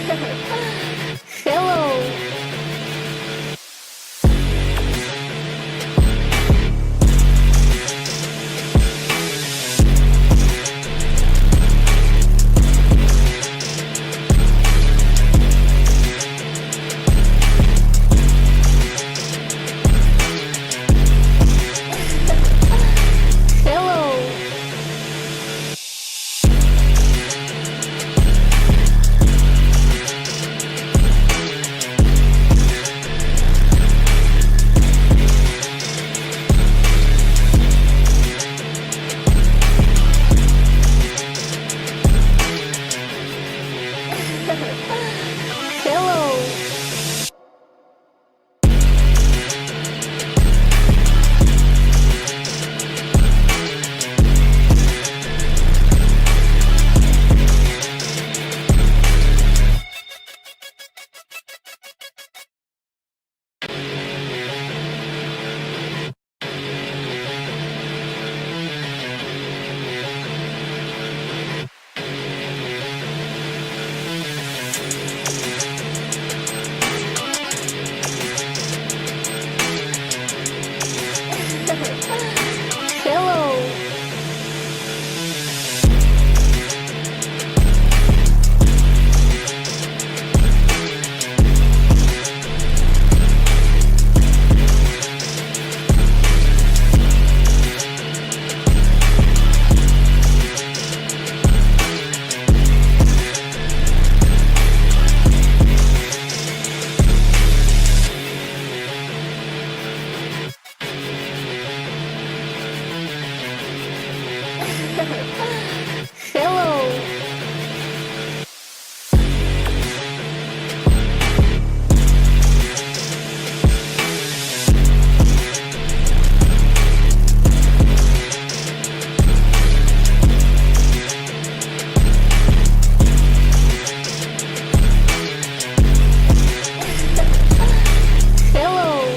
Hello. Hello. Hello. Hello. Hello. Hello.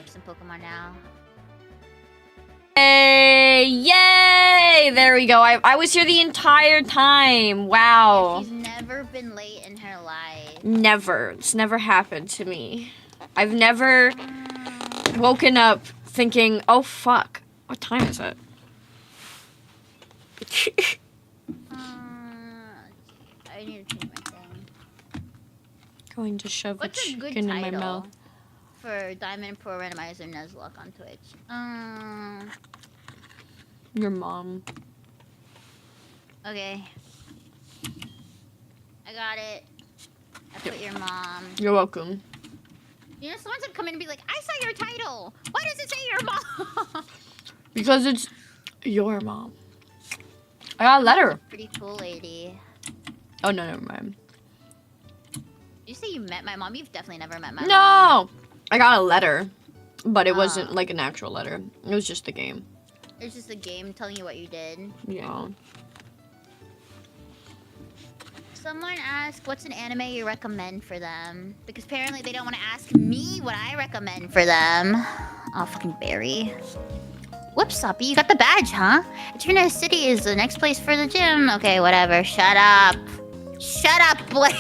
Some Pokemon now. Hey, yay! There we go. I was here the entire time. Wow. She's never been late in her life. Never. It's never happened to me. I've never woken up thinking, oh fuck, what time is it? I need to change my thing. Going to shove a What's a good chicken in my title mouth. for Diamond Pro Randomizer Nuzlocke on Twitch? Your mom. Okay. I got it. I put your mom. You're welcome. You know, someone's gonna come in and be like, I saw your title. Why does it say your mom? Because it's your mom. I got a letter. Pretty cool lady. Oh, no, never mind. Did you say you met my mom? You've definitely never met my mom. No! I got a letter, but it wasn't like an actual letter. It was just a game. It's just a game telling you what you did. Yeah. Someone asked, what's an anime you recommend for them? Because apparently they don't want to ask me what I recommend for them. Oh, fucking Barry. Whoops, Soppy, you got the badge, huh? Atrina City is the next place for the gym. Okay, whatever. Shut up. Shut up, Blaze.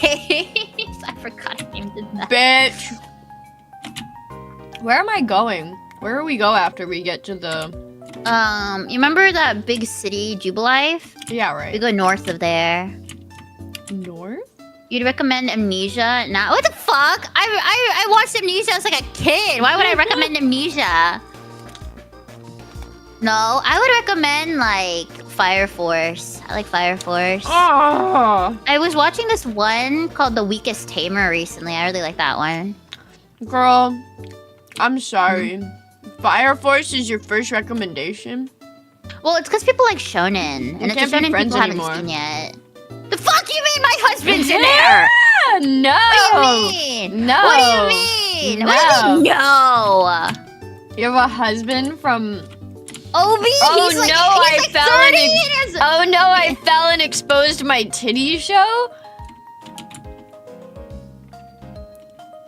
I forgot I named it that. Bitch! Where am I going? Where do we go after we get to the... You remember that big city, Jubilife? Yeah, We right. go north of there. North? You'd recommend Amnesia? Nah, what the fuck? I watched Amnesia as like a kid. Why would I recommend Amnesia? No, I would recommend like Fire Force. I like Fire Force. Oh! I was watching this one called The Weakest Tamer recently. I really like that one. Girl, I'm sorry. Fire Force is your first recommendation? Well, it's because people like shonen, and it's a can't be shonen friends people anymore. haven't seen yet. The fuck you mean my husband's in there? No! What do you mean? No! What do you mean? No. What do you mean? No! You have a husband from Obi, Oh he's like, no, he's I like fell 30 and and has- oh no, I fell and exposed my titty show.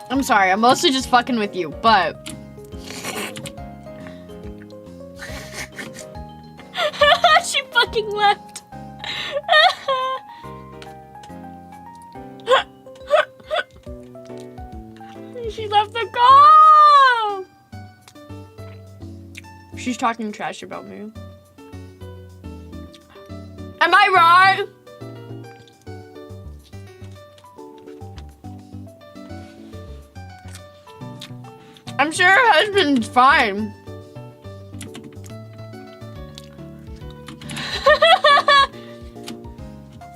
I'm sorry, I'm mostly just fucking with you, but she fucking left. She left the call. She's talking trash about me. Am I right? I'm sure her husband's fine.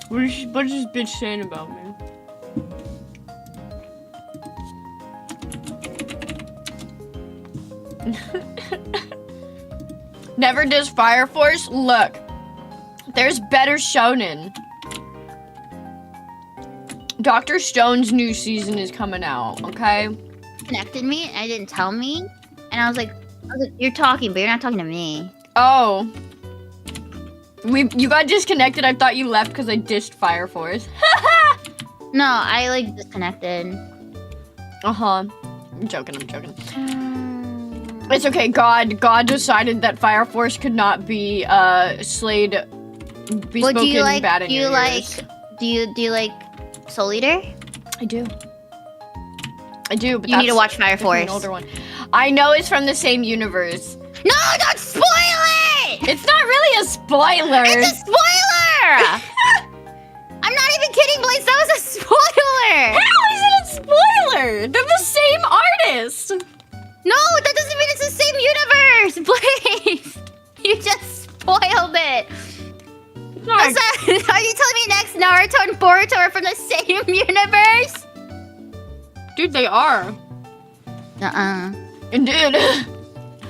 What is this bitch saying about me? Never does Fire Force? Look, there's better shonen. Dr. Stone's new season is coming out, okay? Connected me and didn't tell me, and I was like, you're talking, but you're not talking to me. Oh. You got disconnected. I thought you left because I dished Fire Force. No, I like disconnected. Uh-huh. I'm joking. It's okay. God decided that Fire Force could not be slayed. Well, do you like? Bad in Do you your like? ears. Do you like Soul Eater? I do, but You need to watch Fire Force. An older one. I know it's from the same universe. No, don't spoil it! It's not really a spoiler. It's a spoiler! I'm not even kidding, Blaze. That was a spoiler! How is it a spoiler? They're the same artist. No, that doesn't mean it's the same universe, Blaze! You just spoiled it. Sorry. Are you telling me next Naruto and Boruto are from the same universe? Dude, they are. Nuh-uh. Indeed.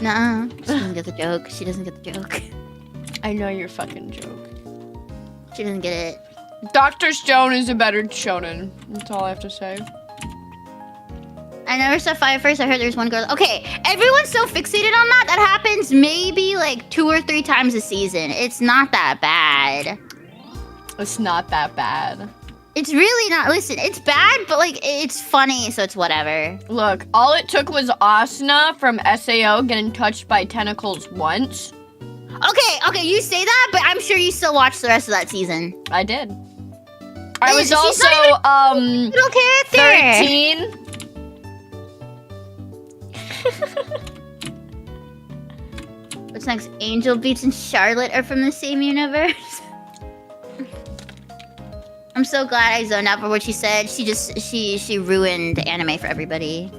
Nuh-uh. She doesn't get the joke. She doesn't get the joke. I know your fucking joke. She doesn't get it. Dr. Stone is a better shonen. That's all I have to say. I never saw Fire Force. I heard there's one girl. Okay, everyone's so fixated on that. That happens maybe like 2 or 3 times a season. It's not that bad. It's not that bad. It's really not. Listen, it's bad, but like it's funny, so it's whatever. Look, all it took was Asuna from SAO getting touched by tentacles once. Okay, you say that, but I'm sure you still watched the rest of that season. I did. I was She's also not even little character. 13. What's next? Angel Beats and Charlotte are from the same universe. I'm so glad I zoned out for what she said. She ruined anime for everybody.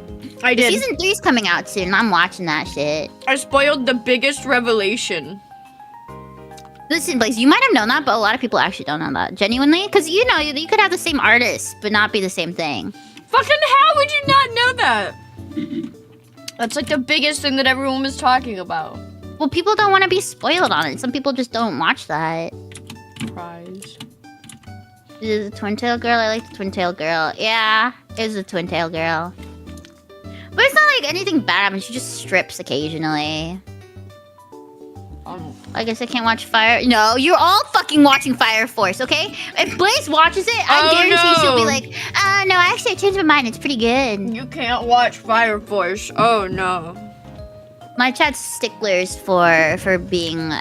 I did. Season 3's coming out soon. I'm watching that shit. I spoiled the biggest revelation. Listen, Blaze, you might have known that, but a lot of people actually don't know that. Genuinely. Because, you know, you could have the same artist, but not be the same thing. Fucking how would you not know that? That's like the biggest thing that everyone was talking about. Well, people don't want to be spoiled on it. Some people just don't watch that. Prize. Is it a twin tail girl? I like the twin tail girl. Yeah, it is a twin tail girl. But it's not like anything bad happens. She just strips occasionally. I guess I can't watch Fire. No, you're all fucking watching Fire Force, okay? If Blaze watches it, I guarantee she'll be like, no, actually I changed my mind. It's pretty good. You can't watch Fire Force. Oh no. My chat's sticklers for being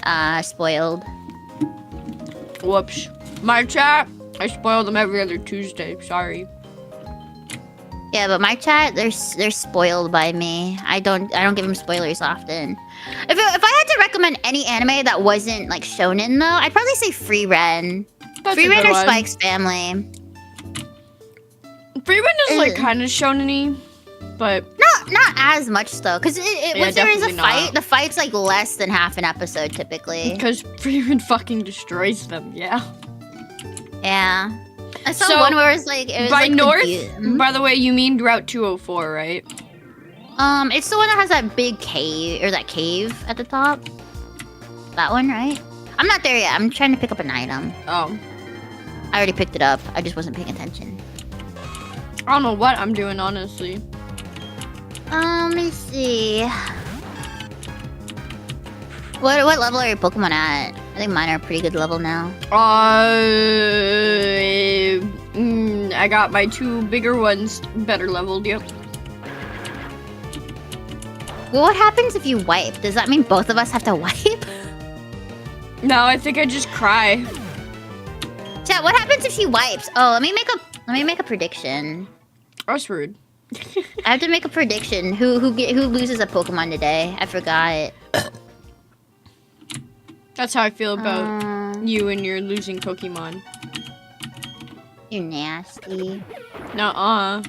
spoiled. Whoops. My chat, I spoil them every other Tuesday. Sorry. Yeah, but my chat, they're spoiled by me. I don't give them spoilers often. If I had to recommend any anime that wasn't like shonen though, I'd probably say Free Ren. Free Ren or Spike's Family. Free Ren is like kind of shonen-y, but not as much though, because once there is a fight, not. the fight's like less than half an episode typically. Because Free Ren fucking destroys them. Yeah. Yeah. I saw one where it was like by North. By the way, you mean Route 204, right? It's the one that has that big cave or that cave at the top. That one, right? I'm not there yet. I'm trying to pick up an item. Oh. I already picked it up. I just wasn't paying attention. I don't know what I'm doing, honestly. Let me see. What level are your Pokemon at? I think mine are a pretty good level now. I got my 2 bigger ones better leveled, yep. Well, what happens if you wipe? Does that mean both of us have to wipe? No, I think I just cry. Chat, what happens if she wipes? Oh, let me make a prediction. That's rude. I have to make a prediction. Who loses a Pokemon today? I forgot. That's how I feel about you and your losing Pokemon. You're nasty. Nuh-uh.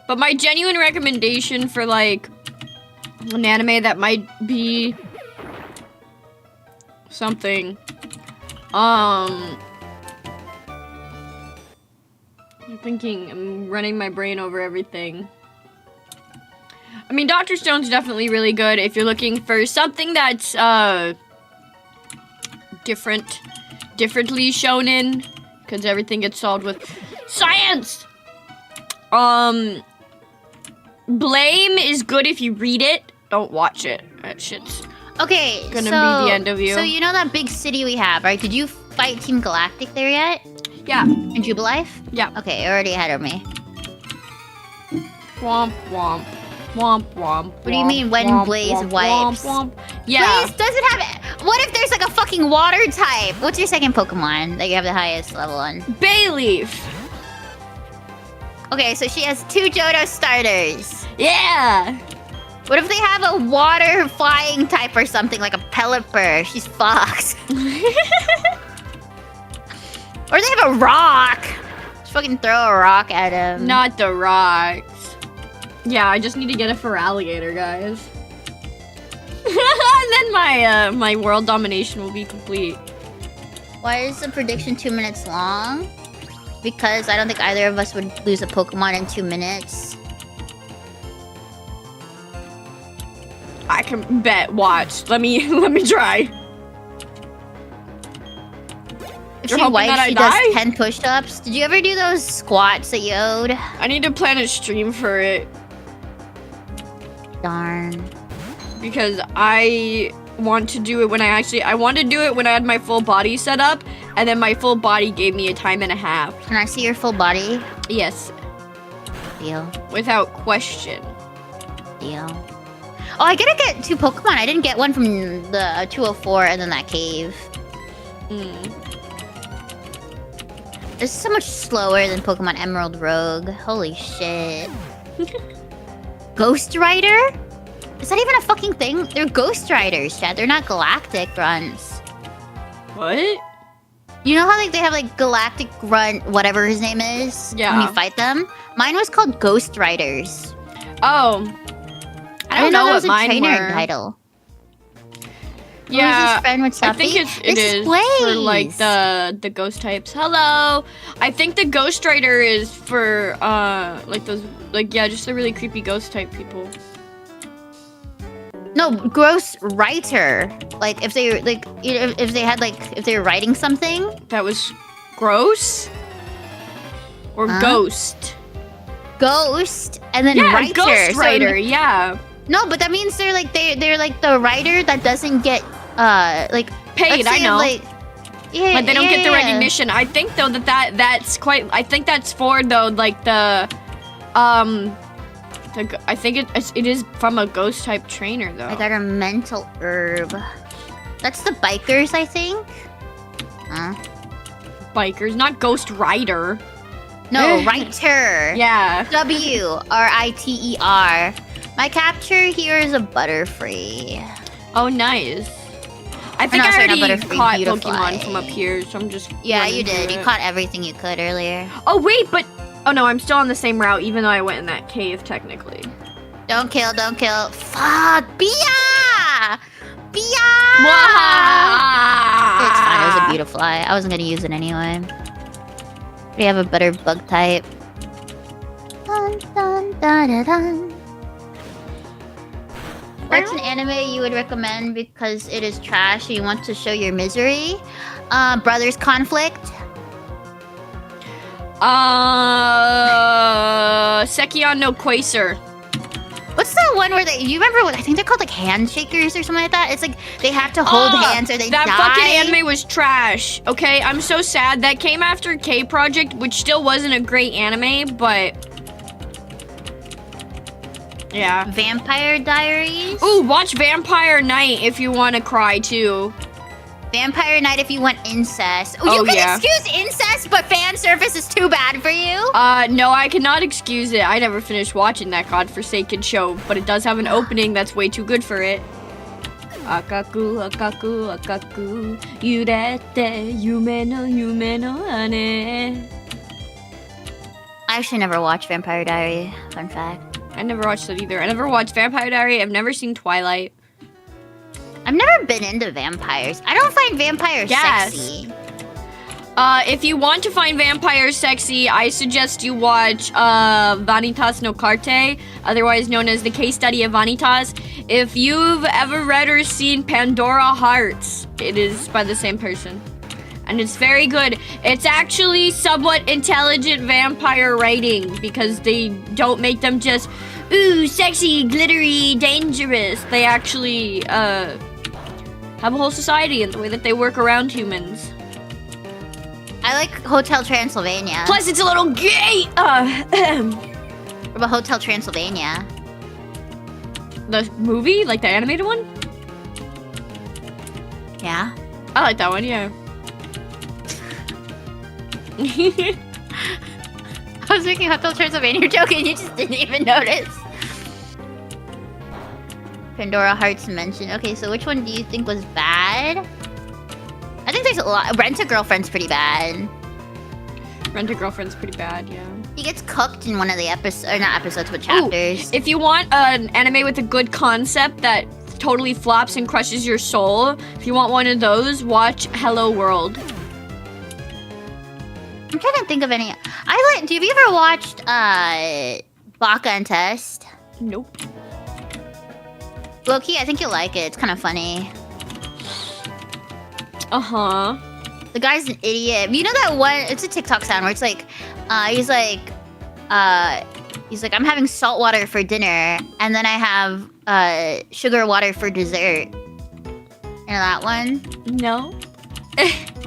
But my genuine recommendation for, like, an anime that might be something, I'm thinking, I'm running my brain over everything. I mean, Dr. Stone's definitely really good if you're looking for something that's, differently shonen, because everything gets solved with science! Blame is good if you read it. Don't watch it. That shit's Okay, gonna be the end of you. So you know that big city we have, right? Did you fight Team Galactic there yet? Yeah. In Jubilife? Yeah. Okay, you're already ahead of me. Womp womp. Womp womp. What do you mean when womp, Blaze womp, wipes? Womp, womp. Yeah. Blaze doesn't have it. What if there's like a fucking water type? What's your second Pokemon that you have the highest level on? Bayleaf. Okay, so she has 2 Johto starters. Yeah. What if they have a water flying type or something like a Pelipper? She's fucked. Or they have a rock. Just fucking throw a rock at him. Not the rocks. Yeah, I just need to get a Feraligatr, guys. And then my world domination will be complete. Why is the prediction 2 minutes long? Because I don't think either of us would lose a Pokemon in 2 minutes. I can bet. Watch. Let me try. If You're she hoping wipes, that I she die? does 10 push-ups. Did you ever do those squats that you owed? I need to plan a stream for it Darn. because I want to do it when I want to do it when I had my full body set up, and then my full body gave me a time and a half. Can I see your full body? Yes, Deal. without question. Deal. Oh, I gotta get 2 Pokemon. I didn't get one from the 204 and then that cave. This is so much slower than Pokemon Emerald Rogue. Holy shit. Ghost Rider? Is that even a fucking thing? They're Ghost Riders, Chad. They're not Galactic Grunts. What? You know how like they have like Galactic Grunt, whatever his name is? Yeah. When you fight them? Mine was called Ghost Riders. Oh, I don't know that what was a mine trainer were. title. Yeah, Who's his friend with I Stuffy? think it is for like the ghost types. Hello, I think the Ghost Rider is for like those just the really creepy ghost type people. No, gross writer. Like if they like if they had like if they were writing something. That was gross or ghost. Ghost and then Yeah, writer. Ghost So- Rider. Yeah, no, but that means they're like the writer that doesn't get like paid. let's I say, know. Like, yeah, But they don't get the yeah. recognition. I think though that's quite. I think that's for though like the I think it is from a ghost type trainer though. I got a mental herb. That's the bikers, I think. Bikers, not Ghost Rider. No, writer. Yeah. WRITER. My capture here is a Butterfree. Oh, nice. I think no, I sorry, not already Butterfree, caught Beautifly. Pokemon from up here, so I'm just. Yeah, running you did. through You it. caught everything you could earlier. Oh wait, but oh no, I'm still on the same route, even though I went in that cave technically. Don't kill, don't kill. Fuck! Bia! Bia! It's fine, it was a Beautifly. I wasn't gonna use it anyway. We have a better bug type. Dun, dun, dun, dun, dun. What's an anime you would recommend because it is trash and you want to show your misery? Brothers Conflict. Sekion no Quasar. What's that one where you remember what I think they're called like handshakers or something like that? It's like they have to hold hands or they die. That fucking anime was trash. Okay, I'm so sad. That came after K Project, which still wasn't a great anime, but yeah. Vampire Diaries? Ooh, watch Vampire Night if you want to cry too. Vampire Night if you want incest. You can excuse incest, but fan service is too bad for you? No, I cannot excuse it. I never finished watching that godforsaken show, but it does have an opening that's way too good for it. Akaku, akaku, akaku, yurete, yume no ane. I actually never watched Vampire Diary. Fun fact. I never watched it either. I never watched Vampire Diary. I've never seen Twilight. I've never been into vampires. I don't find vampires sexy. If you want to find vampires sexy, I suggest you watch Vanitas no Carte, otherwise known as the case study of Vanitas. If you've ever read or seen Pandora Hearts, it is by the same person. And it's very good. It's actually somewhat intelligent vampire writing because they don't make them just, ooh, sexy, glittery, dangerous. They actually, have a whole society in the way that they work around humans. I like Hotel Transylvania. Plus, it's a little gay. What about Hotel Transylvania? The movie, like the animated one? Yeah. I like that one, yeah. I was making Hotel Transylvania joke and you just didn't even notice. Pandora Hearts mentioned. Okay, so which one do you think was bad? I think there's a lot. Rent-A-Girlfriend's pretty bad. Rent-A-Girlfriend's pretty bad, yeah. He gets cooked in one of the episodes, or not episodes, but chapters. Ooh, if you want an anime with a good concept that totally flops and crushes your soul, if you want one of those, watch Hello World. I'm trying to think of any. Have you ever watched Baka and Test? Nope. Loki, I think you'll like it. It's kind of funny. Uh-huh. The guy's an idiot. You know that one? It's a TikTok sound where it's like, he's like, I'm having salt water for dinner, and then I have sugar water for dessert. You know that one? No.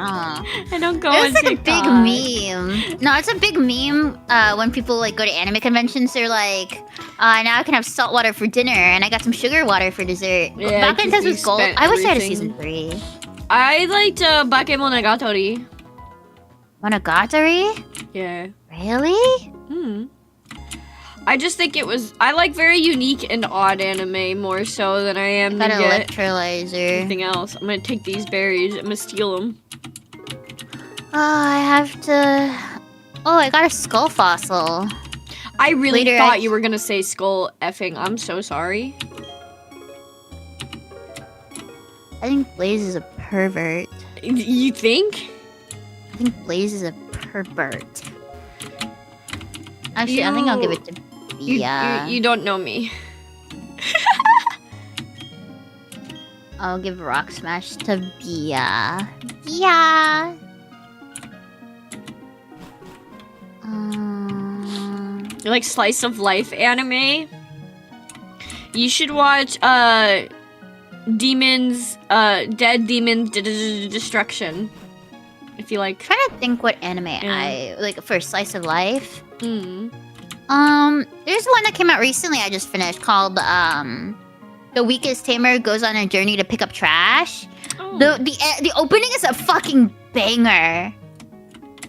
I don't go on TikTok. It's like TikTok. a big meme. No, it's a big meme when people like go to anime conventions. They're like, now I can have salt water for dinner, and I got some sugar water for dessert. Yeah, Baka and Test was gold. I wish I had a season 3. I liked Bakemonogatari. Monogatari? Yeah. Really? Hmm. I just think I like very unique and odd anime more so than I am Got to an get electrolyzer. anything else. I'm gonna take these berries. I'm gonna steal them. Oh, I have to... Oh, I got a skull fossil. I really Later, thought you were gonna say skull effing. I'm so sorry. I think Blaze is a pervert. You think? I think Blaze is a pervert. Actually, I think I'll give it to Bia. You don't know me. I'll give Rock Smash to Bia. Bia! You like slice of life anime? You should watch Demons, Dead Demons Destruction. If you like. I'm trying to think what anime I like for slice of life. Hmm. There's one that came out recently I just finished called The Weakest Tamer Goes on a Journey to Pick Up Trash. Oh. The opening is a fucking banger.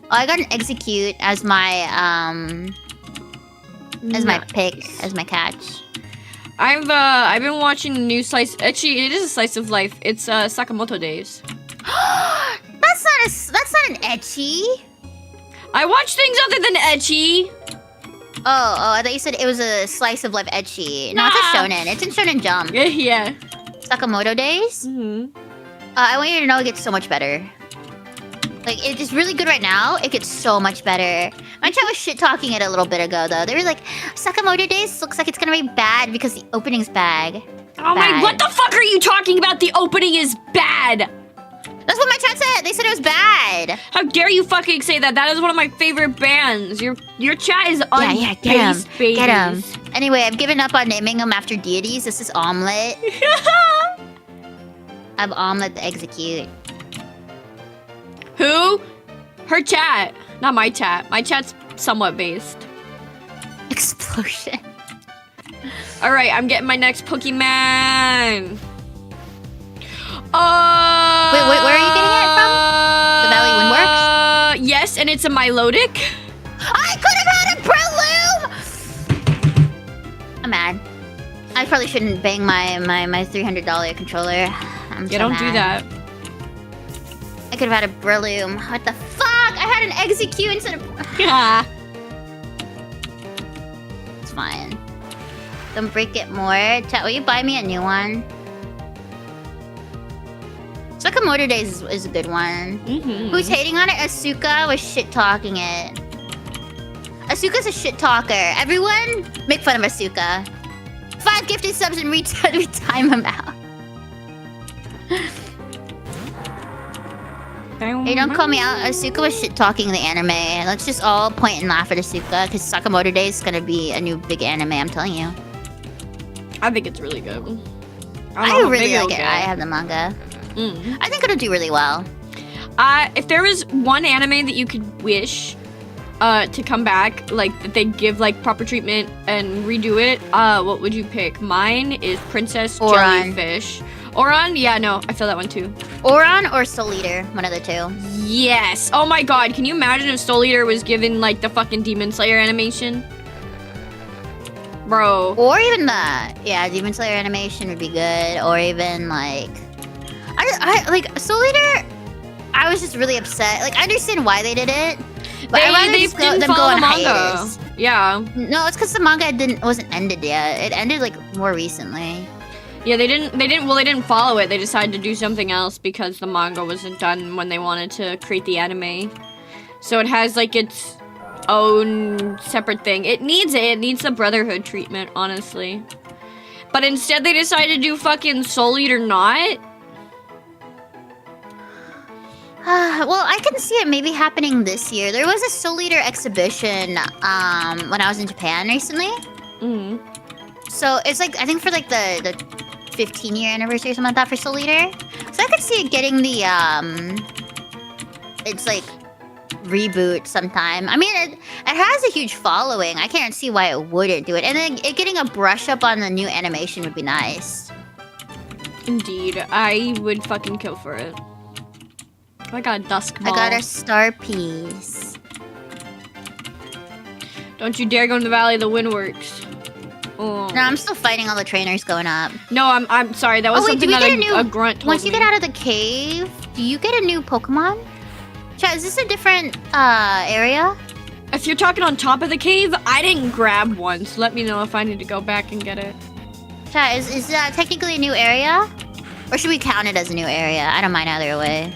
Oh, I got an Execute as my my pick, as my catch. I've been watching a new slice. Actually, it is a slice of life. It's Sakamoto Days. That's not an ecchi. I watch things other than ecchi. Oh, I thought you said it was a slice of life ecchi. No, it's a shonen. It's in Shonen Jump. Yeah. Sakamoto Days? Mm-hmm. I want you to know it gets so much better. Like, it is really good right now. It gets so much better. My chat was shit-talking it a little bit ago, though. They were like, Sakamoto Days looks like it's gonna be bad because the opening's bad. Oh my, what the fuck are you talking about? The opening is bad. That's what my chat said. They said it was bad. How dare you fucking say that? That is one of my favorite bands. Your chat is Get him. unbased babies. Get him. Anyway, I've given up on naming them after deities. This is Omelet. I'm Omelet to execute. Who? Her chat. Not my chat. My chat's somewhat based. Explosion. Alright, I'm getting my next Pokemon. Wait, where are you getting it from? The Valley Windworks? Yes, and it's a Milotic. I could have had a Breloom! I'm mad. I probably shouldn't bang my $300 controller. I'm so don't mad. do that. I could have had a Breloom. What the fuck? I had an Execute instead of... Yeah. It's fine. Don't break it more. Chat, will you buy me a new one? Sakamoto Days is a good one. Who's hating on it? Asuka was shit-talking it. Asuka's a shit-talker. Everyone, make fun of Asuka. 5 gifted subs and retime him out. Hey, don't call me out. Asuka was shit-talking the anime. Let's just all point and laugh at Asuka, because Sakamoto Days is gonna be a new big anime, I'm telling you. I think it's really good. I really like it. I have the manga. I think it'll do really well. If there was one anime that you could wish to come back, like that they give like proper treatment and redo it, what would you pick? Mine is Princess Jellyfish. Oran? Yeah, no, I feel that one too. Oran or Soul Eater, one of the two. Yes. Oh my god, can you imagine if Soul Eater was given like the fucking Demon Slayer animation? Bro. Or even Demon Slayer animation would be good. Or even like, I like Soul Eater. I was just really upset. Like, I understand why they did it, but I rather just didn't them follow go on the manga. hiatus. Yeah. No, it's because the manga wasn't ended yet. It ended like more recently. Yeah, they didn't follow it. They decided to do something else because the manga wasn't done when they wanted to create the anime. So it has like its own separate thing. It needs the Brotherhood treatment, honestly. But instead they decided to do fucking Soul Eater not. Well, I can see it maybe happening this year. There was a Soul Eater exhibition when I was in Japan recently. So it's like, I think for like the 15-year anniversary or something like that for Soul Eater. So I could see it getting the it's like reboot sometime. I mean, it has a huge following. I can't see why it wouldn't do it. And then it getting a brush up on the new animation would be nice. Indeed, I would fucking kill for it. I got a dusk ball. I got a star piece. Don't you dare go in the Valley of the Windworks. Oh. No, I'm still fighting all the trainers going up. No, I'm sorry. That was something that a grunt told Once you me. get out of the cave, do you get a new Pokemon? Chat, is this a different area? If you're talking on top of the cave, I didn't grab one, so let me know if I need to go back and get it. Chat, is that technically a new area? Or should we count it as a new area? I don't mind either way.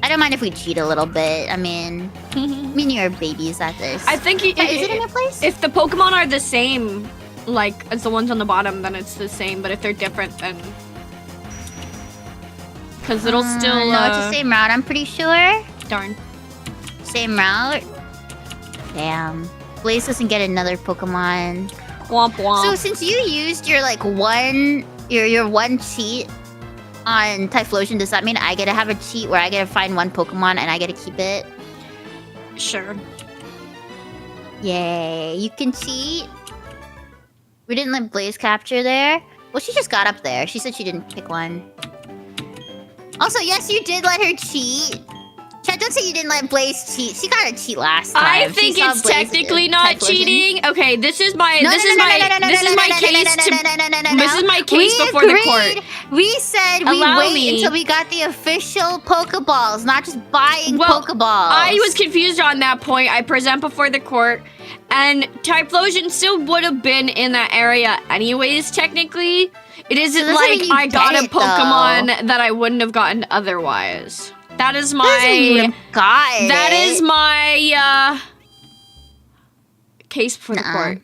I don't mind if we cheat a little bit. I mean, you're babies at this. I think is it a new place? If the Pokemon are the same, like, as the ones on the bottom, then it's the same. But if they're different, then... Because it'll still... No, it's the same route, I'm pretty sure. Darn. Same route? Damn. Blaze doesn't get another Pokemon. Womp womp. So since you used your, like, your one cheat on Typhlosion, does that mean I get to have a cheat where I get to find one Pokemon and I get to keep it? Sure. Yay, you can cheat. We didn't let Blaze capture there. Well, she just got up there. She said she didn't pick one. Also, yes, you did let her cheat. Chat, don't say you didn't let Blaze cheat. She got a cheat last time. I think it's technically not cheating. Okay, this is my case before the court. We said we wait until we got the official Pokeballs, not just buying Pokeballs. I was confused on that point. I present before the court, and Typhlosion still would have been in that area anyways, technically. It isn't like I got a Pokemon that I wouldn't have gotten otherwise. That is my case before the court.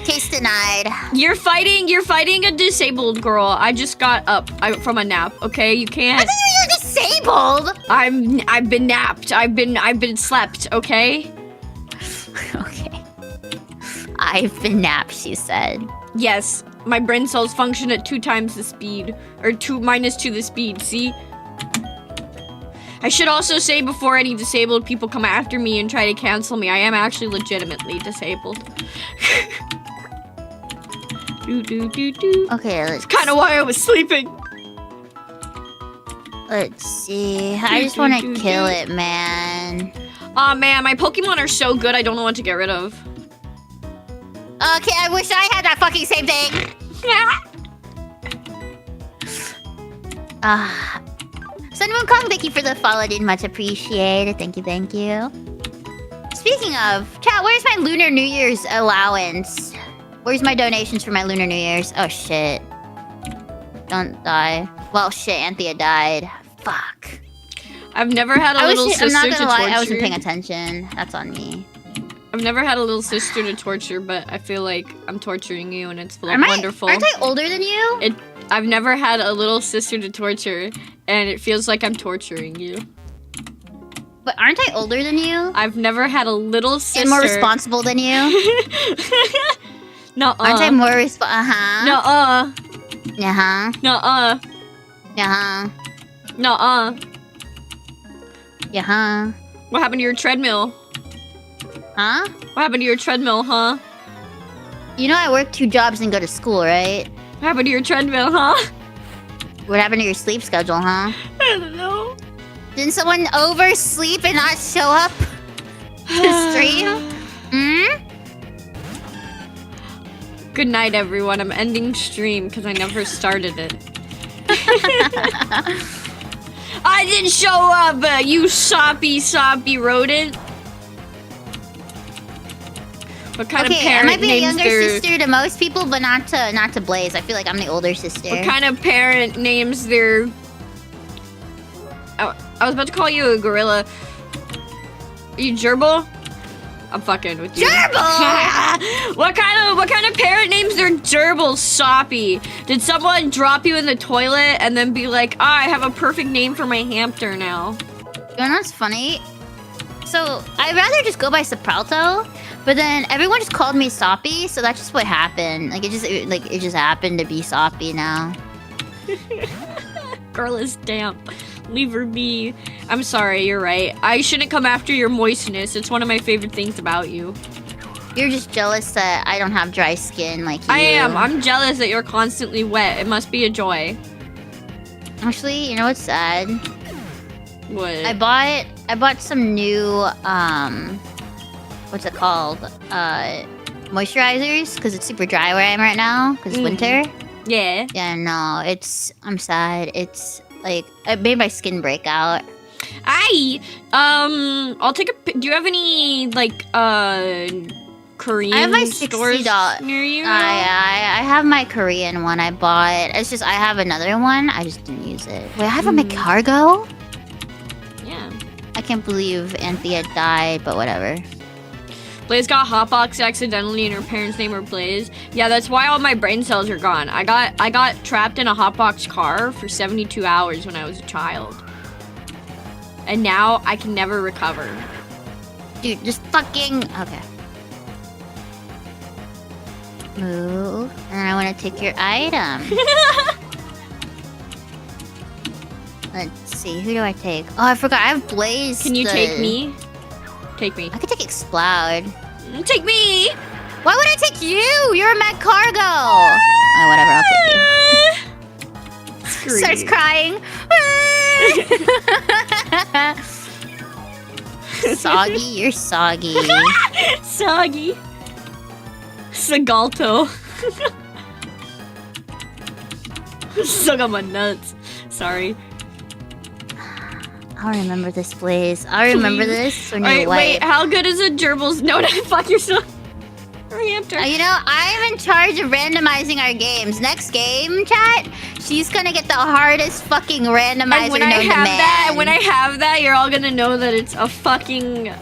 Case denied. You're fighting a disabled girl. I just got up from a nap, okay? You can't. I think you're disabled. I've been napped. I've been slept, okay? Okay. I've been napped, she said. Yes, my brain cells function at 2 times the speed. Or 2 minus 2 the speed, see? I should also say before any disabled people come after me and try to cancel me, I am actually legitimately disabled. Okay, That's kind of why I was sleeping. let's see. I just want to kill it, man. Aw, man, my Pokemon are so good, I don't know what to get rid of. Okay, I wish I had that fucking same thing. Sunmoon Kong, thank you for the follow, dude. Much appreciated. Thank you, thank you. Speaking of, chat, where's my Lunar New Year's allowance? Where's my donations for my Lunar New Year's? Oh, shit. Don't die. Well, shit, Anthea died. Fuck. I've never had a little sister to torture. I'm not gonna lie, I wasn't paying attention. That's on me. I've never had a little sister to torture, but I feel like I'm torturing you and it's wonderful. Aren't I older than you? I've never had a little sister to torture, and it feels like I'm torturing you. But aren't I older than you? I've never had a little sister. And more responsible than you? Nuh-uh. Aren't I more Uh-huh. Nuh-uh. Uh-huh. Nuh-uh. Uh-huh. Nuh-uh. Uh-huh. What happened to your treadmill? Huh? What happened to your treadmill, huh? You know I work 2 jobs and go to school, right? What happened to your treadmill, huh? What happened to your sleep schedule, huh? I don't know. Didn't someone oversleep and not show up to stream? Hmm? Good night, everyone. I'm ending stream because I never started it. I didn't show up, you soppy rodent. What kind of parent I might be a names younger sister to most people, but not to Blaze. I feel like I'm the older sister. What kind of parent names their... I was about to call you a gorilla. Are you gerbil? I'm fucking with you. Gerbil! What kind of parent names their gerbil soppy? Did someone drop you in the toilet and then be like, I have a perfect name for my hamster now? You know what's funny? So I'd rather just go by Sopralto, but then everyone just called me Soppy, so that's just what happened. Like it just happened to be Soppy now. Girl is damp. Leave her be. I'm sorry, you're right. I shouldn't come after your moistness. It's one of my favorite things about you. You're just jealous that I don't have dry skin like you. I am. I'm jealous that you're constantly wet. It must be a joy. Actually, you know what's sad? What? I bought some new what's it called? Moisturizers because it's super dry where I am right now because it's winter. Yeah. Yeah, no, I'm sad. It's like it made my skin break out. I'll take a do you have any like Korean I have my stores $60 near you? I have my Korean one I bought. It's just I have another one. I just didn't use it. Wait, I have a McCargo? Yeah. I can't believe Anthea died, but whatever. Blaze got hotbox accidentally and her parents' name were Blaze. Yeah, that's why all my brain cells are gone. I got trapped in a hotbox car for 72 hours when I was a child. And now I can never recover. Dude, just fucking... Okay. Move. And I want to take your item. Let's see. Who do I take? Oh, I forgot. I have Blaze. Can you take me? Take me. I could take Explode. Take me! Why would I take you? You're a Mad Cargo. Oh, whatever. I'll take you. Starts crying. Soggy, you're soggy. Soggy. Sagalto. Suck on my nuts. Sorry. I'll remember this, Blaze. I'll remember this when you're wait, how good is a gerbil's? No, fuck yourself. You know, I'm in charge of randomizing our games. Next game, chat, she's gonna get the hardest fucking randomizer known to man. When I have that, you're all gonna know that it's a fucking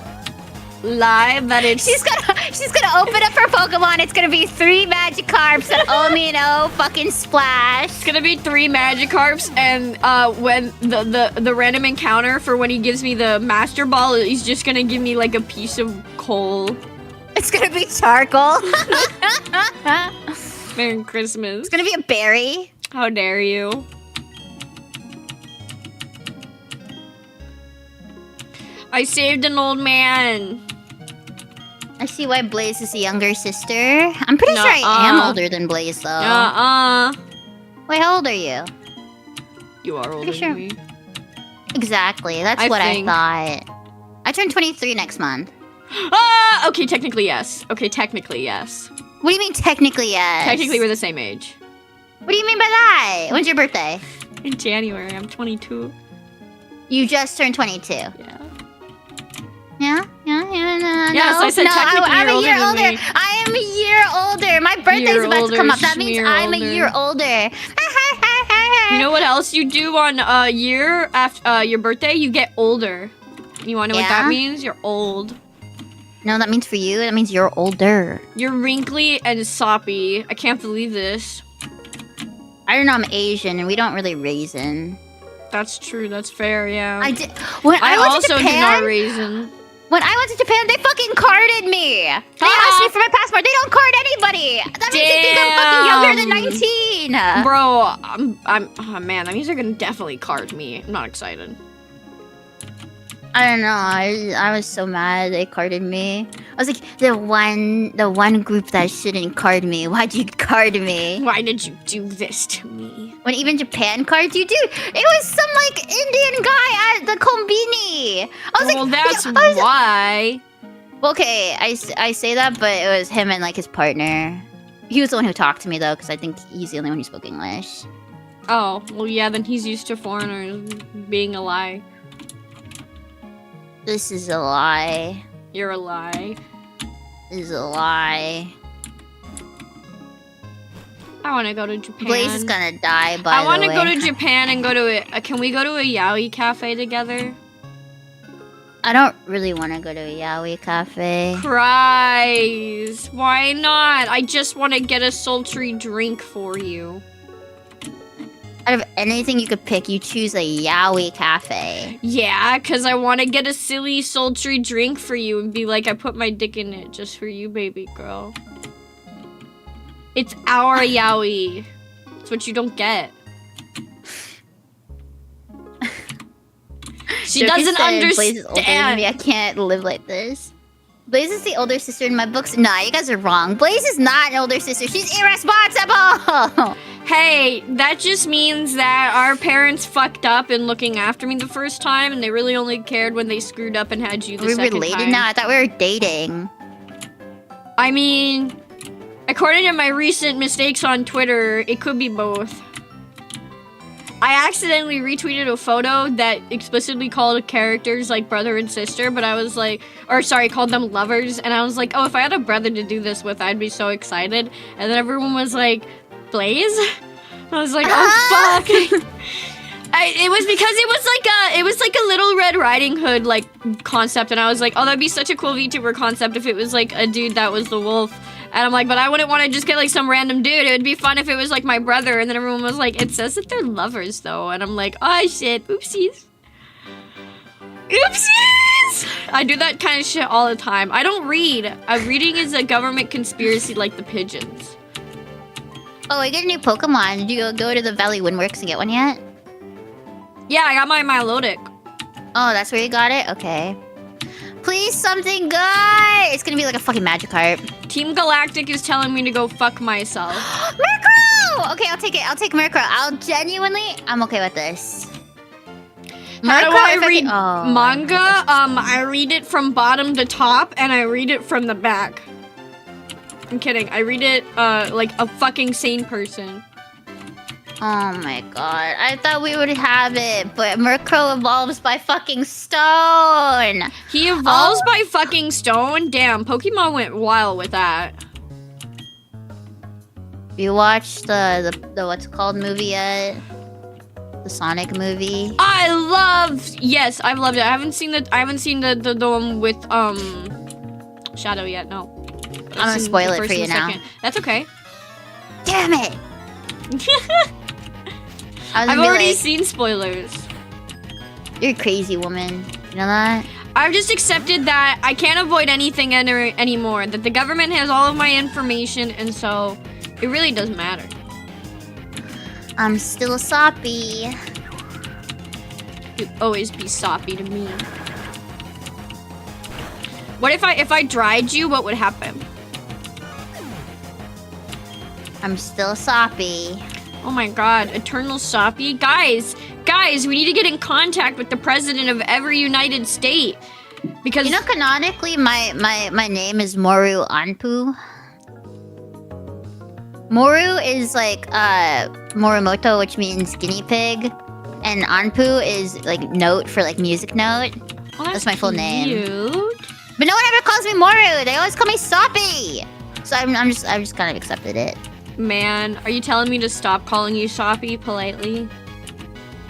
lie. That it's she's gonna open up her Pokemon. It's gonna be 3 Magikarps that only know fucking Splash. It's gonna be 3 Magikarps, and when the random encounter for when he gives me the Master Ball, he's just gonna give me like a piece of coal. It's gonna be charcoal. Merry Christmas. It's gonna be a berry. How dare you? I saved an old man. I see why Blaze is a younger sister. I'm pretty sure I am older than Blaze, though. Wait, how old are you? You are older than me. Exactly. That's what I thought. I turn 23 next month. Okay, technically yes. Okay, technically yes. What do you mean technically yes? Technically we're the same age. What do you mean by that? When's your birthday? In January, I'm 22. You just turned 22. Yeah. Yeah? Yes, I said technically I'm you're a year older than older. me. I am a year older. My birthday's about to come up. That means I'm a year older. You know what else you do on a year after your birthday? You get older. You want to know what that means? You're old. No, that means for you, that means you're older. You're wrinkly and soppy. I can't believe this. I don't know, I'm Asian and we don't really raisin. That's true, that's fair, yeah. I did. When I also Japan, do not raisin. When I went to Japan, they fucking carded me. They asked me for my passport. They don't card anybody. That means they think I'm fucking younger than 19. Bro, oh man, that means they're gonna definitely card me. I'm not excited. I don't know. I was so mad they carded me. I was like, the one group that shouldn't card me. Why'd you card me? Why did you do this to me? When even Japan cards you, dude, it was some like Indian guy at the kombini. I was well, like, that's why. Okay, I say that, but it was him and like his partner. He was the one who talked to me though, because I think he's the only one who spoke English. Oh, well, yeah, then he's used to foreigners being a lie. This is a lie. You're a lie. This is a lie. I want to go to Japan. Blaze is gonna die, by the way. I want to go to Japan and go to can we go to a yaoi cafe together? I don't really want to go to a yaoi cafe. Cries. Why not? I just want to get a sultry drink for you. Out of anything you could pick, you choose a yaoi cafe. Yeah, because I want to get a silly, sultry drink for you and be like, I put my dick in it just for you, baby girl. It's our yaoi. It's what you don't get. She doesn't understand. Blaze is older than me. I can't live like this. Blaze is the older sister in my books. Nah, you guys are wrong. Blaze is not an older sister. She's irresponsible. Hey, that just means that our parents fucked up in looking after me the first time, and they really only cared when they screwed up and had you the second time. We're related now? I thought we were dating. I mean, according to my recent mistakes on Twitter, it could be both. I accidentally retweeted a photo that explicitly called characters like brother and sister, but I was like, or sorry, called them lovers, and I was like, oh, if I had a brother to do this with, I'd be so excited. And then everyone was like, Blaze? I was like, oh fuck. It was because it was like a Little Red Riding Hood like concept, and I was like, oh, that'd be such a cool VTuber concept if it was like a dude that was the wolf. And I'm like, but I wouldn't want to just get like some random dude. It would be fun if it was like my brother. And then everyone was like, it says that they're lovers though. And I'm like, oh shit, oopsies. Oopsies! I do that kind of shit all the time. I don't read. Reading is a government conspiracy like the pigeons. Oh, I get a new Pokemon. Did you go to the Valley Windworks and get one yet? Yeah, I got my Milotic. Oh, that's where you got it? Okay. Please, something good! It's gonna be like a fucking Magikarp. Team Galactic is telling me to go fuck myself. Murkrow! Okay, I'll take it. I'll take Murkrow. I'm okay with this. How do I read manga? I read it from bottom to top, and I read it from the back. I'm kidding. I read it like a fucking sane person. Oh my god. I thought we would have it, but Murkrow evolves by fucking stone. He evolves by fucking stone? Damn, Pokemon went wild with that. You watched the what's it called movie yet? The Sonic movie? Yes, I've loved it. I haven't seen the one with Shadow yet, no. I'm gonna spoil it for you now. That's okay. Damn it! I've already seen spoilers. You're a crazy woman. You know that? I've just accepted that I can't avoid anything anymore. That the government has all of my information, and so it really doesn't matter. I'm still soppy. You'd always be soppy to me. What if I dried you? What would happen? I'm still soppy. Oh my god, eternal soppy? Guys, we need to get in contact with the president of every United State. Because You know, canonically, my name is Moru Anpu. Moru is like Morimoto, which means guinea pig, and Anpu is like note for like music note. oh, That's my full name. cute. But no one ever calls me Moru. They always call me Soppy. So I've just kind of accepted it. Man, are you telling me to stop calling you soppy politely?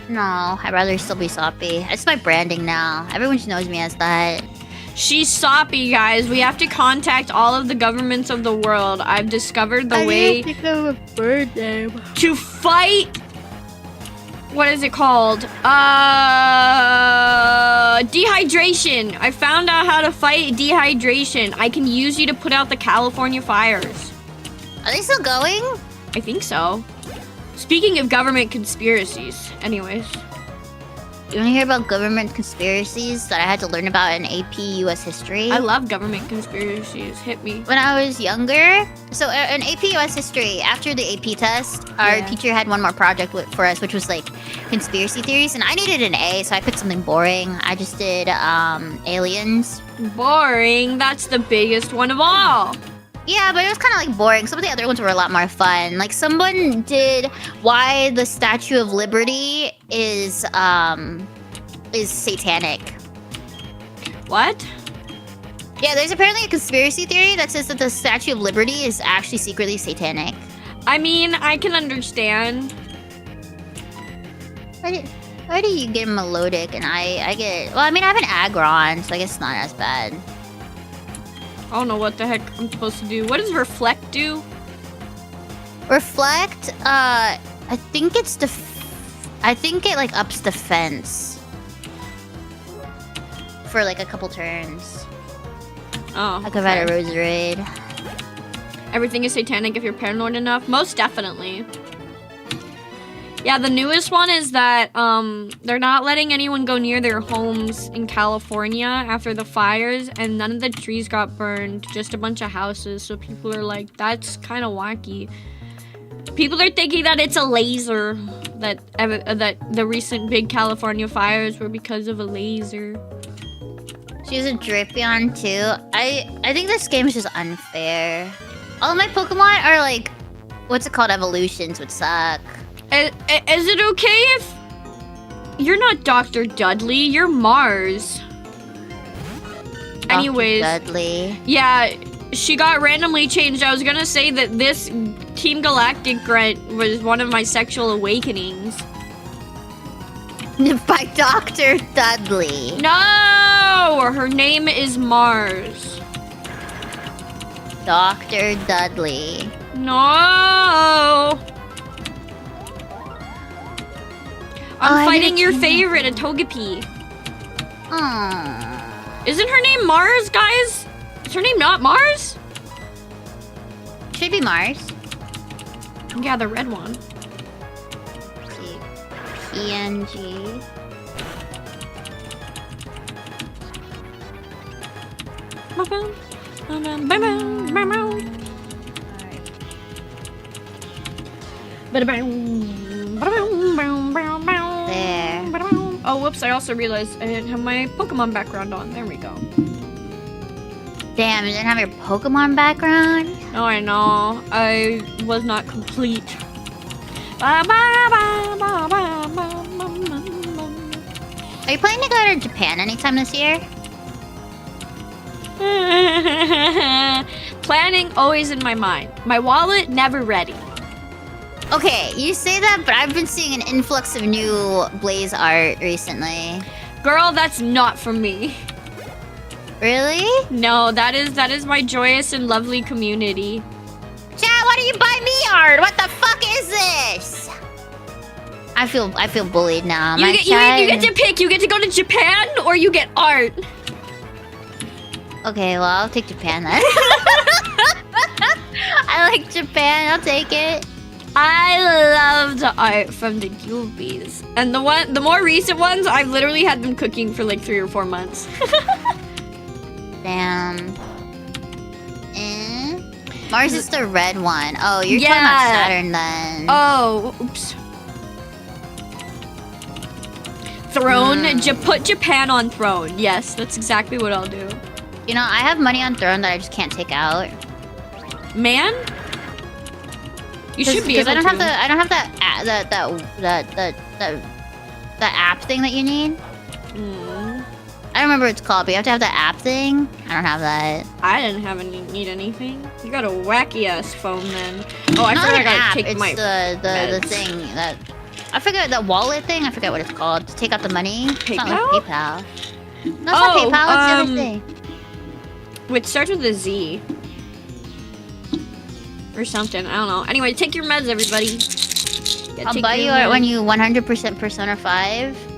No, I'd rather still be Soppy. It's my branding now. Everyone just knows me as that. She's soppy, guys. We have to contact all of the governments of the world. I've discovered the way of a bird name. to fight. What is it called? Dehydration. I found out how to fight dehydration. I can use you to put out the California fires. Are they still going? I think so. Speaking of government conspiracies, anyways. You want to hear about government conspiracies that I had to learn about in AP US history? I love government conspiracies. Hit me. When I was younger, so in AP US history, after the AP test, our Yeah. teacher had one more project for us, which was like conspiracy theories, and I needed an A, so I picked something boring. I just did aliens. Boring. That's the biggest one of all. Yeah, but it was kind of like boring. Some of the other ones were a lot more fun. Like someone did why the Statue of Liberty is satanic. What? Yeah, there's apparently a conspiracy theory that says that the Statue of Liberty is actually secretly satanic. I mean, I can understand. Why do you get melodic and I get... Well, I mean, I have an Agron, so I guess it's not as bad. I don't know what the heck I'm supposed to do. What does reflect do? Reflect, I think it's I think it like ups defense for like a couple turns. Oh, Like I've had a Rose Raid. Everything is satanic if you're paranoid enough. Most definitely. Yeah, the newest one is that they're not letting anyone go near their homes in California after the fires, and none of the trees got burned, just a bunch of houses. So people are like, that's kind of wacky. People are thinking that it's a laser, that the recent big California fires were because of a laser. She has a Drapion too. I think this game is just unfair. All my Pokemon are like, what's it called, evolutions, which suck. Is it okay if you're not Dr. Dudley? You're Mars. Dr. Anyways, Dudley. yeah, she got randomly changed. I was gonna say that this Team Galactic Grunt was one of my sexual awakenings. By Dr. Dudley. No, her name is Mars. Dr. Dudley. No. I'm fighting your favorite, a Togepi. Aww. Isn't her name Mars, guys? Is her name not Mars? Should be Mars. Yeah, the red one. Let's see. PNG. There. Oh, whoops, I also realized I didn't have my Pokemon background on. There we go. Damn, you didn't have your Pokemon background? Oh, I know. I was not complete. Are you planning to go to Japan anytime this year? Planning always in my mind. My wallet never ready. Okay, you say that, but I've been seeing an influx of new Blaze art recently. Girl, that's not from me. Really? No, that is my joyous and lovely community. Chat, why do you buy me art? What the fuck is this? I feel bullied now. You My get chat- to pick. You get to go to Japan or you get art. Okay, well, I'll take Japan then. I like Japan. I'll take it. I love the art from the Yubies. And the more recent ones, I've literally had them cooking for like 3 or 4 months. Damn. Mars is the red one. Oh, you're talking about Saturn then. Oh, oops. Throne. Put Japan on throne. Yes, that's exactly what I'll do. You know, I have money on throne that I just can't take out. Man, you should be able I don't to. have the app thing that you need. I don't remember what it's called, but you have to have the app thing. I don't have that. I didn't need anything. You got a wacky ass phone then. Oh, I forgot I gotta take it's my. the thing that I forget, the wallet thing. I forget what it's called to take out the money. PayPal? It's not like PayPal. No, it's not PayPal. It's the other thing. It starts with a Z. Or something. I don't know. Anyway, take your meds, everybody. I'll buy you when you 100% Persona 5.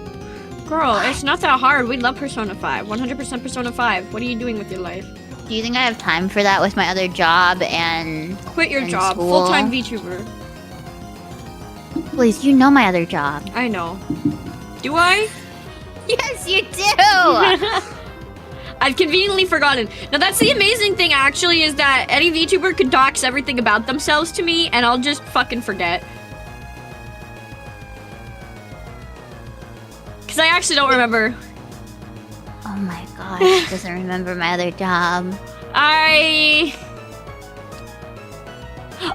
Girl, it's not that hard. We love Persona 5. 100% Persona 5. What are you doing with your life? Do you think I have time for that with my other job and quit your job? School? Full-time VTuber. Please, you know my other job. I know. Do I? Yes, you do! I've conveniently forgotten. Now that's the amazing thing actually is that any VTuber could dox everything about themselves to me and I'll just fucking forget. Cause I actually don't remember. Oh my gosh, he doesn't remember my other job.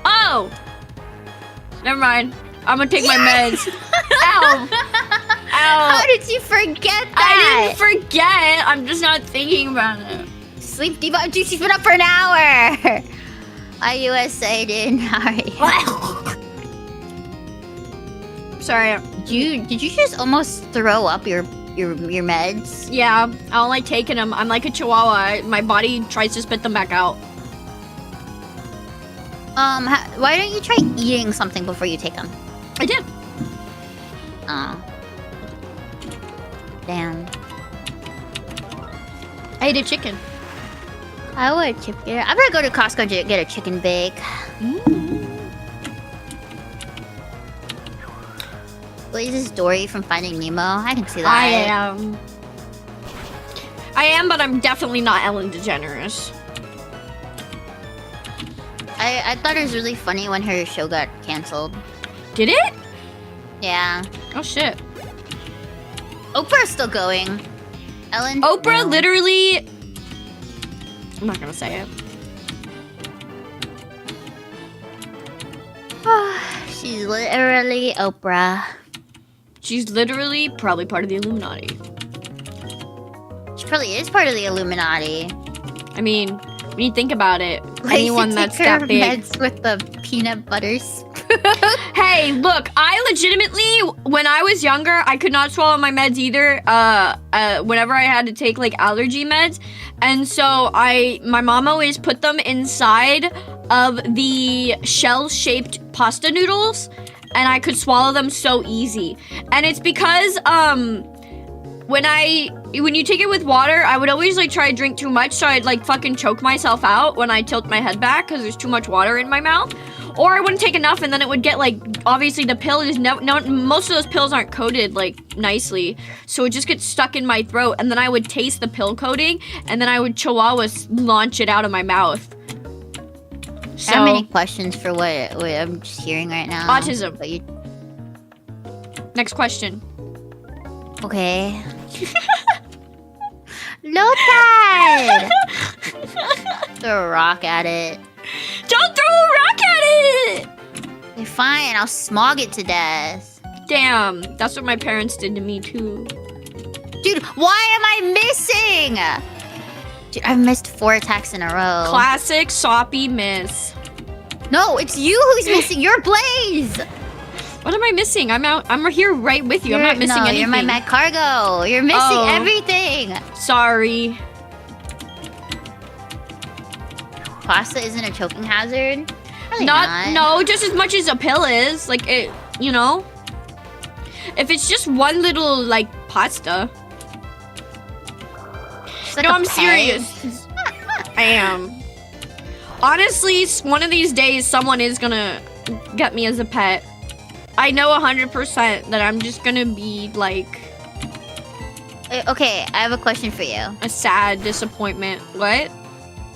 Oh! Never mind. I'm gonna take my meds. Ow! Ow! How did you forget that? I didn't forget. I'm just not thinking about it. Sleep Diva. Dude, she's been up for an hour. IUSA, dude. How are you? Sorry. Did you just almost throw up your meds? Yeah, I don't like taking them. I'm like a chihuahua. My body tries to spit them back out. Why don't you try eating something before you take them? I did. Oh. Damn. I ate a chicken. I would chicken. I'm gonna go to Costco to get a chicken bake. What is this Dory from Finding Nemo? I can see that. I am, but I'm definitely not Ellen DeGeneres. I thought it was really funny when her show got canceled. Did it? Yeah. Oh shit. Oprah's still going. Ellen. Oprah literally. I'm not gonna say it. She's literally Oprah. She's literally probably part of the Illuminati. She probably is part of the Illuminati. I mean, when you think about it, anyone that's that big. Meds with the peanut butter spoon. Hey, look, I legitimately, when I was younger, I could not swallow my meds either. Whenever I had to take like allergy meds, and so my mom always put them inside of the shell-shaped pasta noodles, and I could swallow them so easy. And it's because when you take it with water, I would always like try to drink too much, so I'd like fucking choke myself out when I tilt my head back because there's too much water in my mouth. Or I wouldn't take enough, and then it would get like, obviously the pill is most of those pills aren't coated like nicely, so it just gets stuck in my throat, and then I would taste the pill coating, and then I would launch it out of my mouth. So, I have many questions for what I'm just hearing right now. Autism. But you... Next question. Okay. Lotad! Throw a rock at it. Don't throw a rock at it! Okay, fine, I'll smog it to death. Damn, that's what my parents did to me too. Dude, why am I missing? Dude, I've missed 4 attacks in a row. Classic soppy miss. No, it's you who's missing. You're Blaze. What am I missing? I'm here right with you. I'm not missing anything. You're my Mac Cargo. You're missing everything. Sorry. Pasta isn't a choking hazard? Really not. No, just as much as a pill is. Like, it, you know? If it's just one little, like, pasta. Like no, I'm serious. Yeah, I am. Honestly, one of these days, someone is gonna get me as a pet. I know 100% that I'm just gonna be like Okay, I have a question for you. a sad disappointment. What?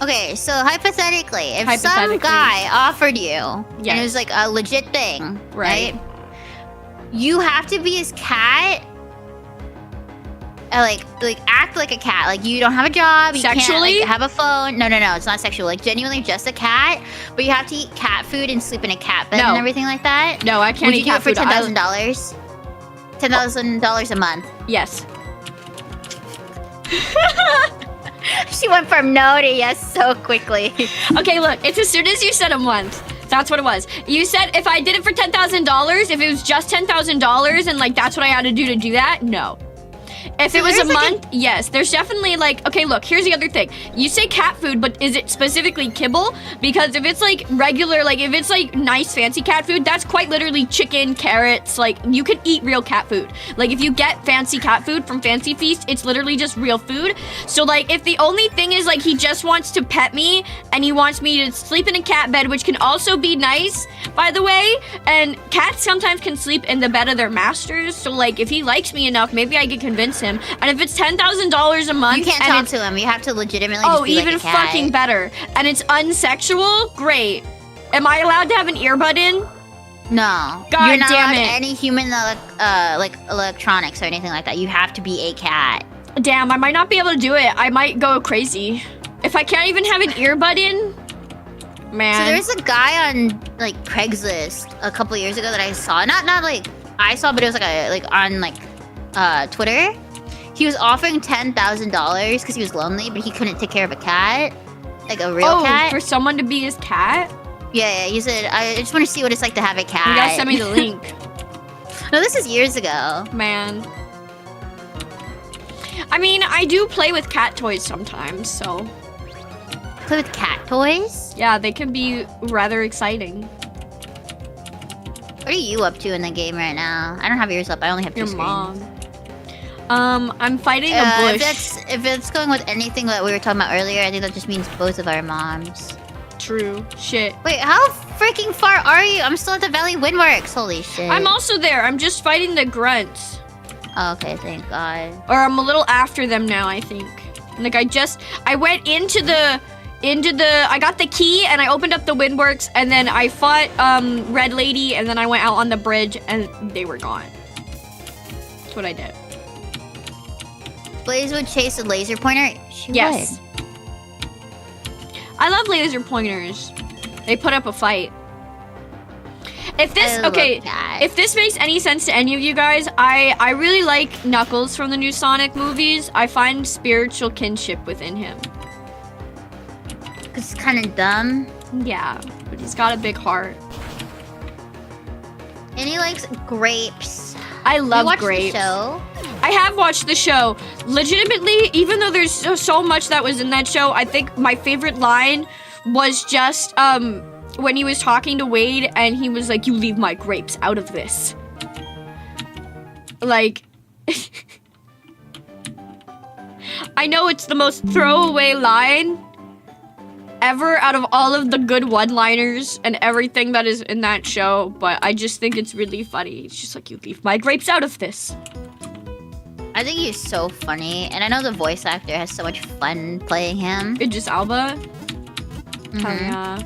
Okay, so hypothetically, if some guy offered you, and it was like a legit thing, right? You have to be his cat. Like act like a cat. Like you don't have a job. You Sexually? can't like, have a phone. No, it's not sexual. Like genuinely just a cat. But you have to eat cat food and sleep in a cat bed and everything like that. No, I can't eat cat food. Would you do it for $10,000? $10,000 a month. Yes. She went from no to yes so quickly. Okay, look. It's as soon as you said a month. That's what it was. You said if I did it for $10,000, if it was just $10,000 and like that's what I had to do that, no. If it was a month, yes. There's definitely like, okay, look, here's the other thing. You say cat food, but is it specifically kibble? Because if it's like regular, like if it's like nice fancy cat food, that's quite literally chicken, carrots, like you could eat real cat food. Like if you get fancy cat food from Fancy Feast, it's literally just real food. So like if the only thing is like he just wants to pet me and he wants me to sleep in a cat bed, which can also be nice, by the way, and cats sometimes can sleep in the bed of their masters. So like if he likes me enough, maybe I could convince him. And if it's $10,000 a month, you can't talk to him. You have to legitimately. Just be even like a cat. fucking better. And it's unsexual. Great. Am I allowed to have an earbud in? No. God You're not damn allowed it. any human like electronics or anything like that. You have to be a cat. Damn, I might not be able to do it. I might go crazy. If I can't even have an earbud in, man. So there's a guy on like Craigslist a couple years ago that I saw. Not like I saw, but it was like on Twitter. He was offering $10,000 because he was lonely, but he couldn't take care of a cat, like a real cat. For someone to be his cat? Yeah. He said, "I just want to see what it's like to have a cat." You gotta send me the link. No, this is years ago. Man. I mean, I do play with cat toys sometimes, so. Play with cat toys? Yeah, they can be rather exciting. What are you up to in the game right now? I don't have yours up. I only have Your two mom. screens. I'm fighting a bush. If it's going with anything that we were talking about earlier, I think that just means both of our moms. True. Shit. Wait, how freaking far are you? I'm still at the Valley Windworks. Holy shit. I'm also there. I'm just fighting the grunts. Oh, okay, thank God. Or I'm a little after them now, I think. Like I went into the, I got the key and I opened up the Windworks and then I fought Red Lady and then I went out on the bridge and they were gone. That's what I did. Blaze would chase a laser pointer? She Yes. would. I love laser pointers. They put up a fight. If this, I love okay, that. if this makes any sense to any of you guys, I really like Knuckles from the new Sonic movies. I find spiritual kinship within him. Cause it's kind of dumb. Yeah, but he's got a big heart. And he likes grapes. I love you watch grapes. The show? I have watched the show. Legitimately, even though there's so much that was in that show, I think my favorite line was just when he was talking to Wade and he was like, "You leave my grapes out of this." Like, I know it's the most throwaway line ever out of all of the good one-liners and everything that is in that show, but I just think it's really funny. It's just like, "You leave my grapes out of this." I think he's so funny, and I know the voice actor has so much fun playing him. Idris Elba. Mhm. Oh yeah.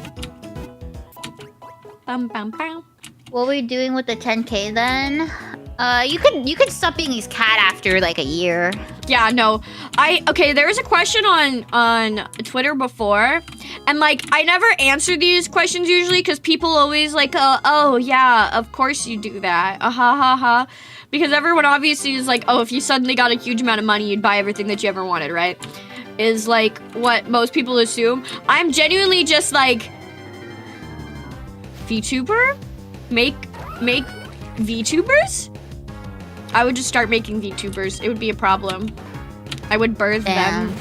Bum bum bum. What are we doing with the 10K then? You could stop being his cat after like a year. Yeah, no. Okay, there was a question on Twitter before, and like I never answer these questions usually because people always like, oh yeah, of course you do that. Ha ha ha. Because everyone obviously is like, oh, if you suddenly got a huge amount of money, you'd buy everything that you ever wanted, right? Is like what most people assume. I'm genuinely just like, VTuber? Make VTubers? I would just start making VTubers. It would be a problem. I would birth them.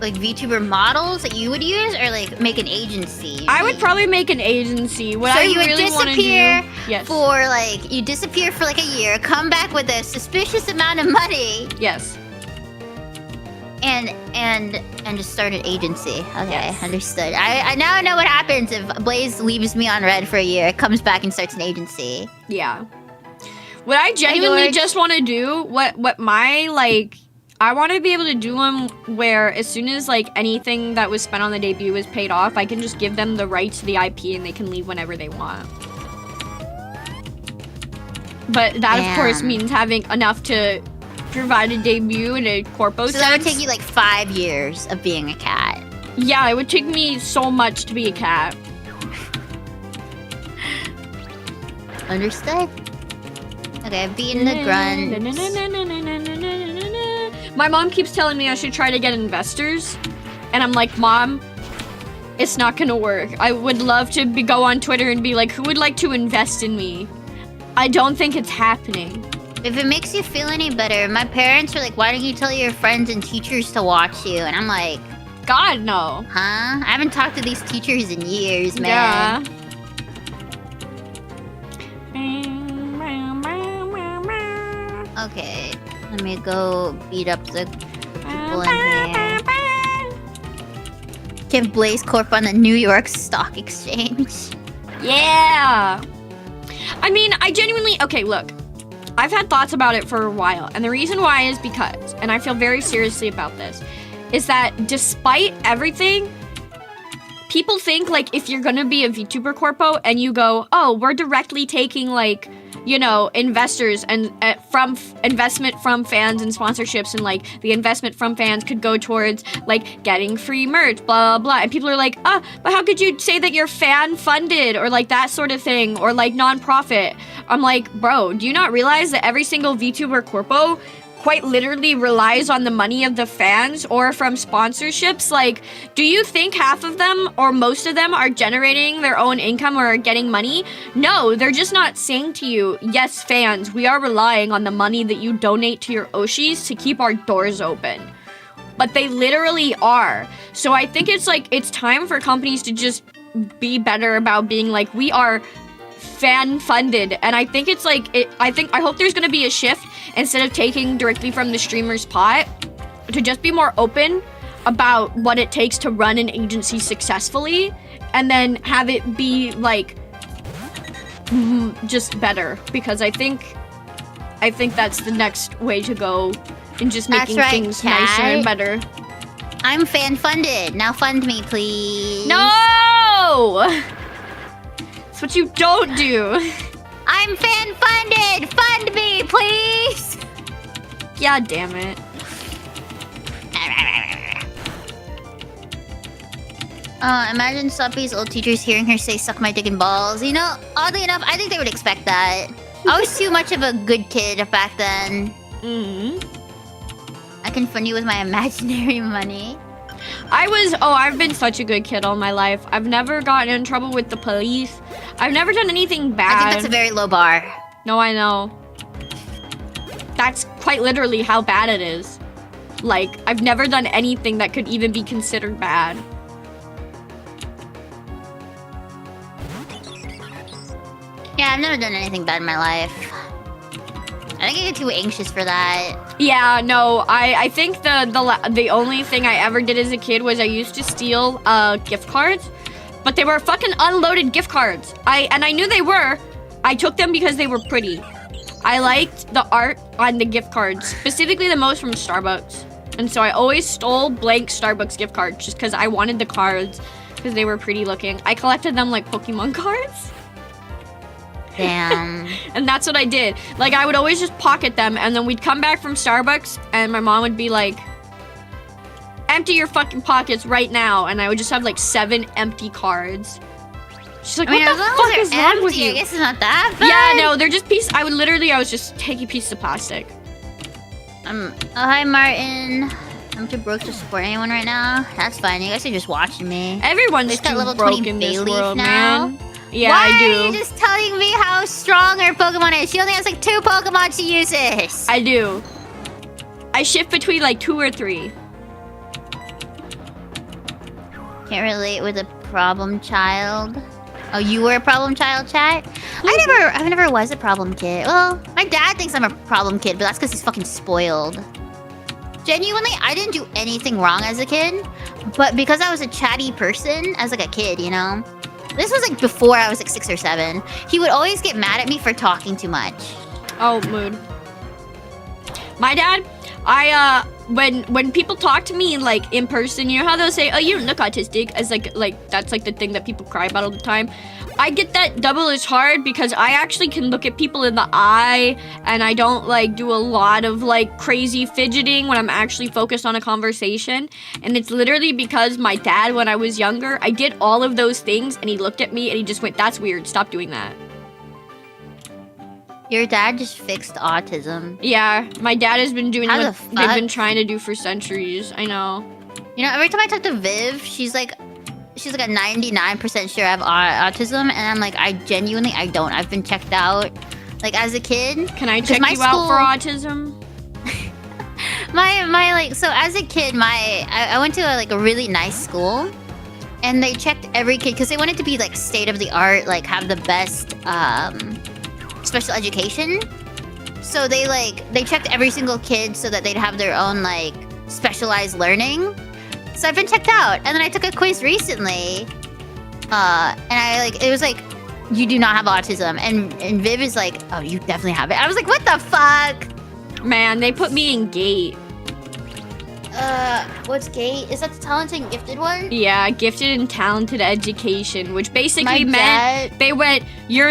Like VTuber models that you would use, or like make an agency? I would probably make an agency. What So I you would really want to do, disappear yes, for like you disappear for like a year, come back with a suspicious amount of money, yes, And just start an agency. Okay, Yes. understood. I now know what happens if Blaze leaves me on red for a year, comes back and starts an agency. Yeah. What I genuinely George. just want to do, what my, like, I want to be able to do them where as soon as, like, anything that was spent on the debut is paid off, I can just give them the right to the IP and they can leave whenever they want. But that, of course, Damn. means having enough to provide a debut and a corpo So that would sense. take you like 5 years of being a cat. Yeah, it would take me so much to be a cat. Understood? Okay, I've beaten the grunt. My mom keeps telling me I should try to get investors. And I'm like, Mom, it's not gonna work. I would love to go on Twitter and be like, who would like to invest in me? I don't think it's happening. If it makes you feel any better, my parents were like, why don't you tell your friends and teachers to watch you? And I'm like, God, no. huh? I haven't talked to these teachers in years, man. Yeah. Okay, let me go beat up the people in here. Give Blaze Corp on the New York Stock Exchange. Yeah. I mean, I genuinely, okay, look. I've had thoughts about it for a while, and the reason why is because, and I feel very seriously about this, is that despite everything, people think, like, if you're gonna be a VTuber corpo and you go, oh, we're directly taking, like, you know, investors and investment from fans and sponsorships, and like the investment from fans could go towards like getting free merch, blah blah blah. And people are like, but how could you say that you're fan funded or like that sort of thing or like nonprofit? I'm like, bro, do you not realize that every single VTuber corpo quite literally relies on the money of the fans or from sponsorships? Like, do you think half of them or most of them are generating their own income or are getting money? No, they're just not saying to you, yes, fans, we are relying on the money that you donate to your Oshis to keep our doors open. But they literally are. So I think it's like, it's time for companies to just be better about being like, we are fan funded. And I think it's like, I hope there's gonna be a shift instead of taking directly from the streamer's pot to just be more open about what it takes to run an agency successfully and then have it be like just better, because I think that's the next way to go in just making That's right, things nicer and better. I'm fan funded. Now fund me, please. No! That's what you don't do. I'm fan funded. Fund me, please. Yeah, damn it. Imagine Suppy's old teachers hearing her say "suck my dick and balls." You know, oddly enough, I think they would expect that. I was too much of a good kid back then. I can fund you with my imaginary money. I've been such a good kid all my life. I've never gotten in trouble with the police. I've never done anything bad. I think that's a very low bar. No, I know. That's quite literally how bad it is. Like, I've never done anything that could even be considered bad. Yeah, I've never done anything bad in my life. I think I get too anxious for that. Yeah, no, I think the only thing I ever did as a kid was I used to steal gift cards, but they were fucking unloaded gift cards. I knew they were. I took them because they were pretty. I liked the art on the gift cards, specifically the most from Starbucks. And so I always stole blank Starbucks gift cards just because I wanted the cards because they were pretty looking. I collected them like Pokemon cards. Damn. And that's what I did. Like, I would always just pocket them, and then we'd come back from Starbucks, and my mom would be like, empty your fucking pockets right now. And I would just have like 7 empty cards. She's like, what the fuck is wrong with you? I guess it's not that bad. Yeah, no, they're just pieces. I was just taking pieces of plastic. Oh, hi, Martin. I'm too broke to support anyone right now. That's fine. You guys are just watching me. Everyone's There's that too level broke 20 in this Bayleaf world, now. man. Yeah, Why I do. are you just telling me how strong her Pokemon is? She only has like 2 Pokemon she uses. I do. I shift between like 2 or 3. Can't relate with a problem child. Oh, you were a problem child, chat? I never was a problem kid. Well, my dad thinks I'm a problem kid, but that's because he's fucking spoiled. Genuinely, I didn't do anything wrong as a kid, but because I was a chatty person as like a kid, you know? This was like before I was like 6 or 7. He would always get mad at me for talking too much. Oh, mood. My dad, when people talk to me like in person, you know how they'll say, "Oh, you don't look autistic," as like that's like the thing that people cry about all the time. I get that double as hard because I actually can look at people in the eye, and I don't like do a lot of like crazy fidgeting when I'm actually focused on a conversation. And it's literally because my dad, when I was younger, I did all of those things, and he looked at me and he just went, "That's weird. Stop doing that." Your dad just fixed autism. Yeah, my dad has been doing How what the fuck? they've been trying to do for centuries. I know. You know, every time I talk to Viv, she's like a 99% sure I have autism, and I'm like, I don't. I've been checked out. Like as a kid. Can I check you out for autism? So as a kid, I went to a really nice school, and they checked every kid because they wanted to be like state of the art, like have the best special education. So they checked every single kid so that they'd have their own like specialized learning. So I've been checked out, and then I took a quiz recently, and it was like, you do not have autism, and Viv is like, oh, you definitely have it. I was like, what the fuck? Man, they put me in GATE. What's GATE? Is that the talented and gifted one? Yeah, gifted and talented education, which basically meant they went, you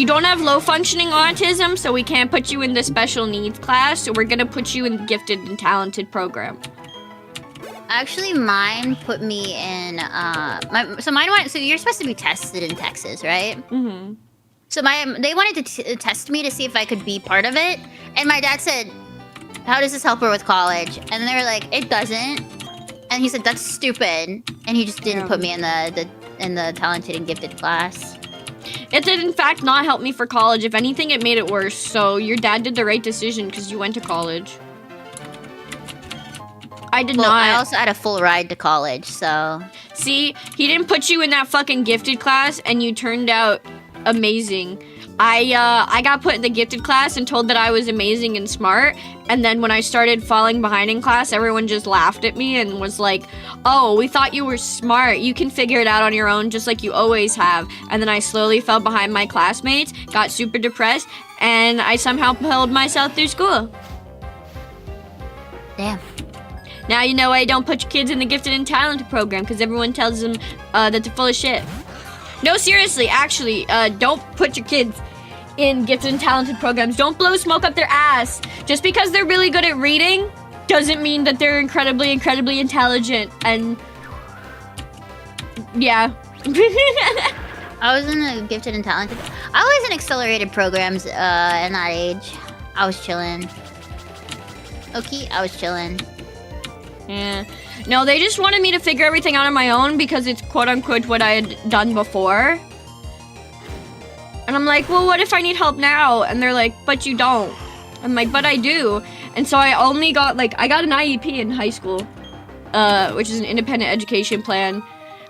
don't have low functioning autism, so we can't put you in the special needs class, so we're gonna put you in the gifted and talented program. Actually, mine put me in, so you're supposed to be tested in Texas, right? Mm-hmm. So they wanted to test me to see if I could be part of it, and my dad said, how does this help her with college? And they were like, it doesn't. And he said, that's stupid. And he just didn't put me in the talented and gifted class. It did, in fact, not help me for college. If anything, it made it worse. So your dad did the right decision because you went to college. I did not. I also had a full ride to college, so... See, he didn't put you in that fucking gifted class, and you turned out amazing. I got put in the gifted class and told that I was amazing and smart, and then when I started falling behind in class, everyone just laughed at me and was like, oh, we thought you were smart. You can figure it out on your own just like you always have. And then I slowly fell behind my classmates, got super depressed, and I somehow pulled myself through school. Damn. Now you know why I don't put your kids in the gifted and talented program, because everyone tells them that they're full of shit. No, seriously, actually, don't put your kids in gifted and talented programs. Don't blow smoke up their ass. Just because they're really good at reading doesn't mean that they're incredibly, incredibly intelligent. And yeah. I was in the gifted and talented. I was in accelerated programs in that age. I was chilling. Okay, I was chilling. Yeah. No, they just wanted me to figure everything out on my own because it's quote-unquote what I had done before. And I'm like, well, what if I need help now? And they're like, but you don't. I'm like, but I do. And so I only got, I got an IEP in high school, which is an independent education plan,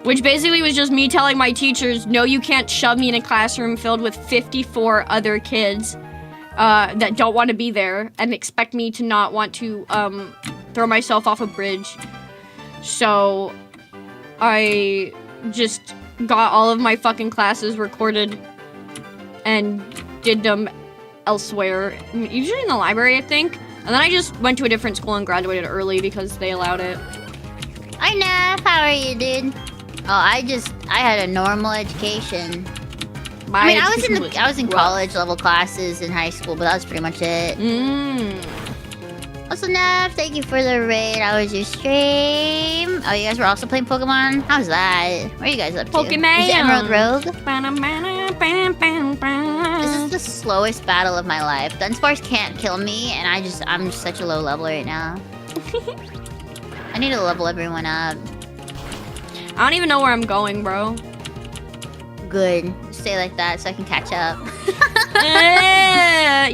which basically was just me telling my teachers, no, you can't shove me in a classroom filled with 54 other kids that don't want to be there and expect me to not want to throw myself off a bridge. So I just got all of my fucking classes recorded and did them elsewhere, usually in the library, I think. And then I just went to a different school and graduated early because they allowed it. Hi, Neff. How are you, dude? Oh, I had a normal education. I was in college level classes in high school, but that was pretty much it. Also, Neff, thank you for the raid. How was your stream? Oh, you guys were also playing Pokemon? How's that? What are you guys up to? Pokemon. Is it Emerald Rogue? This is the slowest battle of my life. Dunsparce can't kill me, and I'm just such a low level right now. I need to level everyone up. I don't even know where I'm going, bro. Good. Stay like that so I can catch up.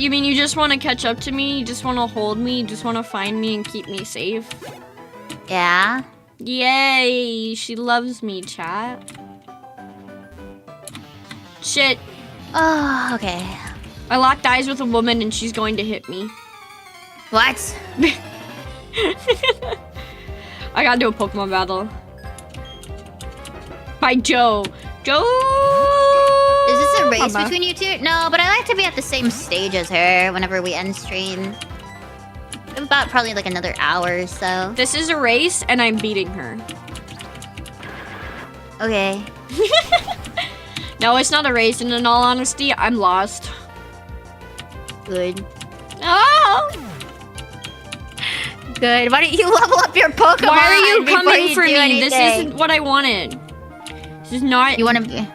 You mean you just want to catch up to me? You just want to hold me? You just want to find me and keep me safe? Yeah? Yay! She loves me, chat. Shit. Oh, okay. I locked eyes with a woman and she's going to hit me. What? I gotta do a Pokemon battle. By Joe. Joe! Is this a race between you two? No, but I like to be at the same stage as her whenever we end stream. About probably like another hour or so. This is a race, and I'm beating her. Okay. No, it's not a race, and in all honesty, I'm lost. Good. Oh! Good. Why don't you level up your Pokemon? Why are you before coming you for do me? anything? This isn't what I wanted. This is not. You want to be?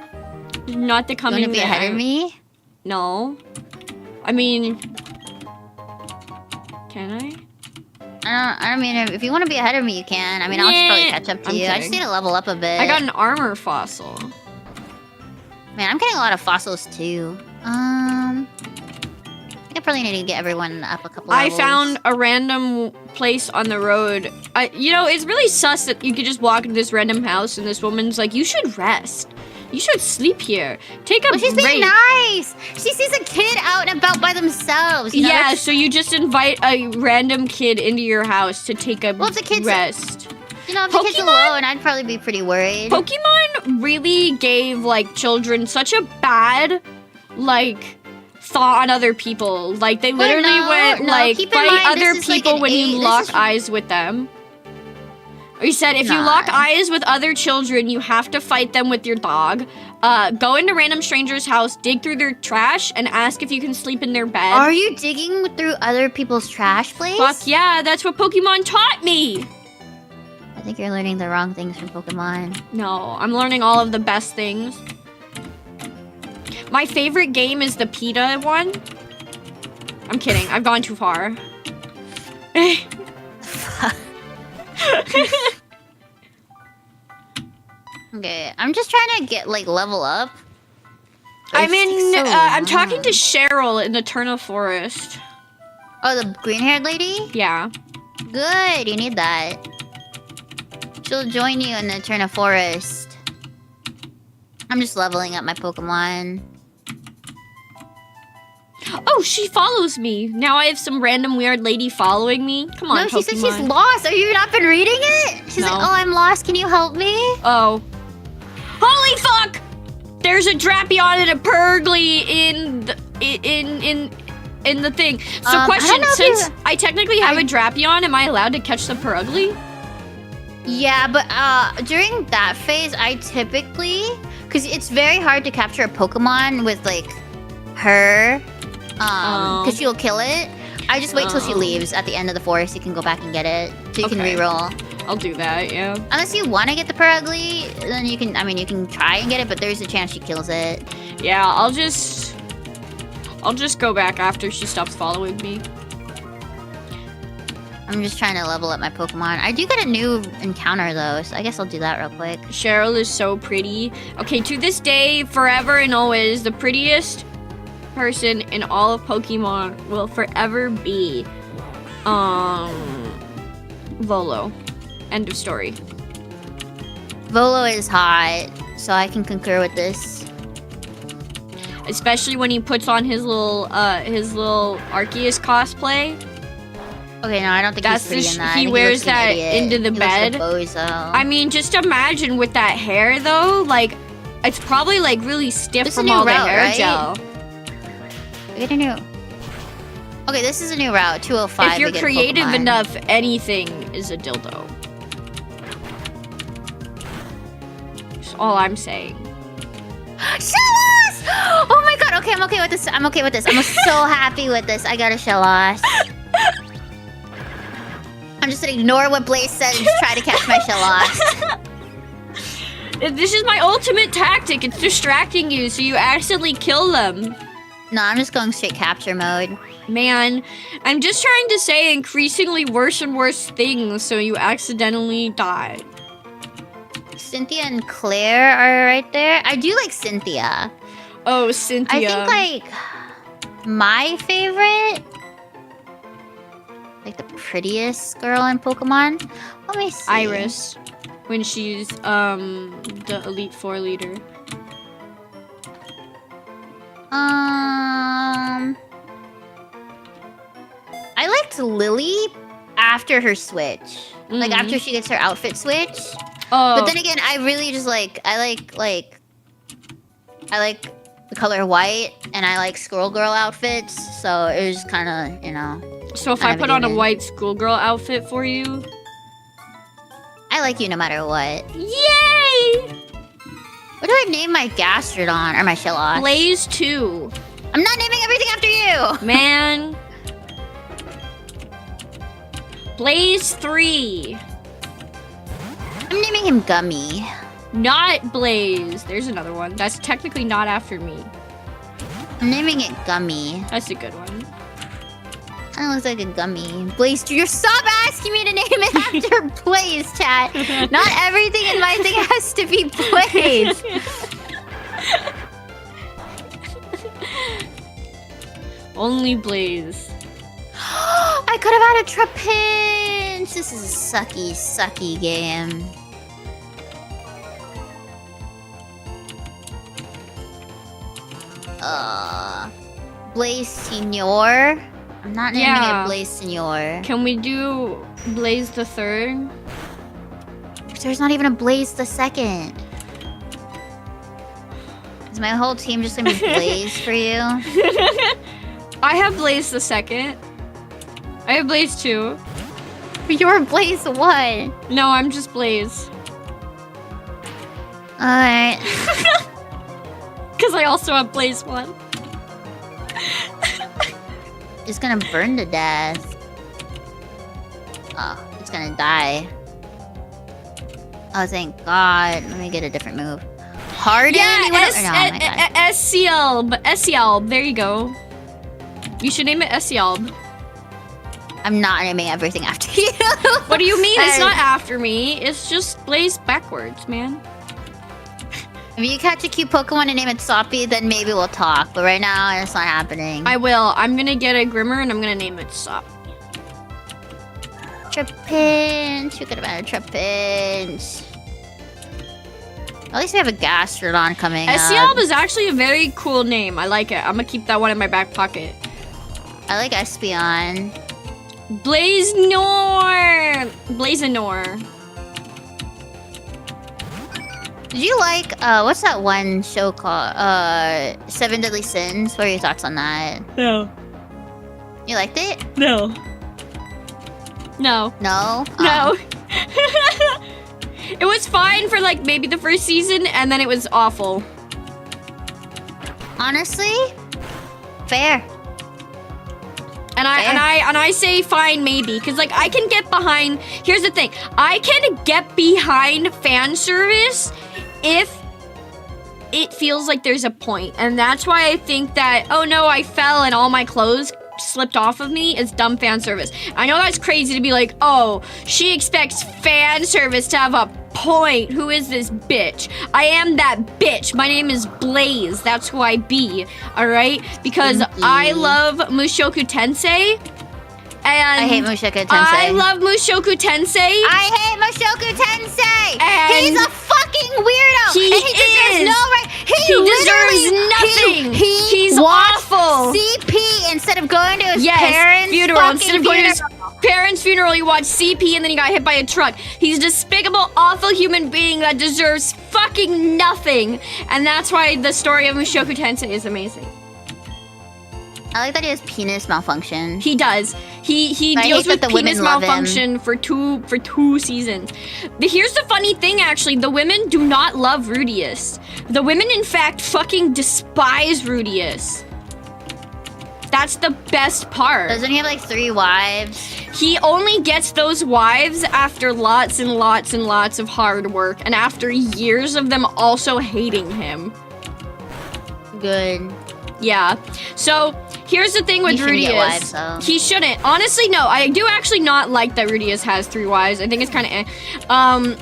This is not the coming. You want to be ahead of me? No. I mean, can I? I mean, if you want to be ahead of me, you can. I mean, I'll just probably catch up to I'm you. I just kidding. need to level up a bit. I got an armor fossil. Man, I'm getting a lot of fossils too. I think I probably need to get everyone up a couple levels. I found a random place on the road. You know, it's really sus that you could just walk into this random house and this woman's like, you should rest. You should sleep here. Take a break. She's being nice. She sees a kid out and about by themselves. You know? Yeah, so you just invite a random kid into your house to take a Well, if the kid's rest. You know, if the kid's alone, I'd probably be pretty worried. Pokemon really gave, like, children such a bad, like, thought on other people. Like, they literally went, like, fight other people when you lock eyes with them. Or you said if you lock eyes with other children, you have to fight them with your dog. Go into random stranger's house, dig through their trash, and ask if you can sleep in their bed. Are you digging through other people's trash, please? Fuck yeah, that's what Pokemon taught me! I think you're learning the wrong things from Pokemon. No, I'm learning all of the best things. My favorite game is the PETA one. I'm kidding, I've gone too far. Okay, I'm just trying to get, like, level up. I'm talking to Cheryl in the Eterna Forest. Oh, the green-haired lady? Yeah. Good, you need that. She'll join you in the Eterna Forest. I'm just leveling up my Pokemon. Oh, she follows me. Now I have some random weird lady following me. Come on, No, Pokemon. she said she's lost. Have you not been reading it? She's like, oh, I'm lost. Can you help me? Oh. Holy fuck! There's a Drapion and a Purgly in the thing. So question, since I technically have a Drapion, am I allowed to catch the Purgly? Yeah, but during that phase, I typically... Because it's very hard to capture a Pokemon with, like, her... Because she'll kill it. I just wait till she leaves at the end of the forest. You can go back and get it. So you can reroll. I'll do that, yeah. Unless you want to get the Purugly, then you can, I mean, you can try and get it, but there's a chance she kills it. Yeah, I'll just go back after she stops following me. I'm just trying to level up my Pokemon. I do get a new encounter, though, so I guess I'll do that real quick. Cheryl is so pretty. Okay, to this day, forever and always, the prettiest person in all of Pokemon will forever be Volo. End of story. Volo is hot, so I can concur with this. Especially when he puts on his little Arceus cosplay. Okay, no, I don't think he's pretty in that. He wears that into the bed. Looks like a bozo. I mean, just imagine with that hair though, like it's probably like really stiff from all the hair gel. We get a new. Okay, this is a new route, 205. If you're creative enough, anything is a dildo. That's all I'm saying. Shellos! Oh my god, okay, I'm okay with this. I'm okay with this. I'm so happy with this. I got a Shellos. I'm just gonna ignore what Blaze said and just try to catch my Shellos. This is my ultimate tactic. It's distracting you so you accidentally kill them. No, I'm just going straight capture mode. Man, I'm just trying to say increasingly worse and worse things so you accidentally die. Cynthia and Claire are right there. I do like Cynthia. Oh, Cynthia. I think, like, my favorite... Like, the prettiest girl in Pokemon? Let me see. Iris. When she's, the Elite Four leader. I liked Lily after her switch. Like after she gets her outfit switch. Oh. But then again, I really just like I like the color white, and I like Squirrel Girl outfits. So it was kind of, you know. So if I put on a white schoolgirl outfit for you, I like you no matter what. yay! What do I name my Gastrodon or my Shellos? Blaze 2. I'm not naming everything after you. Man. Blaze 3. I'm naming him Gummy. Not Blaze. There's another one. That's technically not after me. I'm naming it Gummy. That's a good one. Kind of looks like a gummy. Blaze Jr. Stop asking me to name it after Blaze, chat. Not everything in my thing has to be Blaze. Only Blaze. I could have had a Trapinch. This is a sucky, sucky game. Blaze Senior. I'm not naming it Blaze Senior. Can we do Blaze the 3rd? There's not even a Blaze the 2nd. Is my whole team just gonna be Blaze for you? I have Blaze the 2nd. I have Blaze 2. You're Blaze 1. No, I'm just Blaze. Alright. Because I also have Blaze 1. It's gonna burn to death. Oh, it's gonna die. Oh, thank God. Let me get a different move. Harden? Yeah, oh my God. SCL. There you go. You should name it SCL. I'm not naming everything after you. What do you mean? It's not after me. It's just Blaze backwards, man. If you catch a cute Pokemon and name it Soppy, then maybe we'll talk. But right now, it's not happening. I will. I'm gonna get a Grimmer and I'm gonna name it Sop. Trapinch. You could have had a Trapinch. At least we have a Gastrodon coming up. SCL is actually a very cool name. I like it. I'm gonna keep that one in my back pocket. I like Espeon. Blazenor. Did you like, what's that one show called? Seven Deadly Sins? What are your thoughts on that? No. You liked it? No. No. No? No. It was fine for like maybe the first season and then it was awful. Honestly? Fair. And I say fine maybe because like I can get behind. Here's the thing. I can get behind fan service if it feels like there's a point. And that's why I think that, oh no, I fell and all my clothes slipped off of me is dumb fan service. I know that's crazy to be like, oh, she expects fan service to have a point. Who is this bitch? I am that bitch. My name is Blaze. That's who I be. All right? Because I love Mushoku Tensei. And I hate Mushoku Tensei. I love Mushoku Tensei. I hate Mushoku Tensei. And he's a fucking weirdo. He and he deserves is. no right. He deserves nothing. He's watched awful. CP instead of going to his parents' funeral. Instead of going to his funeral. parents' funeral, he watched CP and then he got hit by a truck. He's a despicable, awful human being that deserves fucking nothing. And that's why the story of Mushoku Tensei is amazing. I like that he has penis malfunction. He does. He deals with penis malfunction for two seasons. Here's the funny thing, actually. The women do not love Rudius. The women, in fact, fucking despise Rudius. That's the best part. Doesn't he have like 3 wives? He only gets those wives after lots and lots and lots of hard work and after years of them also hating him. Good. Yeah. So here's the thing with Rudius. He shouldn't. Honestly, no. I do actually not like that Rudius has 3 wives. I think it's kind of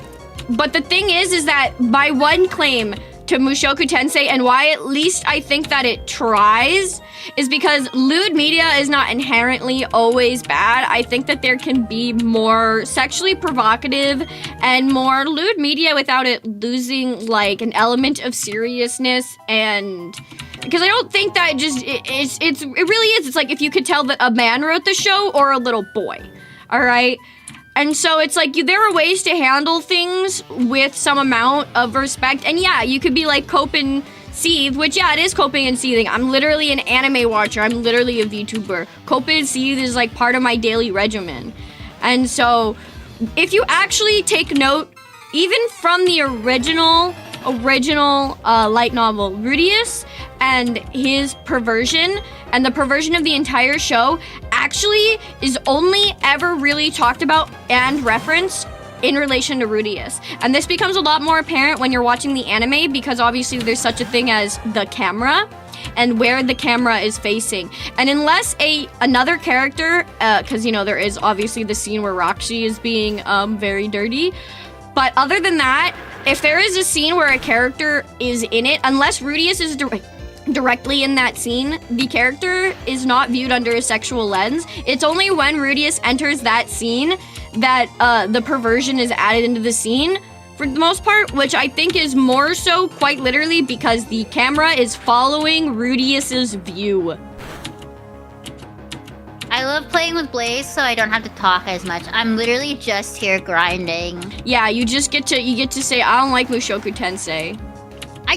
but the thing is that my one claim to Mushoku Tensei and why at least I think that it tries is because lewd media is not inherently always bad. I think that there can be more sexually provocative and more lewd media without it losing like an element of seriousness, and because I don't think that it really is. It's like if you could tell that a man wrote the show or a little boy. All right. And so it's like there are ways to handle things with some amount of respect. And yeah, you could be like cope and seethe, which yeah, it is coping and seething. I'm literally an anime watcher. I'm literally a VTuber. Cope and seethe is like part of my daily regimen. And so if you actually take note, even from the original light novel, Rudius and his perversion and the perversion of the entire show actually is only ever really talked about and referenced in relation to Rudius. And this becomes a lot more apparent when you're watching the anime, because obviously there's such a thing as the camera and where the camera is facing. And unless another character, because you know there is obviously the scene where Roxy is being very dirty, but other than that, if there is a scene where a character is in it, unless Rudius is directly in that scene, the character is not viewed under a sexual lens. It's only when Rudius enters that scene that the perversion is added into the scene, for the most part, which I think is more so quite literally because the camera is following Rudius's view. I love playing with Blaze, so I don't have to talk as much. I'm literally just here grinding. Yeah, you get to say, I don't like Mushoku Tensei. I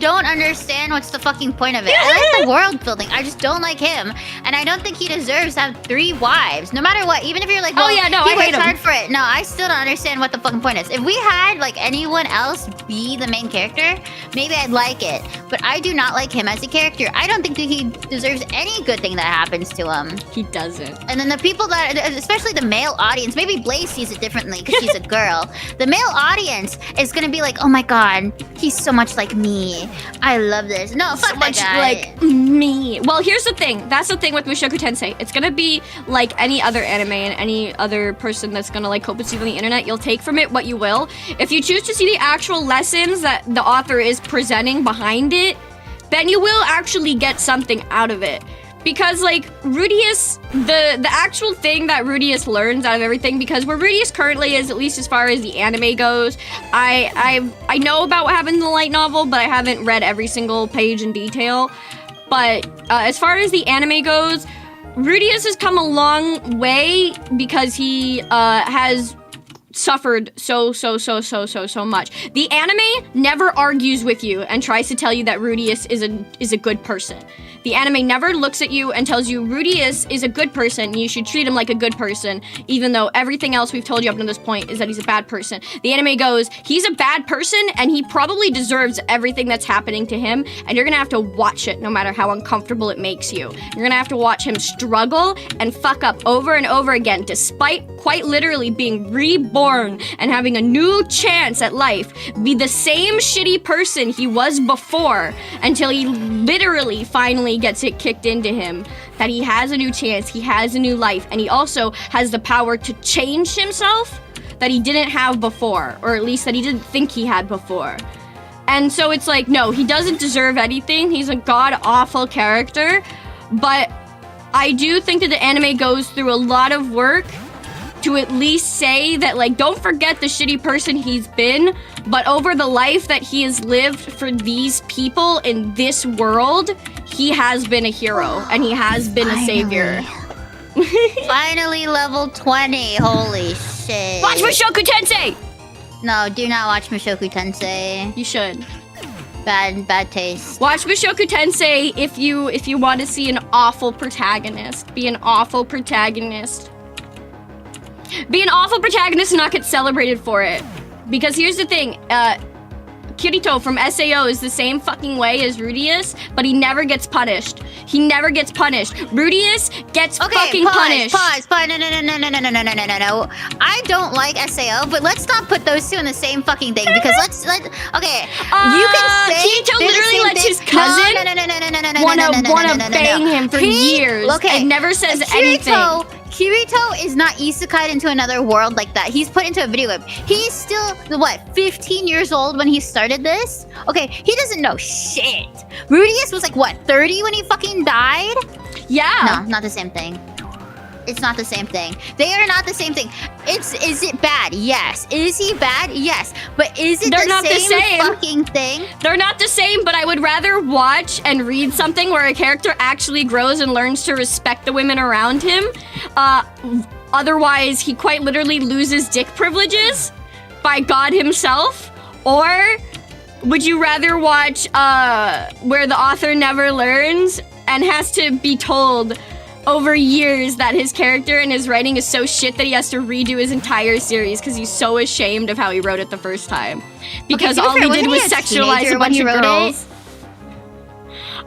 don't understand what's the fucking point of it. I like the world building. I just don't like him. And I don't think he deserves to have 3 wives. No matter what, even if you're like, well, oh yeah, no, he I hate works him. hard for it. No, I still don't understand what the fucking point is. If we had like anyone else be the main character, maybe I'd like it. But I do not like him as a character. I don't think that he deserves any good thing that happens to him. He doesn't. And then the people that, especially the male audience, maybe Blaze sees it differently because she's a girl. The male audience is gonna be like, oh my god, he's so much like me. I love this. No, fuck so much that guy. like me. Well, here's the thing. That's the thing with Mushoku Tensei. It's gonna be like any other anime and any other person that's gonna like cope and see on the internet. You'll take from it what you will. If you choose to see the actual lessons that the author is presenting behind it, then you will actually get something out of it. Because like Rudius, the actual thing that Rudius learns out of everything, because where Rudius currently is, at least as far as the anime goes, I know about what happened in the light novel, but I haven't read every single page in detail. But as far as the anime goes, Rudius has come a long way because he has suffered so much. The anime never argues with you and tries to tell you that Rudius is a good person. The anime never looks at you and tells you Rudius is a good person and you should treat him like a good person, even though everything else we've told you up to this point is that he's a bad person. The anime goes, he's a bad person and he probably deserves everything that's happening to him, and you're gonna have to watch it no matter how uncomfortable it makes you. You're gonna have to watch him struggle and fuck up over and over again, despite quite literally being reborn and having a new chance at life, be the same shitty person he was before until he literally finally gets it kicked into him that he has a new chance, he has a new life, and he also has the power to change himself that he didn't have before, or at least that he didn't think he had before. And so it's like, no, he doesn't deserve anything. He's a god-awful character, but I do think that the anime goes through a lot of work to at least say that, like, don't forget the shitty person he's been, but over the life that he has lived for these people in this world, he has been a hero, and he has been a savior. Finally level 20, holy shit. Watch Mushoku Tensei! No, do not watch Mushoku Tensei. You should. Bad taste. Watch Mushoku Tensei if you want to see an awful protagonist. Be an awful protagonist. Be an awful protagonist and not get celebrated for it. Because here's the thing, Kirito from SAO is the same fucking way as Rudius, but he never gets punished. He never gets punished. Rudius gets fucking punished. Pause. No. I don't like SAO, but let's not put those two in the same fucking thing, because okay. You can say Kirito literally lets his cousin wanna bang him for years and never says anything. Kirito is not isekai'd into another world like that. He's put into a video game. He's still, 15 years old when he started this? Okay, he doesn't know shit. Rudius was 30 when he fucking died? Yeah. No, not the same thing. It's not the same thing. They are not the same thing. Is it bad? Yes. Is he bad? Yes. But is it the same fucking thing? They're not the same, but I would rather watch and read something where a character actually grows and learns to respect the women around him. Otherwise, he quite literally loses dick privileges by God himself. Or would you rather watch where the author never learns and has to be told over years that his character and his writing is so shit that he has to redo his entire series because he's so ashamed of how he wrote it the first time. Because all he did was sexualize a bunch of girls.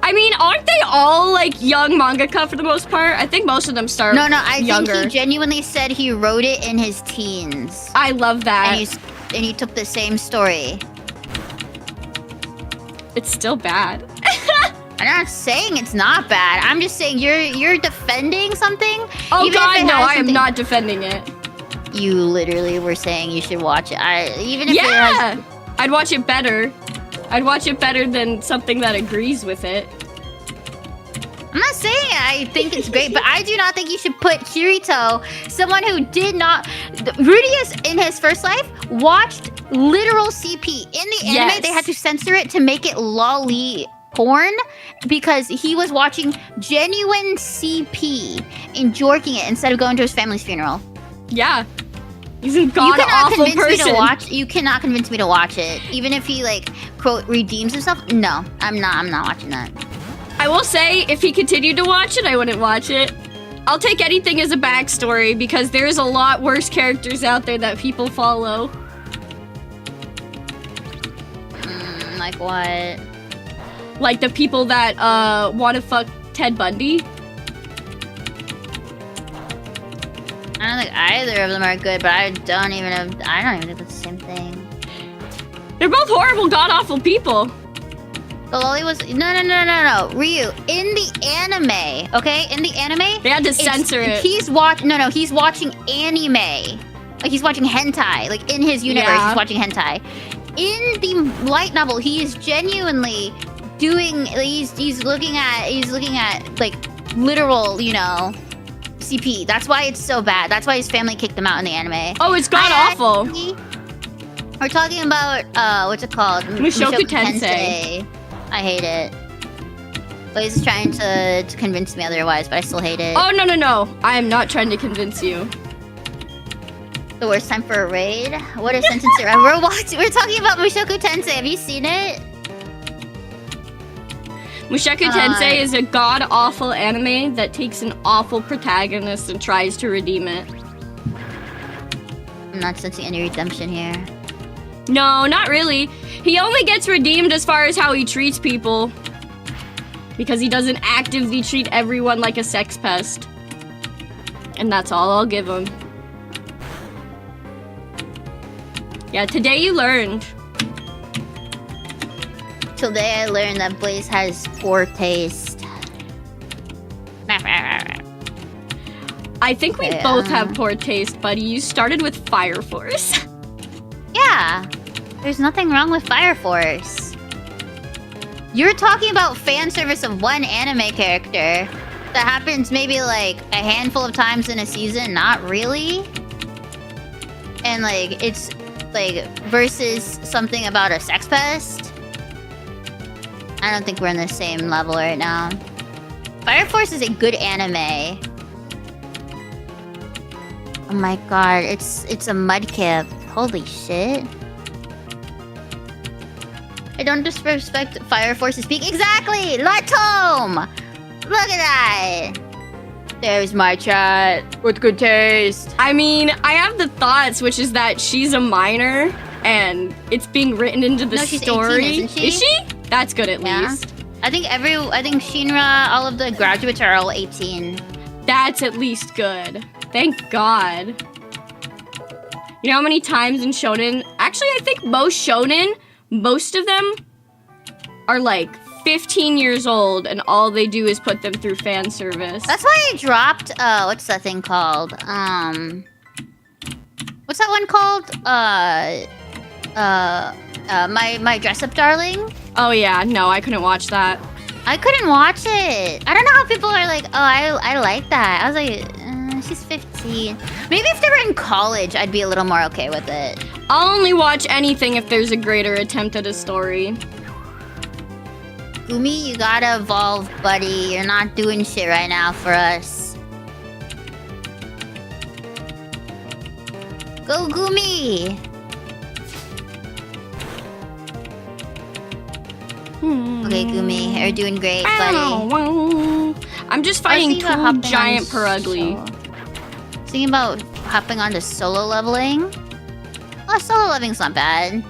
I mean, aren't they all like young mangaka for the most part? I think most of them start younger. I think he genuinely said he wrote it in his teens. I love that. And he took the same story. It's still bad. I'm not saying it's not bad. I'm just saying you're defending something. Oh even God, no! I am not defending it. You literally were saying you should watch it. I'd watch it better. I'd watch it better than something that agrees with it. I'm not saying I think it's great, but I do not think you should put Kirito, someone who did not... Rudius, in his first life, watched literal CP. In the anime, they had to censor it to make it lolly porn because he was watching genuine CP and jorking it instead of going to his family's funeral. Yeah. He's a god-awful person. You cannot convince me to watch it. Even if he, like, quote, redeems himself. No, I'm not watching that. I will say, if he continued to watch it, I wouldn't watch it. I'll take anything as a backstory because there's a lot worse characters out there that people follow. Like what? Like the people that want to fuck Ted Bundy. I don't think either of them are good, but I don't even think it's the same thing. They're both horrible, god-awful people. The lolly was no. Ryu, in the anime, okay? In the anime, they had to censor it. He's watching anime. Like he's watching hentai. Like in his universe, he's watching hentai. In the light novel, he is genuinely doing. He's looking at like literal, you know, CP. That's why it's so bad. That's why his family kicked him out in the anime. Oh, it's god awful. We're talking about what's it called? Mushoku Tensei. I hate it. But he's trying to convince me otherwise, but I still hate it. Oh, no. I am not trying to convince you. The worst time for a raid? What a sentence to write. We're talking about Mushoku Tensei. Have you seen it? Mushoku Tensei is a god-awful anime that takes an awful protagonist and tries to redeem it. I'm not sensing any redemption here. No, not really. He only gets redeemed as far as how he treats people. Because he doesn't actively treat everyone like a sex pest. And that's all I'll give him. Yeah, today you learned. Today I learned that Blaze has poor taste. I think we both have poor taste, buddy. You started with Fire Force. Yeah. There's nothing wrong with Fire Force. You're talking about fan service of one anime character that happens maybe like a handful of times in a season, not really. And like it's like versus something about a sex pest. I don't think we're on the same level right now. Fire Force is a good anime. Oh my god, it's a mudkip. Holy shit. I don't disrespect Fire Force's peak. Exactly! Latome! Look at that! There's my chat with good taste. I mean, I have the thoughts, which is that she's a minor and it's being written into the story. She's 18, isn't she? Is she? That's good at least. I think Shinra, all of the graduates are all 18. That's at least good. Thank God. You know how many times in shonen? Actually, I think most of them are like 15 years old and all they do is put them through fan service. That's why I dropped, what's that thing called? What's that one called? My Dress Up Darling? Oh yeah, no, I couldn't watch that. I couldn't watch it. I don't know how people are like, oh, I like that. I was like, man. She's 15. Maybe if they were in college, I'd be a little more okay with it. I'll only watch anything if there's a greater attempt at a story. Gumi, you gotta evolve, buddy. You're not doing shit right now for us. Go, Gumi! Okay, Gumi, you're doing great, buddy. I'm just fighting two giant Perugly. Thinking about hopping onto solo leveling. Oh, solo leveling's not bad.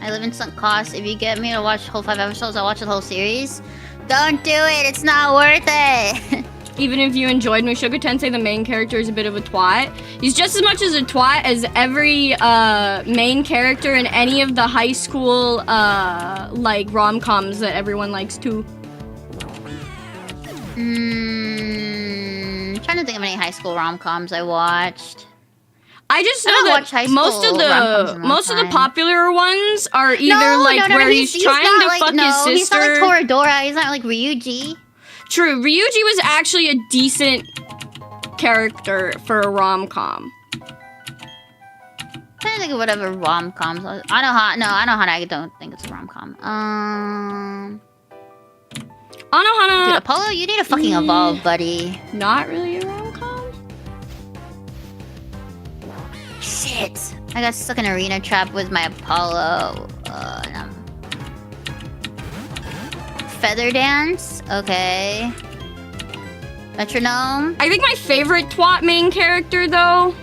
I live in sunk cost. If you get me to watch the whole 5 episodes, I'll watch the whole series. Don't do it. It's not worth it. Even if you enjoyed Mushoku Tensei, the main character is a bit of a twat. He's just as much as a twat as every main character in any of the high school like rom-coms that everyone likes too. Trying to think of any high school rom-coms I watched. I just know that most of the popular ones are either where he's trying to fuck his sister. He's not like Toradora. He's not like Ryuji. True, Ryuji was actually a decent character for a rom-com. Trying to think of whatever rom-coms. Anohana. No, Anohana. I don't think it's a rom-com. Anohana. Dude, Apollo, you need to fucking evolve, buddy. Not really a rom-com. Shit. I got stuck in an arena trap with my Apollo. Feather dance? Okay. Metronome? I think my favorite twat main character, though...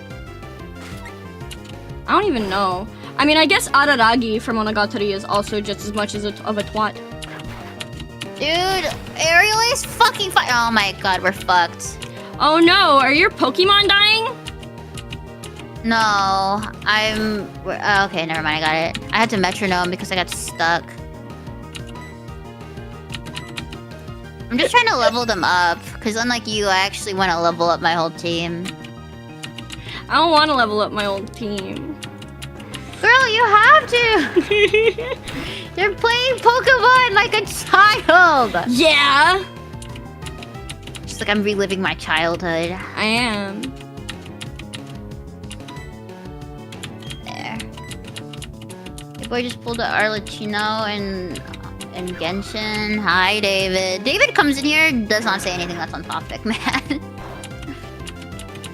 I don't even know. I mean, I guess Araragi from Monogatari is also just as much of a twat. Dude, Ariel is fucking oh my god, we're fucked. Oh no, are your Pokemon dying? No, okay, never mind, I got it. I had to metronome because I got stuck. I'm just trying to level them up, because unlike you, I actually want to level up my whole team. I don't want to level up my whole team. Girl, you have to! They're playing Pokemon like a child! Yeah! Just like I'm reliving my childhood. I am. There. Your boy just pulled a Arlecchino and Genshin. Hi, David. David comes in here, does not say anything that's on topic, man.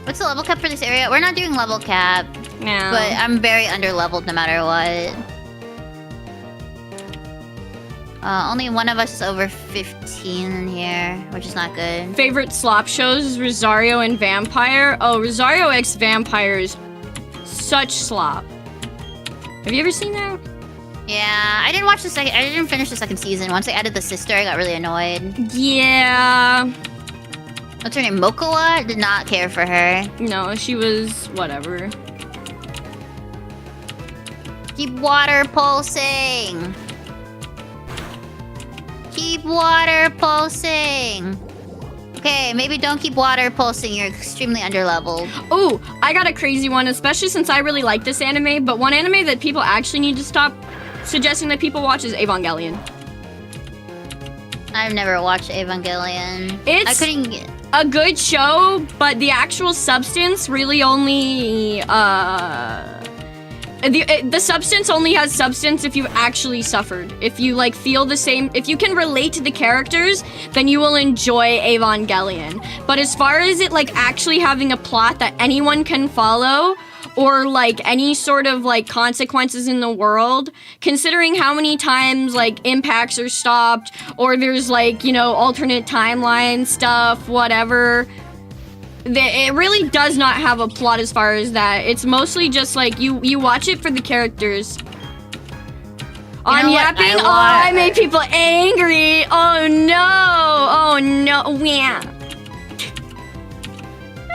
What's the level cap for this area? We're not doing level cap. No. But I'm very under-leveled no matter what. Only one of us is over 15 in here, which is not good. Favorite slop shows is Rosario and Vampire. Oh, Rosario X Vampire is such slop. Have you ever seen that? Yeah, I didn't finish the second season. Once they added the sister, I got really annoyed. Yeah. What's her name? Mokoa? Did not care for her. No, she was whatever. Keep water pulsing. Keep water pulsing. Okay, maybe don't keep water pulsing. You're extremely underleveled. Oh, I got a crazy one, especially since I really like this anime. But one anime that people actually need to stop suggesting that people watch is Evangelion. I've never watched Evangelion. It's a good show, but the actual substance really only the substance only has substance if you've actually suffered. If you like feel the same, if you can relate to the characters, then you will enjoy Evangelion. But as far as it like actually having a plot that anyone can follow, or like any sort of like consequences in the world, considering how many times like impacts are stopped, or there's like, you know, alternate timeline stuff, whatever, it really does not have a plot as far as that. It's mostly just like you watch it for the characters. I'm yapping. Oh, I made people angry. Oh no, yeah.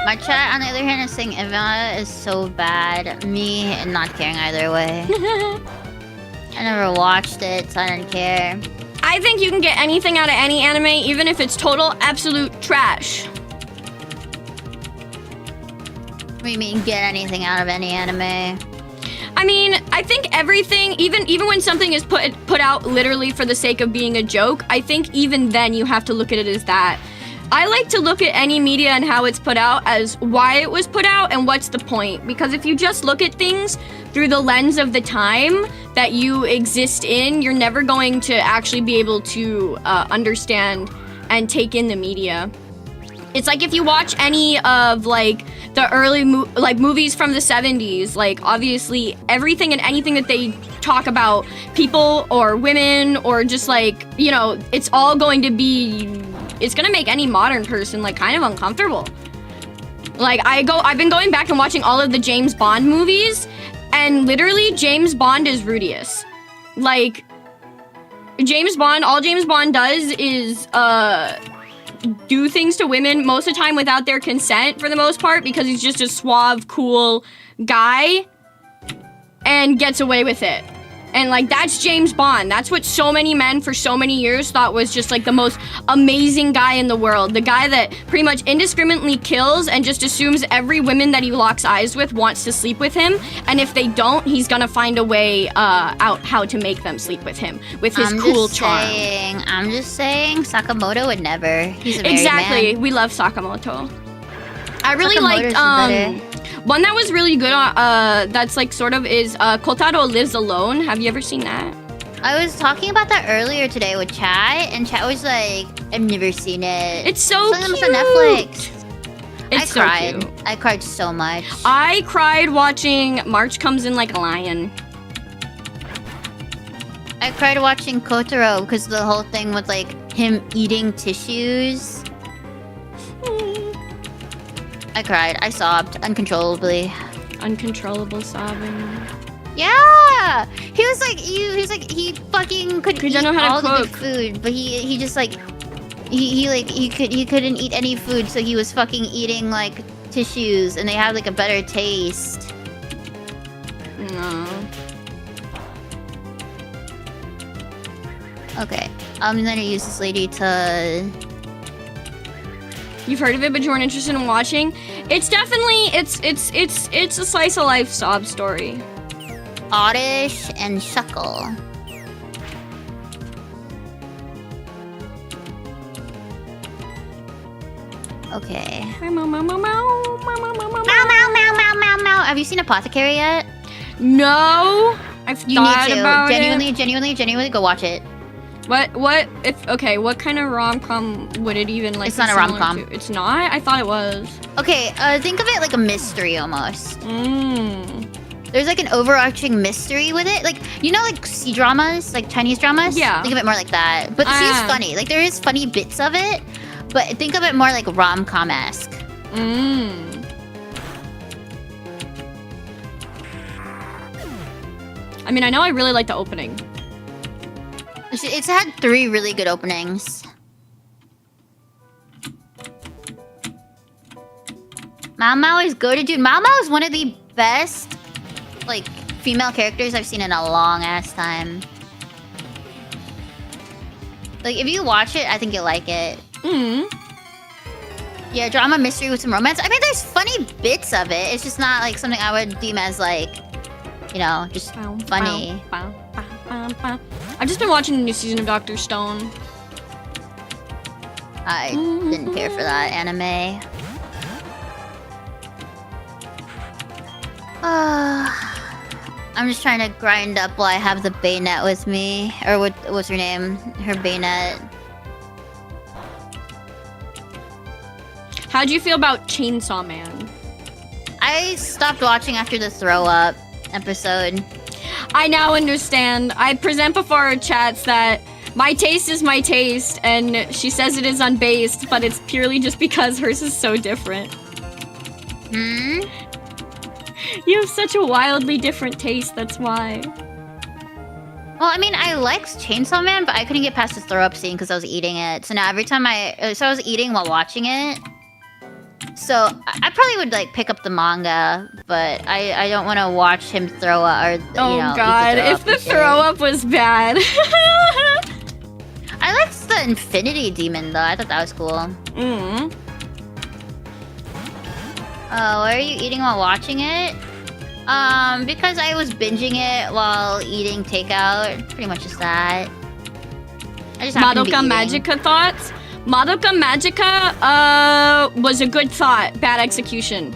My chat, on the other hand, is saying Eva is so bad. Me not caring either way. I never watched it, so I didn't care. I think you can get anything out of any anime, even if it's total absolute trash. What do you mean, get anything out of any anime? I mean, I think everything, even when something is put out literally for the sake of being a joke, I think even then you have to look at it as that. I like to look at any media and how it's put out as why it was put out and what's the point. Because if you just look at things through the lens of the time that you exist in, you're never going to actually be able to understand and take in the media. It's like if you watch any of like the early movies from the 70s, like obviously everything and anything that they talk about people or women or just like, you know, it's all going to be, it's gonna make any modern person like kind of uncomfortable. Like I've been going back and watching all of the James Bond movies, and literally James Bond is Rudius. Like James Bond, all James Bond does is do things to women most of the time without their consent for the most part, because he's just a suave, cool guy and gets away with it. And like that's James Bond. That's what so many men for so many years thought was just like the most amazing guy in the world. The guy that pretty much indiscriminately kills and just assumes every woman that he locks eyes with wants to sleep with him. And if they don't, he's gonna find a way out how to make them sleep with him with his cool charm. I'm just saying, Sakamoto would never. He's a married Exactly. man. We love Sakamoto. I really Sakamoto's liked one that was really good that's like sort of is Kotaro Lives Alone. Have you ever seen that? I was talking about that earlier today with Chat, and Chat was like, I've never seen it. It's so Something cute. was on Netflix. It's I cried. So cute. I cried so much. I cried watching March Comes In Like a Lion. I cried watching Kotaro because the whole thing with like him eating tissues. I cried. I sobbed uncontrollably. Uncontrollable sobbing. Yeah, he was like he fucking could He eat don't know how to all the good cook. food, but he just like he couldn't eat any food, so he was fucking eating like tissues, and they had like a better taste. No. Okay, I'm gonna use this lady to. You've heard of it, but you weren't interested in watching. It's definitely it's a slice of life sob story. Oddish and Shuckle. Okay. Meow, meow, meow, meow, meow, meow, meow, meow, Meow meow meow meow meow meow. Have you seen Apothecary yet? No, I've You thought need to. about Genuinely go watch it. What if okay? What kind of rom-com would it even like? It's not be a similar rom-com. to? It's not. I thought it was. Okay, think of it like a mystery almost. There's like an overarching mystery with it. Like, you know, like C-dramas, like Chinese dramas? Yeah. Think of it more like that. But C is funny. Like, there is funny bits of it, but think of it more like rom-com-esque. I mean, I know I really like the opening. It's had 3 really good openings. Mao Mao is good, dude. Mao Mao is one of the best, like, female characters I've seen in a long ass time. Like, if you watch it, I think you'll like it. Yeah, drama, mystery with some romance. I mean, there's funny bits of it. It's just not like something I would deem as like, you know, just funny. I've just been watching the new season of Dr. Stone. I didn't care for that anime. I'm just trying to grind up while I have the Baynet with me. Or what's her name? Her Baynet. How'd you feel about Chainsaw Man? I stopped watching after the throw up episode. I now understand. I present before our chats that my taste is my taste, and she says it is unbased, but it's purely just because hers is so different. You have such a wildly different taste, that's why. Well, I mean, I liked Chainsaw Man, but I couldn't get past the throw up scene because I was eating it. So now every time I was eating while watching it. So I probably would like pick up the manga, but I don't want to watch him throw up or Oh you know, god, if the throw up was bad. I liked the Infinity Demon though. I thought that was cool. Why are you eating while watching it? Because I was binging it while eating takeout. Pretty much just that. I just happened to be Madoka eating. Magica thoughts? Madoka Magica was a good thought, bad execution.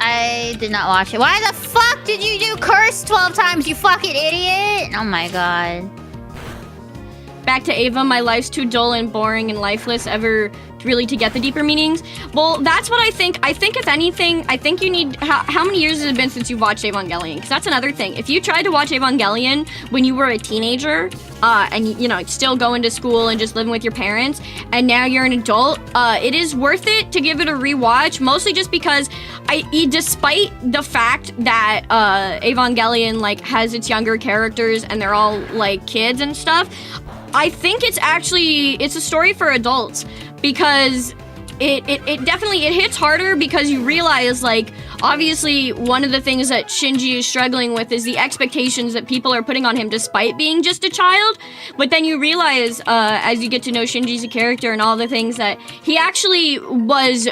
I did not watch it. Why the fuck did you do curse 12 times, you fucking idiot? Oh my god. Back to Ava, my life's too dull and boring and lifeless ever really to get the deeper meanings. Well, that's what I think. I think if anything, I think you need... How many years has it been since you watched Evangelion? Because that's another thing. If you tried to watch Evangelion when you were a teenager, and you know, still going to school and just living with your parents, and now you're an adult, it is worth it to give it a rewatch, mostly just because despite the fact that Evangelion like has its younger characters and they're all like kids and stuff, I think it's a story for adults, because it definitely hits harder, because you realize, like, obviously one of the things that Shinji is struggling with is the expectations that people are putting on him despite being just a child. But then you realize as you get to know Shinji as a character and all the things that he actually was...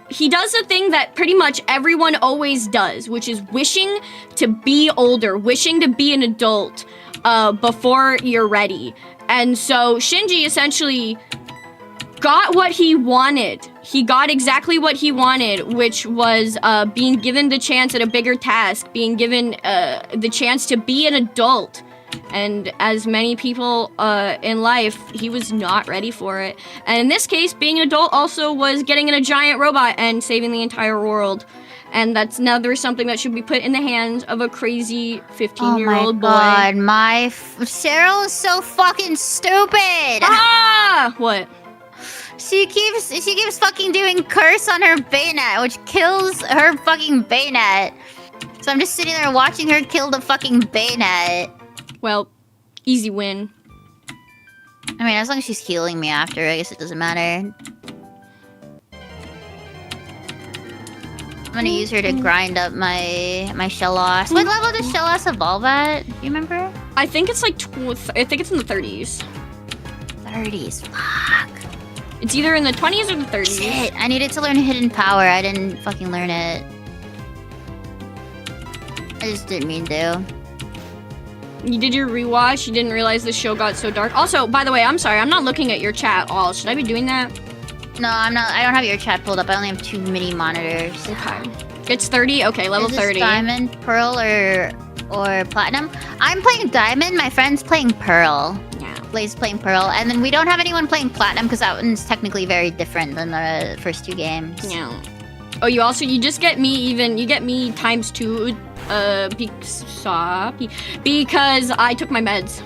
He does the thing that pretty much everyone always does, which is wishing to be older, wishing to be an adult before you're ready. And so Shinji essentially got what he wanted. He got exactly what he wanted, which was being given the chance at a bigger task, being given the chance to be an adult. And as many people in life, he was not ready for it. And in this case, being an adult also was getting in a giant robot and saving the entire world. And that's another something that should be put in the hands of a crazy 15-year-old boy. Oh my god, Cheryl is so fucking stupid! Ah! What? She keeps fucking doing curse on her bayonet, which kills her fucking bayonet. So I'm just sitting there watching her kill the fucking bayonet. Well, easy win. I mean, as long as she's healing me after, I guess it doesn't matter. I'm gonna use her to grind up my Shellos. What level does Shellos evolve at? Do you remember? I think it's like I think it's in the 30s. 30s, fuck. It's either in the 20s or the 30s. Shit, I needed to learn Hidden Power. I didn't fucking learn it. I just didn't mean to. You did your rewatch, you didn't realize the show got so dark. Also, by the way, I'm sorry, I'm not looking at your chat at all. Should I be doing that? No, I'm not. I don't have your chat pulled up. I only have 2 mini monitors. Okay. It's 30? Okay, level Is this 30. Diamond, Pearl, or Platinum? I'm playing Diamond, my friend's playing Pearl. Yeah. Blaze playing Pearl, and then we don't have anyone playing Platinum because that one's technically very different than the first 2 games. Yeah. Oh, you just get me you get me times 2, because I took my meds.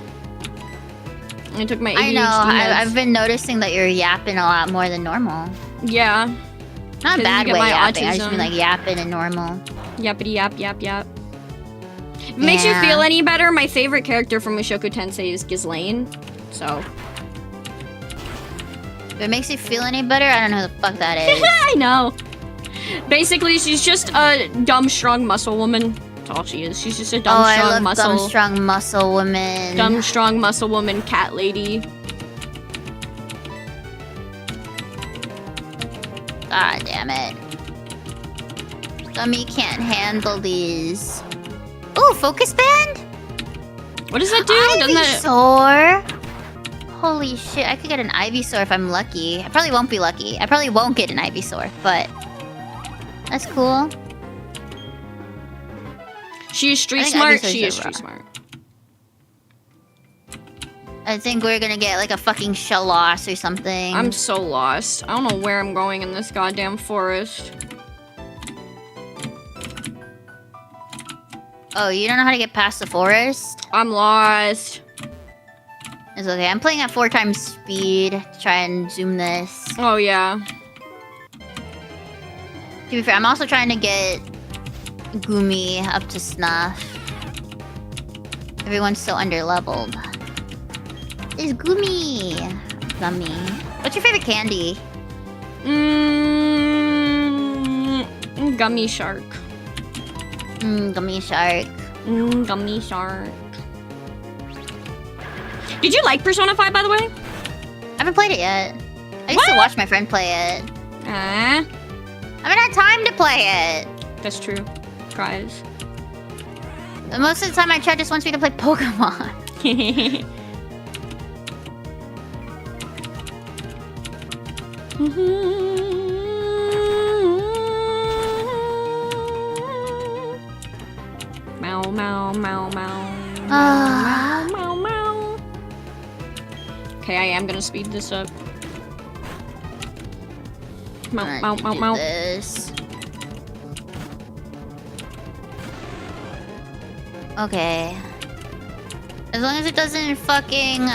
I took my ADHD I know, meds. I've been noticing that you're yapping a lot more than normal. Yeah. Not a bad you way get my yapping, I just autism. mean like yapping and normal. Yappity yap yap yap. If it makes you Yeah. feel any better, my favorite character from Mushoku Tensei is Ghislaine. So. If it makes you feel any better, I don't know who the fuck that is. I know. Basically, she's just a dumb, strong muscle woman. That's all she is. She's just a dumb, I strong love muscle. dumb, strong muscle woman. Dumb, strong muscle woman, cat lady. God damn it. Dummy can't handle these. Ooh, focus band? What does that do? Doesn't that... Ivysaur. Holy shit, I could get an Ivysaur if I'm lucky. I probably won't be lucky. I probably won't get an Ivysaur, but that's cool. She is street I think smart. Ivysaurs She are is street raw. smart. I think we're gonna get like a fucking Shellos or something. I'm so lost. I don't know where I'm going in this goddamn forest. Oh, you don't know how to get past the forest? I'm lost. It's okay. I'm playing at 4 times speed to try and zoom this. Oh, yeah. To be fair, I'm also trying to get Gumi up to snuff. Everyone's so underleveled. It's Gumi! Gummy. What's your favorite candy? Gummy shark. Gummy shark. Gummy shark. Did you like Persona 5, by the way? I haven't played it yet. I used to watch my friend play it. Ah, I haven't had time to play it. that's true. Cries. Most of the time, my chat just wants me to play Pokemon. Meow, meow, meow, meow. Ah. Meow, meow, meow. Okay, I am gonna speed this up. Meow, meow, meow, meow. This. Okay. As long as it doesn't fucking,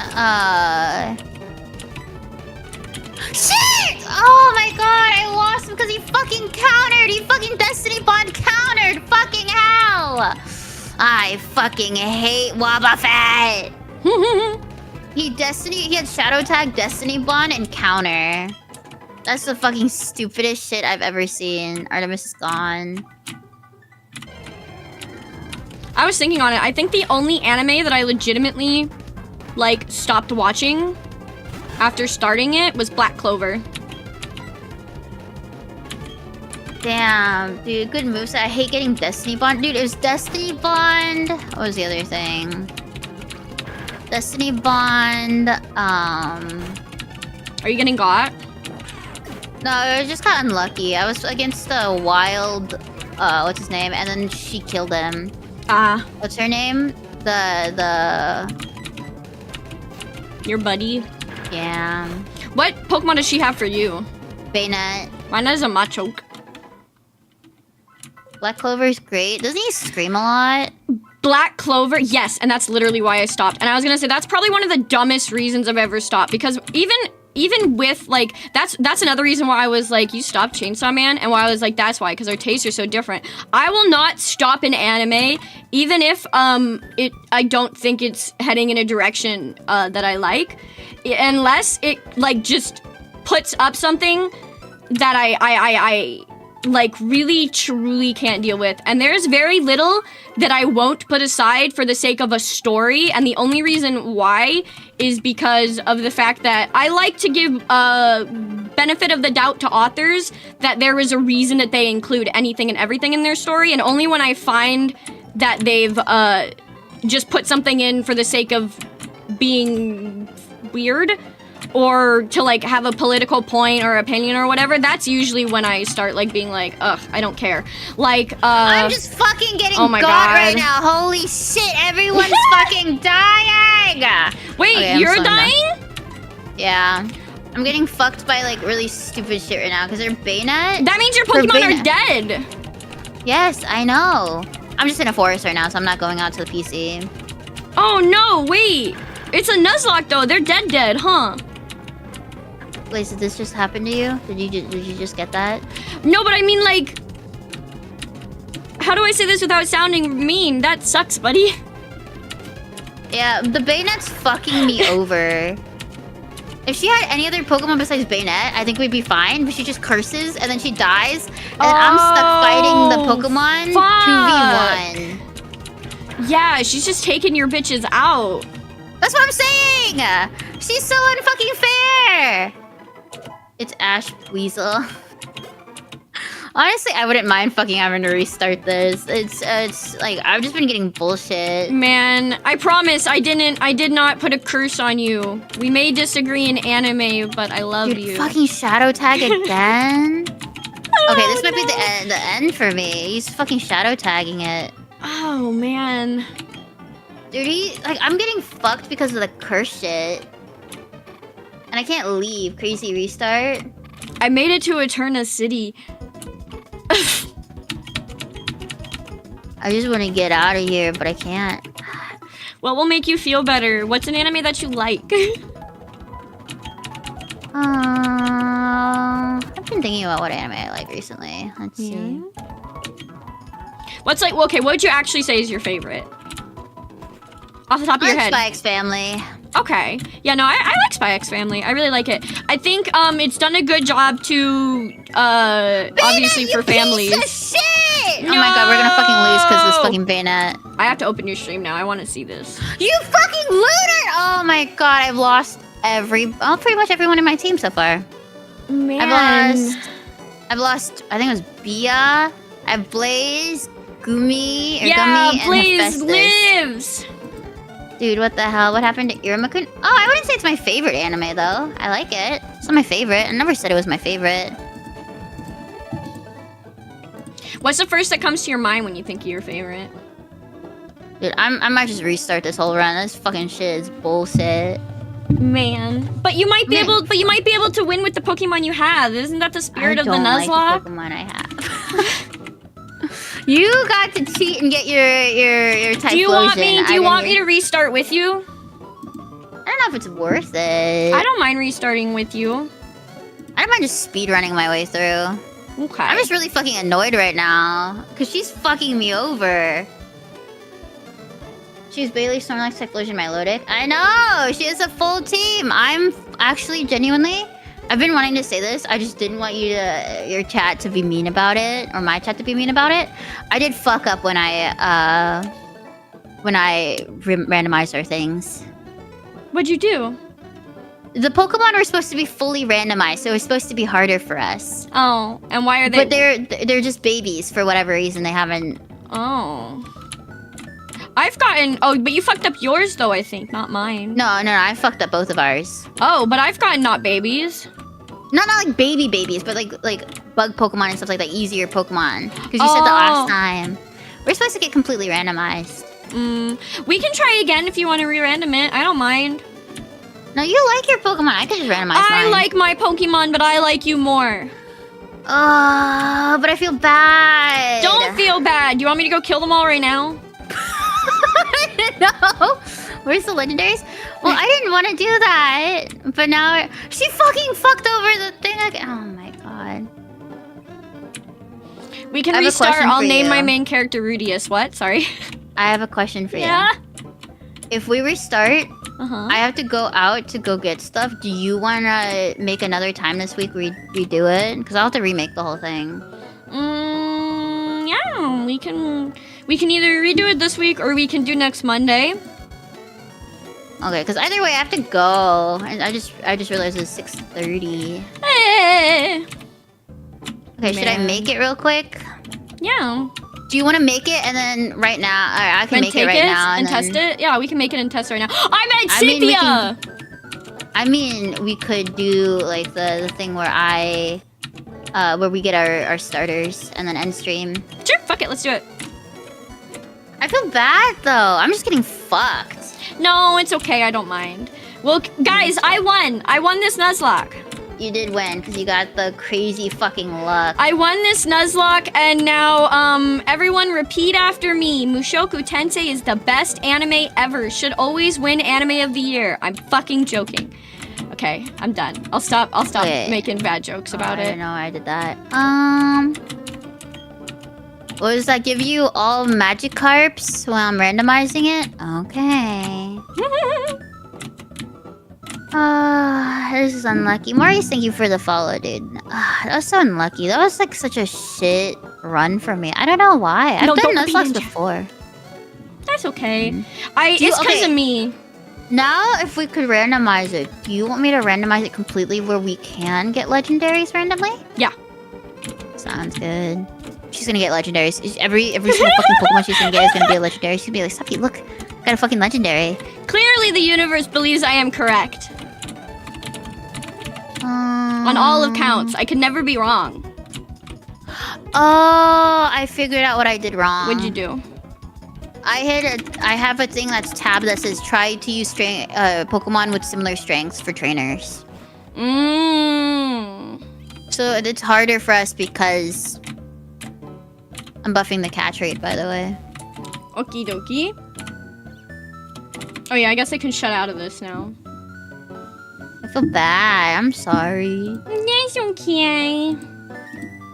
Shit! Oh my god, I lost him because he fucking countered! He fucking Destiny Bond countered! Fucking hell! I fucking hate Wobbuffet! He had Shadow Tag, Destiny Bond, and counter. That's the fucking stupidest shit I've ever seen. Artemis is gone. I was thinking on it. I think the only anime that I legitimately, like, stopped watching after starting it was Black Clover. Damn, dude, good moves. I hate getting Destiny Bond. Dude, it was Destiny Bond. What was the other thing? Destiny Bond, Are you getting got? No, I just got unlucky. I was against the wild, what's his name? And then she killed him. Ah. What's her name? Your buddy? Yeah. What Pokemon does she have for you? Bayonet. Mine is a Machoke. Black Clover's great. Doesn't he scream a lot? Black Clover, yes, and that's literally why I stopped. And I was gonna say that's probably one of the dumbest reasons I've ever stopped, because even with, like, that's another reason why I was like, you stopped Chainsaw Man, and why I was like, that's why, because our tastes are so different. I will not stop an anime, even if I don't think it's heading in a direction that I like, unless it, like, just puts up something that I like, really truly can't deal with. And there's very little that I won't put aside for the sake of a story, and the only reason why is because of the fact that I like to give benefit of the doubt to authors that there is a reason that they include anything and everything in their story, and only when I find that they've just put something in for the sake of being weird, or to, like, have a political point or opinion or whatever, that's usually when I start, like, being like, ugh, I don't care. Like, I'm just fucking getting oh my got God. right now. Holy shit, everyone's fucking dying! Wait, Okay, you're slowing down. dying? Yeah. I'm getting fucked by, like, really stupid shit right now, because they're Bayonet. That means your For Pokemon Bayonet. are dead. Yes, I know. I'm just in a forest right now, so I'm not going out to the PC. Oh, no, wait. It's a Nuzlocke, though. They're dead, huh? Wait, did this just happen to you? Did you just get that? No, but I mean, like, how do I say this without sounding mean? That sucks, buddy. Yeah, the Bayonet's fucking me over. If she had any other Pokemon besides Bayonet, I think we'd be fine. But she just curses and then she dies, and I'm stuck fighting the Pokemon fuck. 2v1. Yeah, she's just taking your bitches out. That's what I'm saying. She's so unfucking fair. It's Ash Weasel. Honestly, I wouldn't mind fucking having to restart this. It's like, I've just been getting bullshit. Man, I promise I did not put a curse on you. We may disagree in anime, but I love Dude, you. fucking Shadow Tag again? Okay, this might be the end for me. He's fucking Shadow Tagging it. Oh, man. Dude, I'm getting fucked because of the curse shit. And I can't leave. Crazy restart. I made it to Eterna City. I just want to get out of here, but I can't. What will make you feel better? What's an anime that you like? I've been thinking about what anime I like recently. Let's see. What's, like, well, okay, what would you actually say is your favorite? Off the top of your head. Spy X Family. Okay. Yeah, no, I like Spy X Family. I really like it. I think it's done a good job to obviously for families. Piece of shit! No! Oh my god, we're gonna fucking lose because this fucking Bayonet. I have to open your stream now. I want to see this. You fucking loser! Oh my god, I've lost pretty much everyone in my team so far. Man. I've lost, I think it was Bia. I have Blaze, Gumi, or yeah, Gummy, Blaze and Hephaestus. lives. Dude, what the hell? What happened to Iruma-kun? Oh, I wouldn't say it's my favorite anime, though. I like it. It's not my favorite. I never said it was my favorite. What's the first that comes to your mind when you think of your favorite? Dude, I might just restart this whole run. This fucking shit is bullshit. Man, but you might be able. But you might be able to win with the Pokemon you have. Isn't that the spirit of the Nuzlocke? Like the Pokemon I have. You got to cheat and get your Typhlosion. Do you want me? Do you want me to restart with you? I don't know if it's worth it. I don't mind restarting with you. I don't mind just speedrunning my way through. Okay. I'm just really fucking annoyed right now because she's fucking me over. She's Bailey, Snorlax, Typhlosion, Milotic. I know! She has a full team! I'm actually, genuinely... I've been wanting to say this. I just didn't want your chat to be mean about it. Or my chat to be mean about it. I did fuck up when I randomized our things. What'd you do? The Pokemon were supposed to be fully randomized, so it was supposed to be harder for us. Oh, and why are they... But they're just babies for whatever reason. They haven't... Oh... I've gotten... Oh, but you fucked up yours, though, I think. Not mine. No, I fucked up both of ours. Oh, but I've gotten not babies. Not like babies, but like bug Pokemon and stuff like that. Easier Pokemon. Because you said the last time. We're supposed to get completely randomized. We can try again if you want to re-random it. I don't mind. No, you like your Pokemon. I could just randomize mine. I like my Pokemon, but I like you more. Oh, but I feel bad. Don't feel bad. Do you want me to go kill them all right now? No. Where's the legendaries? Well, I didn't want to do that, but now she fucking fucked over the thing again. Oh my god. We can restart. I'll name my main character Rudius. What? Sorry. I have a question for you. Yeah. If we restart, I have to go out to go get stuff. Do you want to make another time this week redo it? Because I'll have to remake the whole thing. Yeah, we can either redo it this week or we can do next Monday. Okay, because either way I have to go. And I just realized it's 6:30. Hey. Okay, should I make it real quick? Yeah. Do you want to make it and then right now? I can make it right now and test it. Yeah, we can make it and test right now. I meant Cynthia. I mean, we could do like the thing where where we get our starters and then end stream. Sure, fuck it, let's do it. I feel bad though. I'm just getting fucked. No, it's okay. I don't mind. Well, guys, I won. I won this Nuzlocke. You did win because you got the crazy fucking luck. I won this Nuzlocke, and now everyone repeat after me. Mushoku Tensei is the best anime ever. Should always win Anime of the Year. I'm fucking joking. Okay, I'm done. I'll stop making bad jokes about it. I don't know why I did that. What does that give you? All Magikarps while I'm randomizing it? Okay. This is unlucky. Maurice, thank you for the follow, dude. That was so unlucky. That was like such a shit run for me. I don't know why. I've done Nuzlocke before. That's okay. It's because of me. Now, if we could randomize it, do you want me to randomize it completely where we can get legendaries randomly? Yeah. Sounds good. She's gonna get legendaries. Every single fucking Pokemon she's gonna get is gonna be a legendary. She's gonna be like, Sappy, look, I got a fucking legendary. Clearly, the universe believes I am correct. On all accounts, I could never be wrong. Oh, I figured out what I did wrong. What'd you do? I have a thing that's tabbed that says try to use Pokemon with similar strengths for trainers. So it's harder for us because I'm buffing the catch rate, by the way. Okie dokie. Oh yeah, I guess I can shut out of this now. I feel bad. I'm sorry. That's okay.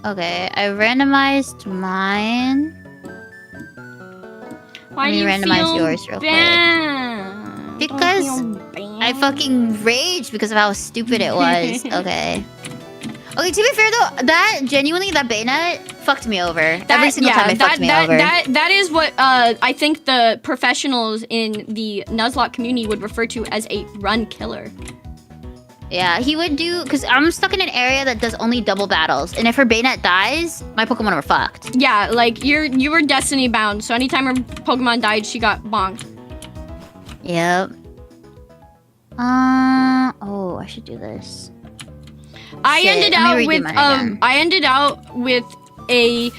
Okay, I randomized mine. Why do you randomize yours real quick? Because I fucking raged because of how stupid it was. Okay. Okay, to be fair though, that Bayonetta fucked me over. Every single time it fucked me over. That is what I think the professionals in the Nuzlocke community would refer to as a run killer. Yeah, he would do, because I'm stuck in an area that does only double battles, and if her Bayonetta dies, my Pokemon are fucked. Yeah, like you were destiny bound, so anytime her Pokemon died, she got bonked. Yep. Oh, I should do this. I Shit, ended let me out redo with mine again. I ended out with a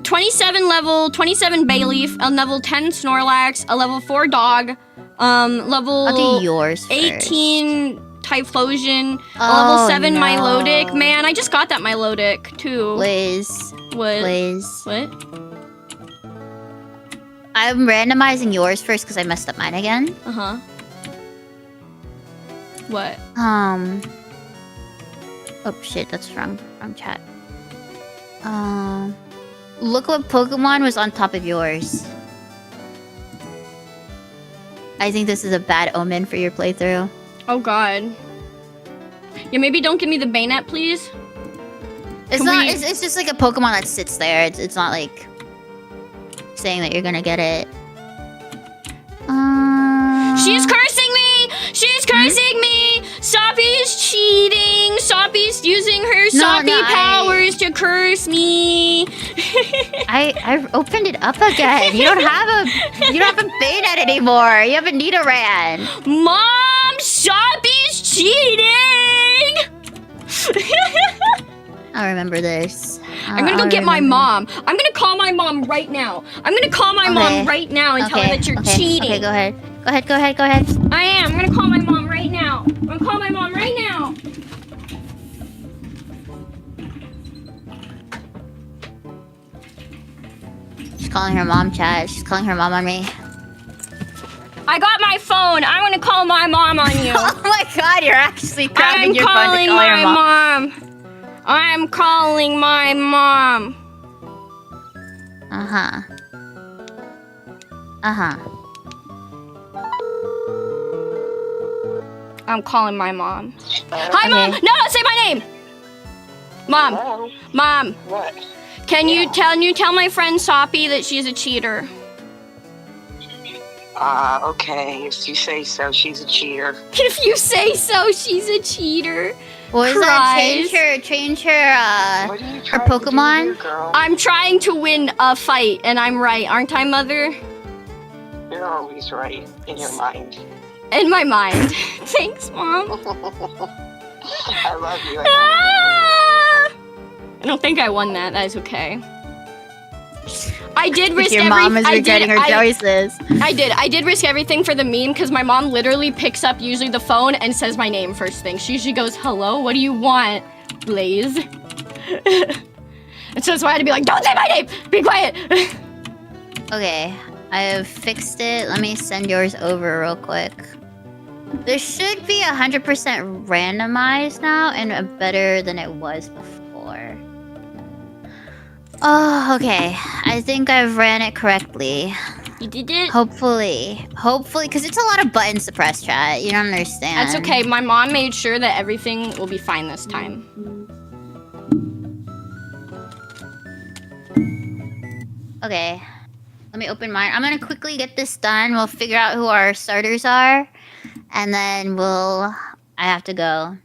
27 level 27 Bayleaf, a level 10 Snorlax, a level 4 dog, I'll level do yours first. 18 Typhlosion, a Oh, level 7 no. Milotic. Man, I just got that Milotic too. Liz. What? Liz. What? I'm randomizing yours first because I messed up mine again. Uh-huh. What? Oh shit, that's wrong chat. Look what Pokemon was on top of yours. I think this is a bad omen for your playthrough. Oh god. Yeah, maybe don't give me the Bayonet, please. It's not. It's just like a Pokemon that sits there. It's not like saying that you're gonna get it. She's cursing me! She's cursing me! Soppy's cheating! Soppy's using her Soppy powers to curse me! I opened it up again. You don't have a Bayonet anymore. You have a Nidoran. Mom! Soppy's cheating! I remember this. I'm gonna go get my mom. I'm gonna call my mom right now. I'm gonna call my mom right now and tell her that you're cheating. Okay, go ahead. Go ahead. I am. I'm gonna call my mom right now. I'm gonna call my mom right now. She's calling her mom, chat. She's calling her mom on me. I got my phone. I'm gonna call my mom on you. Oh my god, you're actually grabbing your phone to calling call your my mom. I'm calling my mom. Uh-huh. I'm calling my mom. Hi, Mom. No, say my name. Mom. Hello? Mom. What? Can you tell my friend Soppy that she's a cheater? Okay. If you say so, she's a cheater. If you say so, she's a cheater. What is that? Change her What are you her trying to do Pokemon? here, girl? I'm trying to win a fight, and I'm right, aren't I, Mother? You're always right in your mind. In my mind. Thanks, Mom. I love you. Ah! I don't think I won that. That is okay. I did risk your mom is regretting her choices. I did risk everything for the meme because my mom literally picks up usually the phone and says my name first thing. She usually goes, "Hello, what do you want, Blaze?" And so that's why I had to be like, "Don't say my name. Be quiet." Okay, I have fixed it. Let me send yours over real quick. This should be 100% randomized now and better than it was before. Oh, okay. I think I've ran it correctly. You did it? Hopefully, because it's a lot of buttons to press, chat. You don't understand. That's okay. My mom made sure that everything will be fine this time. Okay. Let me open mine. I'm gonna quickly get this done. We'll figure out who our starters are. And then I have to go.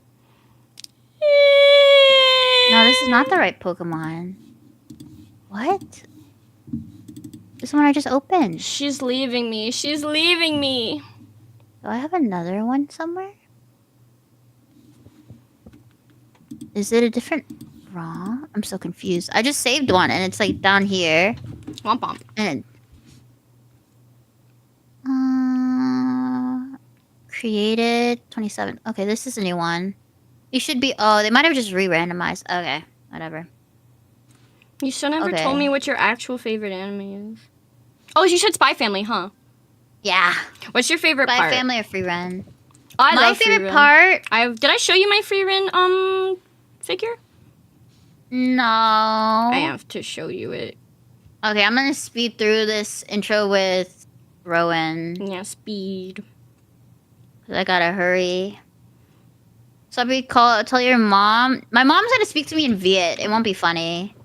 No, this is not the right Pokemon. What? This one I just opened. She's leaving me. She's leaving me. Do I have another one somewhere? Is it a different raw? I'm so confused. I just saved one and it's like down here. Womp womp. And created 27. Okay, this is a new one. You should be. Oh, they might have just re-randomized. Okay, whatever. You still never told me what your actual favorite anime is. Oh, you said Spy Family, huh? Yeah. What's your favorite Spy part? Family or Free Run? I My love favorite Free Run. part. Did I show you my Free Run figure? No. I have to show you it. Okay, I'm gonna speed through this intro with Rowan. Yeah, speed. 'Cause I gotta hurry. Somebody tell your mom. My mom's gonna speak to me in Viet. It won't be funny.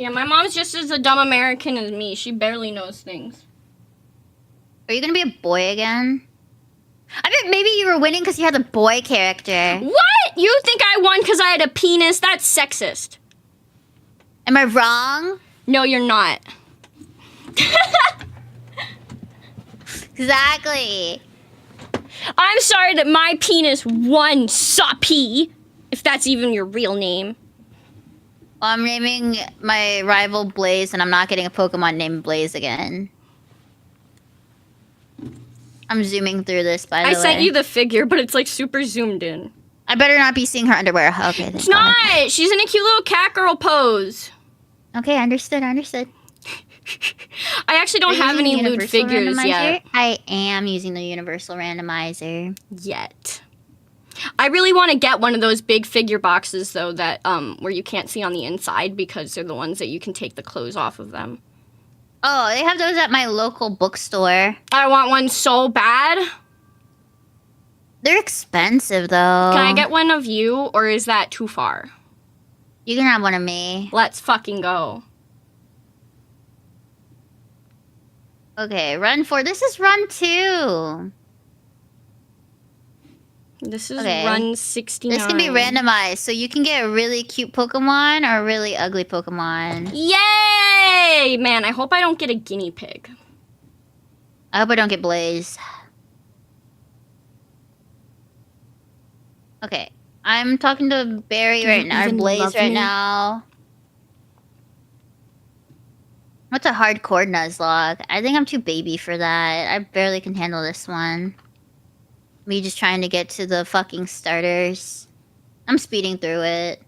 Yeah, my mom's just as a dumb American as me. She barely knows things. Are you gonna be a boy again? I bet maybe you were winning because you had the boy character. What? You think I won because I had a penis? That's sexist. Am I wrong? No, you're not. Exactly. I'm sorry that my penis won, Soppy, if that's even your real name. Well, I'm naming my rival Blaze, and I'm not getting a Pokemon named Blaze again. I'm zooming through this, by the way. I sent you the figure, but it's like super zoomed in. I better not be seeing her underwear. Okay, It's not! She's in a cute little cat girl pose. Okay, understood. I actually don't have any lewd figures yet. I am using the universal randomizer. Yet. I really want to get one of those big figure boxes, though, that where you can't see on the inside because they're the ones that you can take the clothes off of them. Oh, they have those at my local bookstore. I want one so bad. They're expensive, though. Can I get one of you, or is that too far? You can have one of me. Let's fucking go. Okay, run 4. This is run 2. This is Okay. run 69. This can be randomized, so you can get a really cute Pokemon or a really ugly Pokemon. Yay! Man, I hope I don't get a guinea pig. I hope I don't get Blaze. Okay, I'm talking to Barry right now, or even Blaze love right me? now. What's a hardcore Nuzlocke? I think I'm too baby for that. I barely can handle this one. Me just trying to get to the fucking starters. I'm speeding through it.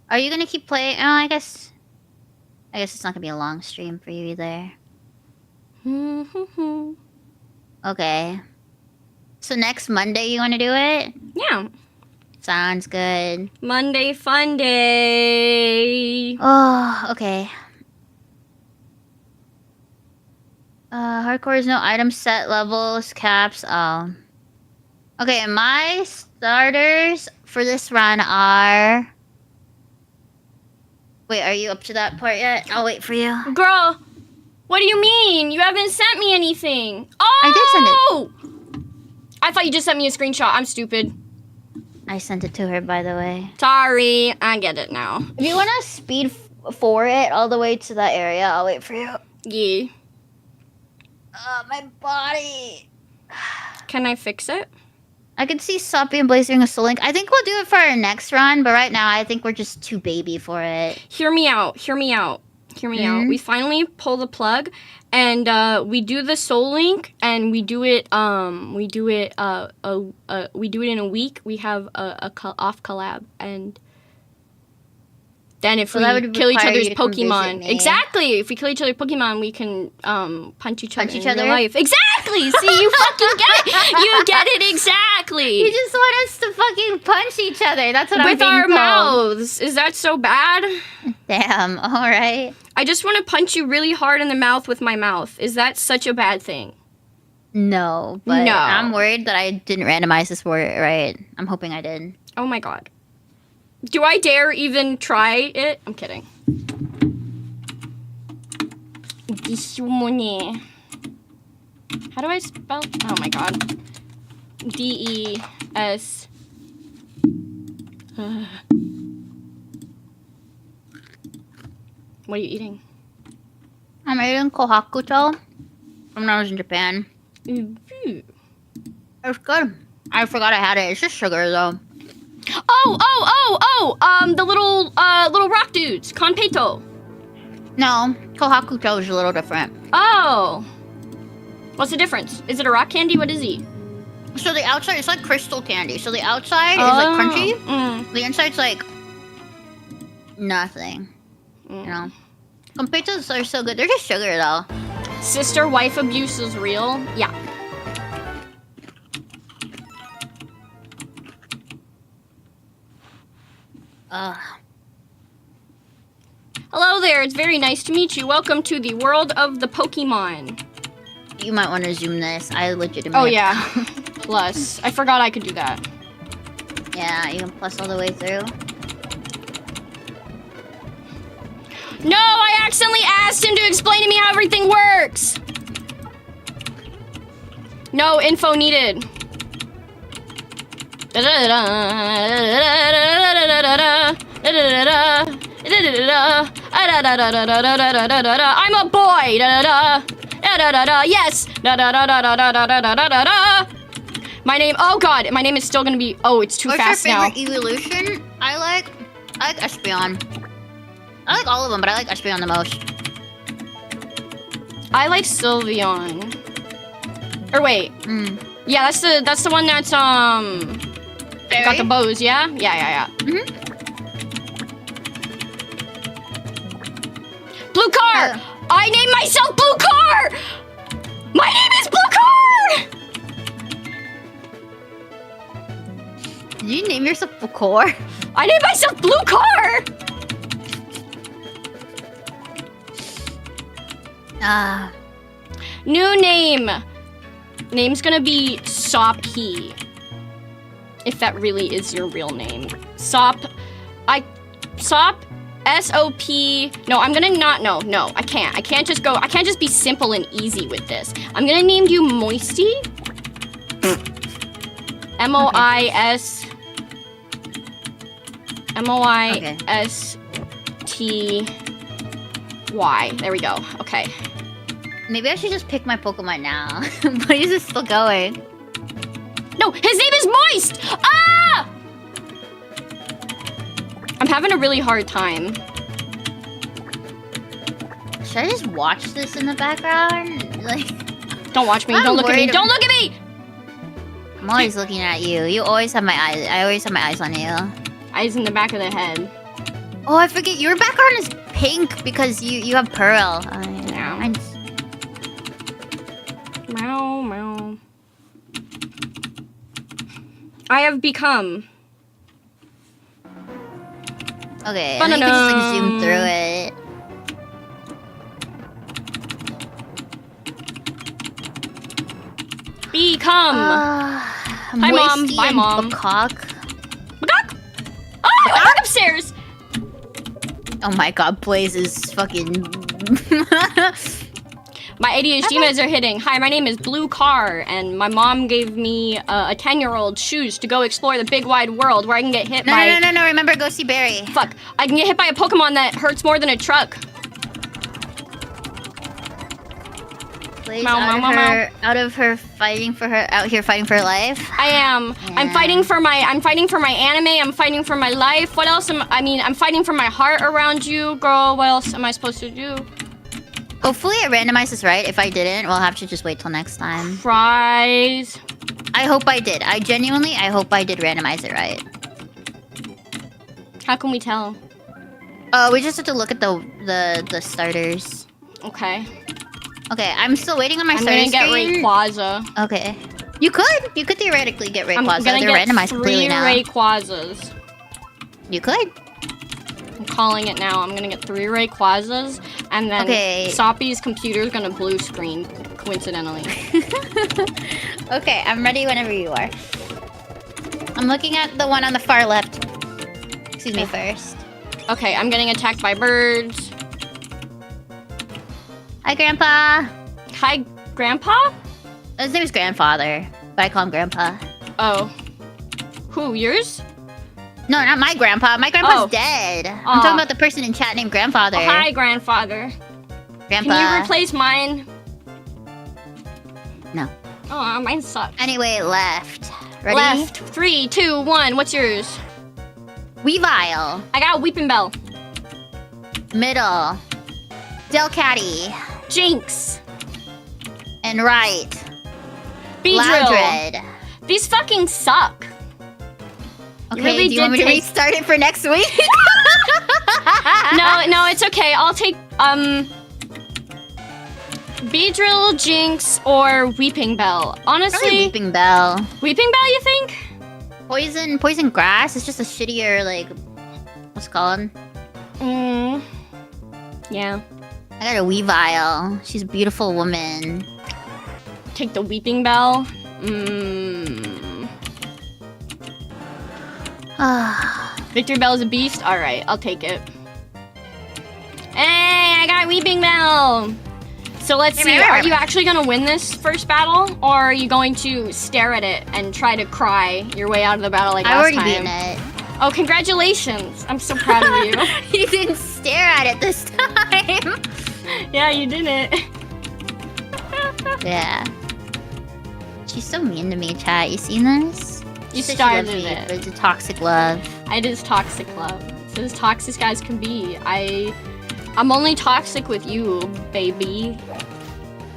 Are you gonna keep playing? Oh, I guess it's not gonna be a long stream for you either. Okay. So next Monday you wanna do it? Yeah. Sounds good. Monday fun day. Oh, okay. Hardcore is no item set levels, caps. Oh. Okay, my starters for this run are... Wait, are you up to that part yet? I'll wait for you. Girl, what do you mean? You haven't sent me anything. Oh! I did send it. I thought you just sent me a screenshot. I'm stupid. I sent it to her, by the way. Sorry. I get it now. If you want to speed for it all the way to that area, I'll wait for you. Yeah. My body. Can I fix it? I can see Soppy and Blaze doing a Soul Link. I think we'll do it for our next run, but right now I think we're just too baby for it. Hear me out. Hear me out. Hear me out. We finally pull the plug, and we do the Soul Link, and we do it. We do it in a week. We have a off collab, and then if So that we would kill each require other's you to come visit Pokemon, me. exactly. If we kill each other's Pokemon, we can punch each other in real other? life. Exactly. See, you fucking get it. You get it exactly. You just want us to fucking punch each other. That's what I'm With being our told. mouths. Is that so bad? Damn, alright. I just want to punch you really hard in the mouth with my mouth. Is that such a bad thing? No, but No. I'm worried that I didn't randomize this word right. I'm hoping I did. Oh my god. Do I dare even try it? I'm kidding. Disumone. How do I spell? Oh my god. D-E-S. What are you eating? I'm eating kohakuto from when I was in Japan. Ooh. It was good. I forgot I had it. It's just sugar though. The little rock dudes. Conpeito. No, kohakuto is a little different. Oh. What's the difference? Is it a rock candy? What is he? So the outside, it's like crystal candy. So the outside is like crunchy. Mm. The inside's like nothing. You know? Compitos are so good. They're just sugar though. Sister-wife abuse is real? Yeah. Hello there, it's very nice to meet you. Welcome to the world of the Pokemon. You might want to zoom this. I legitimately. Oh yeah. Plus, I forgot I could do that. Yeah, you can plus all the way through. No, I accidentally asked him to explain to me how everything works. No info needed. Da da da da da da da da da da. I'm a boy. Da da da. Da da da da. Yes. Da da da da da da da da da da da. My name. Oh God, my name is still gonna be. Oh, it's too fast now. What's your favorite evolution? I like Espeon. I like all of them, but I like Espeon the most. I like Sylveon. Or wait. Yeah, that's the one that's Fairy? got the bows. Yeah. Yeah. Blue car. I named myself Blue Car. My name is Blue Car. Did you name yourself Bukor? I named myself Blue Car. New name. Name's gonna be Soppy. If that really is your real name. Sop. S-O-P. No, I'm gonna not. No, I can't. I can't just be simple and easy with this. I'm gonna name you Moisty. M-O-I-S. M-O-I-S-T-Y. There we go. Okay. Maybe I should just pick my Pokemon now. But he's just still going. No, his name is Moist! Ah! I'm having a really hard time. Should I just watch this in the background? Like, don't watch me. I'm Don't look at me. worried Don't look at me! I'm always looking at you. You always have my eyes. I always have my eyes on you. Eyes in the back of the head. Oh, I forget. Your background is pink because you have Pearl. Yeah. Meow, meow. I have become. Okay, and then you can just like zoom through it. Become. Hi, Mom. Bye, Mom. Macaque. Macaque! Oh, I went upstairs! Oh my god, Blaze is fucking... My ADHD meds are hitting. Hi, my name is Blue Car, and my mom gave me a 10-year-old shoes to go explore the big wide world where I can get hit by... No, remember, go see Barry. Fuck, I can get hit by a Pokemon that hurts more than a truck. Blaze out of her fighting for her, out here fighting for her life. I am. Yeah. I'm fighting for my anime. I'm fighting for my life. What else I'm fighting for my heart around you, girl. What else am I supposed to do? Hopefully it randomized this right. If I didn't, we'll have to just wait till next time. Fries. I hope I did. I hope I did randomize it right. How can we tell? We just have to look at the starters. Okay. Okay, I'm still waiting on my starter screen. I'm gonna get Rayquaza. Okay. You could theoretically get Rayquaza. They're randomized completely now. I'm gonna get 3 Rayquazas. You could. I'm calling it now. I'm gonna get 3 Rayquazas, and then Soppy's computer's gonna blue screen, coincidentally. Okay, I'm ready whenever you are. I'm looking at the one on the far left. Excuse me first. Okay, I'm getting attacked by birds. Hi, Grandpa. Hi, Grandpa? His name is Grandfather, but I call him Grandpa. Oh. Who, yours? No, not my grandpa. My grandpa's dead. I'm talking about the person in chat named Grandfather. Oh, hi, Grandfather. Grandpa. Can you replace mine? No. Oh, mine sucks. Anyway, left. Ready? Left. 3, 2, 1. What's yours? Weavile. I got Weeping Bell. Middle. Delcatty. Jinx. And right. Beedrill. Loudred. These fucking suck. Okay, really do you want me to restart it for next week? No, it's okay. I'll take, Beedrill, Jinx, or Weeping Bell. Honestly... Probably Weeping Bell. Weeping Bell, you think? Poison Grass is just a shittier, like... What's it called? Yeah. I got a Weavile. She's a beautiful woman. Take the Weeping Bell. Victory Bell is a beast? Alright, I'll take it. Hey, I got Weeping Bell! So let's see, are you actually gonna win this first battle? Or are you going to stare at it and try to cry your way out of the battle like last time? I've already beaten it. Oh, congratulations. I'm so proud of you. You didn't stare at it this time. Yeah, you didn't. Yeah. She's so mean to me, chat. You seen this? You She said she loves started me, it. but it's a toxic love. It is toxic love. It's as toxic as can be. I'm only toxic with you, baby.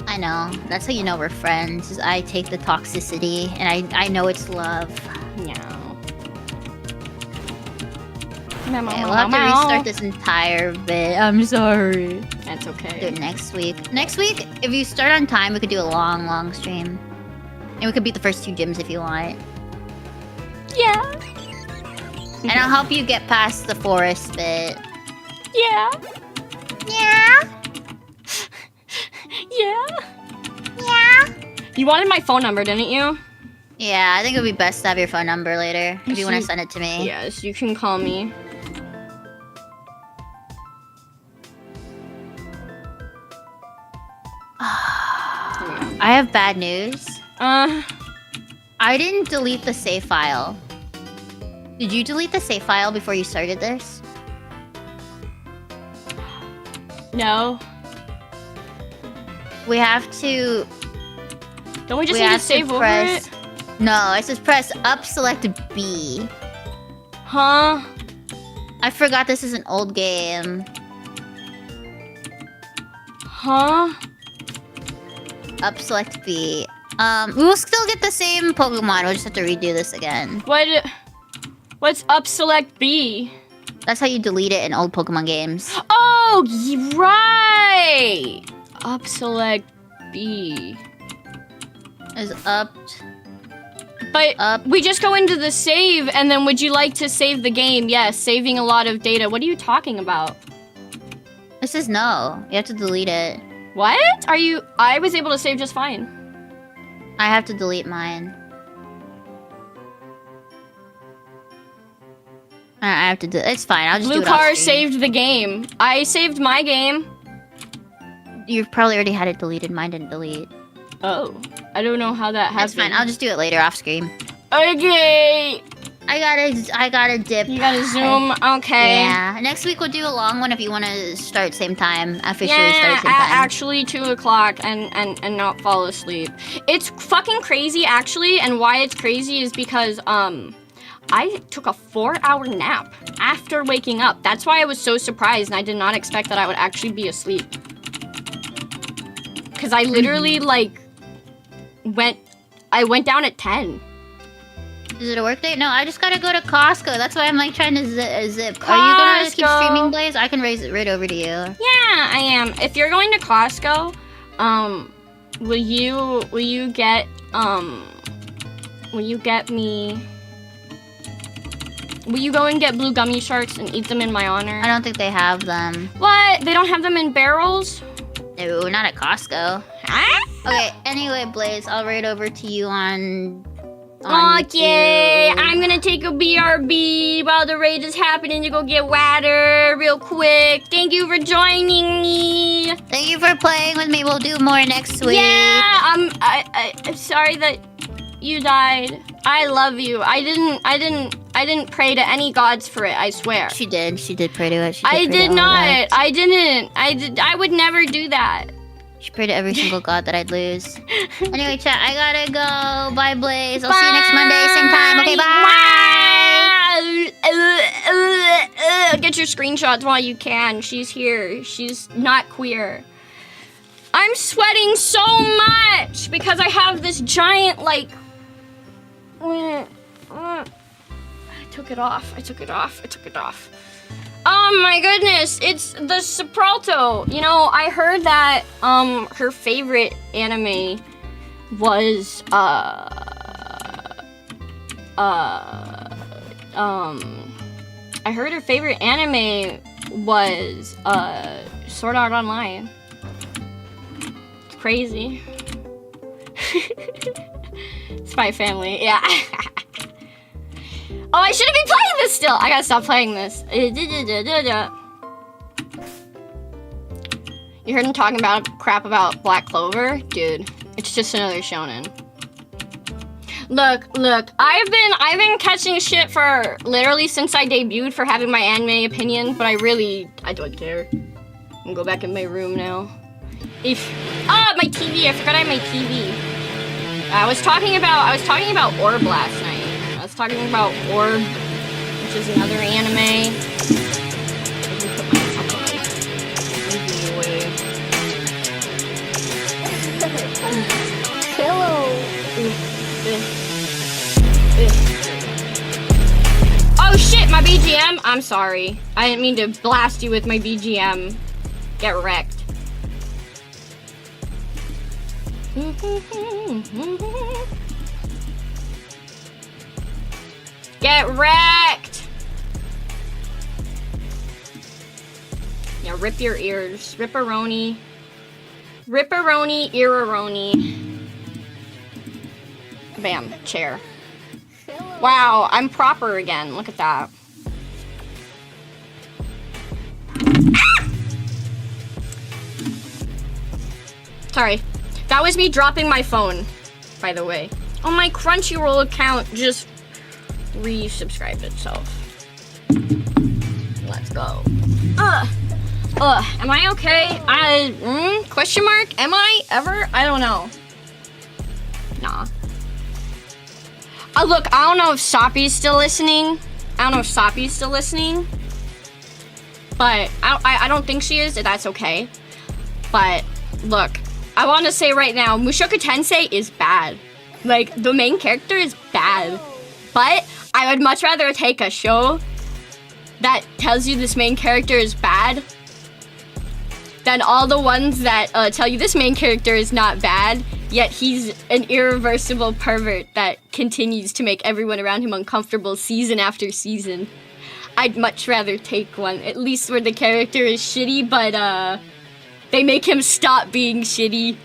I know. That's how you know we're friends. Is I take the toxicity, and I know it's love. Yeah. Okay, we'll have to restart this entire bit. I'm sorry. That's Do okay. it next week. Next week, if you start on time, we could do a long, long stream. And we could beat the first 2 gyms if you want. Yeah. And I'll help you get past the forest bit. Yeah. Yeah? Yeah. Yeah? You wanted my phone number, didn't you? Yeah, I think it would be best to have your phone number later. If you want to See- send it to me. Yes, you can call me. I have bad news. Uh, I didn't delete the save file. Did you delete the save file before you started this? no. We have to... Don't we just we need to have save over press... it? No, it says press up, select B. Huh? I forgot this is an old game. Huh? Up, select B. We'll still get the same Pokemon. We'll just have to redo this again. What's up select B? That's how you delete it in old Pokemon games. Oh, right! Up select B. Is up... But Up. we just go into the save, and then would you like to save the game? Yes, saving a lot of data. What are you talking about? It says no. You have to delete it. What? Are you... I was able to save just fine. I have to delete mine. I have to do... It's fine. I'll just do Blue it off car stream. saved the game. I saved my game. You've probably already had it deleted. Mine didn't delete. Oh. I don't know how that happened. That's fine. I'll just do it later off screen. Okay. I gotta dip. You gotta zoom. Okay. Yeah. Next week we'll do a long one if you want to start same time. Officially Yeah, start same time. actually 2 o'clock and not fall asleep. It's fucking crazy actually, and why it's crazy is because I took a 4-hour nap after waking up. That's why I was so surprised, and I did not expect that I would actually be asleep. Cause I literally I went down at 10. Is it a work day? No, I just gotta go to Costco. That's why I'm like trying to zip. Are you gonna keep Costco. streaming, Blaze? I can raise it right over to you. Yeah, I am. If you're going to Costco, will you get me? Will you go and get blue gummy sharks and eat them in my honor? I don't think they have them. What? They don't have them in barrels? No, not at Costco. Huh? Okay, anyway, Blaze, I'll raid over to you on Okay, YouTube. I'm gonna take a BRB while the raid is happening to go get water real quick. Thank you for joining me. Thank you for playing with me. We'll do more next week. Yeah, I'm sorry that you died. I love you. I didn't pray to any gods for it, I swear. She did pray to it. She I pray to did all not. that. I didn't. I would never do that. She prayed to every single god that I'd lose. Anyway, chat, I gotta go. Bye, Blaze. I'll see you next Monday, same time. Okay, bye. Get your screenshots while you can. She's here. She's not queer. I'm sweating so much because I have this giant, like... I took it off. Oh my goodness, it's the Sopralto. You know, I heard that her favorite anime was I heard her favorite anime was Sword Art Online. It's crazy. Spy Family, yeah. Oh, I shouldn't be playing this still. I gotta stop playing this. You heard him talking about crap about Black Clover? Dude, it's just another shonen. Look, I've been catching shit for literally since I debuted for having my anime opinion, but I don't care. I'm gonna go back in my room now. My TV, I forgot I had my TV. I was talking about Orb last night. I was talking about Orb, which is another anime. Let me put my TV away. Hello. Oh shit, my BGM! I'm sorry. I didn't mean to blast you with my BGM. Get wrecked. Get wrecked! Yeah, rip your ears. Ripperoni. Ripperoni, eararoni. Bam, chair. Wow, I'm proper again. Look at that. Ah! Sorry. That was me dropping my phone, by the way. Oh, my Crunchyroll account just resubscribed itself. Let's go. Am I okay? Question mark? Am I ever? I don't know. Nah. Look, I don't know if Soppy's still listening. But I don't think she is, and that's okay. But, look, I want to say right now, Mushoku Tensei is bad. Like, the main character is bad. But I would much rather take a show that tells you this main character is bad than all the ones that tell you this main character is not bad, yet he's an irreversible pervert that continues to make everyone around him uncomfortable season after season. I'd much rather take one, at least where the character is shitty, but they make him stop being shitty.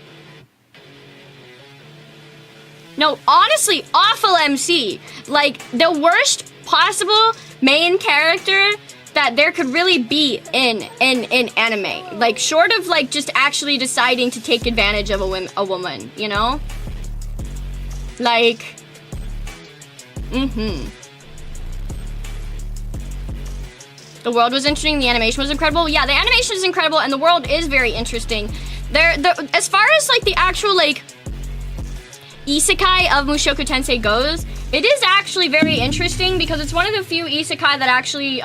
No, honestly, awful MC. Like, the worst possible main character that there could really be in anime. Like, short of, like, just actually deciding to take advantage of a woman, you know? Like, The world was interesting, the animation was incredible. Yeah, the animation is incredible, and the world is very interesting. As far as, like, the actual, like, isekai of Mushoku Tensei goes, it is actually very interesting because it's one of the few isekai that actually,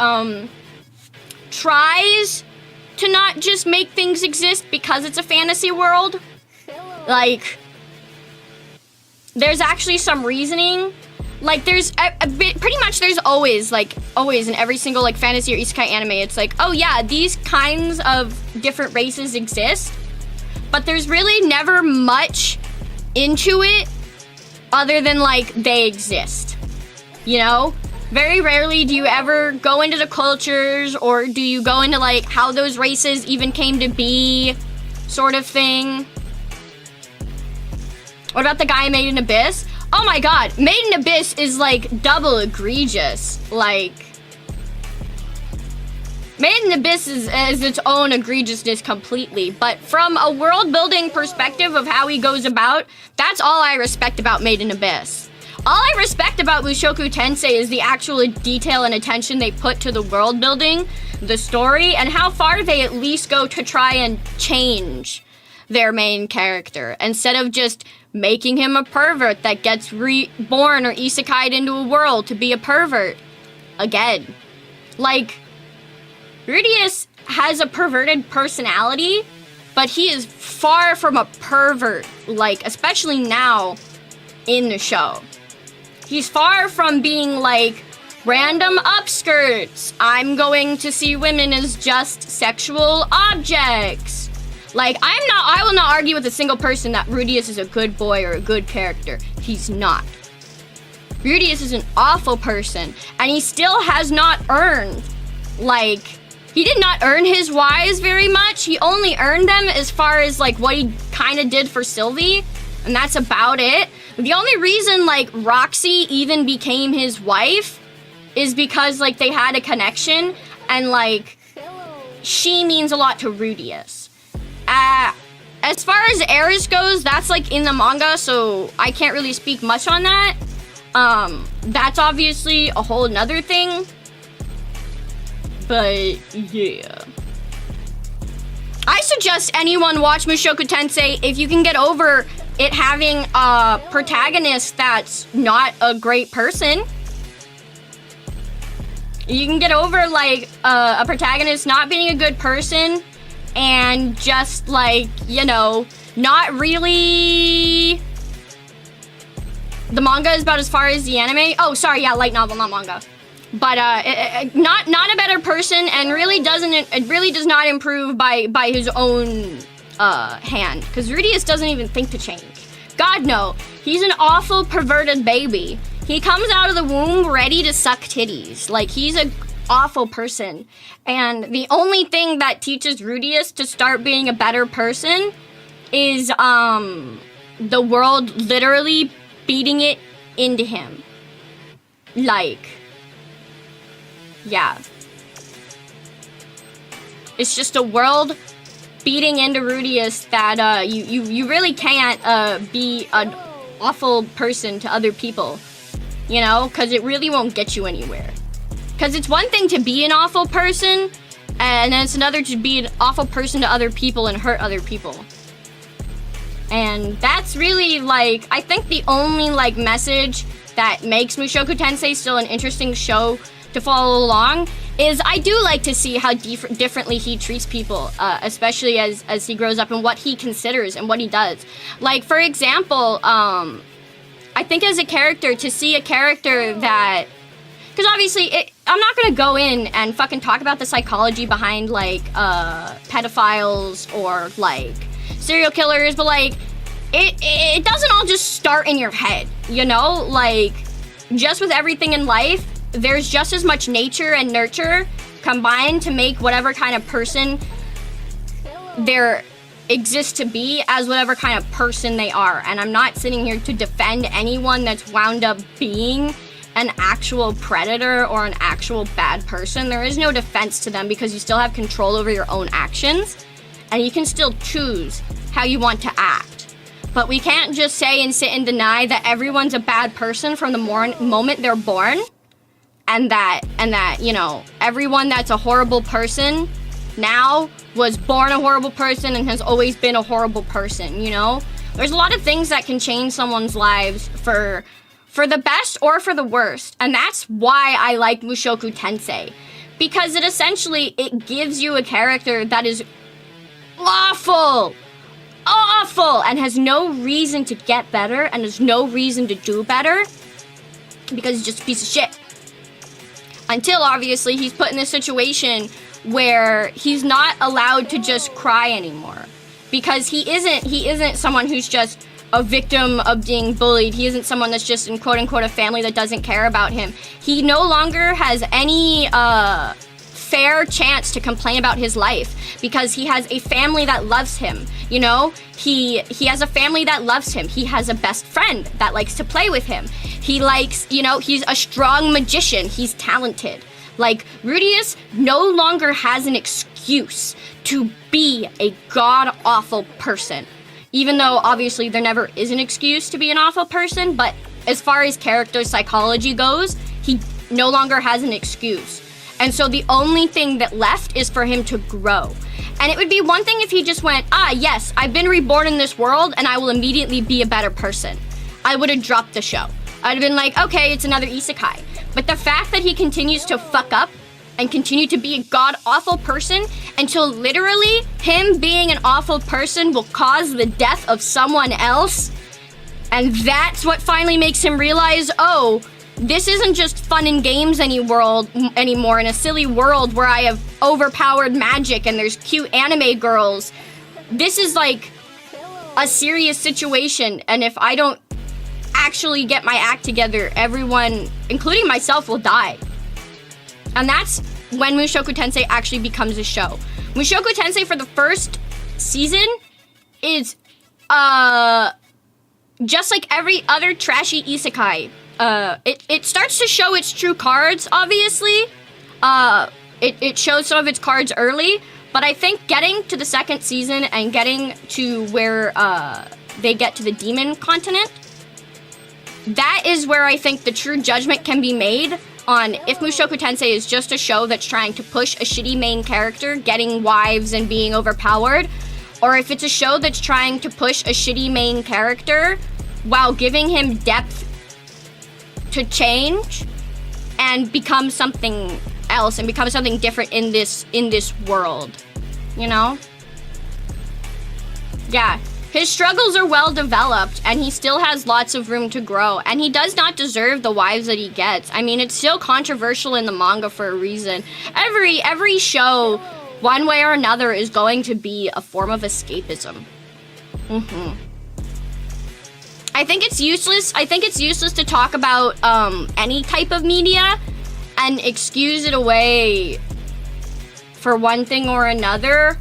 tries to not just make things exist because it's a fantasy world. Like, there's actually some reasoning. Like, there's pretty much there's always in every single, like, fantasy or isekai anime, it's like, oh yeah, these kinds of different races exist, but there's really never much into it other than, like, they exist, you know? Very rarely do you ever go into the cultures, or do you go into, like, how those races even came to be, sort of thing. What about the guy Made in Abyss? Oh my god, Made in Abyss is, like, double egregious. Like, Made in Abyss is its own egregiousness completely, but from a world-building perspective of how he goes about, that's all I respect about Made in Abyss. All I respect about Mushoku Tensei is the actual detail and attention they put to the world building, the story, and how far they at least go to try and change their main character, instead of just making him a pervert that gets reborn or isekai'd into a world to be a pervert again. Like, Rudius has a perverted personality, but he is far from a pervert, like, especially now in the show. He's far from being, like, random upskirts. I'm going to see women as just sexual objects. Like, I will not argue with a single person that Rudius is a good boy or a good character. He's not. Rudius is an awful person, and he still has not earned, like, he did not earn his Ys very much. He only earned them as far as, like, what he kind of did for Sylvie, and that's about it. The only reason, like, Roxy even became his wife is because, like, they had a connection, and, like, she means a lot to Rudius. As far as Eris goes, that's, like, in the manga, so I can't really speak much on that. That's obviously a whole nother thing. But yeah. I suggest anyone watch Mushoku Tensei if you can get over it having a protagonist that's not a great person. You can get over, like, a protagonist not being a good person and just, like, you know, not really... The manga is about as far as the anime. Oh, sorry, yeah, light novel, not manga. But not a better person, and really does not improve by his own hand. Because Rudius doesn't even think to change. God no, he's an awful perverted baby. He comes out of the womb ready to suck titties. Like, he's an awful person. And the only thing that teaches Rudius to start being a better person is the world literally beating it into him. Like, yeah. It's just a world beating into Rudius that you really can't be an awful person to other people. You know, because it really won't get you anywhere. Because it's one thing to be an awful person, and then it's another to be an awful person to other people and hurt other people. And that's really, like, I think the only, like, message that makes Mushoku Tensei still an interesting show to follow along is I do like to see how differently he treats people, especially as he grows up and what he considers and what he does. Like, for example, I think as a character, to see a character that... Because obviously, I'm not going to go in and fucking talk about the psychology behind, like, pedophiles or, like, serial killers, but, like, it doesn't all just start in your head, you know? Like, just with everything in life, there's just as much nature and nurture combined to make whatever kind of person there exists to be as whatever kind of person they are. And I'm not sitting here to defend anyone that's wound up being an actual predator or an actual bad person. There is no defense to them because you still have control over your own actions and you can still choose how you want to act. But we can't just say and sit and deny that everyone's a bad person from the moment they're born, and that, you know, everyone that's a horrible person now was born a horrible person and has always been a horrible person, you know? There's a lot of things that can change someone's lives for the best or for the worst. And that's why I like Mushoku Tensei. Because it gives you a character that is awful, and has no reason to get better and has no reason to do better because he's just a piece of shit. Until, obviously, he's put in this situation where he's not allowed to just cry anymore. Because he isn't someone who's just a victim of being bullied. He isn't someone that's just in quote-unquote a family that doesn't care about him. He no longer has any fair chance to complain about his life because he has a family that loves him, you know? He has a family that loves him. He has a best friend that likes to play with him. He likes, you know, he's a strong magician. He's talented. Like, Rudius no longer has an excuse to be a god-awful person. Even though, obviously, there never is an excuse to be an awful person, but as far as character psychology goes, he no longer has an excuse. And so the only thing that left is for him to grow. And it would be one thing if he just went, yes, I've been reborn in this world, and I will immediately be a better person. I would have dropped the show. I'd have been like, okay, it's another isekai. But the fact that he continues to fuck up and continue to be a god-awful person until literally him being an awful person will cause the death of someone else, and that's what finally makes him realize, oh, this isn't just fun and games anymore in a silly world where I have overpowered magic and there's cute anime girls. This is like a serious situation, and if I don't actually get my act together, everyone, including myself, will die. And that's when Mushoku Tensei actually becomes a show. Mushoku Tensei for the first season is just like every other trashy isekai. It starts to show its true cards, obviously. It shows some of its cards early, but I think getting to the second season and getting to where they get to the demon continent, that is where I think the true judgment can be made on if Mushoku Tensei is just a show that's trying to push a shitty main character, getting wives and being overpowered, or if it's a show that's trying to push a shitty main character while giving him depth to change and become something else and become something different in this world, you know? Yeah, his struggles are well developed and he still has lots of room to grow, and he does not deserve the wives that he gets. I mean, it's still controversial in the manga for a reason. Every show, one way or another, is going to be a form of escapism. I think it's useless. I think it's useless to talk about any type of media and excuse it away for one thing or another.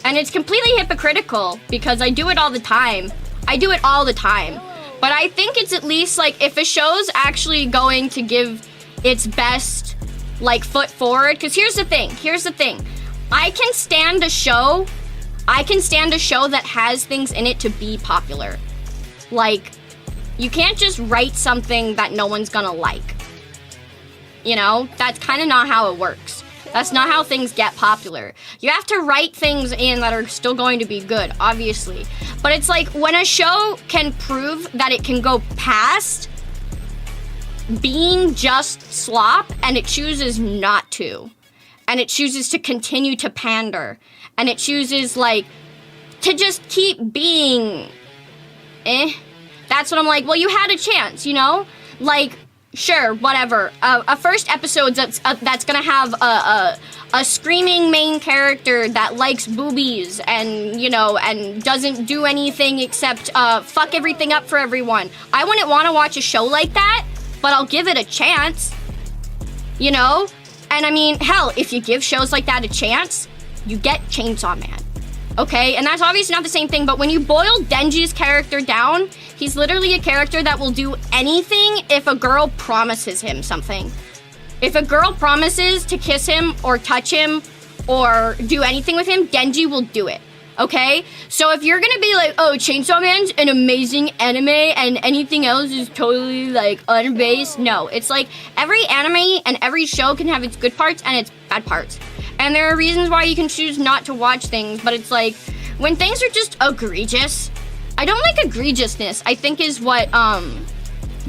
And it's completely hypocritical because I do it all the time. I do it all the time. But I think it's at least like if a show's actually going to give its best like foot forward, because here's the thing. I can stand a show that has things in it to be popular. Like, you can't just write something that no one's gonna like. You know? That's kind of not how it works. That's not how things get popular. You have to write things in that are still going to be good, obviously. But it's like, when a show can prove that it can go past being just slop, and it chooses not to. And it chooses to continue to pander. And it chooses, like, to just keep being... That's what I'm like, well, you had a chance, you know? Like, sure, whatever. A first episode that's gonna have a screaming main character that likes boobies and, you know, and doesn't do anything except fuck everything up for everyone. I wouldn't want to watch a show like that, but I'll give it a chance, you know? And I mean, hell, if you give shows like that a chance, you get Chainsaw Man. Okay, and that's obviously not the same thing, but when you boil Denji's character down, he's literally a character that will do anything if a girl promises him something. If a girl promises to kiss him or touch him or do anything with him, Denji will do it. Okay? So if you're gonna be like, oh, Chainsaw Man's an amazing anime and anything else is totally like unbased, no. It's like every anime and every show can have its good parts and its bad parts. And there are reasons why you can choose not to watch things, but it's like, when things are just egregious, I don't like egregiousness, I think is what,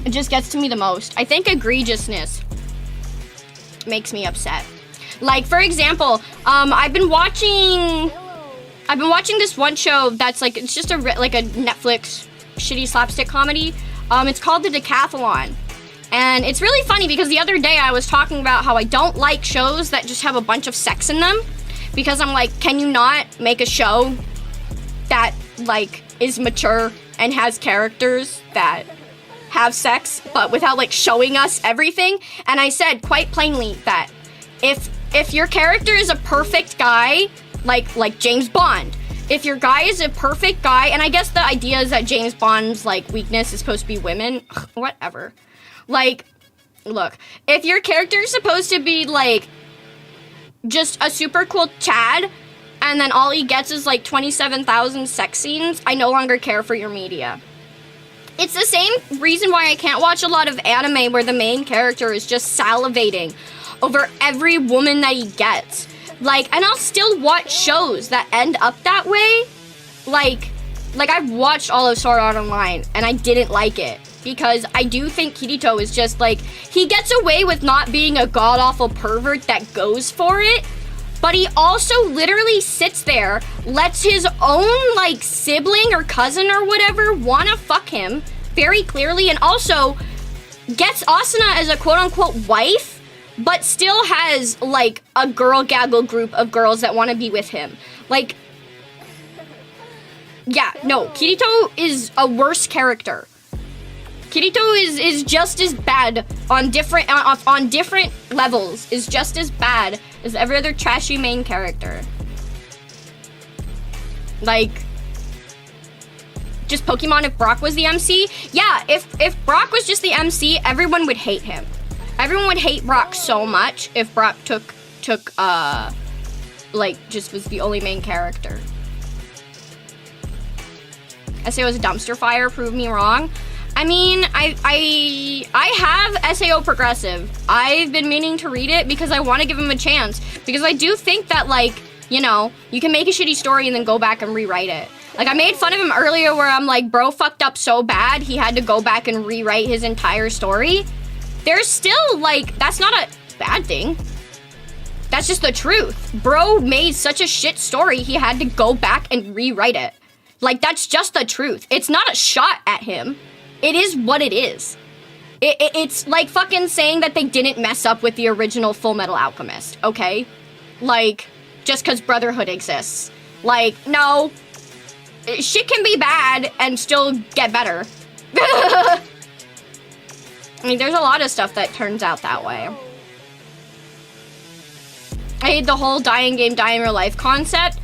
it just gets to me the most. I think egregiousness makes me upset. Like, for example, I've been watching this one show that's like, it's just a Netflix shitty slapstick comedy. It's called The Decathlon. And it's really funny because the other day I was talking about how I don't like shows that just have a bunch of sex in them. Because I'm like, can you not make a show that, like, is mature and has characters that have sex, but without, like, showing us everything? And I said quite plainly that if your character is a perfect guy, like James Bond, if your guy is a perfect guy, and I guess the idea is that James Bond's, like, weakness is supposed to be women, whatever. Like, look, if your character is supposed to be, like, just a super cool Chad, and then all he gets is, like, 27,000 sex scenes, I no longer care for your media. It's the same reason why I can't watch a lot of anime where the main character is just salivating over every woman that he gets. Like, and I'll still watch shows that end up that way. Like I've watched all of Sword Art Online, and I didn't like it. Because I do think Kirito is just, like, he gets away with not being a god-awful pervert that goes for it, but he also literally sits there, lets his own, like, sibling or cousin or whatever wanna fuck him very clearly, and also gets Asuna as a quote-unquote wife, but still has, like, a girl gaggle group of girls that wanna be with him. Like, yeah, no, Kirito is a worse character. Kirito is just as bad on different levels, is just as bad as every other trashy main character. Like, just Pokemon if Brock was the MC? Yeah, if Brock was just the MC, everyone would hate him. Everyone would hate Brock so much if Brock took like, just was the only main character. I say it was a dumpster fire, prove me wrong. I mean, I have SAO Progressive. I've been meaning to read it because I want to give him a chance. Because I do think that, like, you know, you can make a shitty story and then go back and rewrite it. Like, I made fun of him earlier where I'm like, bro fucked up so bad, he had to go back and rewrite his entire story. There's still, like, that's not a bad thing. That's just the truth. Bro made such a shit story, he had to go back and rewrite it. Like, that's just the truth. It's not a shot at him. It is what it is. It's like fucking saying that they didn't mess up with the original Full Metal Alchemist, okay? Like, just because Brotherhood exists. Like, no. Shit can be bad and still get better. I mean, there's a lot of stuff that turns out that way. I hate the whole die in game, die in real life concept.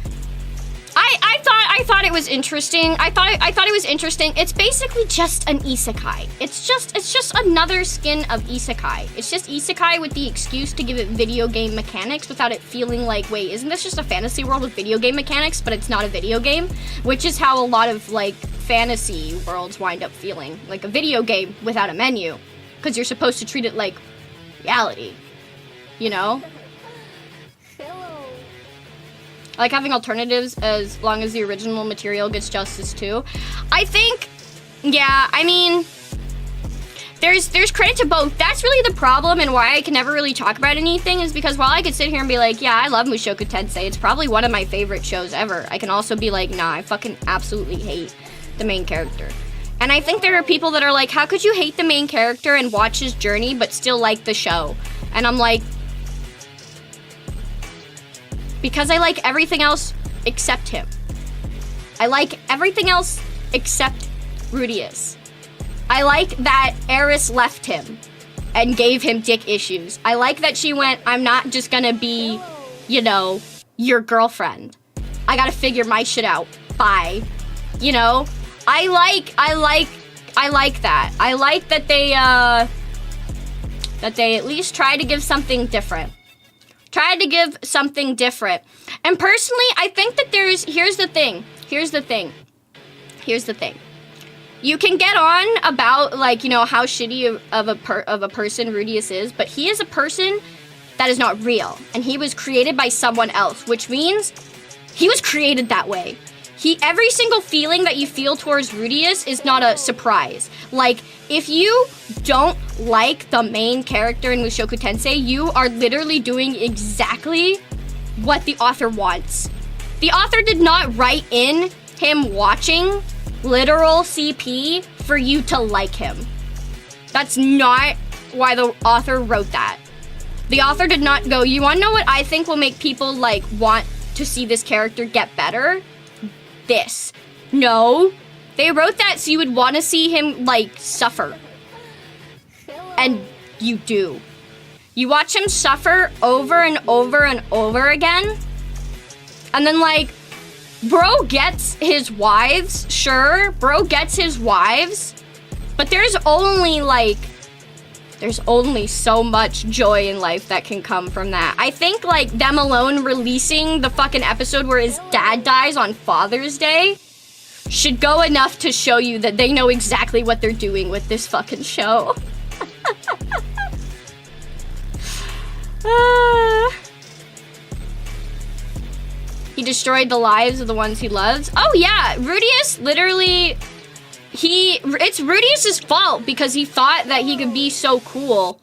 I thought it was interesting. I thought it was interesting. It's basically just an isekai. It's just another skin of isekai. It's just isekai with the excuse to give it video game mechanics without it feeling like, wait, isn't this just a fantasy world with video game mechanics, but it's not a video game? Which is how a lot of, like, fantasy worlds wind up feeling. Like a video game without a menu. Because you're supposed to treat it like reality. You know? I like having alternatives as long as the original material gets justice too. I think, yeah, I mean, there's credit to both. That's really the problem and why I can never really talk about anything is because while I could sit here and be like, yeah, I love Mushoku Tensei, it's probably one of my favorite shows ever. I can also be like, nah, I fucking absolutely hate the main character. And I think there are people that are like, how could you hate the main character and watch his journey but still like the show? And I'm like, because I like everything else except him. I like everything else except Rudius. I like that Eris left him and gave him dick issues. I like that she went, I'm not just gonna be, you know, your girlfriend. I gotta figure my shit out. Bye. You know? I like that. I like that they at least try to give something different. Tried to give something different. And personally, I think that here's the thing. You can get on about, like, you know, how shitty of a person Rudius is, but he is a person that is not real. And he was created by someone else, which means he was created that way. Every single feeling that you feel towards Rudius is not a surprise. Like, if you don't like the main character in Mushoku Tensei, you are literally doing exactly what the author wants. The author did not write in him watching literal CP for you to like him. That's not why the author wrote that. The author did not go, you wanna know what I think will make people, like, want to see this character get better? This. No. They wrote that so you would want to see him, like, suffer. And you do. You watch him suffer over and over and over again. And then, like, bro gets his wives. Sure, bro gets his wives. But there's only so much joy in life that can come from that. I think, like, them alone releasing the fucking episode where his dad dies on Father's Day should go enough to show you that they know exactly what they're doing with this fucking show. He destroyed the lives of the ones he loves. Oh yeah, Rudius literally... It's Rudius's fault because he thought that he could be so cool.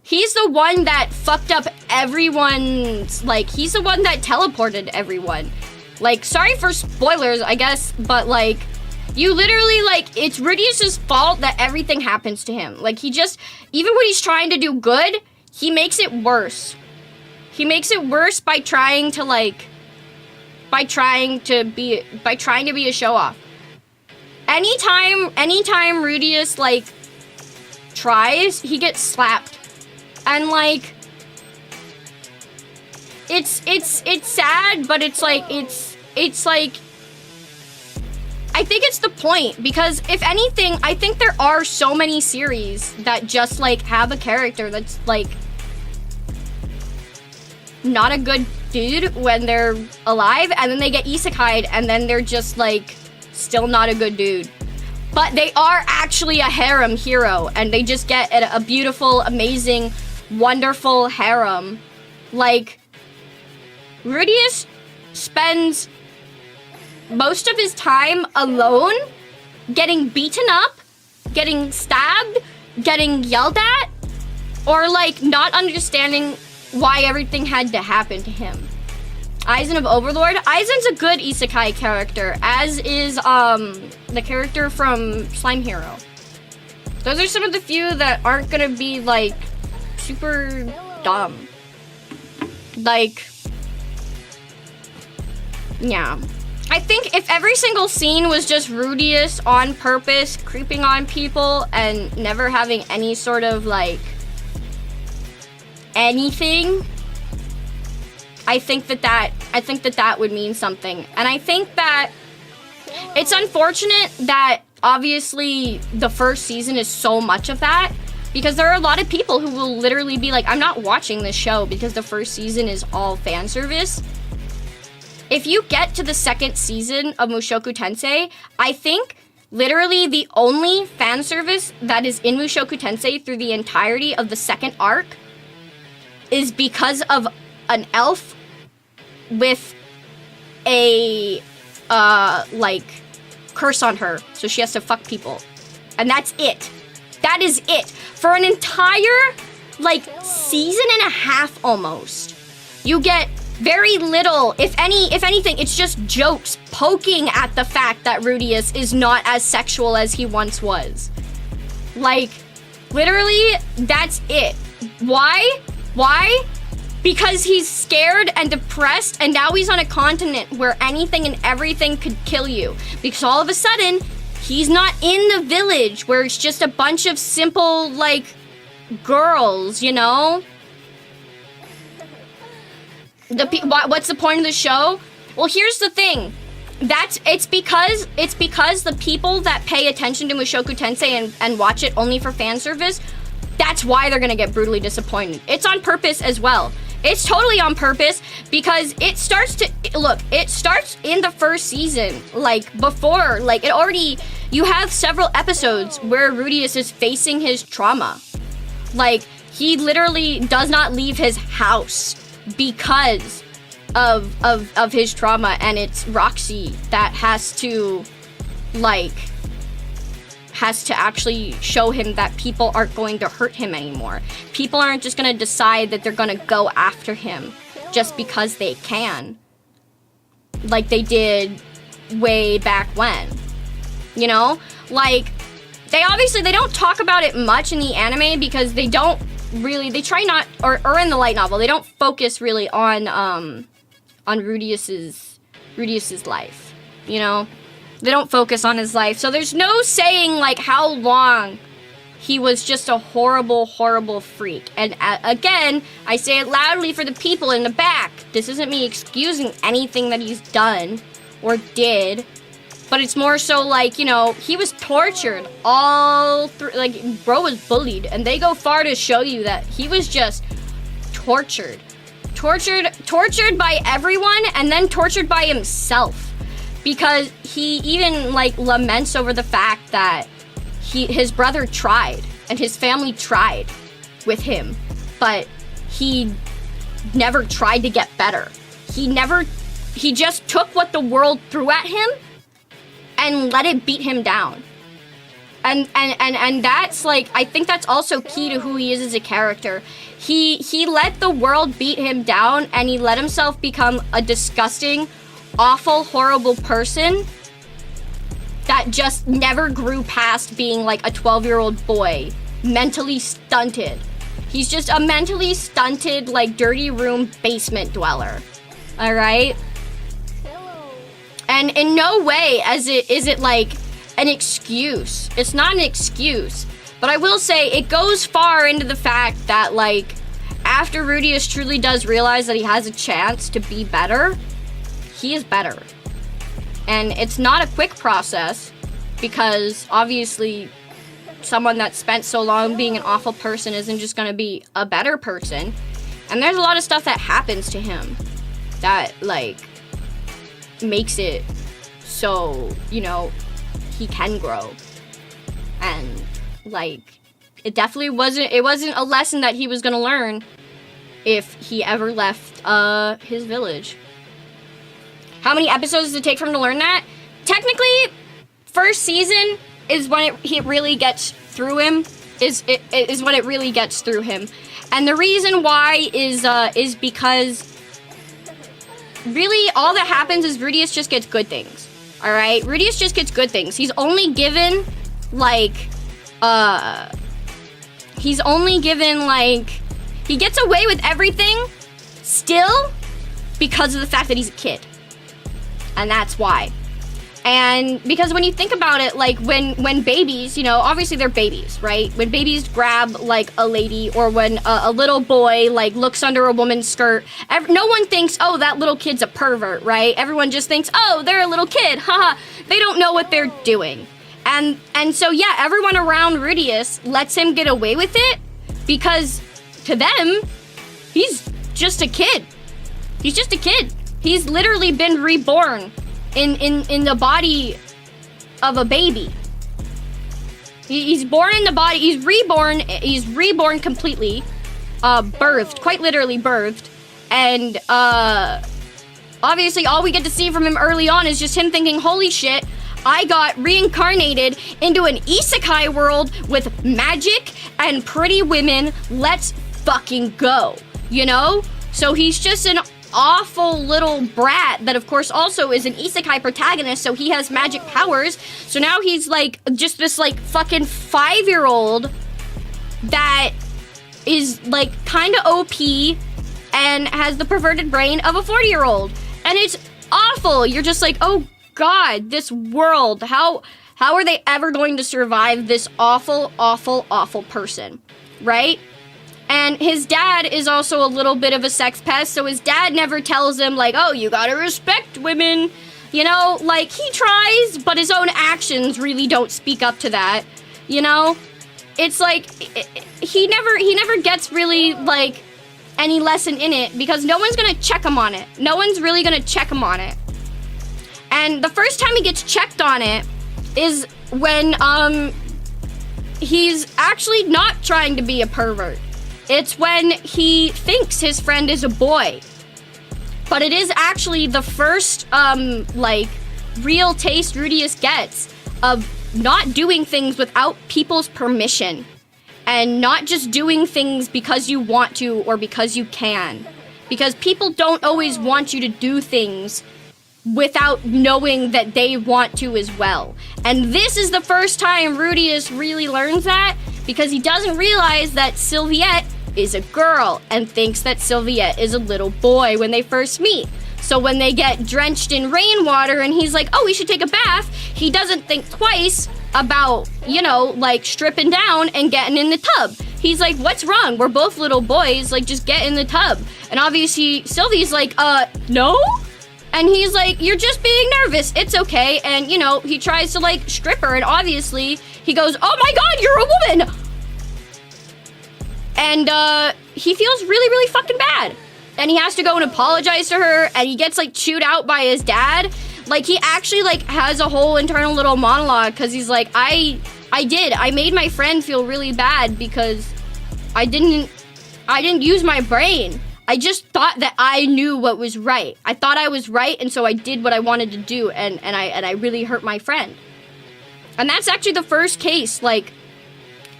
He's the one that fucked up everyone's, like, he's the one that teleported everyone. Like, sorry for spoilers, I guess, but, like, you literally, like, it's Rudius's fault that everything happens to him. Like, he just, even when he's trying to do good, he makes it worse. He makes it worse by trying to, like, by trying to be a show-off. Anytime Rudius, like, tries, he gets slapped. And, like, it's sad, but it's like, I think it's the point, because if anything, I think there are so many series that just, like, have a character that's, like, not a good dude when they're alive, and then they get isekai'd, and then they're just, like, still not a good dude. But they are actually a harem hero, and they just get a beautiful, amazing, wonderful harem. Like, Rudius spends most of his time alone, getting beaten up, getting stabbed, getting yelled at, or like not understanding why everything had to happen to him. Aizen of Overlord. Aizen's a good isekai character, as is the character from Slime Hero. Those are some of the few that aren't gonna be like super dumb. Like, yeah. I think if every single scene was just Rudius on purpose, creeping on people and never having any sort of like anything, I think that would mean something. And I think that it's unfortunate that obviously the first season is so much of that, because there are a lot of people who will literally be like, I'm not watching this show because the first season is all fan service. If you get to the second season of Mushoku Tensei, I think literally the only fan service that is in Mushoku Tensei through the entirety of the second arc is because of an elf with a like curse on her, so she has to fuck people, and that's it. That is it for an entire like season and a half almost. You get very little, if anything, it's just jokes poking at the fact that Rudius is not as sexual as he once was. Like, literally, that's it. Why? Why? Because he's scared and depressed, and now he's on a continent where anything and everything could kill you. Because all of a sudden, he's not in the village where it's just a bunch of simple, like, girls, you know? What's the point of the show? Well, here's the thing. It's because the people that pay attention to Mushoku Tensei and watch it only for fan service, that's why they're gonna get brutally disappointed. It's on purpose as well. It's totally on purpose because it starts in the first season, like before, like it already, you have several episodes where Rudius is facing his trauma. Like, he literally does not leave his house because of his trauma, and it's Roxy that has to actually show him that people aren't going to hurt him anymore. People aren't just gonna decide that they're gonna go after him just because they can, like they did way back when, you know? Like, they don't talk about it much in the anime because they don't really, they try not, or in the light novel, they don't focus really on Rudius's life, you know? They don't focus on his life, so there's no saying like how long he was just a horrible, horrible freak. And again, I say it loudly for the people in the back. This isn't me excusing anything that he's done or did, but it's more so like, you know, he was tortured all through, like, bro was bullied, and they go far to show you that he was just tortured by everyone, and then tortured by himself, because he even like laments over the fact that his brother tried and his family tried with him, but he never tried to get better. He just took what the world threw at him and let it beat him down. And that's like, I think that's also key to who he is as a character. He let the world beat him down, and he let himself become a disgusting, awful, horrible person that just never grew past being like a 12-year-old boy, mentally stunted. He's just a mentally stunted, like, dirty room basement dweller. All right? And in no way is it like an excuse. It's not an excuse. But I will say it goes far into the fact that, like, after Rudius truly does realize that he has a chance to be better, he is better. And it's not a quick process, because obviously someone that spent so long being an awful person isn't just gonna be a better person. And there's a lot of stuff that happens to him that, like, makes it so, you know, he can grow. And, like, it definitely wasn't a lesson that he was gonna learn if he ever left, his village. How many episodes does it take for him to learn that? Technically, first season is when it really gets through him, is when it really gets through him. And the reason why is because really all that happens is Rudius just gets good things. All right? Rudius just gets good things. He's only given like he gets away with everything still because of the fact that he's a kid. And that's why. And because when you think about it, like when babies, you know, obviously they're babies, right? When babies grab like a lady, or when a little boy like looks under a woman's skirt, no one thinks, oh, that little kid's a pervert, right? Everyone just thinks, oh, they're a little kid, haha. They don't know what they're doing. And so yeah, everyone around Rudius lets him get away with it because to them, he's just a kid. He's just a kid. He's literally been reborn in the body of a baby. He's born in the body, he's reborn completely, birthed, quite literally birthed, and obviously all we get to see from him early on is just him thinking, holy shit, I got reincarnated into an isekai world with magic and pretty women, let's fucking go, you know? So he's just an awful little brat that of course also is an isekai protagonist, so he has magic powers. So now he's like just this like fucking 5-year-old that is like kind of OP and has the perverted brain of a 40-year-old. And it's awful. You're just like, oh god, this world, how are they ever going to survive this awful, awful, awful person, right? And his dad is also a little bit of a sex pest, so his dad never tells him, like, oh, you gotta respect women. You know, like, he tries, but his own actions really don't speak up to that, you know? It's like, he never gets really, like, any lesson in it, because no one's gonna check him on it. No one's really gonna check him on it. And the first time he gets checked on it is when, he's actually not trying to be a pervert. It's when he thinks his friend is a boy. But it is actually the first, like, real taste Rudius gets of not doing things without people's permission. And not just doing things because you want to or because you can. Because people don't always want you to do things without knowing that they want to as well. And this is the first time Rudius really learns that, because he doesn't realize that Sylviette is a girl and thinks that Sylviette is a little boy when they first meet. So when they get drenched in rainwater and he's like, oh, we should take a bath, he doesn't think twice about, you know, like stripping down and getting in the tub. He's like, what's wrong? We're both little boys, like just get in the tub. And obviously Sylvie's like, no? And he's like, you're just being nervous, it's okay. And you know, he tries to like strip her and obviously he goes, oh my god, you're a woman! And he feels really, really fucking bad. And he has to go and apologize to her, and he gets like chewed out by his dad. Like he actually like has a whole internal little monologue because he's like, I made my friend feel really bad because I didn't use my brain. I just thought that I knew what was right. I thought I was right, and so I did what I wanted to do, and I really hurt my friend. And that's actually the first case, like,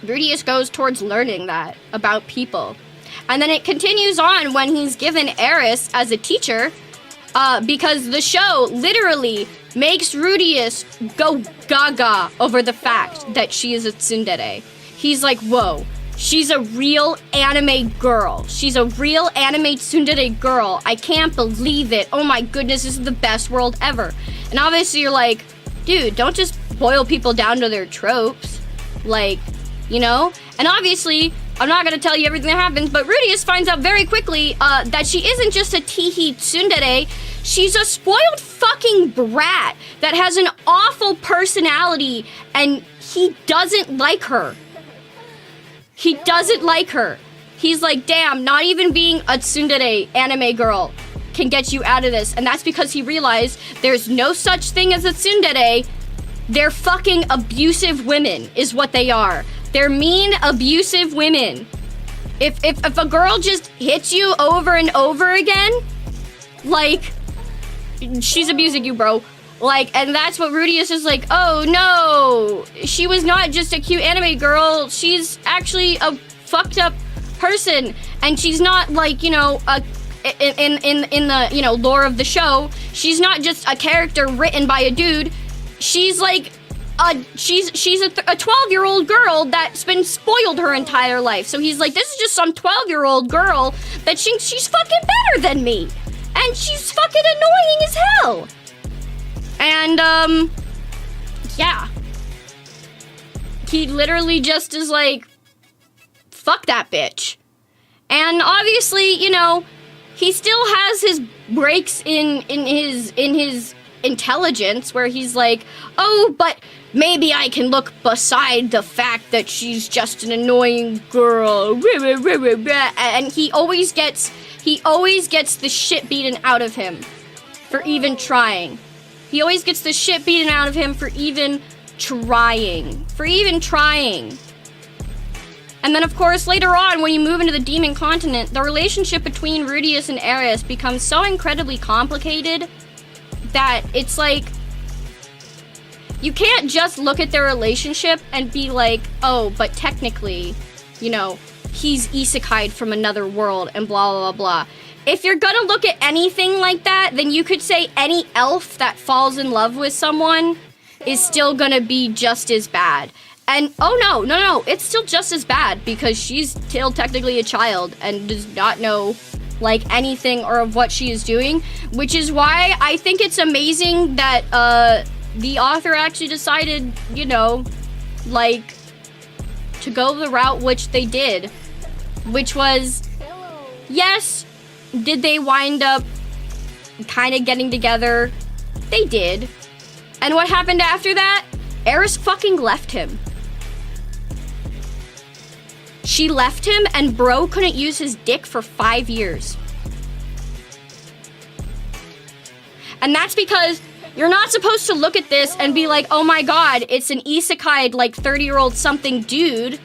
Rudius goes towards learning that about people. And then it continues on when he's given Eris as a teacher, because the show literally makes Rudius go gaga over the fact that she is a tsundere. He's like, whoa, she's a real anime girl. She's a real anime tsundere girl. I can't believe it. Oh my goodness, this is the best world ever. And obviously you're like, dude, don't just boil people down to their tropes. Like, you know? And obviously, I'm not gonna tell you everything that happens, but Rudius finds out very quickly that she isn't just a teehee tsundere, she's a spoiled fucking brat that has an awful personality, and he doesn't like her. He doesn't like her. He's like, damn, not even being a tsundere anime girl can get you out of this. And that's because he realized there's no such thing as a tsundere They're fucking abusive women is what they are. They're mean, abusive women. If a girl just hits you over and over again, like, she's abusing you, bro. Like, and that's what Rudius is like, oh no, she was not just a cute anime girl, she's actually a fucked up person, and she's not like, you know, in the, you know, lore of the show, she's not just a character written by a dude, she's like, she's a 12-year-old girl that's been spoiled her entire life. So he's like, this is just some 12-year-old girl that she's fucking better than me. And she's fucking annoying as hell. And, yeah. He literally just is like, fuck that bitch. And obviously, you know, he still has his breaks in his intelligence where he's like, oh, but maybe I can look beside the fact that she's just an annoying girl. And he always gets the shit beaten out of him for even trying. He always gets the shit beaten out of him for even trying. And then, of course, later on, when you move into the Demon Continent, the relationship between Rudius and Eris becomes so incredibly complicated that it's like, you can't just look at their relationship and be like, oh, but technically, you know, he's isekai'd from another world and blah, blah, blah, blah. If you're gonna look at anything like that, then you could say any elf that falls in love with someone is still gonna be just as bad. And, oh no, it's still just as bad because she's still technically a child and does not know, like, anything or of what she is doing, which is why I think it's amazing that, the author actually decided, you know, like, to go the route which they did, which was, yes, did they wind up kind of getting together? They did. And what happened after that? Eris fucking left him. She left him and bro couldn't use his dick for 5 years. And that's because you're not supposed to look at this and be like, oh my god, it's an isekai, like, 30-year-old something dude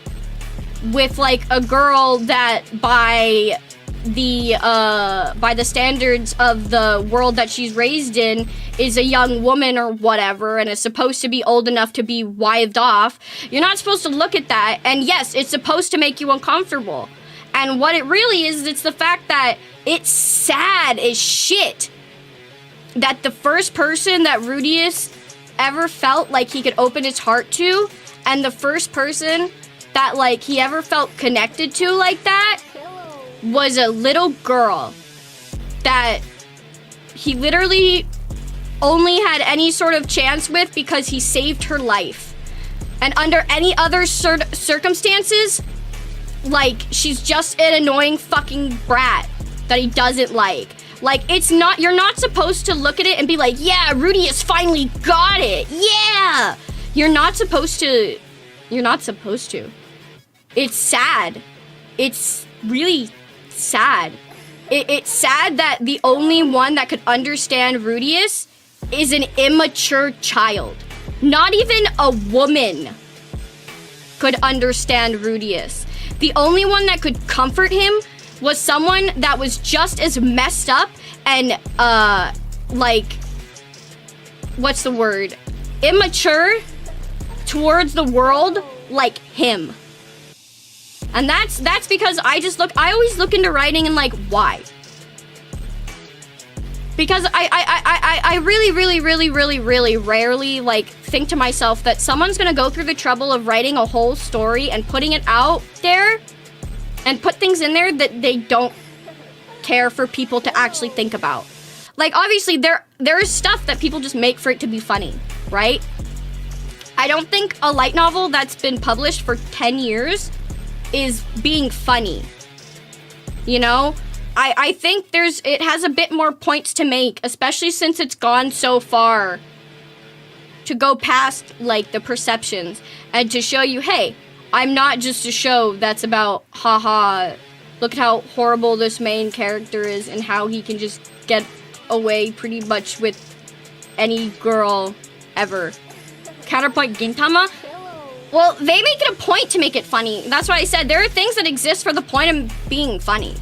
with, like, a girl that by the standards of the world that she's raised in is a young woman or whatever and is supposed to be old enough to be wived off. You're not supposed to look at that. And yes, it's supposed to make you uncomfortable. And what it really is, it's the fact that it's sad as shit that the first person that Rudius ever felt like he could open his heart to, and the first person that, like, he ever felt connected to like that was a little girl that he literally only had any sort of chance with because he saved her life. And under any other circumstances, like, she's just an annoying fucking brat that he doesn't like. Like, it's not, you're not supposed to look at it and be like, yeah, Rudius finally got it. Yeah. You're not supposed to. It's sad. It's really sad. It's sad that the only one that could understand Rudius is an immature child. Not even a woman could understand Rudius. The only one that could comfort him was someone that was just as messed up and, like, what's the word? Immature towards the world like him. And that's because I always look into writing and, like, why? Because I really rarely, like, think to myself that someone's gonna go through the trouble of writing a whole story and putting it out there and put things in there that they don't care for people to actually think about. Like, obviously, there is stuff that people just make for it to be funny, right? I don't think a light novel that's been published for 10 years is being funny. You know? I think it has a bit more points to make, especially since it's gone so far to go past, like, the perceptions and to show you, hey, I'm not just a show that's about, haha, look at how horrible this main character is and how he can just get away pretty much with any girl ever. Counterpoint Gintama. Well, they make it a point to make it funny. That's what I said. There are things that exist for the point of being funny.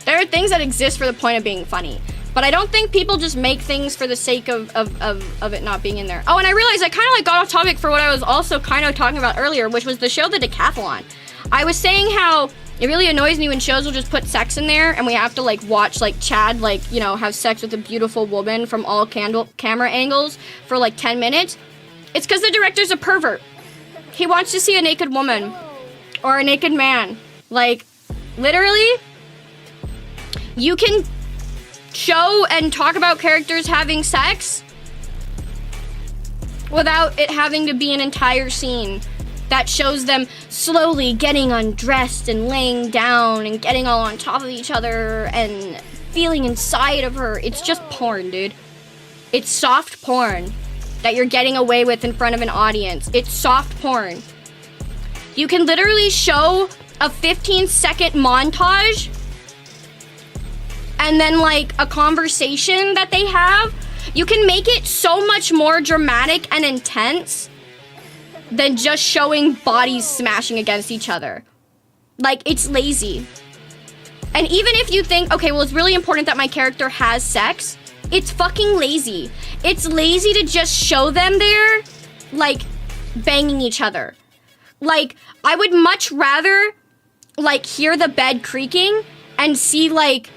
There are things that exist for the point of being funny. But I don't think people just make things for the sake of it not being in there. Oh, and I realized I kind of like got off topic for what I was also kind of talking about earlier, which was the show The Decathlon. I was saying how it really annoys me when shows will just put sex in there and we have to like watch like Chad like, you know, have sex with a beautiful woman from all camera angles for like 10 minutes. It's because the director's a pervert. He wants to see a naked woman or a naked man. Like, literally, you can show and talk about characters having sex without it having to be an entire scene that shows them slowly getting undressed and laying down and getting all on top of each other and feeling inside of her. It's just porn, dude. It's soft porn that you're getting away with in front of an audience. It's soft porn. You can literally show a 15-second montage and then like a conversation that they have. You can make it so much more dramatic and intense than just showing bodies smashing against each other. Like, it's lazy. And even if you think, okay, well, it's really important that my character has sex, it's fucking lazy. It's lazy to just show them there, like, banging each other. Like, I would much rather, like, hear the bed creaking and see, like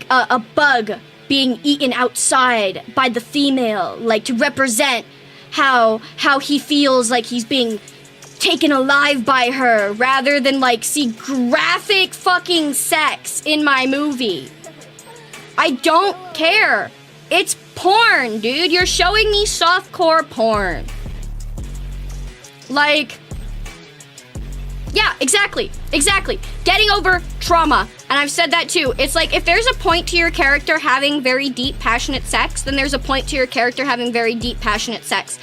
a bug being eaten outside by the female, like, to represent how he feels like he's being taken alive by her, rather than, like, see graphic fucking sex in my movie. I don't care. It's porn, dude. You're showing me softcore porn. Like, yeah, exactly. Getting over trauma. And I've said that too. It's like, if there's a point to your character having very deep, passionate sex, then there's a point to your character having very deep, passionate sex.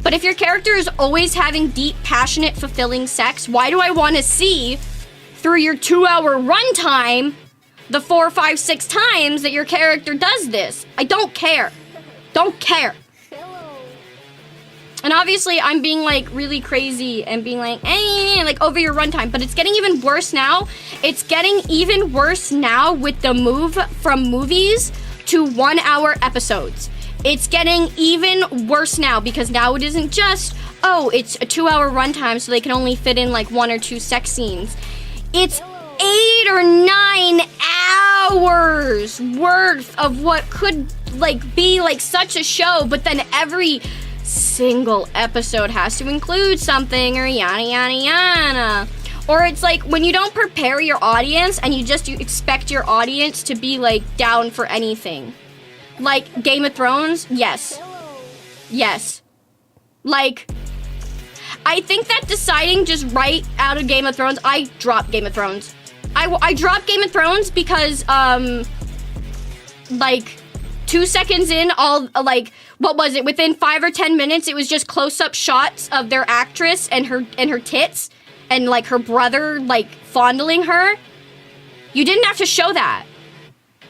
But if your character is always having deep, passionate, fulfilling sex, why do I want to see, through your 2-hour runtime, the 4, 5, 6 times that your character does this? I don't care. Don't care. And obviously, I'm being, like, really crazy and being like over your runtime. But it's getting even worse now. It's getting even worse now with the move from movies to 1-hour episodes. It's getting even worse now because now it isn't just, oh, it's a 2-hour runtime so they can only fit in, like, 1 or 2 sex scenes. It's 8 or 9 hours worth of what could, like, be, like, such a show. But then every single episode has to include something or yada yada yada. Or it's like when you don't prepare your audience and you expect your audience to be like down for anything. Like Game of Thrones, yes. Like, I think that deciding just right out of Game of Thrones, I dropped Game of Thrones. I dropped Game of Thrones because like 2 seconds in, all like, what was it? Within 5 or 10 minutes, it was just close-up shots of their actress and her tits, and like her brother like fondling her. You didn't have to show that.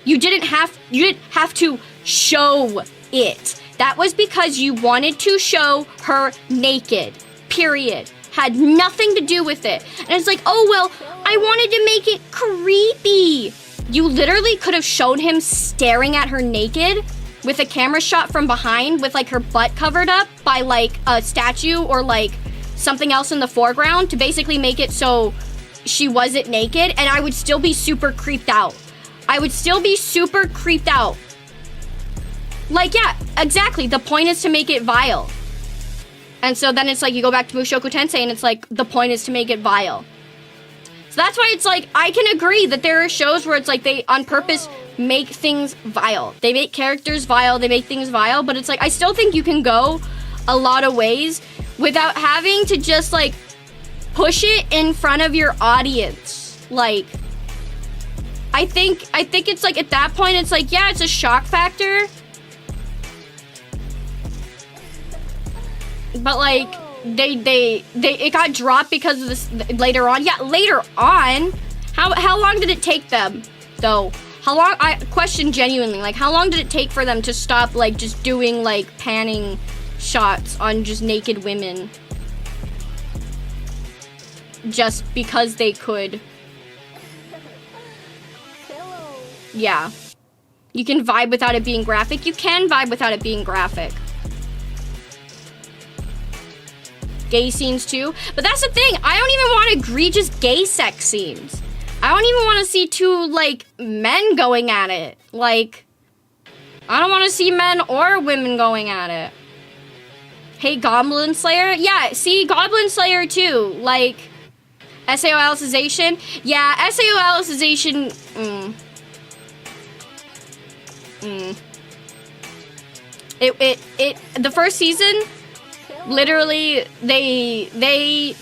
You didn't have to show it. That was because you wanted to show her naked. Period. Had nothing to do with it. And it's like, oh well, I wanted to make it creepy. You literally could have shown him staring at her naked with a camera shot from behind with like her butt covered up by like a statue or like something else in the foreground to basically make it so she wasn't naked, and I would still be super creeped out. Like, yeah, exactly. The point is to make it vile. And so then it's like you go back to Mushoku Tensei and it's like the point is to make it vile. So that's why it's like, I can agree that there are shows where it's like they on purpose make things vile. They make characters vile, they make things vile, but it's like, I still think you can go a lot of ways without having to just like push it in front of your audience. Like, I think it's like at that point, it's like, yeah, it's a shock factor. But like, it got dropped because of this later on. Yeah, later on. How long did it take them, though? How long? I question genuinely, like, how long did it take for them to stop, like, just doing like panning shots on just naked women. Just because they could. Yeah. You can vibe without it being graphic. You can vibe without it being graphic. Gay scenes too. But that's the thing. I don't even want egregious gay sex scenes. I don't even want to see two, like, men going at it. Like, I don't want to see men or women going at it. Hey, Goblin Slayer? Yeah, see, Goblin Slayer too. Like, SAO-Alicization? Yeah, SAO-Alicization, the first season, literally, they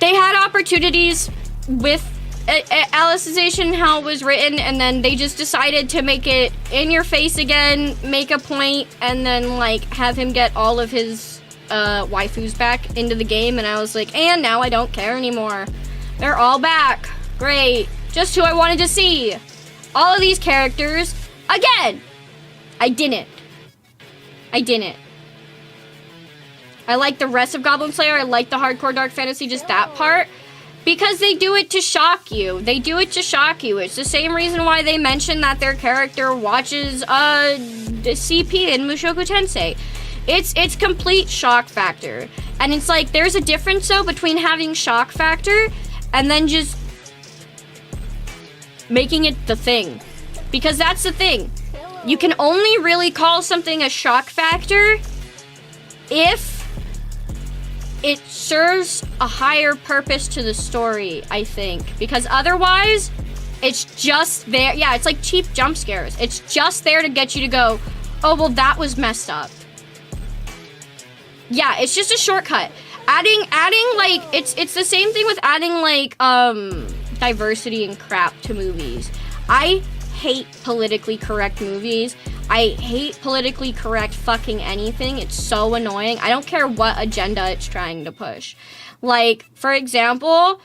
had opportunities with Alicization, how it was written, and then they just decided to make it in your face again, make a point, and then, like, have him get all of his waifus back into the game, and I was like, and now I don't care anymore. They're all back. Great. Just who I wanted to see. All of these characters. Again, I didn't. I like the rest of Goblin Slayer. I like the hardcore dark fantasy, just that part. Because they do it to shock you. They do it to shock you. It's the same reason why they mention that their character watches the CP in Mushoku Tensei. It's complete shock factor. And it's like, there's a difference though between having shock factor and then just making it the thing. Because that's the thing. You can only really call something a shock factor if it serves a higher purpose to the story, I think. Because otherwise, it's just there. Yeah, it's like cheap jump scares. It's just there to get you to go, oh, well, that was messed up. Yeah, it's just a shortcut. Adding like, it's the same thing with adding like, diversity and crap to movies. I hate politically correct movies. I hate politically correct fucking anything. It's so annoying. I don't care what agenda it's trying to push. Like, for example,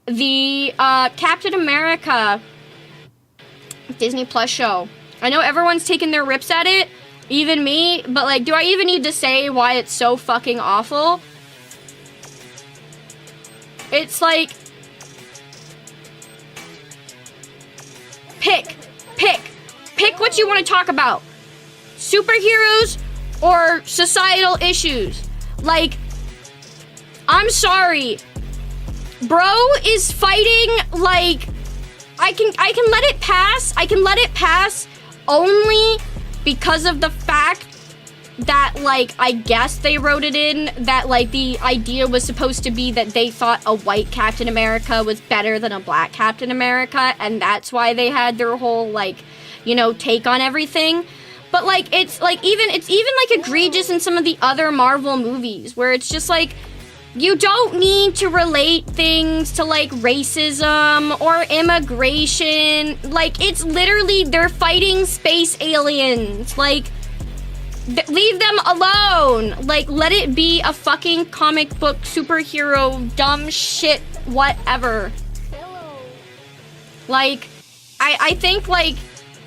the Captain America Disney Plus show. I know everyone's taking their rips at it, even me, but like, do I even need to say why it's so fucking awful? It's like, pick what you want to talk about. Superheroes or societal issues. Like, I'm sorry. Bro is fighting, like, I can let it pass. I can let it pass only because of the fact that, like, I guess they wrote it in that, like, the idea was supposed to be that they thought a white Captain America was better than a black Captain America, and that's why they had their whole, like, you know, take on everything. But, like, it's even like egregious in some of the other Marvel movies where it's just like, you don't need to relate things to, like, racism or immigration. Like, it's literally, they're fighting space aliens. Like, leave them alone. Like, let it be a fucking comic book superhero dumb shit whatever. Like, I think, like,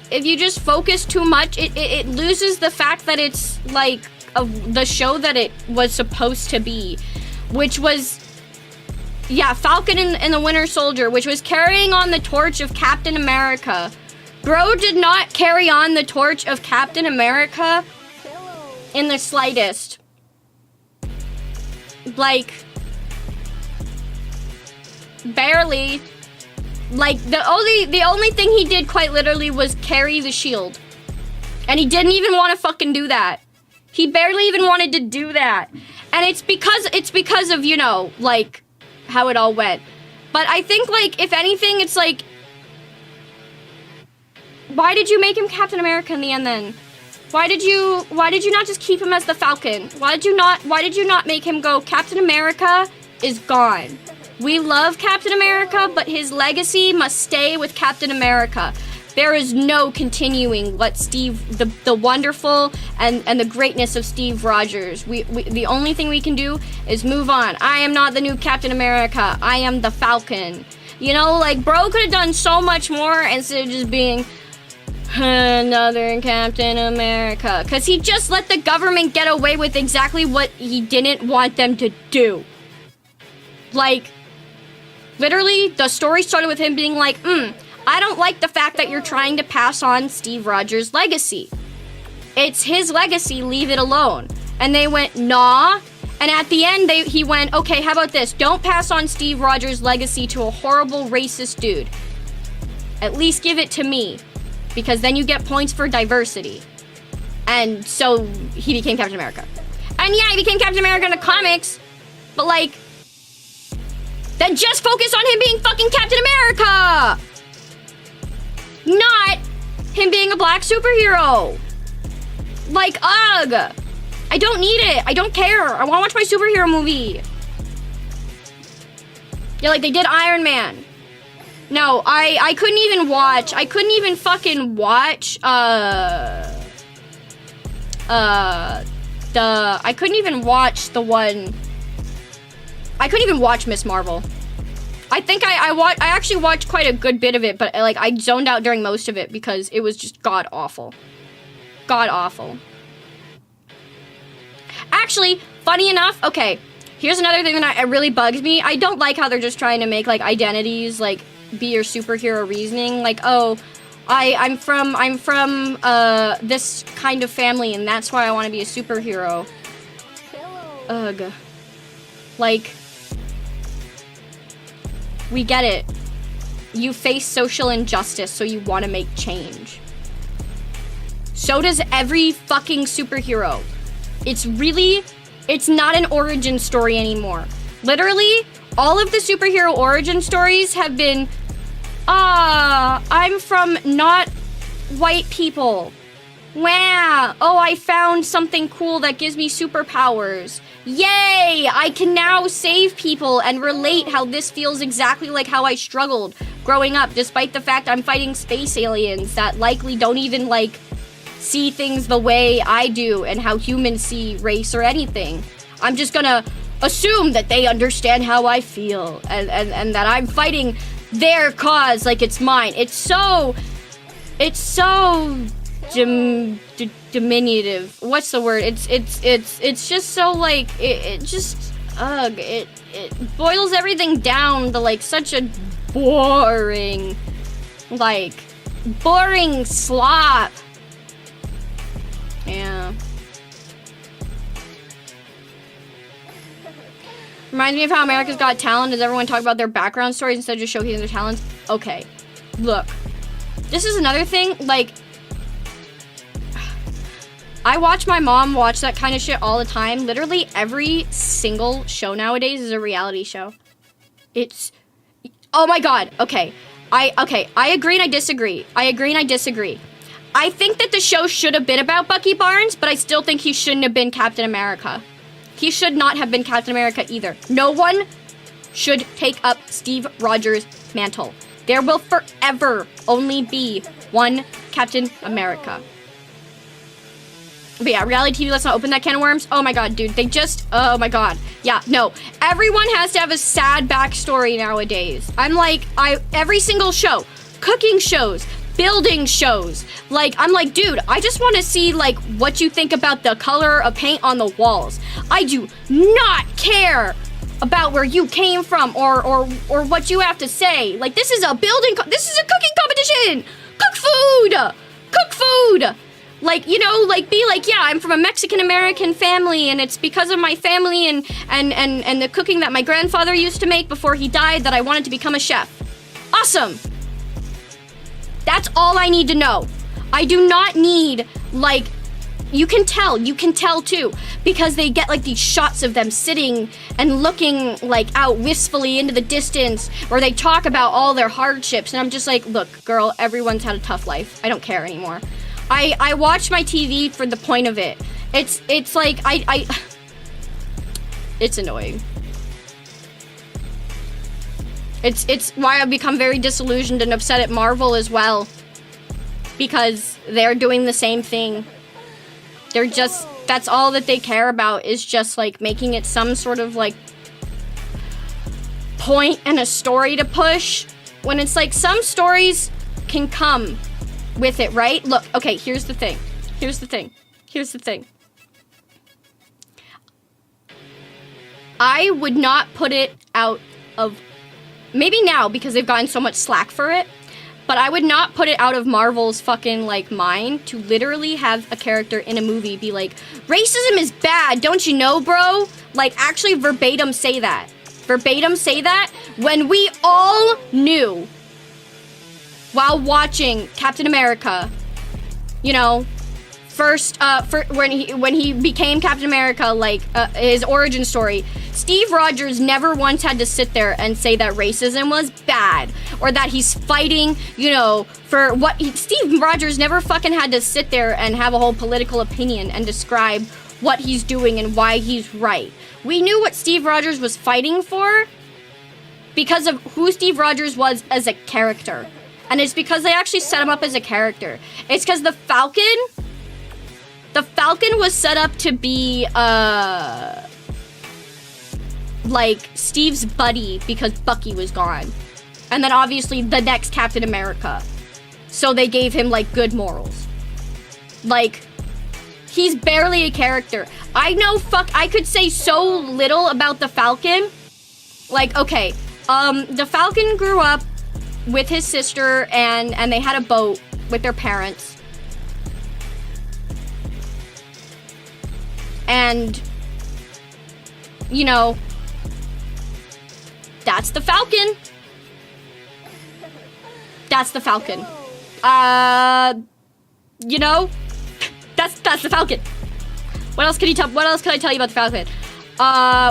if you just focus too much, it loses the fact that it's, like, the show that it was supposed to be. Which was, yeah, Falcon and the Winter Soldier, which was carrying on the torch of Captain America. Bro did not carry on the torch of Captain America in the slightest. Like, barely. Like, the only thing he did quite literally was carry the shield. And he didn't even want to fucking do that. He barely even wanted to do that. And it's because of, you know, like, how it all went. But I think, like, if anything, it's like, why did you make him Captain America in the end then? Why did you not just keep him as the Falcon? Why did you not make him go, Captain America is gone. We love Captain America, but his legacy must stay with Captain America. There is no continuing what Steve, the wonderful and the greatness of Steve Rogers. The only thing we can do is move on. I am not the new Captain America. I am the Falcon. You know, like, bro could have done so much more instead of just being, Another Captain America. Because he just let the government get away with exactly what he didn't want them to do. Like, literally, the story started with him being like, I don't like the fact that you're trying to pass on Steve Rogers' legacy. It's his legacy, leave it alone. And they went, nah. And at the end, he went, okay, how about this? Don't pass on Steve Rogers' legacy to a horrible racist dude. At least give it to me. Because then you get points for diversity. And so he became Captain America. And yeah, he became Captain America in the comics. But like, then just focus on him being fucking Captain America! Not him being a black superhero. Like, ugh. I don't need it. I don't care. I want to watch my superhero movie. Yeah, like they did Iron Man. No, I couldn't even watch. I couldn't even fucking watch, I couldn't even watch the one. I couldn't even watch Miss Marvel. I think I actually watched quite a good bit of it, but like I zoned out during most of it because it was just god awful. God awful. Actually, funny enough, okay, here's another thing that really bugs me. I don't like how they're just trying to make like identities like be your superhero reasoning. Like, oh, I'm from this kind of family and that's why I want to be a superhero. Ugh. Like, we get it. You face social injustice, so you want to make change. So does every fucking superhero. It's not an origin story anymore. Literally, all of the superhero origin stories have been, I'm from not white people. Wow, oh, I found something cool that gives me superpowers. Yay, I can now save people and relate how this feels exactly like how I struggled growing up, despite the fact I'm fighting space aliens that likely don't even, like, see things the way I do and how humans see race or anything. I'm just gonna assume that they understand how I feel and that I'm fighting their cause like it's mine. It's so diminutive. What's the word? It's just so like it just it boils everything down to like such a boring slop. Yeah. Reminds me of how America's Got Talent. Does everyone talk about their background stories instead of just showcasing their talents? Okay. Look. This is another thing, like, I watch my mom watch that kind of shit all the time. Literally every single show nowadays is a reality show. It's, oh my god, okay. I agree and I disagree. I think that the show should have been about Bucky Barnes, but I still think he shouldn't have been Captain America. He should not have been Captain America either. No one should take up Steve Rogers' mantle. There will forever only be one Captain America. But yeah, reality TV, let's not open that can of worms. Oh my god, dude, oh my god. Yeah, no. Everyone has to have a sad backstory nowadays. I'm like, every single show, cooking shows, building shows. Like, I'm like, dude, I just want to see, like, what you think about the color of paint on the walls. I do not care about where you came from or what you have to say. Like, this is a this is a cooking competition. Cook food. Like, you know, like, be like, yeah, I'm from a Mexican-American family, and it's because of my family and the cooking that my grandfather used to make before he died that I wanted to become a chef. Awesome. That's all I need to know. I do not need, like, you can tell too, because they get like these shots of them sitting and looking like out wistfully into the distance, where they talk about all their hardships, and I'm just like, look, girl, everyone's had a tough life. I don't care anymore. I watch my TV for the point of it. It's like, it's annoying. It's why I've become very disillusioned and upset at Marvel as well. Because they're doing the same thing. They're just, that's all that they care about, is just like making it some sort of like point and a story to push. When it's like, some stories can come with it, right? Look, okay, here's the thing. I would not put it out of, maybe now because they've gotten so much slack for it, but I would not put it out of Marvel's fucking, like, mind to literally have a character in a movie be like, racism is bad, don't you know, bro? Like, actually verbatim say that. Verbatim say that when we all knew while watching Captain America, you know, when he became Captain America, like, his origin story, Steve Rogers never once had to sit there and say that racism was bad, or that he's fighting, you know, for what Steve Rogers never fucking had to sit there and have a whole political opinion and describe what he's doing and why he's right. We knew what Steve Rogers was fighting for because of who Steve Rogers was as a character. And it's because they actually set him up as a character. It's because the Falcon was set up to be, like, Steve's buddy because Bucky was gone. And then obviously the next Captain America. So they gave him, like, good morals. Like, he's barely a character. I could say so little about the Falcon. Like, okay, the Falcon grew up with his sister and they had a boat with their parents. And, you know, that's the Falcon. That's the Falcon. You know, that's the Falcon. What else can I tell you about the Falcon?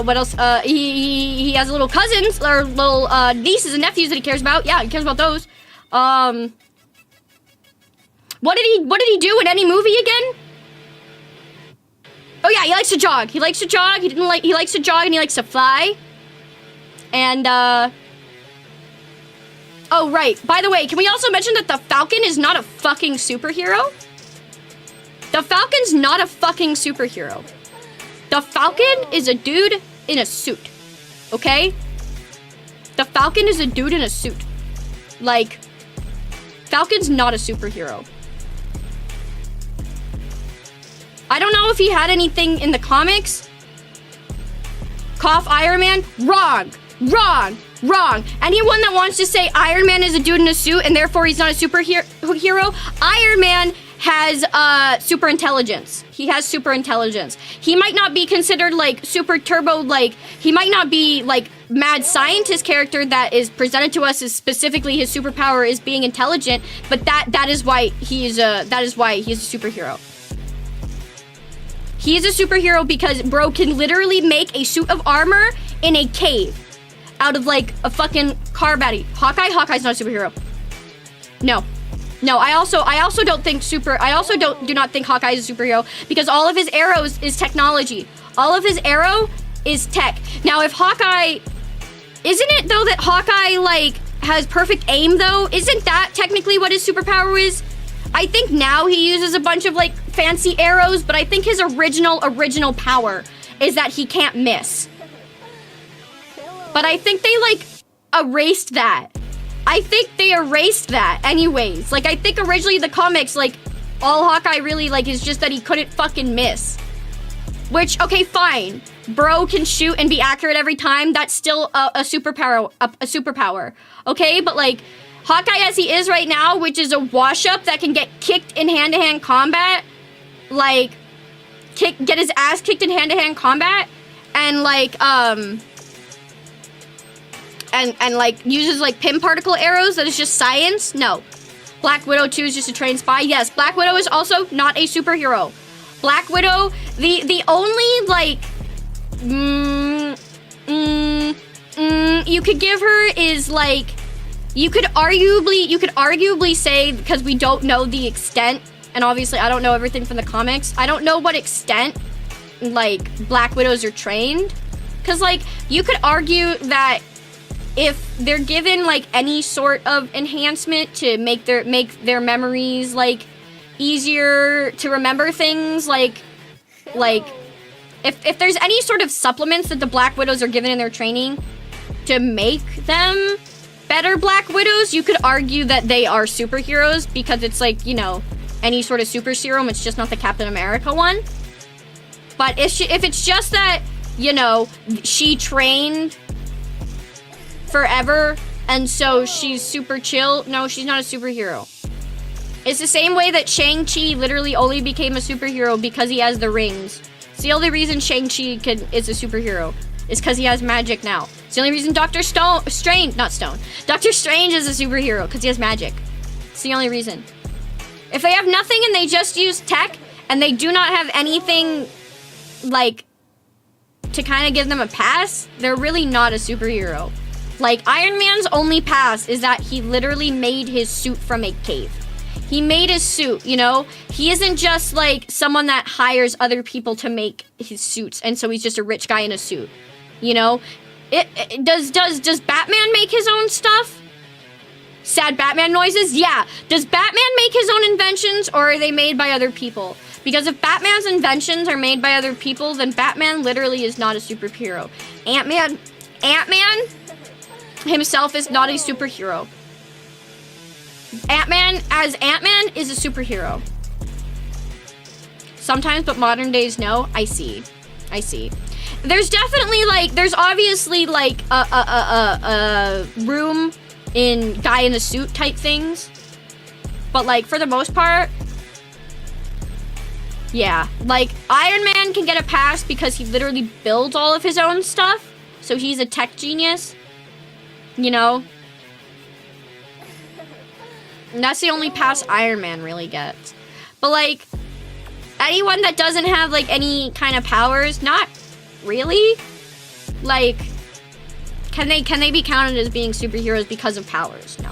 What else? He has little cousins or little nieces and nephews that he cares about. Yeah, he cares about those. What did he do in any movie again? Oh yeah, he likes to jog. He likes to jog. He likes to jog and he likes to fly. And oh right. By the way, can we also mention that the Falcon is not a fucking superhero? The Falcon's not a fucking superhero. The Falcon is a dude in a suit. Okay? The Falcon is a dude in a suit. Like, Falcon's not a superhero. I don't know if he had anything in the comics. Cough Iron Man? Wrong. Anyone that wants to say Iron Man is a dude in a suit and therefore he's not a superhero, Iron Man has super intelligence. He has super intelligence. He might not be considered like super turbo, like he might not be like mad scientist character that is presented to us as specifically his superpower is being intelligent, but that is why he's a superhero. He is a superhero because bro can literally make a suit of armor in a cave out of like a fucking car battery. Hawkeye's not a superhero. No, I also do not think Hawkeye is a superhero because all of his arrows is technology. All of his arrow is tech. Now if Hawkeye, isn't it though that Hawkeye like has perfect aim though? Isn't that technically what his superpower is? I think now he uses a bunch of like fancy arrows, but I think his original power is that he can't miss. But I think they like erased that. I think they erased that anyways. Like I think originally the comics like all Hawkeye really like is just that he couldn't fucking miss. Which, okay, fine. Bro can shoot and be accurate every time. That's still a superpower. Okay, but like Hawkeye as he is right now, which is a wash-up that can get kicked in hand-to-hand combat, like, get his ass kicked in hand-to-hand combat, and like, and like, uses like pin particle arrows that is just science? No. Black Widow 2 is just a trained spy? Yes. Black Widow is also not a superhero. Black Widow, the only, like, you could give her is, like, you could arguably say, because we don't know the extent, and obviously I don't know everything from the comics, I don't know what extent, like, Black Widows are trained. Because, like, you could argue that if they're given, like, any sort of enhancement to make their memories, like, easier to remember things, like, if there's any sort of supplements that the Black Widows are given in their training to make them better Black Widows, you could argue that they are superheroes because it's like, you know, any sort of super serum, it's just not the Captain America one. But if it's just that, you know, she trained forever and so she's super chill, no, she's not a superhero. It's the same way that Shang-Chi literally only became a superhero because he has the rings. It's the only reason Shang-Chi is a superhero. Is because he has magic now. It's the only reason Doctor Strange is a superhero, because he has magic. It's the only reason. If they have nothing and they just use tech, and they do not have anything, like, to kind of give them a pass, they're really not a superhero. Like, Iron Man's only pass is that he literally made his suit from a cave. He made his suit, you know? He isn't just, like, someone that hires other people to make his suits, and so he's just a rich guy in a suit. You know, does Batman make his own stuff? Sad Batman noises? Yeah. Does Batman make his own inventions, or are they made by other people? Because if Batman's inventions are made by other people, then Batman literally is not a superhero. Ant-Man himself is not a superhero. Ant-Man is a superhero. Sometimes, but modern days, no. I see. There's definitely, like, there's obviously, like, a room in guy in a suit type things. But, like, for the most part, yeah. Like, Iron Man can get a pass because he literally builds all of his own stuff. So he's a tech genius. You know? And that's the only pass Iron Man really gets. But, like, anyone that doesn't have, like, any kind of powers, not really? Like, can they be counted as being superheroes because of powers? No.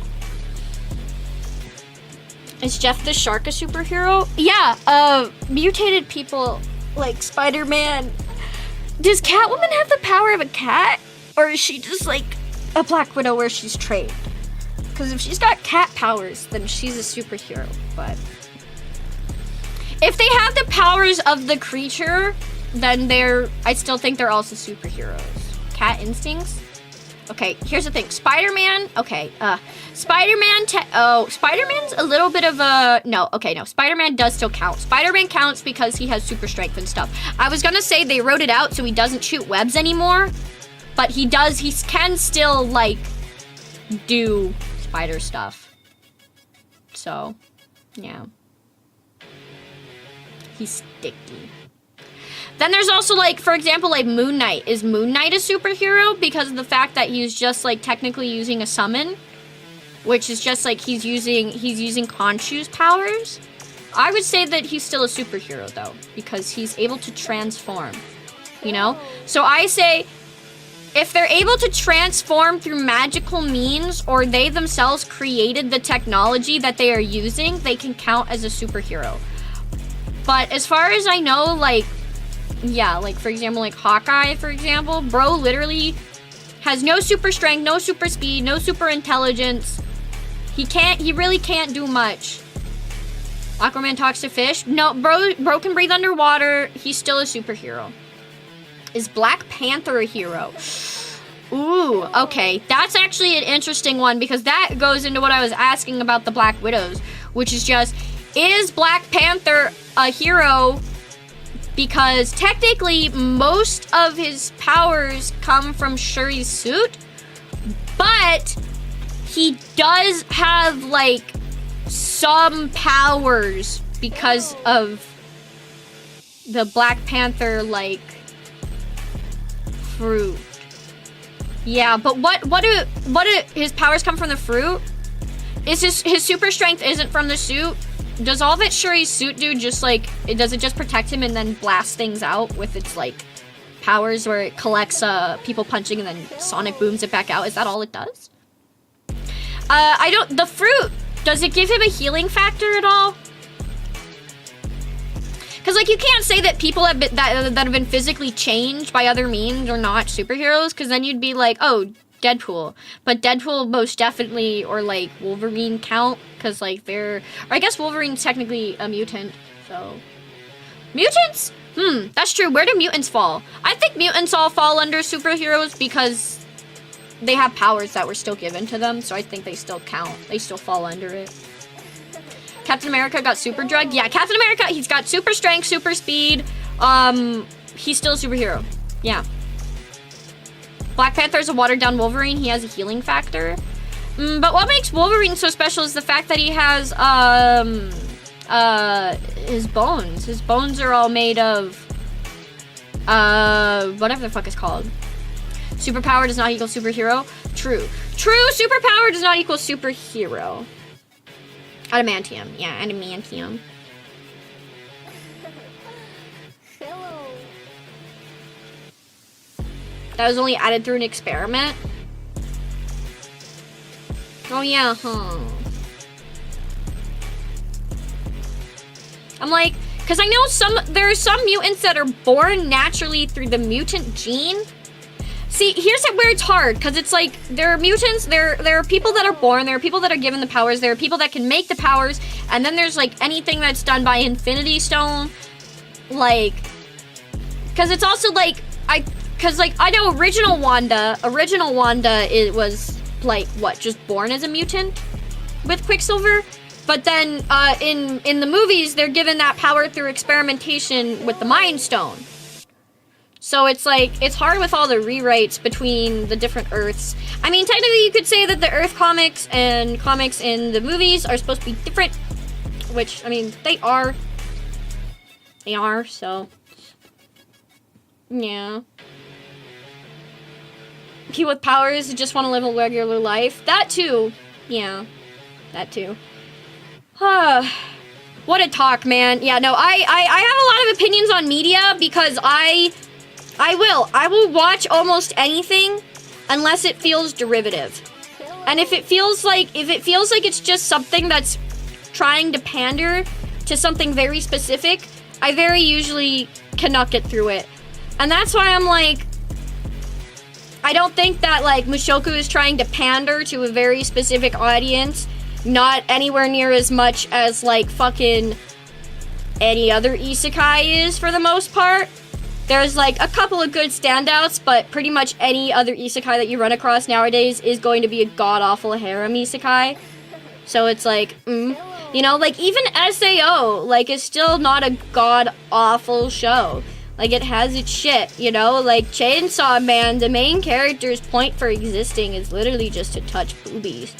Is Jeff the Shark a superhero? Yeah, mutated people like Spider-Man. Does Catwoman have the power of a cat? Or is she just like a Black Widow where she's trained? Because if she's got cat powers, then she's a superhero. But if they have the powers of the creature, then I still think they're also superheroes. Cat instincts? Okay, here's the thing. Spider-Man, okay, Spider-Man's a little bit of a, no, Spider-Man does still count. Spider-Man counts because he has super strength and stuff. I was gonna say they wrote it out so he doesn't shoot webs anymore, but he can still, like, do spider stuff. So, yeah. He's sticky. Then there's also, like, for example, like, Moon Knight. Is Moon Knight a superhero? Because of the fact that he's just, like, technically using a summon. Which is just, like, he's using Khonshu's powers. I would say that he's still a superhero, though. Because he's able to transform. You know? So I say, if they're able to transform through magical means, or they themselves created the technology that they are using, they can count as a superhero. But as far as I know, like, yeah, like, for example, like, Hawkeye, for example, bro literally has no super strength, no super speed, no super intelligence. He really can't do much. Aquaman talks to fish. No, bro can breathe underwater. He's still a superhero. Is Black Panther a hero? Ooh, okay. That's actually an interesting one because that goes into what I was asking about the Black Widows, which is just, is Black Panther a hero? Because technically, most of his powers come from Shuri's suit, but he does have, like, some powers because of the Black Panther, like, fruit. Yeah, but what do his powers come from the fruit? Is his super strength isn't from the suit? Does all that Shuri's suit do just, like, does it just protect him and then blast things out with its, like, powers where it collects people punching and then sonic booms it back out? Is that all it does? The fruit, does it give him a healing factor at all? Because, like, you can't say that people that have been physically changed by other means are not superheroes, because then you'd be like, oh, Deadpool. But Deadpool most definitely, or, like, Wolverine count, because, like, or I guess Wolverine's technically a mutant, so. Mutants? That's true. Where do mutants fall? I think mutants all fall under superheroes because they have powers that were still given to them, so I think they still count. They still fall under it. Captain America got super drugged. Yeah, Captain America, he's got super strength, super speed. He's still a superhero. Yeah. Black Panther's a watered-down Wolverine. He has a healing factor. But what makes Wolverine so special is the fact that he has, his bones. His bones are all made of, whatever the fuck it's called. Superpower does not equal superhero. True. True, superpower does not equal superhero. Adamantium. Yeah, adamantium. That was only added through an experiment. Oh yeah, huh. I'm like, because I know there are some mutants that are born naturally through the mutant gene. See, here's where it's hard, because it's like, there are mutants, there are people that are born, there are people that are given the powers, there are people that can make the powers, and then there's like anything that's done by Infinity Stone. Like, because it's also like, I know original Wanda, it was like, what, just born as a mutant with Quicksilver? But then in the movies, they're given that power through experimentation with the Mind Stone. So it's like, it's hard with all the rewrites between the different Earths. I mean, technically you could say that the Earth comics and comics in the movies are supposed to be different. Which, I mean, they are. They are, so. Yeah. People with powers just want to live a regular life. That too. Yeah. That too. What a talk, man. Yeah, no, I have a lot of opinions on media because I will watch almost anything unless it feels derivative. And if it feels like it's just something that's trying to pander to something very specific, I very usually cannot get through it. And that's why I'm like, I don't think that like Mushoku is trying to pander to a very specific audience, not anywhere near as much as like fucking any other isekai is for the most part. There's like a couple of good standouts, but pretty much any other isekai that you run across nowadays is going to be a god-awful harem isekai. So it's like, you know, like even SAO, like it's still not a god-awful show. Like it has its shit, you know? Like Chainsaw Man, the main character's point for existing is literally just to touch boobies.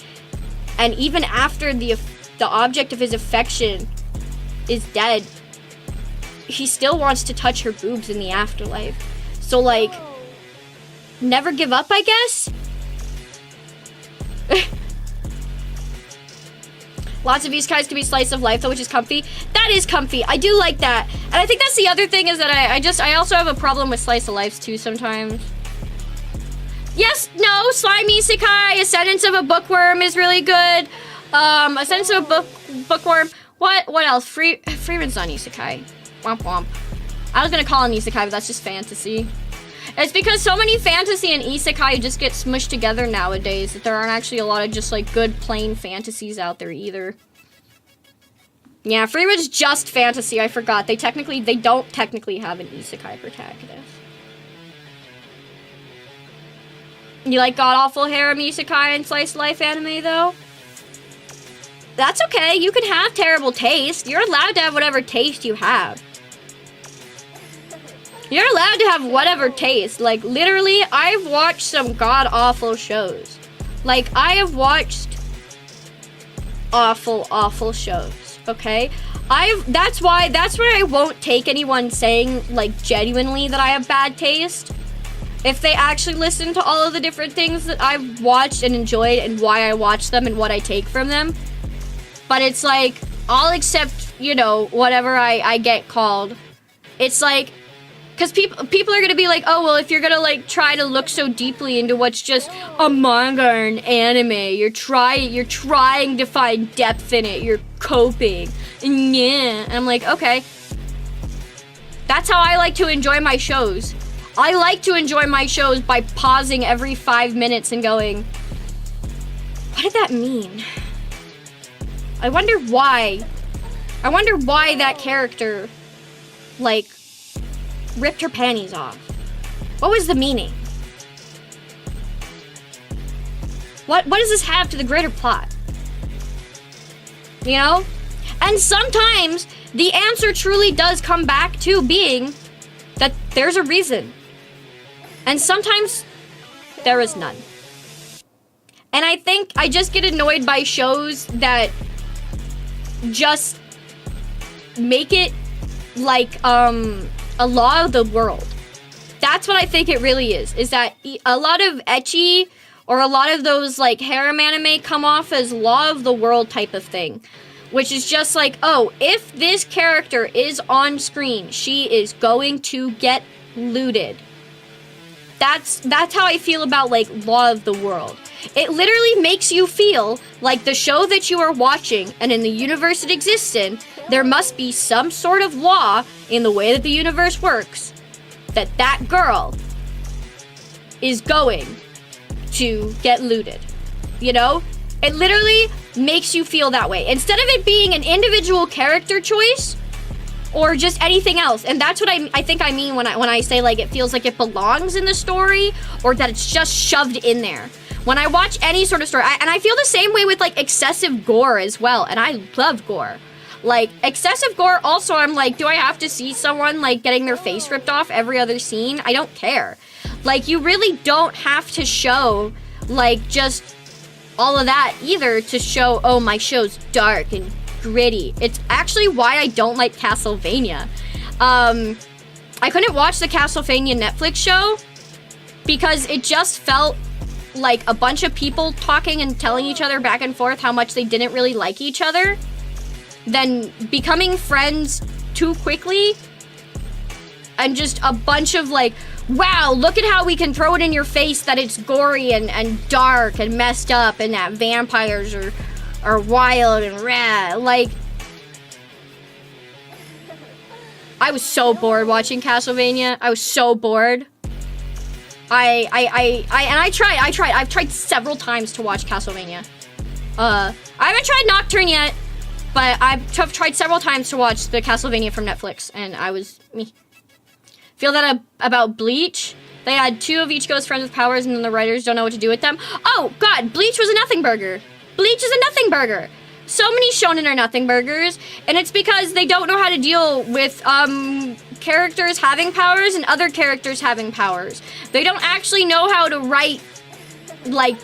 And even after the object of his affection is dead, he still wants to touch her boobs in the afterlife. So like, never give up, I guess? Lots of isekais can be slice of life though, which is comfy. That is comfy. I do like that. And I think that's the other thing is that I also have a problem with slice of lives too sometimes. Yes, no, slime isekai, Ascendance of a Bookworm is really good. Ascendance of a Bookworm. What else? Freeman's not isekai. Womp womp. I was gonna call it isekai, but that's just fantasy. It's because so many fantasy and isekai just get smushed together nowadays that there aren't actually a lot of just like good plain fantasies out there either. Yeah, Freeman's just fantasy, I forgot. They don't technically have an isekai protagonist. You like god-awful harem isekai and slice of life anime though? That's okay, you can have terrible taste. You're allowed to have whatever taste you have. You're allowed to have whatever taste. Like, literally, I've watched some god-awful shows. Like, I have watched awful shows, okay? That's why I won't take anyone saying, like, genuinely that I have bad taste. If they actually listen to all of the different things that I've watched and enjoyed and why I watch them and what I take from them. But it's like, I'll accept, you know, whatever I get called. It's like, because people are going to be like, oh, well, if you're going to, like, try to look so deeply into what's just a manga or an anime, you're trying to find depth in it, you're coping, and yeah. And I'm like, okay. That's how I like to enjoy my shows. I like to enjoy my shows by pausing every 5 minutes and going, what did that mean? I wonder why that character, like, ripped her panties off. What was the meaning? What does this have to the greater plot? You know? And sometimes the answer truly does come back to being that there's a reason. And sometimes there is none. And I think I just get annoyed by shows that just make it like a law of the world. That's what I think it really is that a lot of ecchi or a lot of those like harem anime come off as law of the world type of thing, which is just like, oh, if this character is on screen, she is going to get looted. That's how I feel about like law of the world. It literally makes you feel like the show that you are watching and in the universe it exists in, there must be some sort of law in the way that the universe works that girl is going to get looted. You know? It literally makes you feel that way. Instead of it being an individual character choice or just anything else. And that's what I think I mean when I say like it feels like it belongs in the story or that it's just shoved in there. When I watch any sort of story, and I feel the same way with like excessive gore as well, and I love gore. Like excessive gore also, I'm like, do I have to see someone like getting their face ripped off every other scene? I don't care. Like you really don't have to show like just all of that either to show, oh, my show's dark and gritty. It's actually why I don't like Castlevania. I couldn't watch the Castlevania Netflix show because it just felt like a bunch of people talking and telling each other back and forth how much they didn't really like each other, then becoming friends too quickly, and just a bunch of like, wow, look at how we can throw it in your face that it's gory and dark and messed up and that vampires are wild and rad. Like, I was so bored watching Castlevania. I was so bored. I've tried several times to watch Castlevania. I haven't tried Nocturne yet, but I've tried several times to watch the Castlevania from Netflix, and I was me. Feel that about Bleach? They had 2 of each ghost friends with powers, and then the writers don't know what to do with them. Oh God, Bleach was a nothing burger. Bleach is a nothing burger. So many shonen are nothing burgers, and it's because they don't know how to deal with characters having powers and other characters having powers. They don't actually know how to write like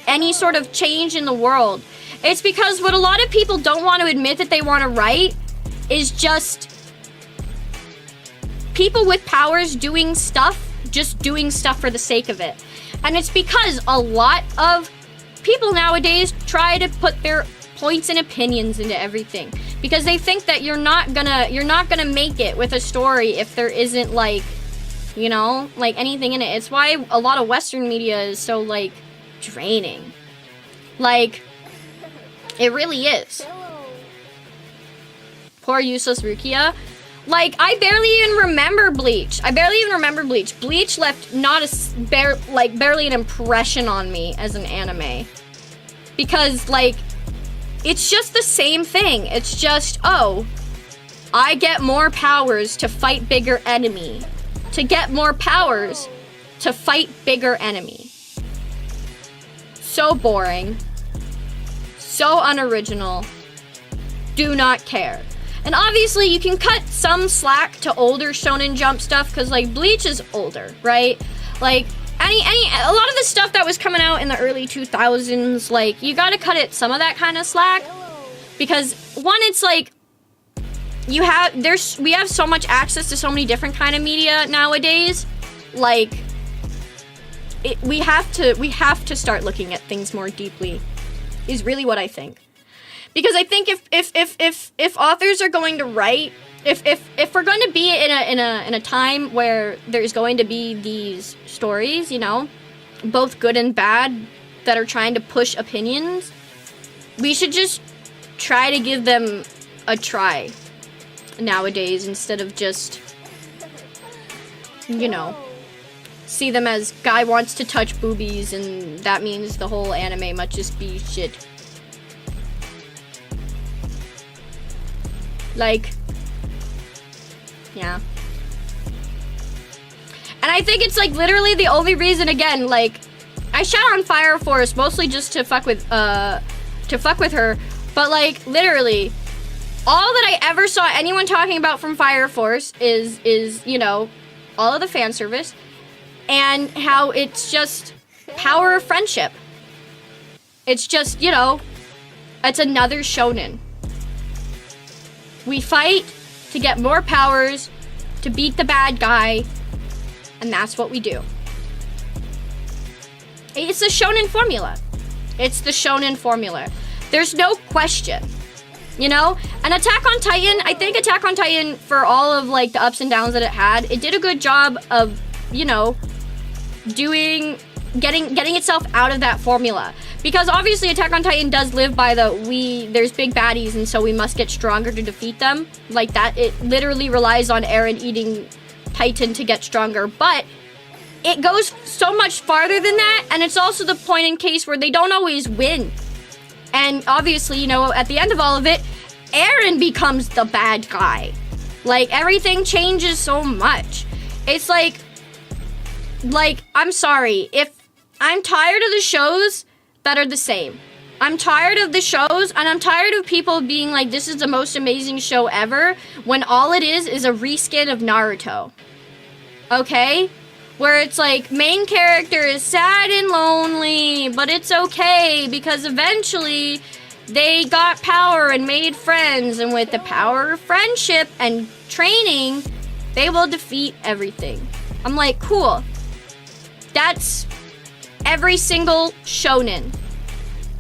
any sort of change in the world. It's because what a lot of people don't want to admit that they want to write is just people with powers doing stuff, just doing stuff for the sake of it. And it's because a lot of people nowadays try to put their points and opinions into everything because they think that you're not gonna make it with a story if there isn't like, you know, like anything in it. It's why a lot of Western media is so like draining. Like, it really is. Poor useless Rukia. Like, I barely even remember Bleach. Bleach left not barely an impression on me as an anime. Because, like, it's just the same thing. It's just, oh, I get more powers to fight bigger enemy. To get more powers to fight bigger enemy. So boring. So unoriginal. Do not care. And obviously you can cut some slack to older Shonen Jump stuff because like Bleach is older, right? Like a lot of the stuff that was coming out in the early 2000s, like you gotta cut it some of that kind of slack because one, it's like we have so much access to so many different kind of media nowadays. Like we have to start looking at things more deeply is really what I think. Because I think if authors are going to write, if we're going to be in a time where there's going to be these stories, you know, both good and bad, that are trying to push opinions, we should just try to give them a try nowadays instead of just, you know, see them as guy wants to touch boobies and that means the whole anime must just be shit. Like, yeah. And I think it's like literally the only reason, again, like, I shat on Fire Force mostly just to fuck with her, but like literally all that I ever saw anyone talking about from Fire Force is you know, all of the fan service and how it's just power of friendship. It's just, you know, it's another shonen. We fight to get more powers, to beat the bad guy, and that's what we do. It's the shonen formula. It's the shonen formula. There's no question. You know? And Attack on Titan, I think Attack on Titan, for all of like the ups and downs that it had, it did a good job of, you know, getting itself out of that formula. Because obviously Attack on Titan does live by there's big baddies and so we must get stronger to defeat them. Like that, it literally relies on Eren eating Titan to get stronger. But it goes so much farther than that, and it's also the point in case where they don't always win. And obviously, you know, at the end of all of it, Eren becomes the bad guy. Like, everything changes so much. It's like, I'm sorry, if I'm tired of the shows that are the same. I'm tired of the shows, and I'm tired of people being like, this is the most amazing show ever, when all it is a reskin of Naruto. Okay? Where it's like, main character is sad and lonely, but it's okay, because eventually they got power and made friends, and with the power of friendship and training, they will defeat everything. I'm like, cool. That's every single shonen.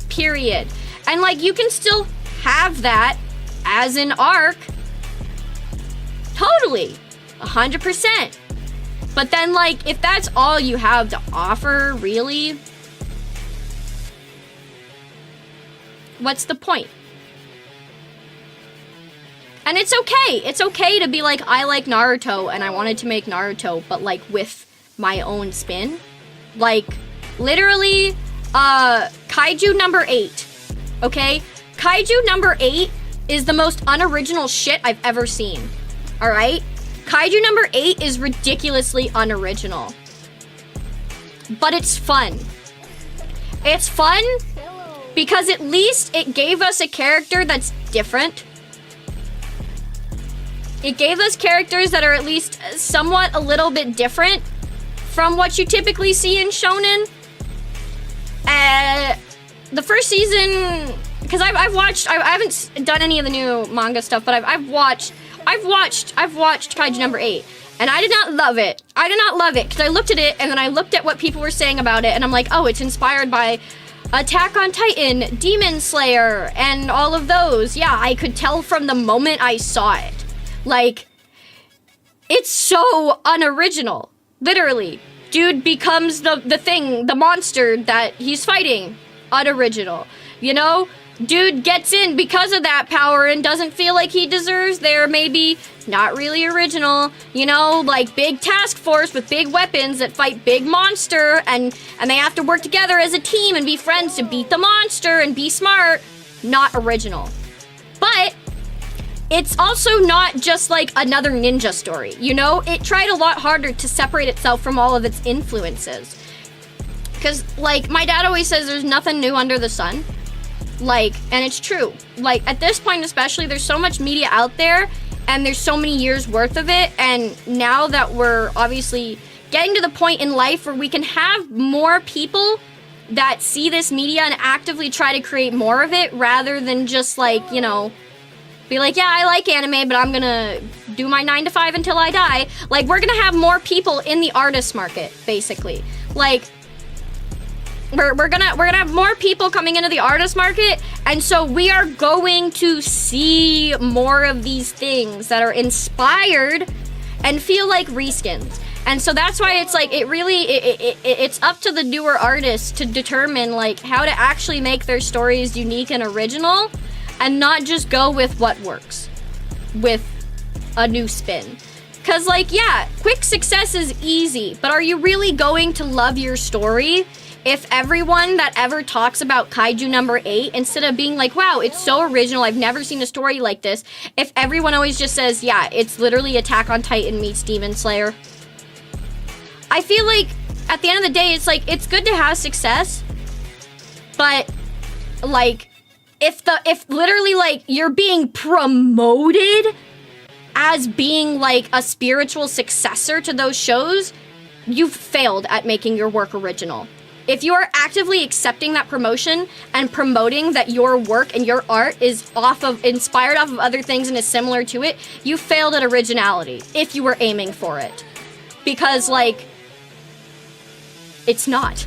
Period. And like, you can still have that as an arc. Totally. 100%. But then like, if that's all you have to offer, really, what's the point? And it's okay. It's okay to be like, I like Naruto and I wanted to make Naruto, but like with my own spin. Like, literally, Kaiju number 8. Okay? Kaiju number 8 is the most unoriginal shit I've ever seen. Alright? Kaiju number 8 is ridiculously unoriginal. But it's fun. It's fun because at least it gave us a character that's different. It gave us characters that are at least somewhat a little bit different from what you typically see in shonen. The first season, because I've watched, I haven't done any of the new manga stuff, but I've watched Kaiju number 8, and I did not love it. I did not love it because I looked at it and then I looked at what people were saying about it, and I'm like, oh, it's inspired by Attack on Titan, Demon Slayer, and all of those. Yeah, I could tell from the moment I saw it. Like, it's so unoriginal. Literally, dude becomes the thing, the monster that he's fighting. Unoriginal. You know? Dude gets in because of that power and doesn't feel like he deserves there. Maybe not really original. You know, like big task force with big weapons that fight big monster, and they have to work together as a team and be friends to beat the monster and be smart. Not original. But it's also not just like another ninja story, you know? It tried a lot harder to separate itself from all of its influences. Because, like, my dad always says there's nothing new under the sun. Like, and it's true. Like, at this point especially, there's so much media out there, and there's so many years worth of it, and now that we're obviously getting to the point in life where we can have more people that see this media and actively try to create more of it, rather than just, like, you know, be like, yeah, I like anime, but I'm gonna do my 9 to 5 until I die. Like, we're gonna have more people in the artist market, basically. Like, we're gonna have more people coming into the artist market, and so we are going to see more of these things that are inspired and feel like reskins. And so that's why it's like, it's up to the newer artists to determine like how to actually make their stories unique and original, and not just go with what works with a new spin. Cause like, yeah, quick success is easy, but are you really going to love your story if everyone that ever talks about Kaiju number 8, instead of being like, wow, it's so original, I've never seen a story like this, if everyone always just says, yeah, it's literally Attack on Titan meets Demon Slayer? I feel like at the end of the day, it's like, it's good to have success, but like, if literally like you're being promoted as being like a spiritual successor to those shows, you've failed at making your work original. If you are actively accepting that promotion and promoting that your work and your art is inspired off of other things and is similar to it, you failed at originality if you were aiming for it. Because like, it's not.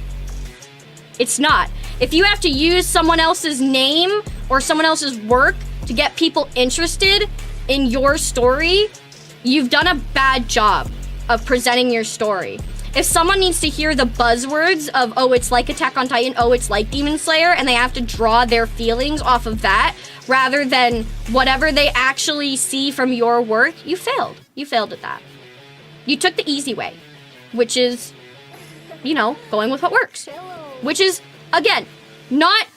It's not. If you have to use someone else's name or someone else's work to get people interested in your story, you've done a bad job of presenting your story. If someone needs to hear the buzzwords of, oh, it's like Attack on Titan, oh, it's like Demon Slayer, and they have to draw their feelings off of that, rather than whatever they actually see from your work, you failed. You failed at that. You took the easy way, which is, you know, going with what works. Which is, again, not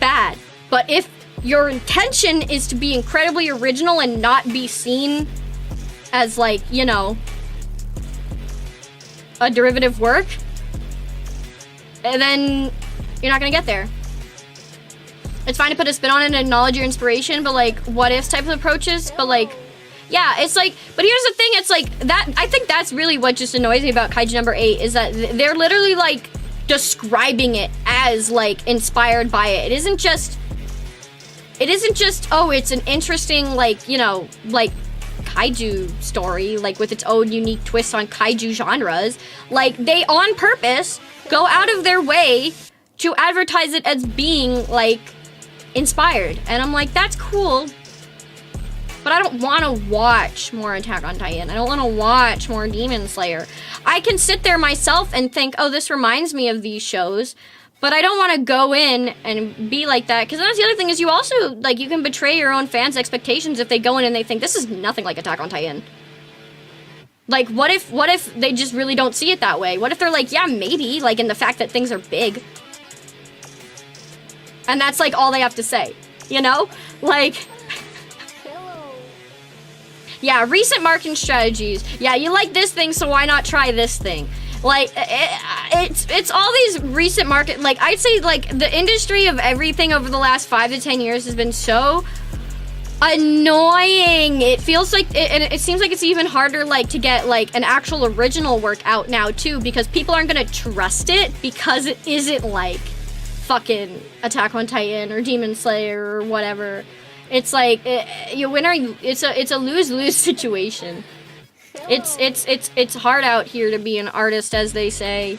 bad, but if your intention is to be incredibly original and not be seen as, like, you know, a derivative work, and then you're not gonna get there. It's fine to put a spin on it and acknowledge your inspiration, but like, what if type of approaches, but like, yeah, it's like, but here's the thing, it's like, that, I think that's really what just annoys me about Kaiju number 8, is that they're literally like, describing it as like, inspired by it. It isn't just, oh, it's an interesting, like, you know, like, kaiju story, like with its own unique twist on kaiju genres. Like, they on purpose go out of their way to advertise it as being like inspired, and I'm like, that's cool, but I don't want to watch more Attack on Titan. I don't want to watch more Demon Slayer. I can sit there myself and think, oh, this reminds me of these shows, but I don't want to go in and be like that, because that's the other thing, is you also, like, you can betray your own fans' expectations if they go in and they think, this is nothing like Attack on Titan. Like, what if they just really don't see it that way? What if they're like, yeah, maybe, like, in the fact that things are big. And that's, like, all they have to say, you know? Like, yeah, recent marketing strategies. Yeah, you like this thing, so why not try this thing? Like, it's all these recent market, like, I'd say, like, the industry of everything over the last 5 to 10 years has been so annoying. It feels like, and it seems like it's even harder, like, to get, like, an actual original work out now, too, because people aren't gonna trust it because it isn't, like, fucking Attack on Titan or Demon Slayer or whatever. It's like, you win or you, it's a lose-lose situation. It's hard out here to be an artist, as they say,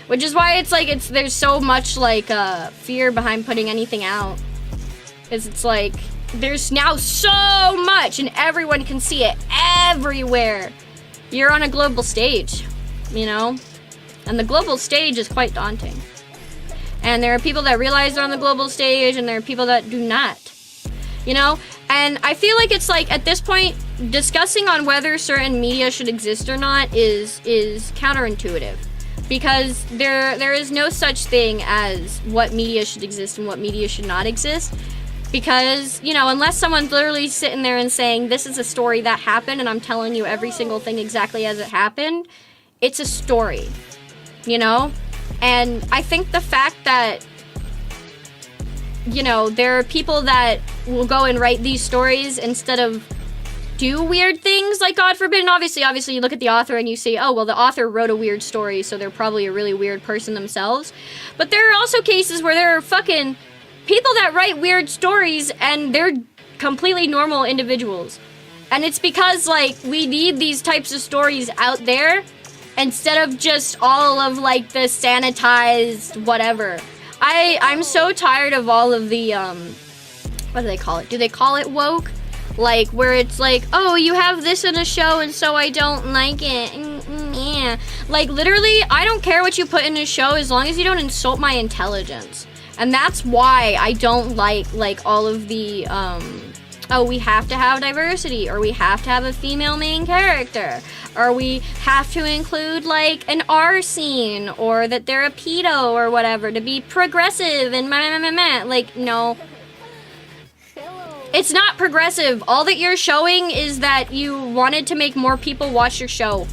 which is why it's like, there's so much like fear behind putting anything out, because it's like, there's now so much and everyone can see it everywhere. You're on a global stage, you know, and the global stage is quite daunting, and there are people that realize they're on the global stage and there are people that do not, you know. And I feel like it's like, at this point, discussing on whether certain media should exist or not is counterintuitive, because there is no such thing as what media should exist and what media should not exist, because, you know, unless someone's literally sitting there and saying, this is a story that happened and I'm telling you every single thing exactly as it happened, it's a story, you know. And I think the fact that, you know, there are people that will go and write these stories instead of do weird things, like, God forbid, and obviously you look at the author and you say, oh, well, the author wrote a weird story, so they're probably a really weird person themselves. But there are also cases where there are fucking people that write weird stories and they're completely normal individuals. And it's because, like, we need these types of stories out there instead of just all of, like, the sanitized whatever. I'm so tired of all of the, what do they call it? Do they call it woke? Like, where it's like, oh, you have this in a show and so I don't like it. Yeah. Like, literally, I don't care what you put in a show as long as you don't insult my intelligence. And that's why I don't like all of the, oh, we have to have diversity, or we have to have a female main character, or we have to include, like, an R scene, or that they're a pedo or whatever to be progressive and like, no. It's not progressive. All that you're showing is that you wanted to make more people watch your show.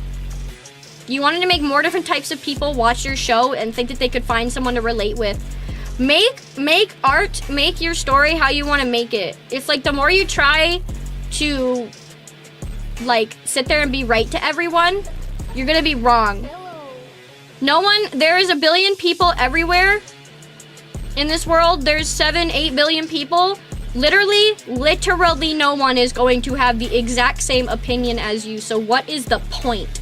You wanted to make more different types of people watch your show and think that they could find someone to relate with. Make art, make your story how you want to make it. It's like the more you try to like sit there and be right to everyone, you're gonna be wrong. There is a billion people everywhere in this world. There's 7-8 billion people. Literally no one is going to have the exact same opinion as you. So what is the point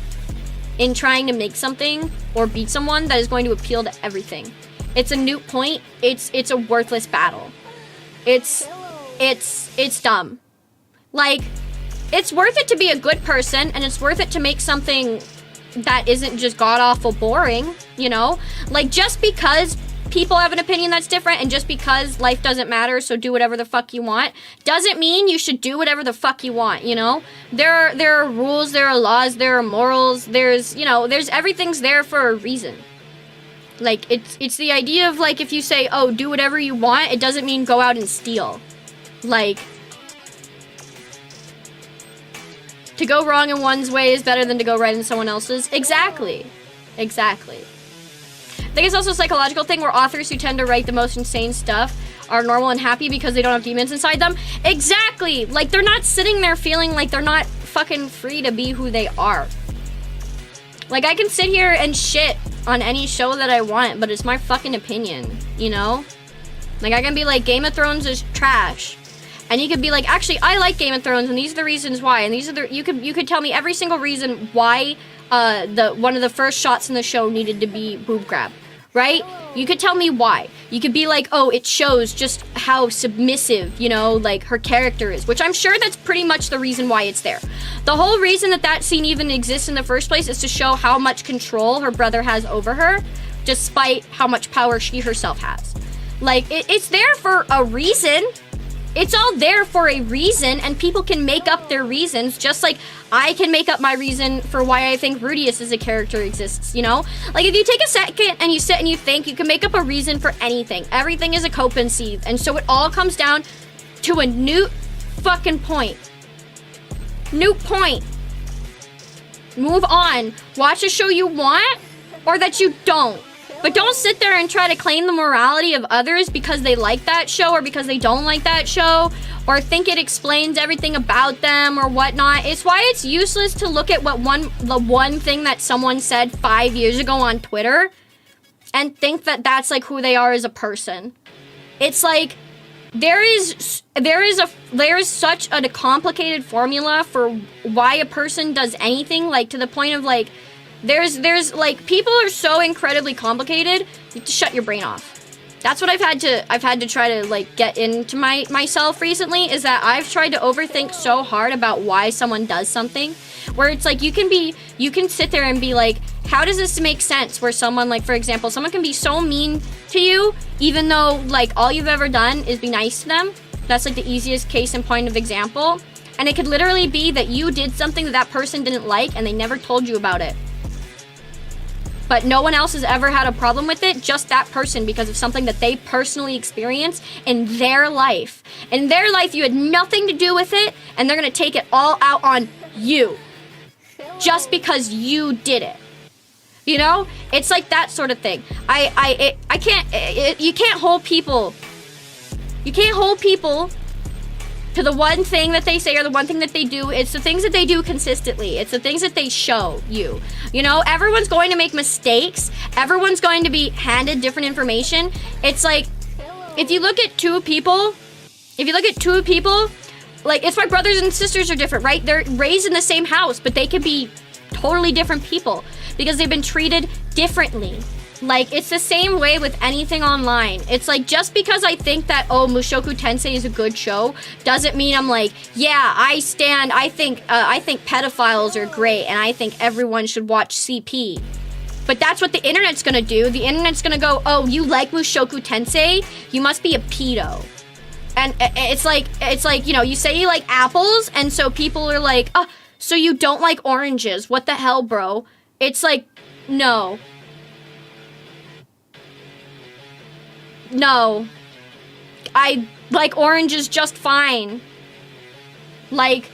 in trying to make something or beat someone that is going to appeal to everything? It's a moot point. It's a worthless battle. It's dumb. Like, it's worth it to be a good person, and it's worth it to make something that isn't just god-awful boring, you know? Like, just because people have an opinion that's different, and just because life doesn't matter, so do whatever the fuck you want, doesn't mean you should do whatever the fuck you want, you know? There are rules, there are laws, there are morals, there's everything's there for a reason. Like, it's the idea of, like, if you say, oh, do whatever you want, it doesn't mean go out and steal. Like, to go wrong in one's way is better than to go right in someone else's. Exactly. I think it's also a psychological thing where authors who tend to write the most insane stuff are normal and happy because they don't have demons inside them. Exactly. Like, they're not sitting there feeling like they're not fucking free to be who they are. Like, I can sit here and shit on any show that I want, but it's my fucking opinion, you know? Like, I can be like, Game of Thrones is trash. And you could be like, actually, I like Game of Thrones, and these are the reasons why. And these are the, you could tell me every single reason why one of the first shots in the show needed to be boob grab, right? You could tell me why. You could be like, oh, it shows just how submissive, you know, like her character is, which I'm sure that's pretty much the reason why it's there. The whole reason that scene even exists in the first place is to show how much control her brother has over her, despite how much power she herself has. Like, it's there for a reason. It's all there for a reason, and people can make up their reasons, just like I can make up my reason for why I think Rudius as a character exists, you know? Like, if you take a second and you sit and you think, you can make up a reason for anything. Everything is a cope and seethe, and so it all comes down to a new fucking point. New point. Move on. Watch a show you want, or that you don't. But don't sit there and try to claim the morality of others because they like that show or because they don't like that show or think it explains everything about them or whatnot. It's why it's useless to look at the one thing that someone said 5 years ago on Twitter and think that that's like who they are as a person. It's like there is such a complicated formula for why a person does anything, like to the point of like there's like, people are so incredibly complicated, you have to shut your brain off. That's what I've had to try to like get into myself recently, is that I've tried to overthink so hard about why someone does something, where it's like you can sit there and be like, how does this make sense? Where someone, like, for example, someone can be so mean to you, even though like all you've ever done is be nice to them. That's like the easiest case in point of example. And it could literally be that you did something that person didn't like and they never told you about it. But no one else has ever had a problem with it, just that person, because of something that they personally experienced in their life. In their life, you had nothing to do with it, and they're gonna take it all out on you. Just because you did it. You know? It's like that sort of thing. You can't hold people. You can't hold people to the one thing that they say or the one thing that they do. It's the things that they do consistently. It's the things that they show you. You know, everyone's going to make mistakes. Everyone's going to be handed different information. It's like, if you look at two people, like, it's why brothers and sisters are different, right? They're raised in the same house, but they could be totally different people because they've been treated differently. Like, it's the same way with anything online. It's like, just because I think that, oh, Mushoku Tensei is a good show, doesn't mean I'm like, yeah, I think pedophiles are great, and I think everyone should watch CP. But that's what the internet's gonna do. The internet's gonna go, oh, you like Mushoku Tensei? You must be a pedo. And it's like, you know, you say you like apples, and so people are like, oh, so you don't like oranges. What the hell, bro? It's like, no. No. I like oranges just fine. Like,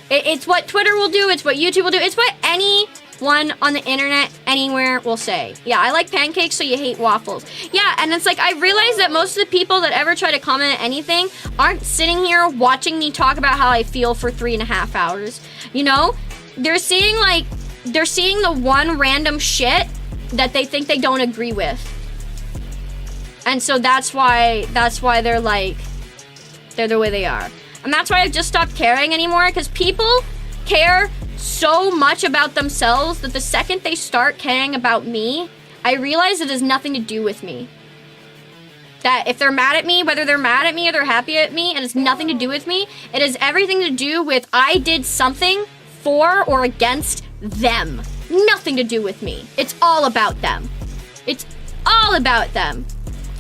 it's what Twitter will do, it's what YouTube will do, it's what any one on the internet anywhere will say. Yeah, I like pancakes, so you hate waffles. Yeah, and it's like, I realize that most of the people that ever try to comment anything aren't sitting here watching me talk about how I feel for 3.5 hours. You know? They're seeing the one random shit that they think they don't agree with. And so that's why they're like, they're the way they are. And that's why I've just stopped caring anymore, because people care so much about themselves that the second they start caring about me, I realize it has nothing to do with me. That if they're mad at me, whether they're mad at me or they're happy at me, it has nothing to do with me. It has everything to do with I did something for or against them. Nothing to do with me. It's all about them. It's all about them.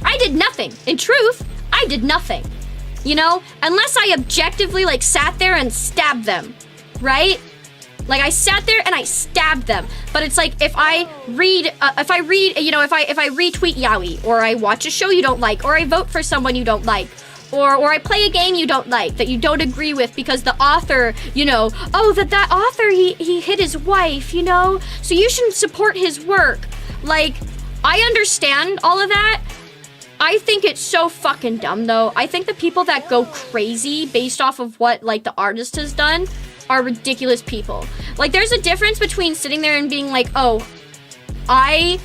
I did nothing. In truth, I did nothing. You know, unless I objectively like sat there and stabbed them, right? Like I sat there and I stabbed them. But it's like if I read, you know, if I retweet Yowie, or I watch a show you don't like, or I vote for someone you don't like, or I play a game you don't like, that you don't agree with because the author, you know, oh, that author, he hit his wife, you know, so you shouldn't support his work. Like, I understand all of that. I think it's so fucking dumb, though. I think the people that go crazy based off of what, like, the artist has done are ridiculous people. Like, there's a difference between sitting there and being like, oh, I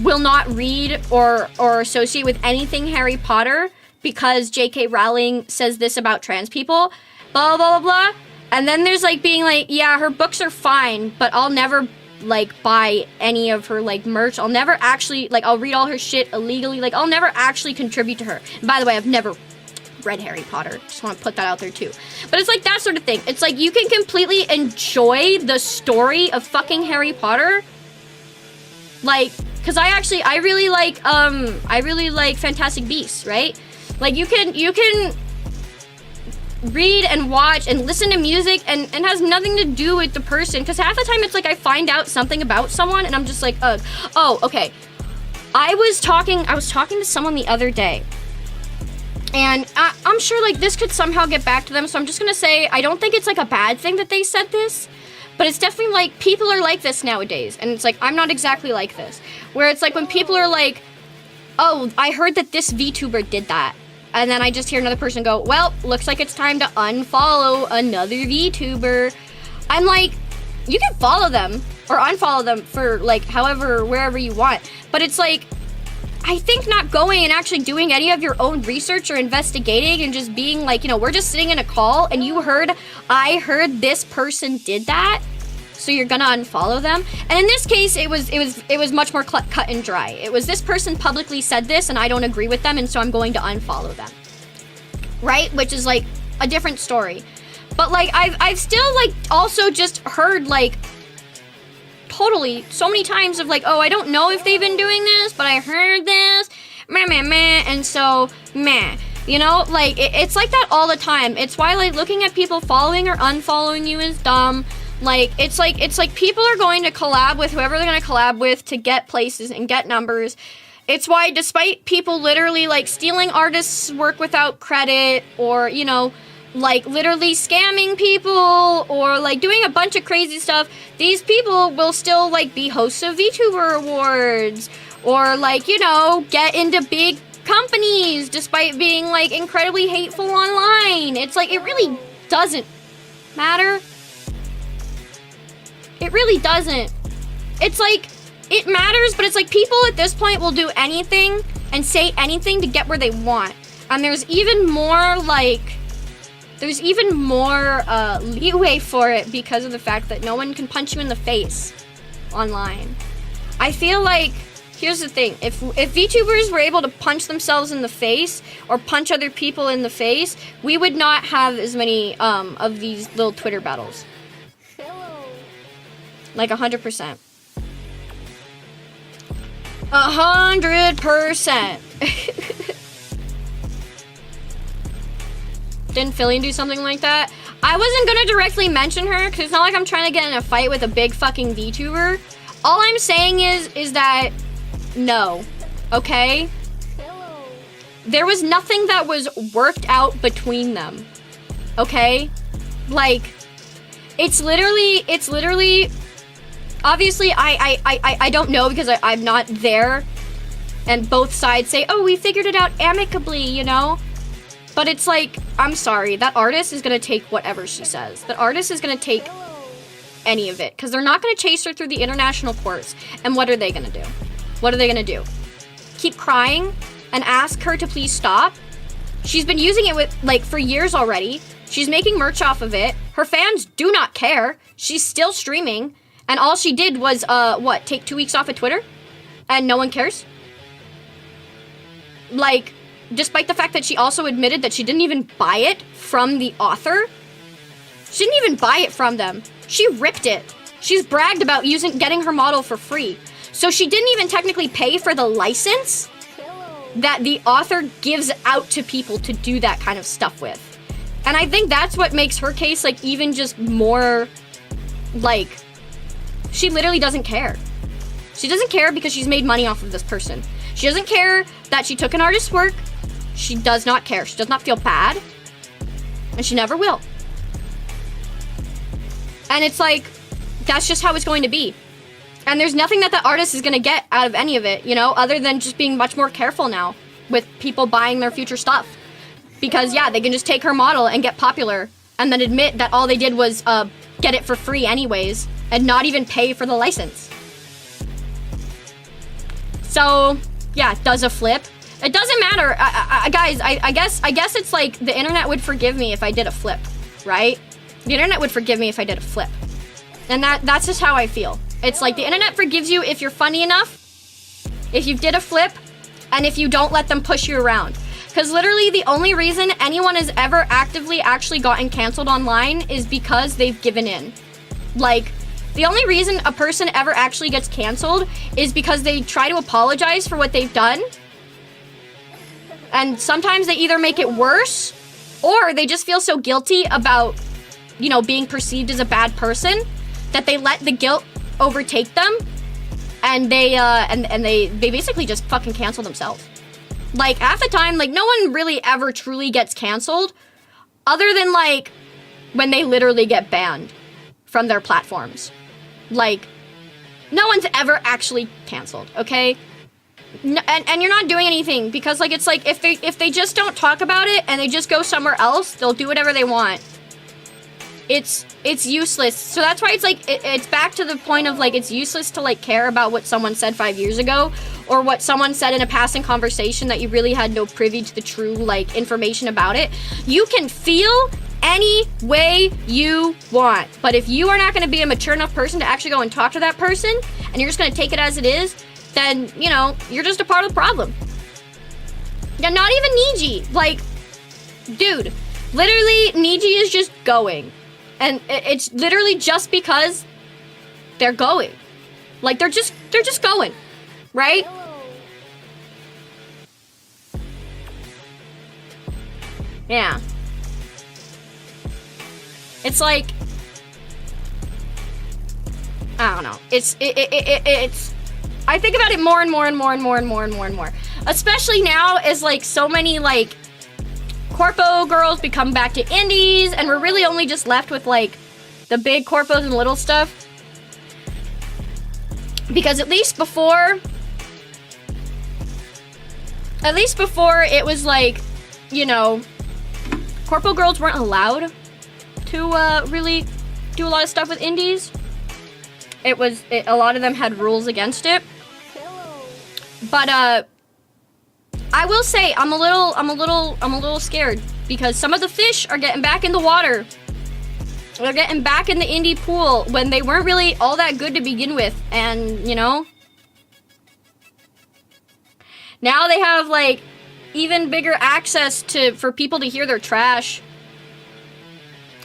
will not read or associate with anything Harry Potter because J.K. Rowling says this about trans people, blah, blah, blah, blah. And then there's, like, being like, yeah, her books are fine, but I'll never like buy any of her like merch. I'll never actually like, I'll read all her shit illegally. Like, I'll never actually contribute to her. And by the way, I've never read Harry Potter. Just want to put that out there too. But it's like that sort of thing. It's like you can completely enjoy the story of fucking Harry Potter. Like, cause I really like Fantastic Beasts, right? Like you can read and watch and listen to music and has nothing to do with the person, because half the time it's like I find out something about someone and I'm just like, oh, okay. I was talking to someone the other day, and I'm sure like this could somehow get back to them, so I'm just gonna say I don't think it's like a bad thing that they said this, but it's definitely like people are like this nowadays, and it's like I'm not exactly like this, where it's like when people are like, oh, I heard that this VTuber did that. And then I just hear another person go, well, looks like it's time to unfollow another VTuber. I'm like, you can follow them or unfollow them for like however, wherever you want. But it's like, I think not going and actually doing any of your own research or investigating and just being like, you know, we're just sitting in a call and I heard this person did that, so you're gonna unfollow them. And in this case, it was much more cut and dry. It was this person publicly said this and I don't agree with them, and so I'm going to unfollow them. Right? Which is like a different story. But like I've still like also just heard like totally so many times of like, oh, I don't know if they've been doing this, but I heard this, meh, and so meh. You know, like it's like that all the time. It's why like looking at people following or unfollowing you is dumb. Like it's like people are going to collab with whoever they're going to collab with to get places and get numbers. It's why despite people literally like stealing artists' work without credit, or, you know, like literally scamming people or like doing a bunch of crazy stuff, these people will still like be hosts of VTuber awards or like, you know, get into big companies despite being like incredibly hateful online. It's like it really doesn't matter. It really doesn't. It's like, it matters, but it's like people at this point will do anything and say anything to get where they want. And there's even more leeway for it because of the fact that no one can punch you in the face online. I feel like, here's the thing, if VTubers were able to punch themselves in the face or punch other people in the face, we would not have as many of these little Twitter battles. Like 100%. 100%. Didn't Philly do something like that? I wasn't gonna directly mention her because it's not like I'm trying to get in a fight with a big fucking VTuber. All I'm saying is that no, okay? There was nothing that was worked out between them, okay? Like, it's literally obviously, I don't know because I'm not there. And both sides say, oh, we figured it out amicably, you know? But it's like, I'm sorry, that artist is gonna take whatever she says. That artist is gonna take any of it. Because they're not gonna chase her through the international courts. And what are they gonna do? What are they gonna do? Keep crying and ask her to please stop? She's been using it with, like, for years already. She's making merch off of it. Her fans do not care. She's still streaming. And all she did was, what, take 2 weeks off of Twitter? And no one cares? Like, despite the fact that she also admitted that she didn't even buy it from the author. She didn't even buy it from them. She ripped it. She's bragged about getting her model for free. So she didn't even technically pay for the license that the author gives out to people to do that kind of stuff with. And I think that's what makes her case, like, even just more, like, she literally doesn't care. She doesn't care because she's made money off of this person. She doesn't care that she took an artist's work. She does not care. She does not feel bad. And she never will. And it's like, that's just how it's going to be. And there's nothing that the artist is going to get out of any of it, you know, other than just being much more careful now with people buying their future stuff. Because, yeah, they can just take her model and get popular and then admit that all they did was get it for free anyways and not even pay for the license. So, yeah, does a flip? It doesn't matter. Guys, I guess it's like the internet would forgive me if I did a flip, right? The internet would forgive me if I did a flip. And that's just how I feel. It's like the internet forgives you if you're funny enough, if you did a flip, and if you don't let them push you around. Because literally the only reason anyone has ever actively actually gotten canceled online is because they've given in. Like, the only reason a person ever actually gets canceled is because they try to apologize for what they've done. And sometimes they either make it worse, or they just feel so guilty about, you know, being perceived as a bad person that they let the guilt overtake them, and they basically just fucking cancel themselves. Like, half the time, like, no one really ever truly gets canceled, other than, like, when they literally get banned from their platforms. Like, no one's ever actually canceled, okay? And you're not doing anything, because, like, it's like, if they just don't talk about it, and they just go somewhere else, they'll do whatever they want. It's useless. So that's why it's like, it's back to the point of, like, it's useless to, like, care about what someone said 5 years ago, or what someone said in a passing conversation that you really had no privy to the true, like, information about it. You can feel any way you want, but if you are not going to be a mature enough person to actually go and talk to that person, and you're just going to take it as it is, then, you know, you're just a part of the problem. Yeah, not even Niji. Like, dude, literally, Niji is just going. And it's literally just because they're going. Like, they're just going, right? Yeah. It's like, I don't know. It's I think about it more and more and more and more and more and more and more. Especially now as, like, so many, like, corpo girls become back to indies, and we're really only just left with, like, the big corpos and little stuff. Because at least before it was like, you know, corpo girls weren't allowed to really do a lot of stuff with indies. A lot of them had rules against it. But I will say I'm a little scared, because some of the fish are getting back in the water. They're getting back in the indie pool when they weren't really all that good to begin with, and, you know, now they have, like, even bigger access for people to hear their trash.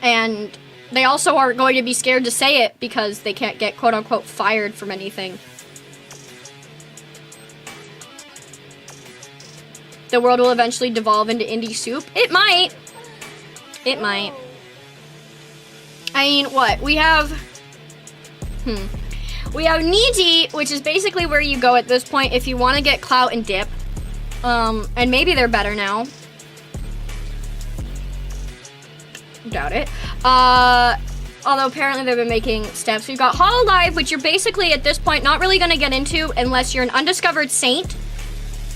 And they also are going to be scared to say it because they can't get quote-unquote fired from anything. The world will eventually devolve into indie soup. It might. It might. I mean, what? We have Niji, which is basically where you go at this point if you want to get clout and dip. And maybe they're better now. Doubt it. although apparently they've been making steps. We've got Hololive, which you're basically at this point not really going to get into unless you're an undiscovered saint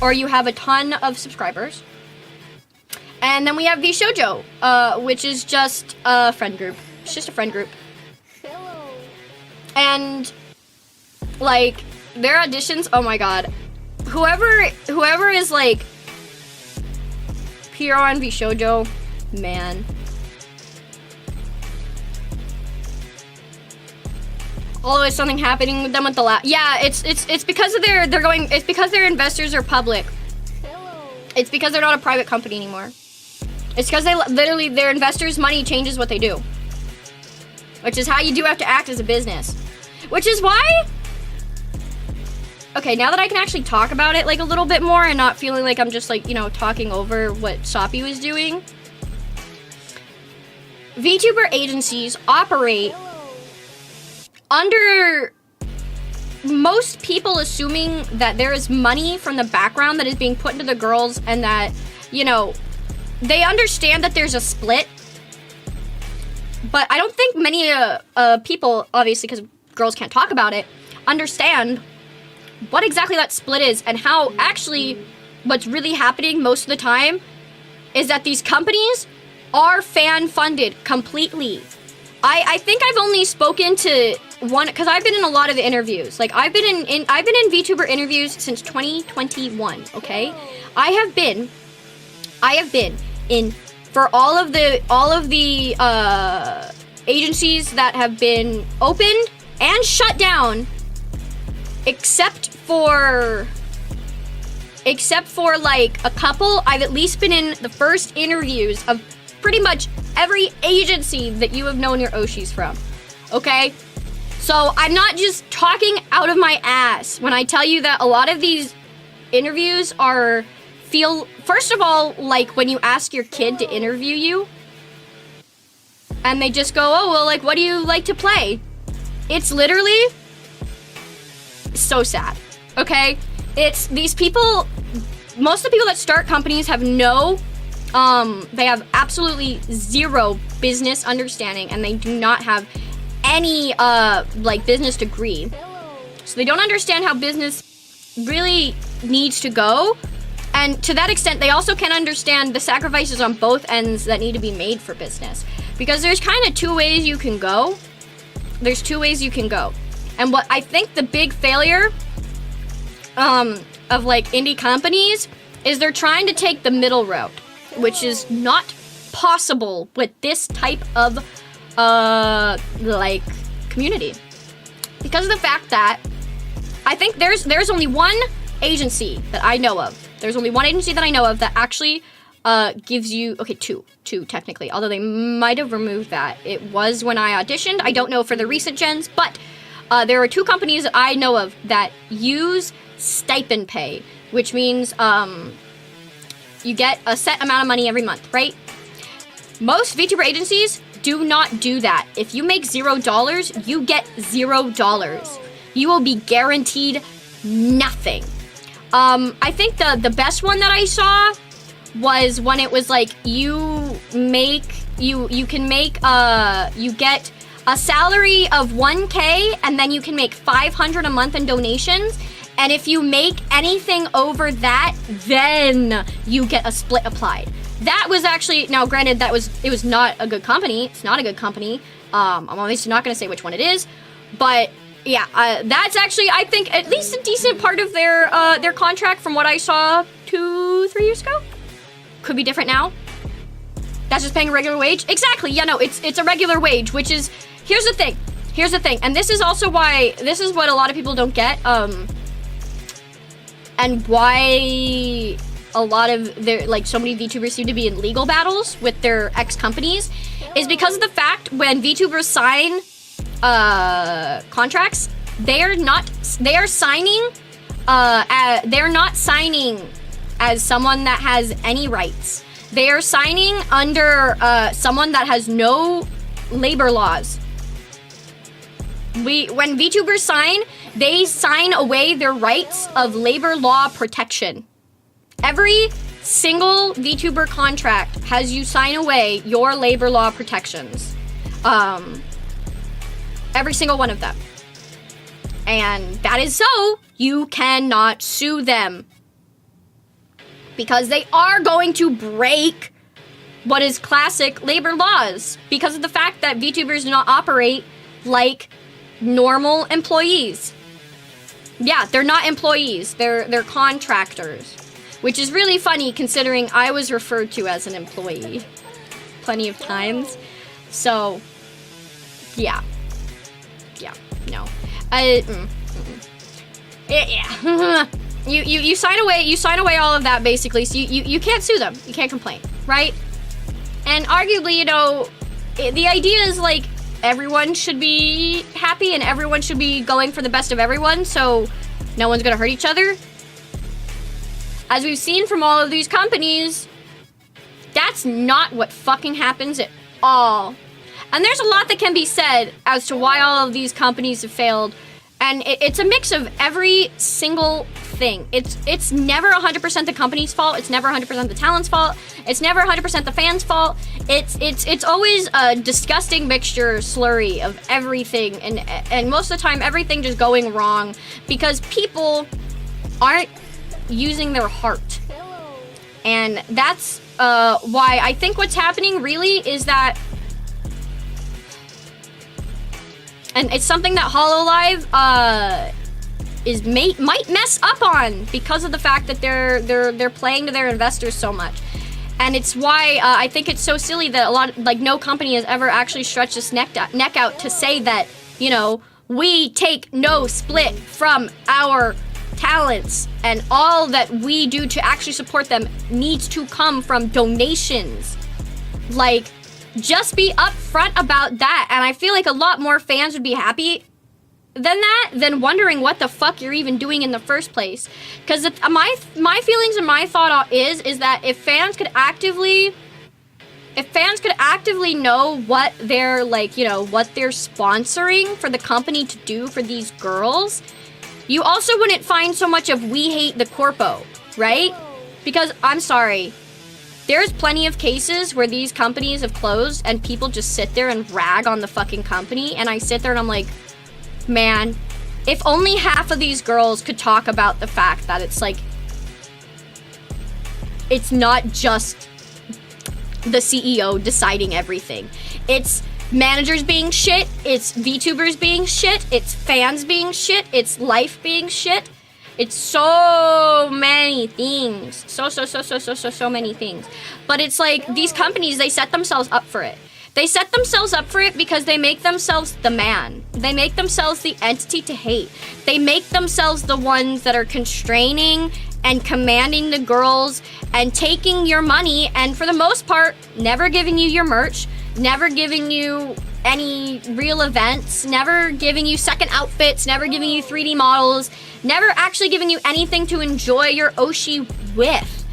or you have a ton of subscribers. And then we have VShojo, which is just a friend group. It's just a friend group. And like their auditions, oh my god. Whoever is like PR on VShojo, man. Always something happening with them with the yeah, it's because of it's because their investors are public. It's because they're not a private company anymore. It's because they literally their investors' money changes what they do. Which is how you do have to act as a business. Which is why okay, now that I can actually talk about it like a little bit more and not feeling like I'm just like, you know, talking over what Soppy was doing. VTuber agencies operate under most people assuming that there is money from the background that is being put into the girls and that, you know, they understand that there's a split. But I don't think many people, obviously because girls can't talk about it, understand what exactly that split is and how actually what's really happening most of the time is that these companies are fan funded completely. I think I've only spoken to one because I've been in a lot of interviews. Like I've been in VTuber interviews since 2021. Okay, I have been in for all of the agencies that have been opened and shut down, except for like a couple. I've at least been in the first interviews of pretty much every agency that you have known your Oshis from. Okay? So I'm not just talking out of my ass when I tell you that a lot of these interviews feel, first of all, like when you ask your kid to interview you and they just go, oh, well, like, what do you like to play? It's literally so sad, okay? It's these people, most of the people that start companies have they have absolutely zero business understanding and they do not have any, like, business degree. So they don't understand how business really needs to go. And to that extent, they also can't understand the sacrifices on both ends that need to be made for business. Because there's kind of two ways you can go. There's two ways you can go. And what I think the big failure of like indie companies is they're trying to take the middle route, which is not possible with this type of like community. Because of the fact that I think there's only one agency that I know of. There's only one agency that I know of that actually gives you, okay, two technically, although they might have removed that. It was when I auditioned. I don't know for the recent gens, but there are two companies that I know of that use stipend pay, which means you get a set amount of money every month, right? Most VTuber agencies do not do that. If you make $0, you get $0. You will be guaranteed nothing. I think the best one that I saw was when it was like you get a salary of 1K and then you can make $500 a month in donations. And if you make anything over that, then you get a split applied. That was actually, now granted, it was not a good company. It's not a good company. I'm obviously not going to say which one it is, but yeah, that's actually, I think, at least a decent part of their contract from what I saw 2-3 years ago. Could be different now. That's just paying a regular wage. Exactly. Yeah, no, it's a regular wage, which is, here's the thing, and this is also why, this is what a lot of people don't get, and why a lot of their, like, so many VTubers seem to be in legal battles with their ex-companies, is because of the fact when VTubers sign contracts, they're not signing as someone that has any rights. They are signing under someone that has no labor laws. When VTubers sign, they sign away their rights of labor law protection. Every single VTuber contract has you sign away your labor law protections. Every single one of them. And that is so you cannot sue them. Because they are going to break what is classic labor laws. Because of the fact that VTubers do not operate like normal employees. Yeah, they're not employees. They're contractors. Which is really funny considering I was referred to as an employee plenty of times. So, yeah. Yeah, no. Yeah. You sign away all of that basically, so you can't sue them. You can't complain, right? And arguably, you know, the idea is like everyone should be happy and everyone should be going for the best of everyone, so no one's gonna hurt each other. As we've seen from all of these companies, that's not what fucking happens at all. And there's a lot that can be said as to why all of these companies have failed. And it's a mix of every single thing. It's never 100% the company's fault. It's never 100% the talent's fault. It's never 100% the fans' fault. It's always a disgusting mixture, slurry of everything. And most of the time, everything just going wrong because people aren't using their heart. And that's why I think what's happening really is that, and it's something that HoloLive might mess up on because of the fact that they're playing to their investors so much. And it's why I think it's so silly that no company has ever actually stretched its neck out to say that, you know, we take no split from our talents and all that we do to actually support them needs to come from donations. Like, just be upfront about that, and I feel like a lot more fans would be happy than wondering what the fuck you're even doing in the first place. Because my feelings and my thought is that if fans could actively know what they're like, you know, what they're sponsoring for the company to do for these girls, you also wouldn't find so much of we hate the corpo, right? Because I'm sorry, there's plenty of cases where these companies have closed and people just sit there and rag on the fucking company, and I sit there and I'm like, man, if only half of these girls could talk about the fact that it's like, it's not just the CEO deciding everything. It's managers being shit, it's VTubers being shit, it's fans being shit, it's life being shit. It's so many things. So many things. But it's like, these companies, they set themselves up for it. They set themselves up for it because they make themselves the man. They make themselves the entity to hate. They make themselves the ones that are constraining and commanding the girls and taking your money and for the most part, never giving you your merch, never giving you any real events, never giving you second outfits, never giving you 3D models, never actually giving you anything to enjoy your Oshi with.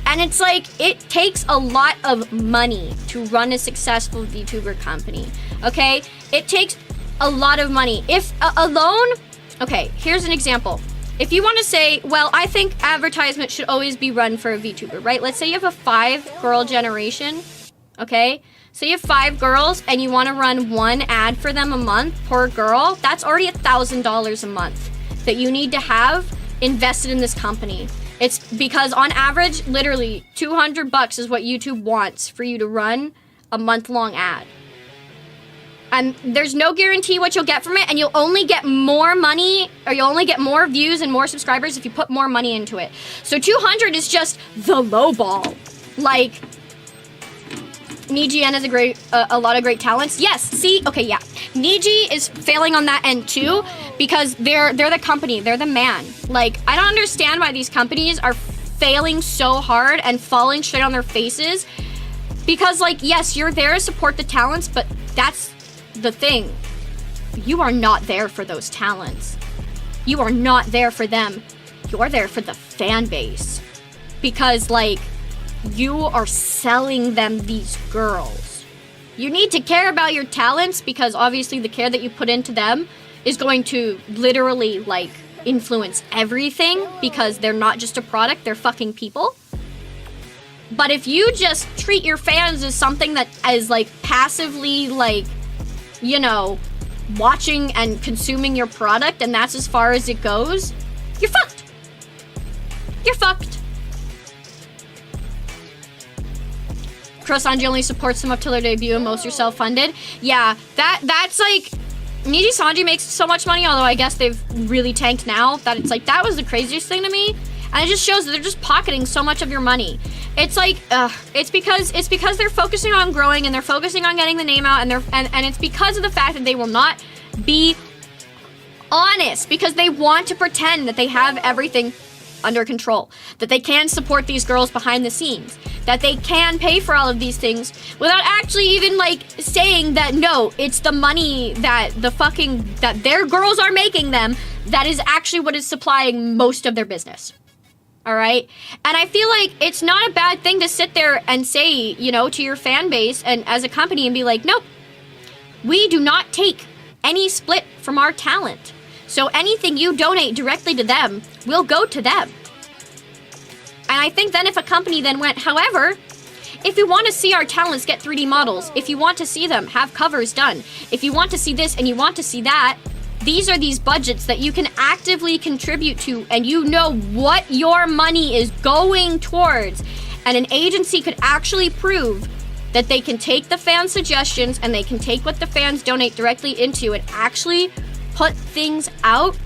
And it's like, it takes a lot of money to run a successful VTuber company, okay? It takes a lot of money. If alone, okay, here's an example. If you want to say, well, I think advertisement should always be run for a VTuber, right? Let's say you have a 5-girl generation, okay? So you have 5 girls and you want to run one ad for them a month per girl. That's already $1,000 a month that you need to have invested in this company. It's because on average, literally $200 is what YouTube wants for you to run a month-long ad. And there's no guarantee what you'll get from it, and you'll only get more money, or you'll only get more views and more subscribers if you put more money into it. So 200 is just the low ball. Like, Niji has a lot of great talents. Yes, see, okay, yeah. Niji is failing on that end too, because they're the company, they're the man. Like, I don't understand why these companies are failing so hard and falling straight on their faces. Because, like, yes, you're there to support the talents, but that's the thing. You are not there for those talents. You are not there for them. You're there for the fan base. Because, like, you are selling them these girls. You need to care about your talents because obviously the care that you put into them is going to literally, like, influence everything because they're not just a product, they're fucking people. But if you just treat your fans as something that is, like, passively, like, you know, watching and consuming your product and that's as far as it goes, you're fucked. You're fucked. Chris Anji only supports them up till their debut and most are self-funded. Yeah, that's like, Niji Sanji makes so much money, although I guess they've really tanked now, that it's like, that was the craziest thing to me. And it just shows that they're just pocketing so much of your money. It's like, it's because they're focusing on growing and they're focusing on getting the name out and it's because of the fact that they will not be honest because they want to pretend that they have everything under control, that they can support these girls behind the scenes, that they can pay for all of these things without actually even like saying that no, it's the money that that their girls are making them that is actually what is supplying most of their business. All right? And I feel like it's not a bad thing to sit there and say, you know, to your fan base and as a company and be like, nope, we do not take any split from our talent. So anything you donate directly to them will go to them. And I think then if a company then went, however, if you want to see our talents get 3D models, if you want to see them have covers done, if you want to see this and you want to see that, these are these budgets that you can actively contribute to and you know what your money is going towards. And an agency could actually prove that they can take the fan suggestions and they can take what the fans donate directly into and actually put things out,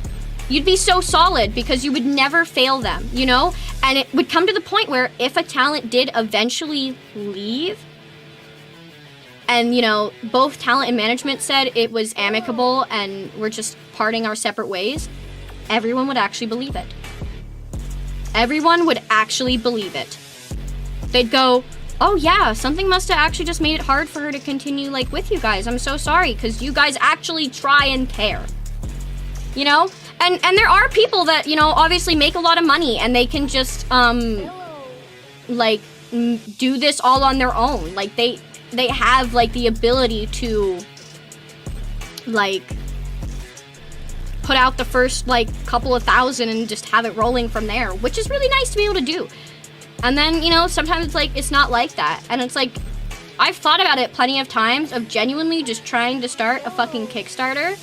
you'd be so solid because you would never fail them, you know? And it would come to the point where if a talent did eventually leave, and, you know, both talent and management said it was amicable and we're just parting our separate ways, everyone would actually believe it. Everyone would actually believe it. They'd go, oh yeah, something must have actually just made it hard for her to continue, like, with you guys. I'm so sorry, because you guys actually try and care. You know? And there are people that, you know, obviously make a lot of money and they can just, like, do this all on their own. Like, they have, like, the ability to, like, put out the first, like, couple of thousand and just have it rolling from there, which is really nice to be able to do. And then, you know, sometimes it's like, it's not like that. And it's like, I've thought about it plenty of times of genuinely just trying to start a fucking Kickstarter.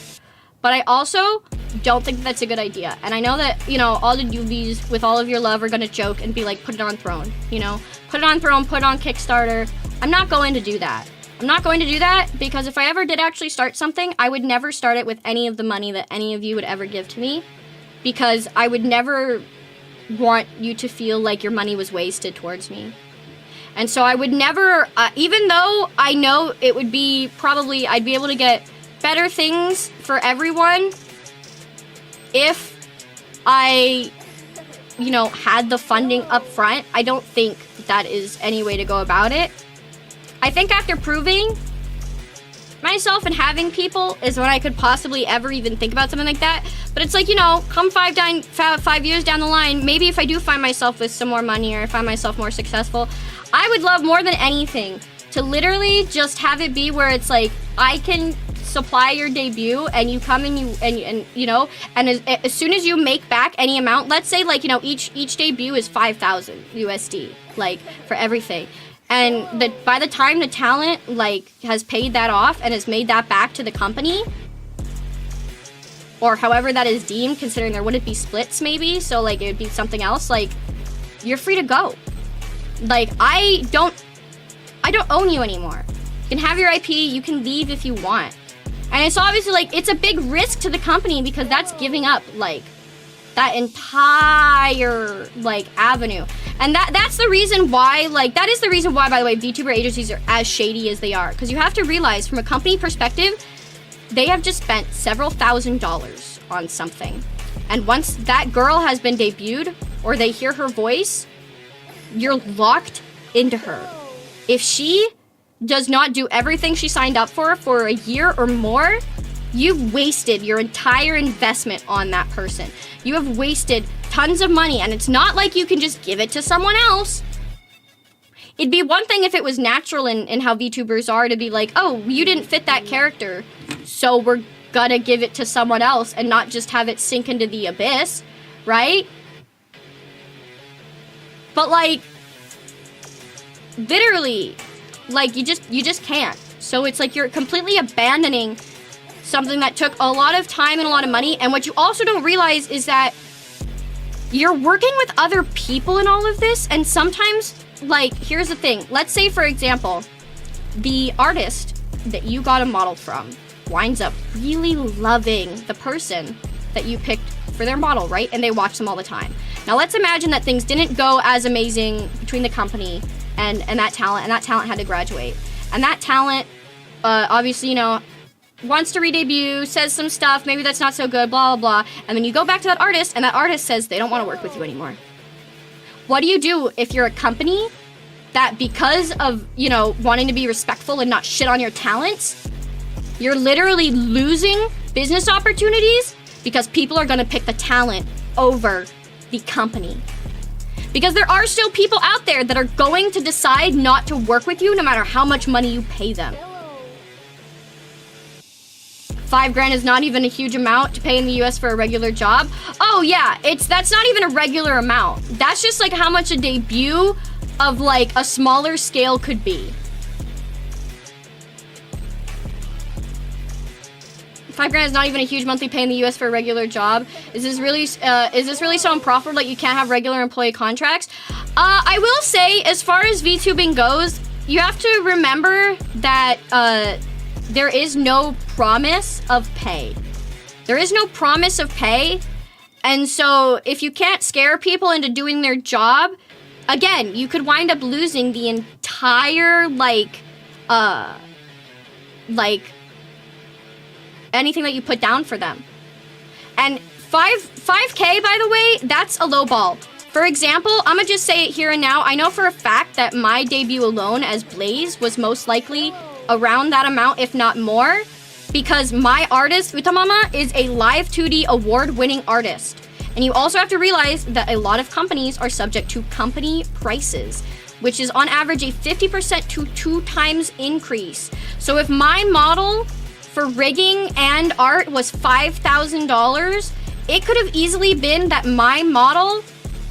But I also don't think that's a good idea. And I know that, you know, all the newbies with all of your love are gonna joke and be like, put it on Throne, you know? Put it on Throne, put it on Kickstarter. I'm not going to do that. I'm not going to do that because if I ever did actually start something, I would never start it with any of the money that any of you would ever give to me. Because I would never want you to feel like your money was wasted towards me. And so I would never, even though I know it would be probably, I'd be able to get better things for everyone if I, you know, had the funding up front. I don't think that is any way to go about it. I think after proving myself and having people is when I could possibly ever even think about something like that. But it's like, you know, come 5 years down the line, maybe if I do find myself with some more money or I find myself more successful, I would love more than anything to literally just have it be where it's like, I can supply your debut and you come and you know, and as soon as you make back any amount, let's say like, you know, each debut is 5,000 USD, like for everything. And by the time the talent like has paid that off and has made that back to the company, or however that is deemed, considering there wouldn't be splits maybe, so like it would be something else, like you're free to go. Like I don't own you anymore. You can have your IP, you can leave if you want. And it's obviously like, it's a big risk to the company because that's giving up like that entire like avenue. And that's the reason why, like, that is the reason why, by the way, VTuber agencies are as shady as they are. Because you have to realize, from a company perspective, they have just spent several $1,000s on something. And once that girl has been debuted, or they hear her voice, you're locked into her. If she does not do everything she signed up for a year or more, you've wasted your entire investment on that person. You have wasted tons of money, and it's not like you can just give it to someone else. It'd be one thing if it was natural in how VTubers are to be like, oh, you didn't fit that character, so we're gonna give it to someone else and not just have it sink into the abyss, right? But like, literally, like you just can't. So it's like you're completely abandoning something that took a lot of time and a lot of money. And what you also don't realize is that you're working with other people in all of this. And sometimes, like, here's the thing. Let's say, for example, the artist that you got a model from winds up really loving the person that you picked for their model, right? And they watch them all the time. Now let's imagine that things didn't go as amazing between the company and that talent had to graduate. And that talent, obviously, you know, wants to re-debut, says some stuff, maybe that's not so good, blah, blah, blah. And then you go back to that artist, and that artist says they don't want to work with you anymore. What do you do if you're a company that, because of, you know, wanting to be respectful and not shit on your talents, you're literally losing business opportunities because people are going to pick the talent over the company? Because there are still people out there that are going to decide not to work with you no matter how much money you pay them. $5,000 is not even a huge amount to pay in the US for a regular job. Oh yeah, that's not even a regular amount. That's just like how much a debut of like a smaller scale could be. $5,000 is not even a huge monthly pay in the US for a regular job. Is this really so unprofitable that you can't have regular employee contracts? I will say, as far as VTubing goes, you have to remember that there is no promise of pay. There is no promise of pay. And so if you can't scare people into doing their job, again, you could wind up losing the entire, anything that you put down for them. And 5K, by the way, that's a low ball. For example, I'm gonna just say it here and now. I know for a fact that my debut alone as Blaze was most likely around that amount, if not more, because my artist, Utamama, is a live 2D award-winning artist. And you also have to realize that a lot of companies are subject to company prices, which is on average a 50% to 2 times increase. So if my model for rigging and art was $5,000, it could have easily been that my model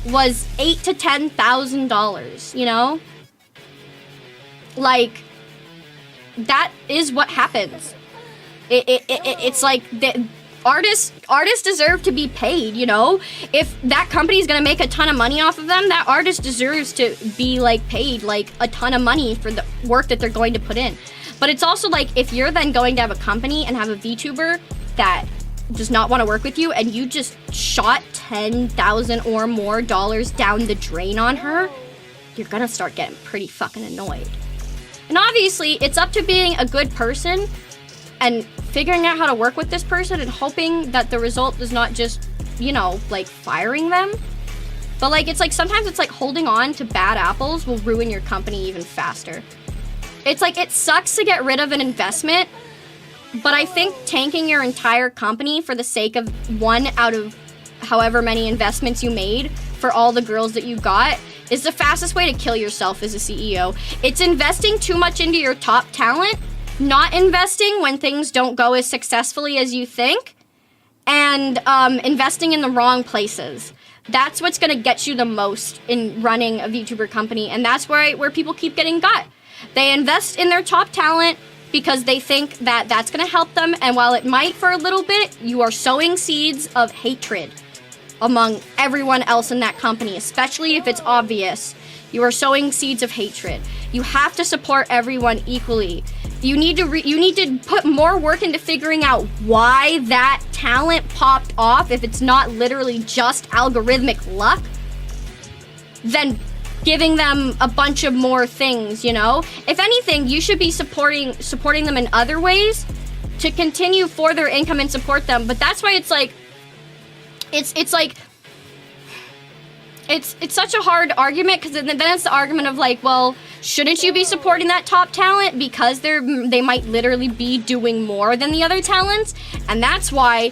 was $8,000 to $10,000, you know? Like, that is what happens. It's like the artists deserve to be paid, you know? If that company's gonna make a ton of money off of them, that artist deserves to be like paid like a ton of money for the work that they're going to put in. But it's also like, if you're then going to have a company and have a VTuber that does not want to work with you and you just shot $10,000 or more down the drain on her, you're gonna start getting pretty fucking annoyed. And obviously, it's up to being a good person and figuring out how to work with this person and hoping that the result is not just, you know, like firing them. But like, it's like, sometimes it's like holding on to bad apples will ruin your company even faster. It's like, it sucks to get rid of an investment, but I think tanking your entire company for the sake of one out of however many investments you made for all the girls that you got is the fastest way to kill yourself as a CEO. It's investing too much into your top talent, not investing when things don't go as successfully as you think, and investing in the wrong places. That's what's gonna get you the most in running a VTuber company, and that's where people keep getting got. They invest in their top talent because they think that that's gonna help them, and while it might for a little bit, you are sowing seeds of hatred among everyone else in that company, especially if it's obvious. You are sowing seeds of hatred. You have to support everyone equally. You need to put more work into figuring out why that talent popped off, if it's not literally just algorithmic luck, than giving them a bunch of more things, you know? If anything, you should be supporting them in other ways to continue for their income and support them. But that's why it's like, it's like, it's such a hard argument, because then it's the argument of like, well, shouldn't you be supporting that top talent because they might literally be doing more than the other talents? And that's why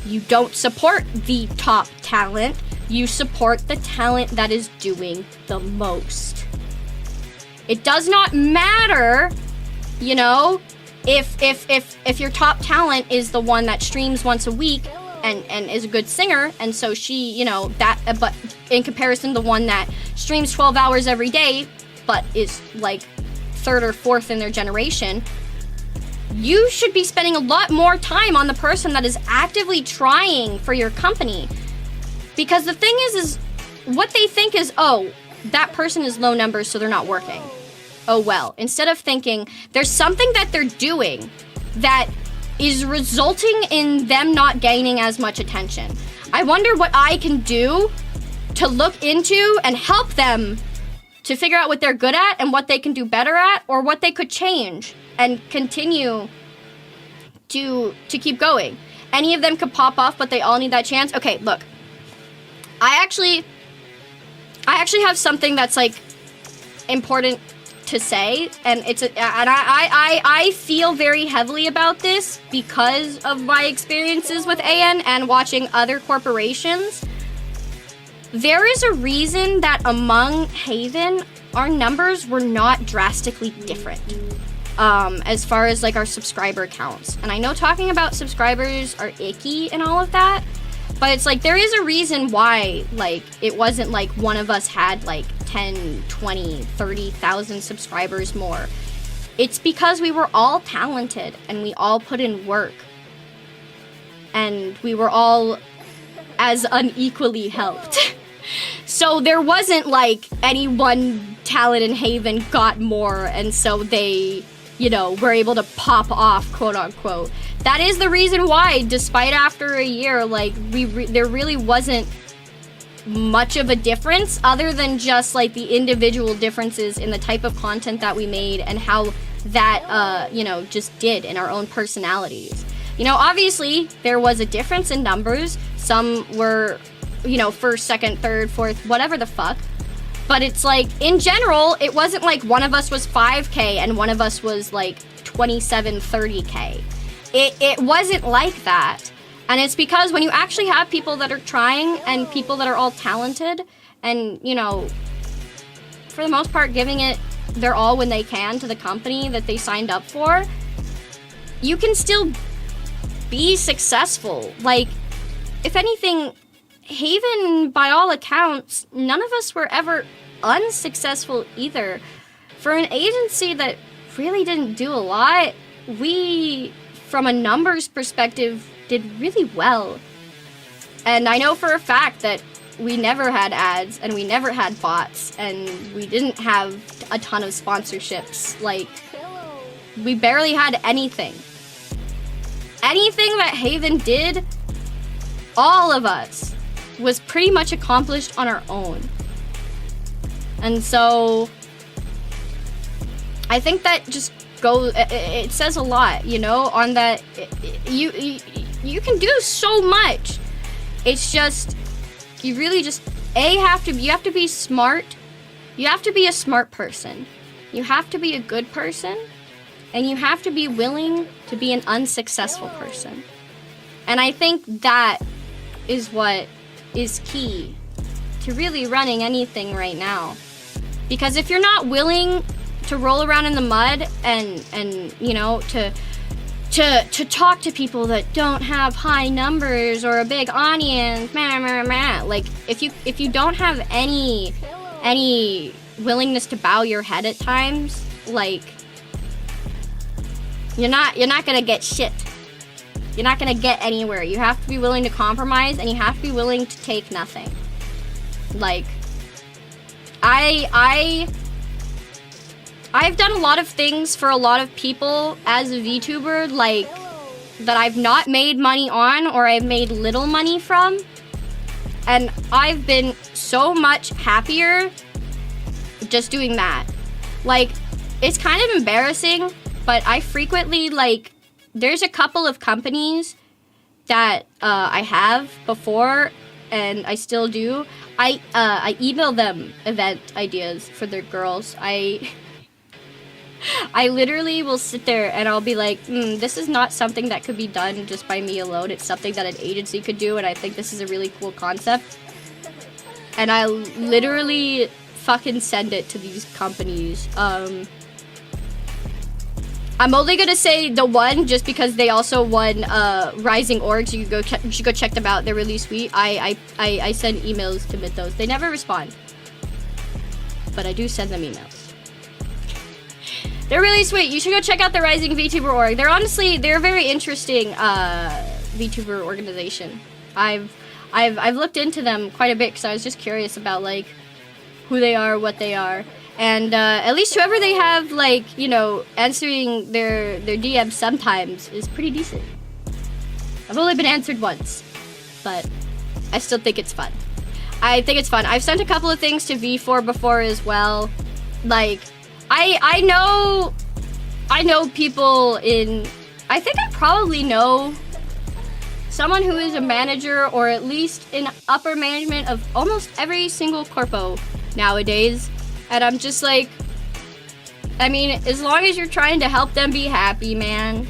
you don't support the top talent. You support the talent that is doing the most. It does not matter, you know, if your top talent is the one that streams once a week and is a good singer, and so she, you know, that, but in comparison to the one that streams 12 hours every day but is like third or fourth in their generation, you should be spending a lot more time on the person that is actively trying for your company. Because the thing is what they think is, oh, that person is low numbers, so they're not working. Oh well. Instead of thinking, there's something that they're doing that is resulting in them not gaining as much attention. I wonder what I can do to look into and help them to figure out what they're good at and what they can do better at, or what they could change and continue to keep going. Any of them could pop off, but they all need that chance. Okay, look. I actually have something that's like important to say, and I feel very heavily about this because of my experiences with AN and watching other corporations. There is a reason that among Haven, our numbers were not drastically different as far as like our subscriber counts. And I know talking about subscribers are icky and all of that, but it's like there is a reason why like it wasn't like one of us had like 10, 20, 30,000 subscribers more. It's because we were all talented and we all put in work. And we were all as unequally helped. So there wasn't like any one talent in Haven got more, and so they, you know, were able to pop off, quote unquote. That is the reason why, despite after a year, like there really wasn't much of a difference other than just like the individual differences in the type of content that we made and how that, you know, just did in our own personalities. You know, obviously there was a difference in numbers. Some were, you know, first, second, third, fourth, whatever the fuck. But it's like, in general, it wasn't like one of us was 5K and one of us was like 27, 30K. It wasn't like that. And it's because when you actually have people that are trying and people that are all talented and, you know, for the most part giving it their all when they can to the company that they signed up for, you can still be successful. Like, if anything, Haven, by all accounts, none of us were ever unsuccessful either. For an agency that really didn't do a lot, we, from a numbers perspective, did really well. And I know for a fact that we never had ads and we never had bots and we didn't have a ton of sponsorships. Like, we barely had anything. Anything that Haven did, all of us, was pretty much accomplished on our own. And so I think that just goes, it says a lot, you know, on that you can do so much. It's just, you really just, you have to be smart. You have to be a smart person. You have to be a good person. And you have to be willing to be an unsuccessful person. And I think that is what is key to really running anything right now. Because if you're not willing to roll around in the mud and you know, to talk to people that don't have high numbers or a big audience, like if you don't have any willingness to bow your head at times, like you're not gonna get shit. You're not gonna get anywhere. You have to be willing to compromise and you have to be willing to take nothing. Like, I've done a lot of things for a lot of people as a VTuber, like, that I've not made money on or I've made little money from. And I've been so much happier just doing that. Like, it's kind of embarrassing, but I frequently, like, there's a couple of companies that I have before, and I still do. I email them event ideas for their girls. I literally will sit there and I'll be like, this is not something that could be done just by me alone. It's something that an agency could do, and I think this is a really cool concept. And I literally fucking send it to these companies. I'm only gonna say the one just because they also won Rising Orgs. You should go check them out. They're really sweet. I send emails to Mythos. They never respond, but I do send them emails. They're really sweet. You should go check out the Rising VTuber org. They're a very interesting VTuber organization. I've looked into them quite a bit because I was just curious about like who they are, what they are, and at least whoever they have like answering their DMs sometimes is pretty decent. I've only been answered once, but I still think it's fun. I think it's fun. I've sent a couple of things to V4 before as well. Like, I know people in... I think I probably know someone who is a manager or at least in upper management of almost every single corpo nowadays. And I'm just like... I mean, as long as you're trying to help them be happy, man.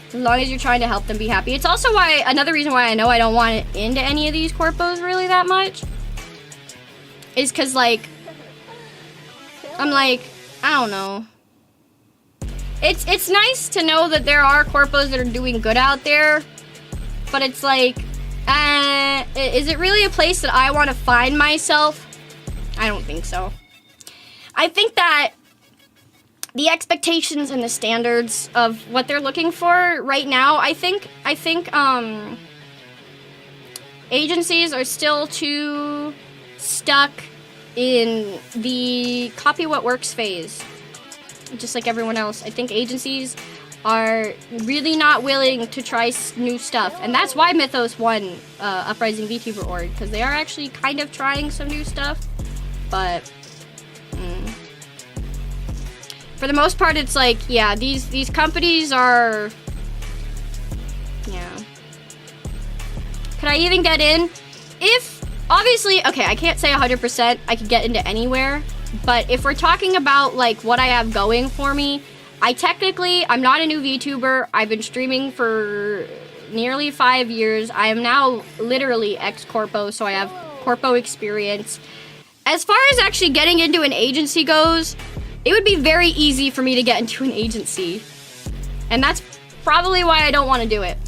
As long as you're trying to help them be happy. It's also why, another reason why I know I don't want into any of these corpos really that much. Is because, like, I'm like, I don't know. It's nice to know that there are corpos that are doing good out there. But it's like, is it really a place that I want to find myself? I don't think so. I think that the expectations and the standards of what they're looking for right now, I think agencies are still too stuck in the copy what works phase, just like everyone else. I think agencies are really not willing to try new stuff, and that's why Mythos won Uprising VTuber org, because they are actually kind of trying some new stuff, but for the most part, it's like, yeah, these companies are, yeah. Could I even get in? If, obviously, okay, I can't say 100% I could get into anywhere, but if we're talking about, like, what I have going for me, I'm not a new VTuber. I've been streaming for nearly 5 years. I am now literally ex-corpo, so I have corpo experience. As far as actually getting into an agency goes, it would be very easy for me to get into an agency. And that's probably why I don't want to do it.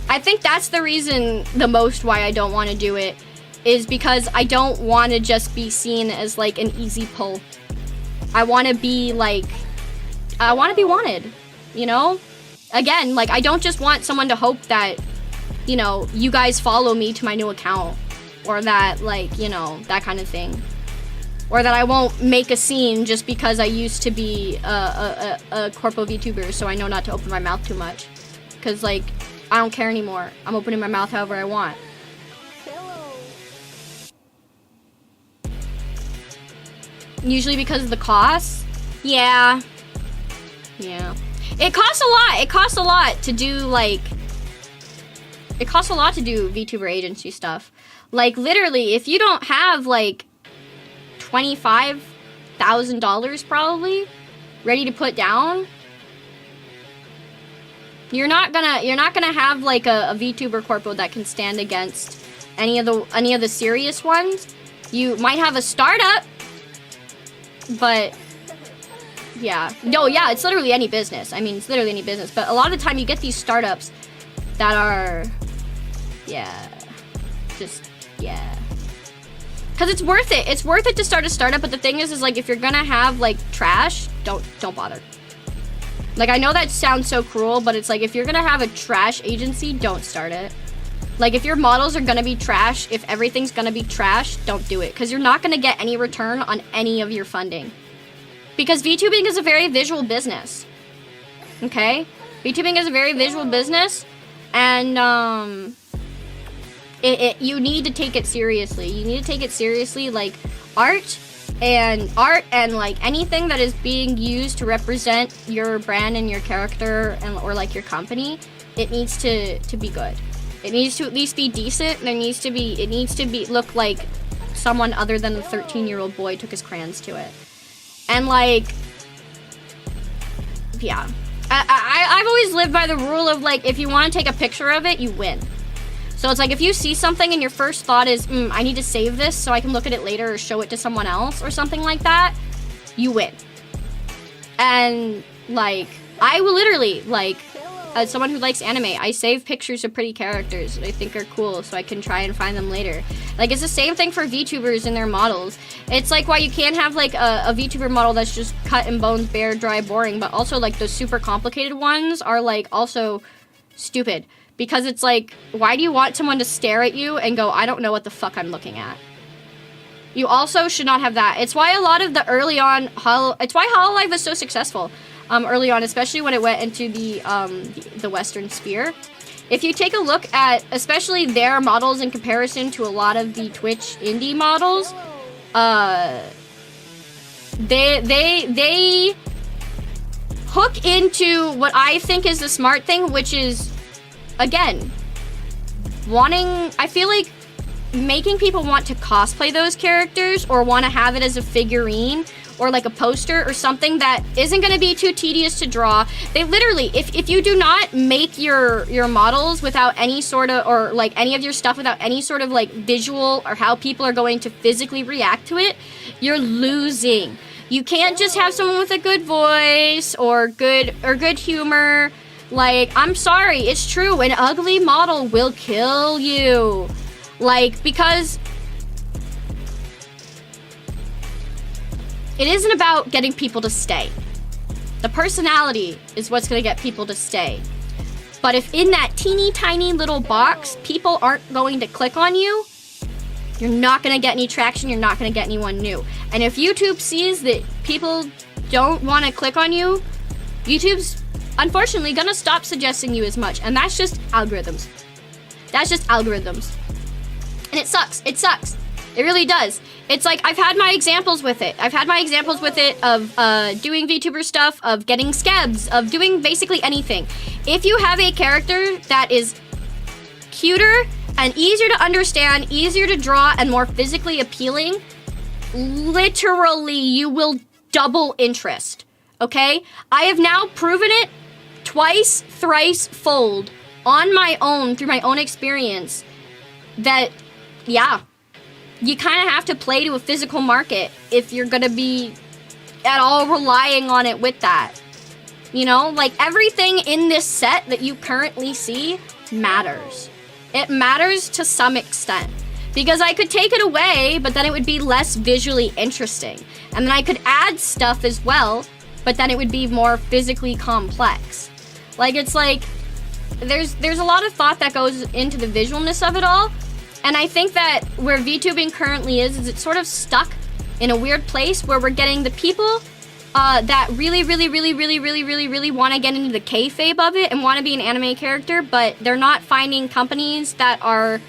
I think that's the reason the most why I don't want to do it, is because I don't want to just be seen as like an easy pull. I want to be like, I want to be wanted, you know? Again, like, I don't just want someone to hope that, you guys follow me to my new account, or that, like, that kind of thing. Or that I won't make a scene just because I used to be a corpo VTuber, so I know not to open my mouth too much. Because, like, I don't care anymore. I'm opening my mouth however I want. Usually because of the cost? Yeah. Yeah. It costs a lot. It costs a lot to do, like... It costs a lot to do VTuber agency stuff. Like, literally, if you don't have, like, $25,000 probably ready to put down, you're not gonna have like a VTuber corpo that can stand against any of the serious ones. You might have a startup, but yeah, no, yeah, it's literally any business. I mean, it's literally any business, but a lot of the time you get these startups that are, yeah, just, yeah. Because it's worth it. It's worth it to start a startup, but the thing is like, if you're gonna have, like, trash, don't bother. Like, I know that sounds so cruel, but it's like, if you're gonna have a trash agency, don't start it. Like, if your models are gonna be trash, if everything's gonna be trash, don't do it. Because you're not gonna get any return on any of your funding. Because VTubing is a very visual business. Okay? VTubing is a very visual business, and, you need to take it seriously. You need to take it seriously, like art and like anything that is being used to represent your brand and your character or like your company. It needs to be good. It needs to at least be decent. It needs to be look like someone other than a 13-year-old boy took his crayons to it. And like, yeah, I've always lived by the rule of like, if you want to take a picture of it, you win. So it's like, if you see something and your first thought is, I need to save this so I can look at it later or show it to someone else or something like that, you win. And, like, I will literally, like, as someone who likes anime, I save pictures of pretty characters that I think are cool so I can try and find them later. Like, it's the same thing for VTubers and their models. It's like why you can't have like a VTuber model that's just cut and bones, bare, dry, boring, but also like the super complicated ones are like also stupid. Because it's like, why do you want someone to stare at you and go, I don't know what the fuck I'm looking at? You also should not have that. It's why a lot of the early on, it's why Hololive was so successful early on, especially when it went into the Western sphere. If you take a look at, especially their models in comparison to a lot of the Twitch indie models, they hook into what I think is the smart thing, which is, again, I feel like making people want to cosplay those characters or want to have it as a figurine or like a poster or something that isn't going to be too tedious to draw. They literally, if you do not make your models without any sort of, or like any of your stuff without any sort of like visual or how people are going to physically react to it, you're losing. You can't just have someone with a good voice or good humor. Like, I'm sorry, it's true, an ugly model will kill you. Like, because it isn't about getting people to stay. The personality is what's gonna get people to stay. But if in that teeny tiny little box, people aren't going to click on you, you're not gonna get any traction, you're not gonna get anyone new. And if YouTube sees that people don't wanna click on you, YouTube's unfortunately gonna stop suggesting you as much. And that's just algorithms. That's just algorithms. And it sucks. It sucks. It really does. It's like, I've had my examples with it. I've had my examples with it of doing VTuber stuff, of getting scabs, of doing basically anything. If you have a character that is cuter and easier to understand, easier to draw, and more physically appealing, literally you will double interest. Okay? I have now proven it twice, thrice fold on my own, through my own experience, that, yeah, you kind of have to play to a physical market if you're gonna be at all relying on it with that. You know, like everything in this set that you currently see matters. It matters to some extent. Because I could take it away, but then it would be less visually interesting. And then I could add stuff as well, but then it would be more physically complex. Like, it's like, there's a lot of thought that goes into the visualness of it all. And I think that where VTubing currently is it's sort of stuck in a weird place where we're getting the people that really want to get into the kayfabe of it and want to be an anime character, but they're not finding companies that are,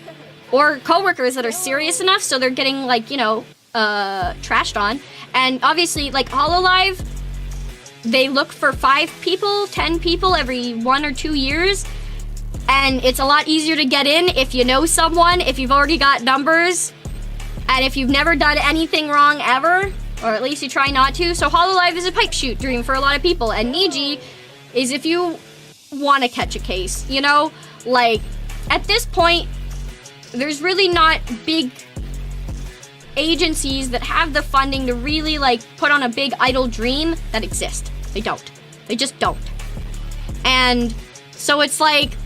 or coworkers that are serious enough, so they're getting, like, you know, trashed on. And obviously, like, Hololive, they look for 5 people, 10 people every 1 or 2 years. And it's a lot easier to get in if you know someone, if you've already got numbers, and if you've never done anything wrong ever, or at least you try not to. So Hololive is a pipe shoot dream for a lot of people. And Niji is if you want to catch a case, you know? Like, at this point, there's really not big agencies that have the funding to really, like, put on a big idol dream that exist. They don't. They just don't. And so it's like,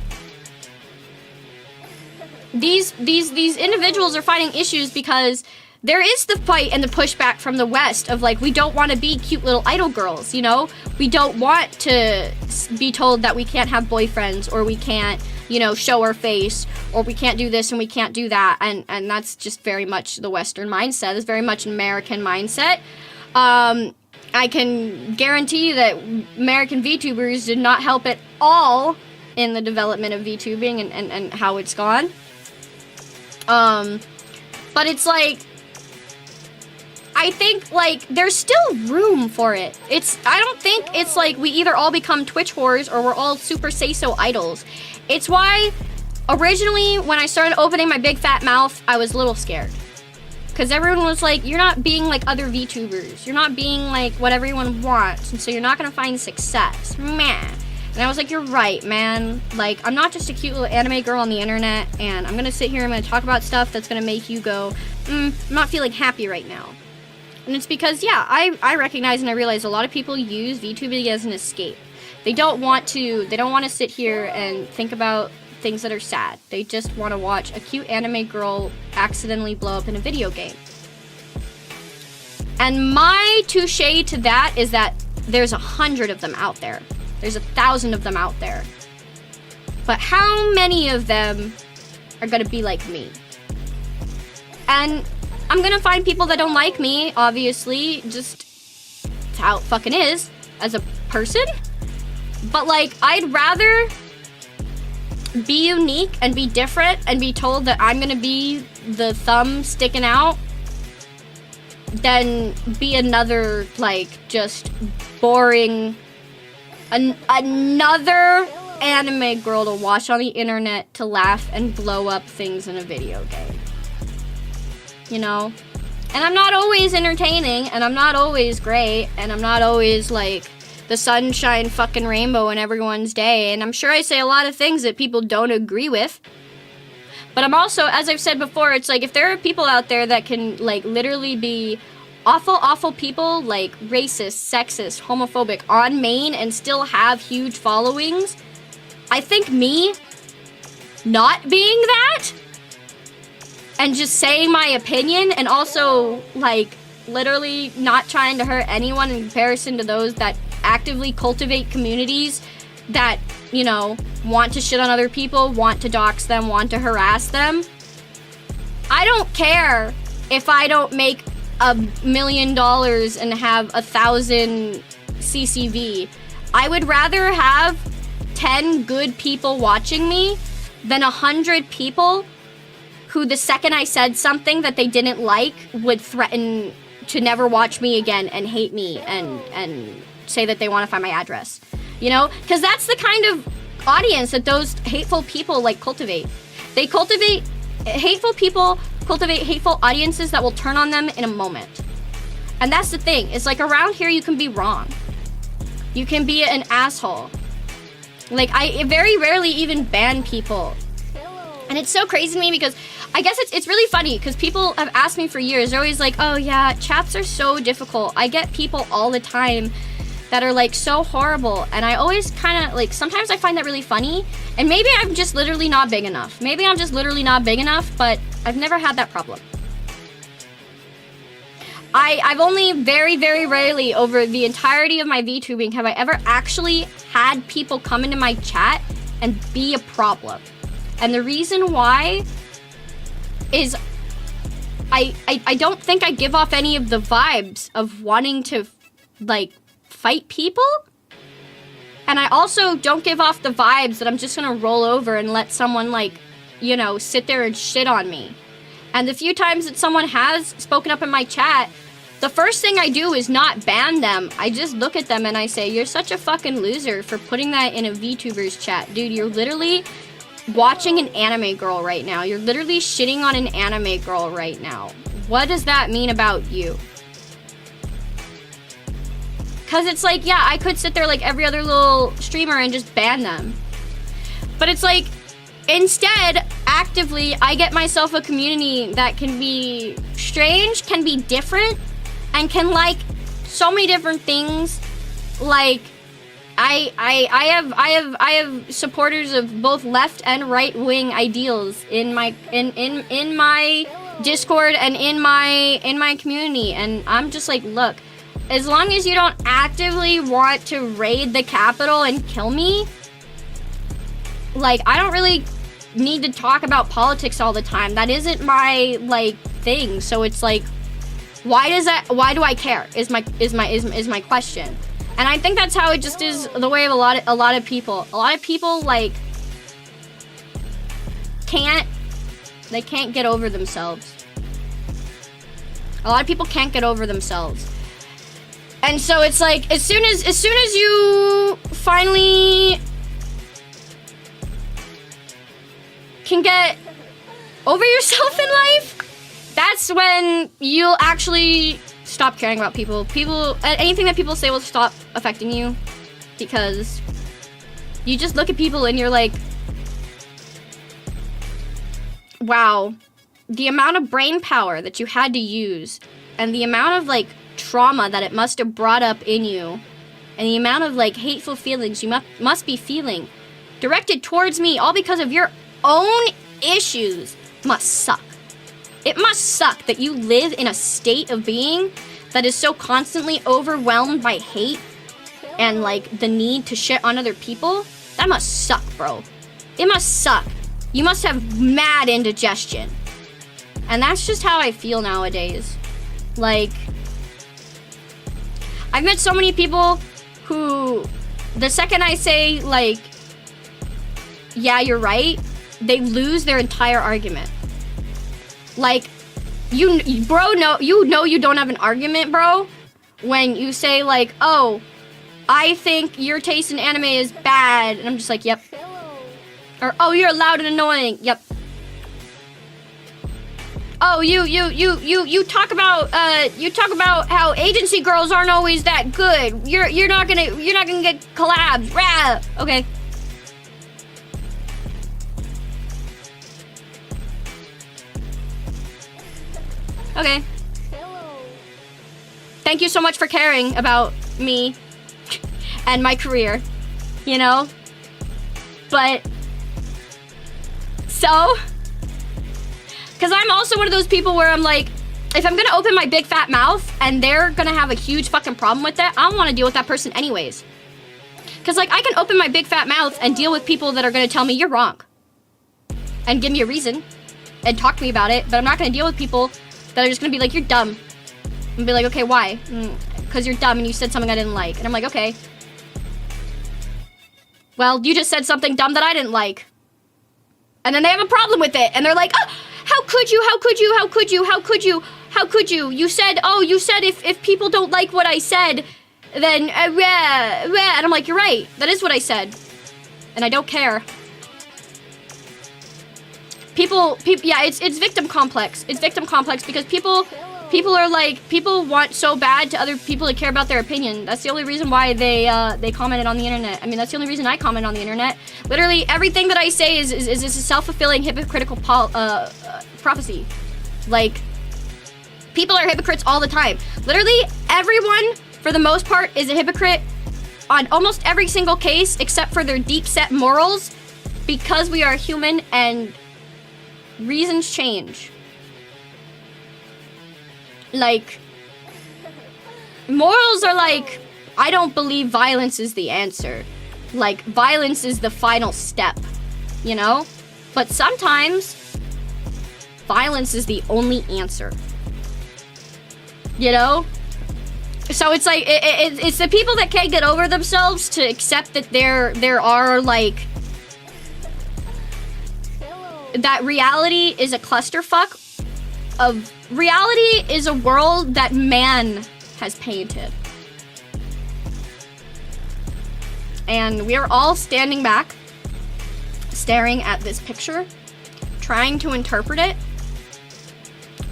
these individuals are finding issues because there is the fight and the pushback from the West of, like, we don't want to be cute little idol girls, you know? We don't want to be told that we can't have boyfriends, or we can't, you know, show our face, or we can't do this and we can't do that. And that's just very much the Western mindset. It's very much an American mindset. I can guarantee you that American VTubers did not help at all in the development of VTubing and how it's gone. But it's like, I think, like, there's still room for it. I don't think it's like we either all become Twitch whores or we're all super say-so idols. It's why, originally, when I started opening my big fat mouth, I was a little scared. Because everyone was like, you're not being like other VTubers. You're not being like what everyone wants, and so you're not gonna find success. Man. And I was like, you're right, man. Like, I'm not just a cute little anime girl on the internet, and I'm gonna sit here and I'm gonna talk about stuff that's gonna make you go, I'm not feeling happy right now. And it's because, yeah, I recognize and I realize a lot of people use VTubing as an escape. They don't want to sit here and think about things that are sad. They just want to watch a cute anime girl accidentally blow up in a video game. And my touche to that is that there's 100 of them out there. There's 1,000 of them out there. But how many of them are gonna be like me? And I'm gonna find people that don't like me, obviously, just it's how it fucking is as a person. But like, I'd rather be unique and be different and be told that I'm gonna be the thumb sticking out than be another, like, just boring, another anime girl to watch on the internet to laugh and blow up things in a video game. You know? And I'm not always entertaining, and I'm not always great, and I'm not always, like, the sunshine fucking rainbow in everyone's day, and I'm sure I say a lot of things that people don't agree with. But I'm also, as I've said before, it's like if there are people out there that can, like, literally be awful, awful people, like racist, sexist, homophobic on main and still have huge followings, I think me not being that and just saying my opinion and also, like, literally not trying to hurt anyone in comparison to those that actively cultivate communities that, you know, want to shit on other people, want to dox them, want to harass them. I don't care if I don't make $1 million and have 1,000 CCV. I would rather have 10 good people watching me than 100 people who the second I said something that they didn't like would threaten to never watch me again and hate me and say that they want to find my address. You know? Because that's the kind of audience that those hateful people, like, cultivate. They cultivate... Hateful people cultivate hateful audiences that will turn on them in a moment. And that's the thing. It's like, around here, you can be wrong. You can be an asshole. Like, I very rarely even ban people. And it's so crazy to me because I guess it's really funny because people have asked me for years. They're always like, oh yeah, chats are so difficult. I get people all the time that are, like, so horrible. And I always kind of, like, sometimes I find that really funny. And maybe I'm just literally not big enough. Maybe I'm just literally not big enough, but I've never had that problem. I've only very, very rarely over the entirety of my VTubing have I ever actually had people come into my chat and be a problem. And the reason why is I don't think I give off any of the vibes of wanting to, like, fight people. And I also don't give off the vibes that I'm just gonna roll over and let someone, like, you know, sit there and shit on me. And the few times that someone has spoken up in my chat, the first thing I do is not ban them. I just look at them and I say, you're such a fucking loser for putting that in a VTuber's chat. Dude, you're literally watching an anime girl right now. You're literally shitting on an anime girl right now. What does that mean about you? Because it's like, yeah, I could sit there like every other little streamer and just ban them. But it's like, instead, actively, I get myself a community that can be strange, can be different, and can like so many different things. Like, I have supporters of both left and right wing ideals in my in my Discord and in my community, and I'm just like, look, as long as you don't actively want to raid the Capitol and kill me, like, I don't really need to talk about politics all the time. That isn't my, like, thing. So it's like, why do I care? Is my question. And I think that's how it just is the way of a lot of people. A lot of people, like, can't get over themselves. A lot of people can't get over themselves. And so it's like, as soon as you finally can get over yourself in life, that's when you'll actually stop caring about people. Anything that people say will stop affecting you, because you just look at people and you're like, wow, the amount of brain power that you had to use and the amount of, like, trauma that it must have brought up in you and the amount of like hateful feelings you must be feeling directed towards me all because of your own issues must suck. It must suck that you live in a state of being that is so constantly overwhelmed by hate and like the need to shit on other people. That must suck, bro. It must suck. You must have mad indigestion. And that's just how I feel nowadays. Like, I've met so many people who, the second I say, like, yeah, you're right, they lose their entire argument. Like, you know you don't have an argument, bro, when you say, like, oh, I think your taste in anime is bad. And I'm just like, yep. Or, oh, you're loud and annoying. Yep. Oh, you talk about how agency girls aren't always that good. You're not gonna get collabs. Rah. Okay. Okay. Thank you so much for caring about me and my career, you know? But so, because I'm also one of those people where I'm like, if I'm gonna open my big fat mouth and they're gonna have a huge fucking problem with that, I don't want to deal with that person anyways. Because like, I can open my big fat mouth and deal with people that are gonna tell me you're wrong and give me a reason and talk to me about it, but I'm not gonna deal with people that are just gonna be like, you're dumb. And be like, okay, why? Because you're dumb and you said something I didn't like. And I'm like, okay. Well, you just said something dumb that I didn't like. And then they have a problem with it. And they're like, oh, how could you? How could you? How could you? How could you? How could you? You said if people don't like what I said, then, And I'm like, you're right. That is what I said. And I don't care. People, yeah, it's victim complex. It's victim complex because people are like, people want so bad to other people to care about their opinion. That's the only reason why they commented on the internet. I mean, that's the only reason I comment on the internet. Literally, everything that I say is a self-fulfilling hypocritical prophecy. Like, people are hypocrites all the time. Literally, everyone, for the most part, is a hypocrite on almost every single case except for their deep-set morals, because we are human and reasons change. Like, morals are like, I don't believe violence is the answer. Like, violence is the final step, you know? But sometimes, violence is the only answer. You know? So it's like, it's the people that can't get over themselves to accept that there are, like, that reality is a clusterfuck of reality is a world that man has painted. And we're all standing back, staring at this picture, trying to interpret it,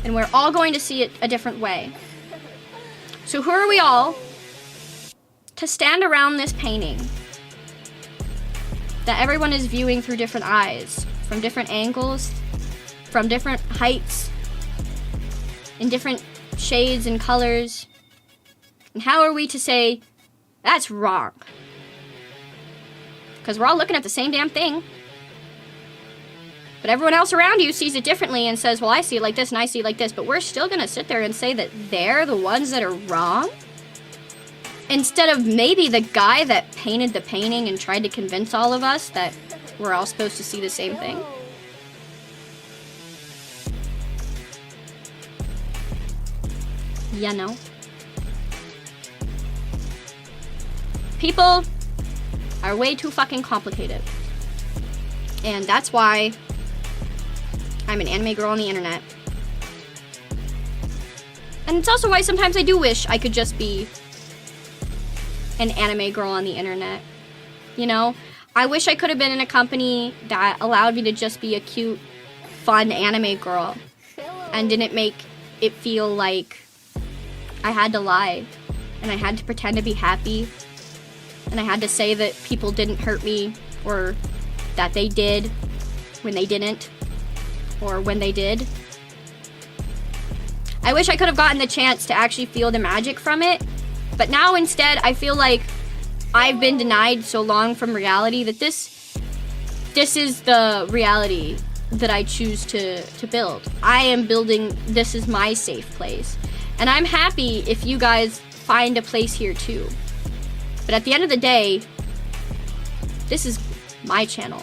and we're all going to see it a different way. So who are we all to stand around this painting that everyone is viewing through different eyes, from different angles, from different heights, in different shades and colors? And how are we to say, that's wrong? Because we're all looking at the same damn thing. But everyone else around you sees it differently and says, well, I see it like this and I see it like this. But we're still going to sit there and say that they're the ones that are wrong? Instead of maybe the guy that painted the painting and tried to convince all of us that we're all supposed to see the same thing. You know? People are way too fucking complicated. And that's why I'm an anime girl on the internet. And it's also why sometimes I do wish I could just be an anime girl on the internet. You know? I wish I could have been in a company that allowed me to just be a cute, fun anime girl and didn't make it feel like I had to lie and I had to pretend to be happy and I had to say that people didn't hurt me or that they did when they didn't or when they did. I wish I could have gotten the chance to actually feel the magic from it, but now instead I feel like I've been denied so long from reality that this is the reality that I choose to build. I am building, this is my safe place. And I'm happy if you guys find a place here too. But at the end of the day, this is my channel.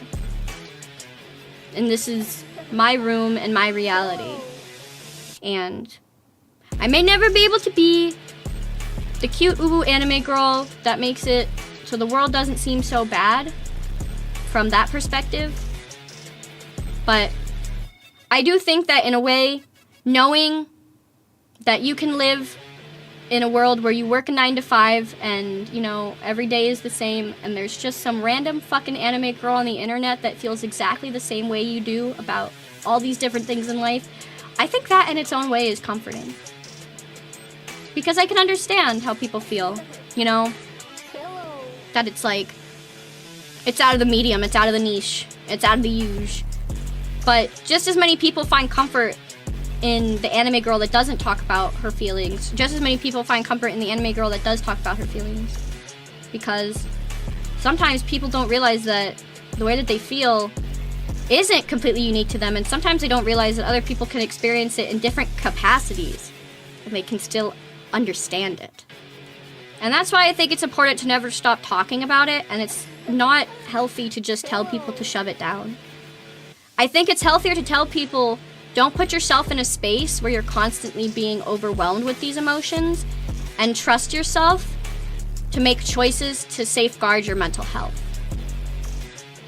And this is my room and my reality. And I may never be able to be the cute uwu anime girl that makes it so the world doesn't seem so bad from that perspective. But I do think that in a way, knowing that you can live in a world where you work a 9 to 5 and, you know, every day is the same and there's just some random fucking anime girl on the internet that feels exactly the same way you do about all these different things in life, I think that in its own way is comforting. Because I can understand how people feel, you know? That it's like, it's out of the medium, it's out of the niche, it's out of the huge. But just as many people find comfort in the anime girl that doesn't talk about her feelings, just as many people find comfort in the anime girl that does talk about her feelings. Because sometimes people don't realize that the way that they feel isn't completely unique to them, and sometimes they don't realize that other people can experience it in different capacities, and they can still understand it. And that's why I think it's important to never stop talking about it, and it's not healthy to just tell people to shove it down. I think it's healthier to tell people, don't put yourself in a space where you're constantly being overwhelmed with these emotions, and trust yourself to make choices to safeguard your mental health.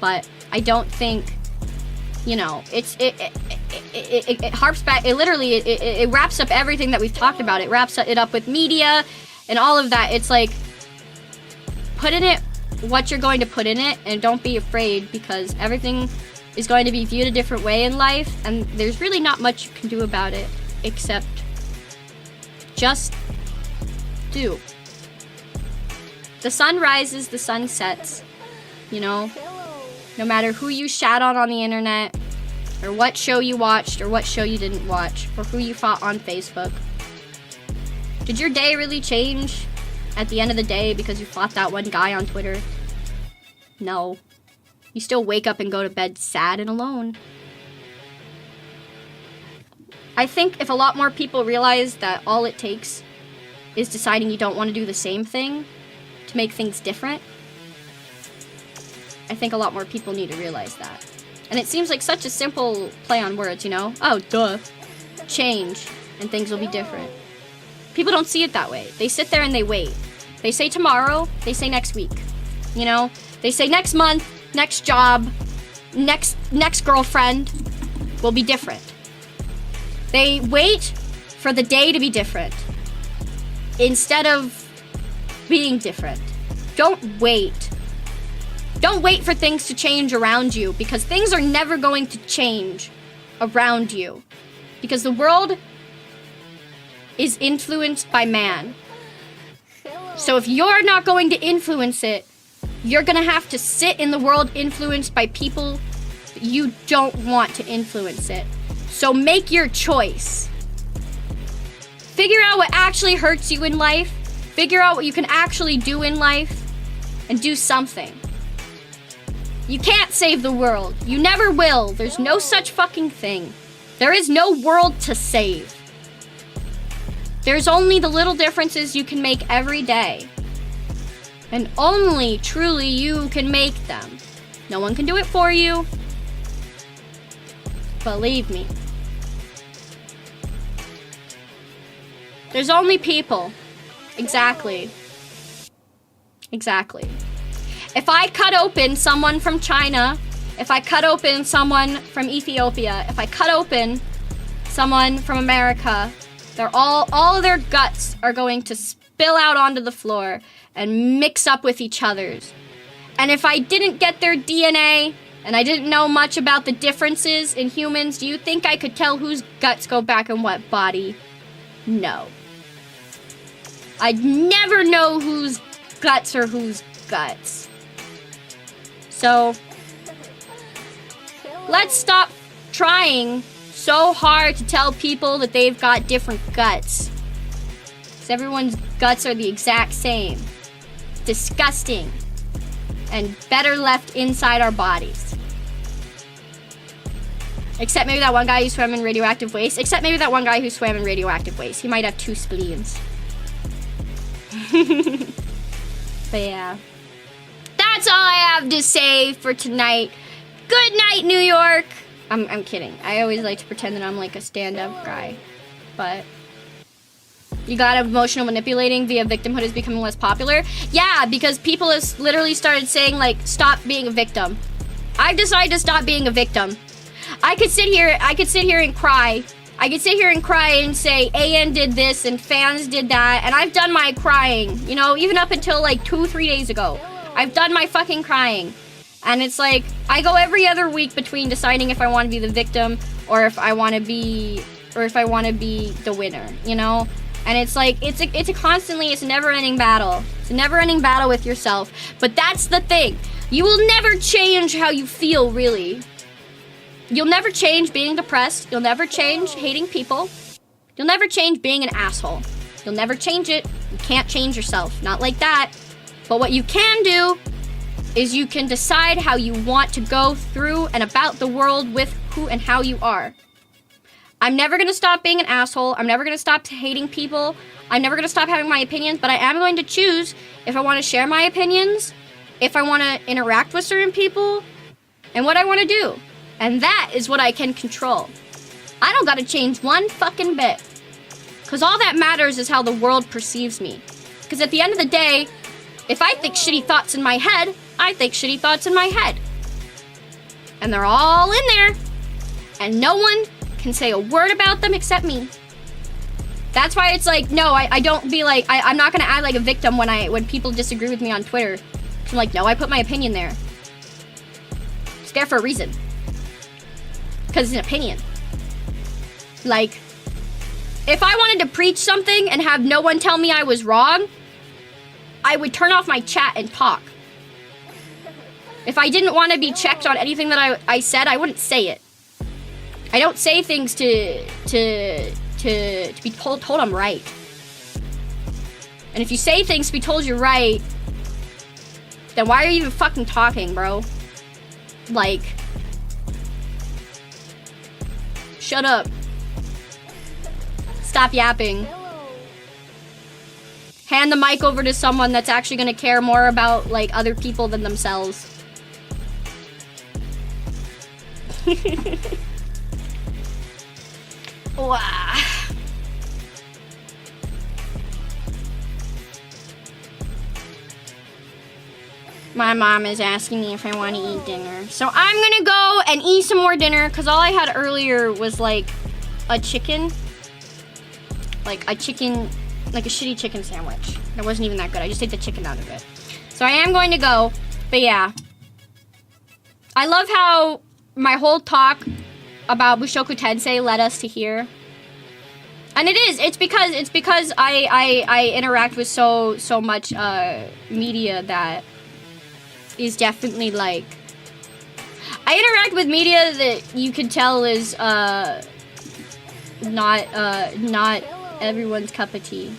But I don't think, you know, it harps back, it wraps up everything that we've talked about. It wraps it up with media and all of that. It's like, put in it what you're going to put in it, and don't be afraid, because everything is going to be viewed a different way in life, and there's really not much you can do about it except just do. The sun rises, the sun sets, you know? No matter who you shat on the internet, or what show you watched, or what show you didn't watch, or who you fought on Facebook. Did your day really change at the end of the day because you fought that one guy on Twitter? No. You still wake up and go to bed sad and alone. I think if a lot more people realize that all it takes is deciding you don't want to do the same thing to make things different, I think a lot more people need to realize that. And it seems like such a simple play on words, you know? Oh, duh. Change, and things will be different. People don't see it that way. They sit there and they wait. They say tomorrow, they say next week. You know? They say next month, next job, next girlfriend will be different. They wait for the day to be different instead of being different. Don't wait. Don't wait for things to change around you, because things are never going to change around you. Because the world is influenced by man. So if you're not going to influence it, you're gonna have to sit in the world influenced by people that you don't want to influence it. So make your choice. Figure out what actually hurts you in life. Figure out what you can actually do in life, and do something. You can't save the world. You never will. There's no such fucking thing. There is no world to save. There's only the little differences you can make every day. And only truly you can make them. No one can do it for you. Believe me. There's only people. Exactly. Exactly. If I cut open someone from China, if I cut open someone from Ethiopia, if I cut open someone from America, they're all of their guts are going to spill out onto the floor and mix up with each other's. And if I didn't get their DNA and I didn't know much about the differences in humans, do you think I could tell whose guts go back in what body? No. I'd never know whose guts are whose guts. So, let's stop trying so hard to tell people that they've got different guts. Because everyone's guts are the exact same. disgusting and better left inside our bodies. Except maybe that one guy who swam in radioactive waste. Except maybe that one guy who swam in radioactive waste. He might have 2 spleens. But yeah. That's all I have to say for tonight. Good night, New York. I'm kidding. I always like to pretend that I'm like a stand-up guy. But you got emotional manipulating via victimhood is becoming less popular. Yeah, because people have literally started saying like, stop being a victim. I've decided to stop being a victim. I could sit here and cry. I could sit here and cry and say AN did this and fans did that, and I've done my crying, you know, even up until like 2-3 days ago. I've done my fucking crying. And it's like, I go every other week between deciding if I want to be the victim or if I want to be the winner, you know? And it's like, it's a never-ending battle. It's a never-ending battle with yourself. But that's the thing. You will never change how you feel, really. You'll never change being depressed. You'll never change hating people. You'll never change being an asshole. You'll never change it. You can't change yourself. Not like that. But what you can do is you can decide how you want to go through and about the world with who and how you are. I'm never going to stop being an asshole. I'm never going to stop hating people. I'm never going to stop having my opinions, but I am going to choose if I want to share my opinions, if I want to interact with certain people, and what I want to do. And that is what I can control. I don't got to change one fucking bit. Because all that matters is how the world perceives me. Because at the end of the day, if I think shitty thoughts in my head, I think shitty thoughts in my head. And they're all in there. And no one can say a word about them except me. That's why it's like, no, I don't be like, I'm not going to act like a victim when people disagree with me on Twitter. I'm like, no, I put my opinion there. It's there for a reason. Because it's an opinion. Like, if I wanted to preach something and have no one tell me I was wrong, I would turn off my chat and talk. If I didn't want to be checked on anything that I said, I wouldn't say it. I don't say things to be told I'm right. And if you say things to be told you're right, then why are you even fucking talking, bro? Like, shut up. Stop yapping. Hand the mic over to someone that's actually gonna care more about, like, other people than themselves. Wow. My mom is asking me if I want to eat dinner. So I'm gonna go and eat some more dinner, because all I had earlier was, like, a chicken. Like a shitty chicken sandwich. It wasn't even that good. I just ate the chicken out of it. So I am going to go, but yeah. I love how my whole talk about Bushoku Tensei led us to here. And it's because I interact with so much media that is definitely like, I interact with media that you can tell is not everyone's cup of tea.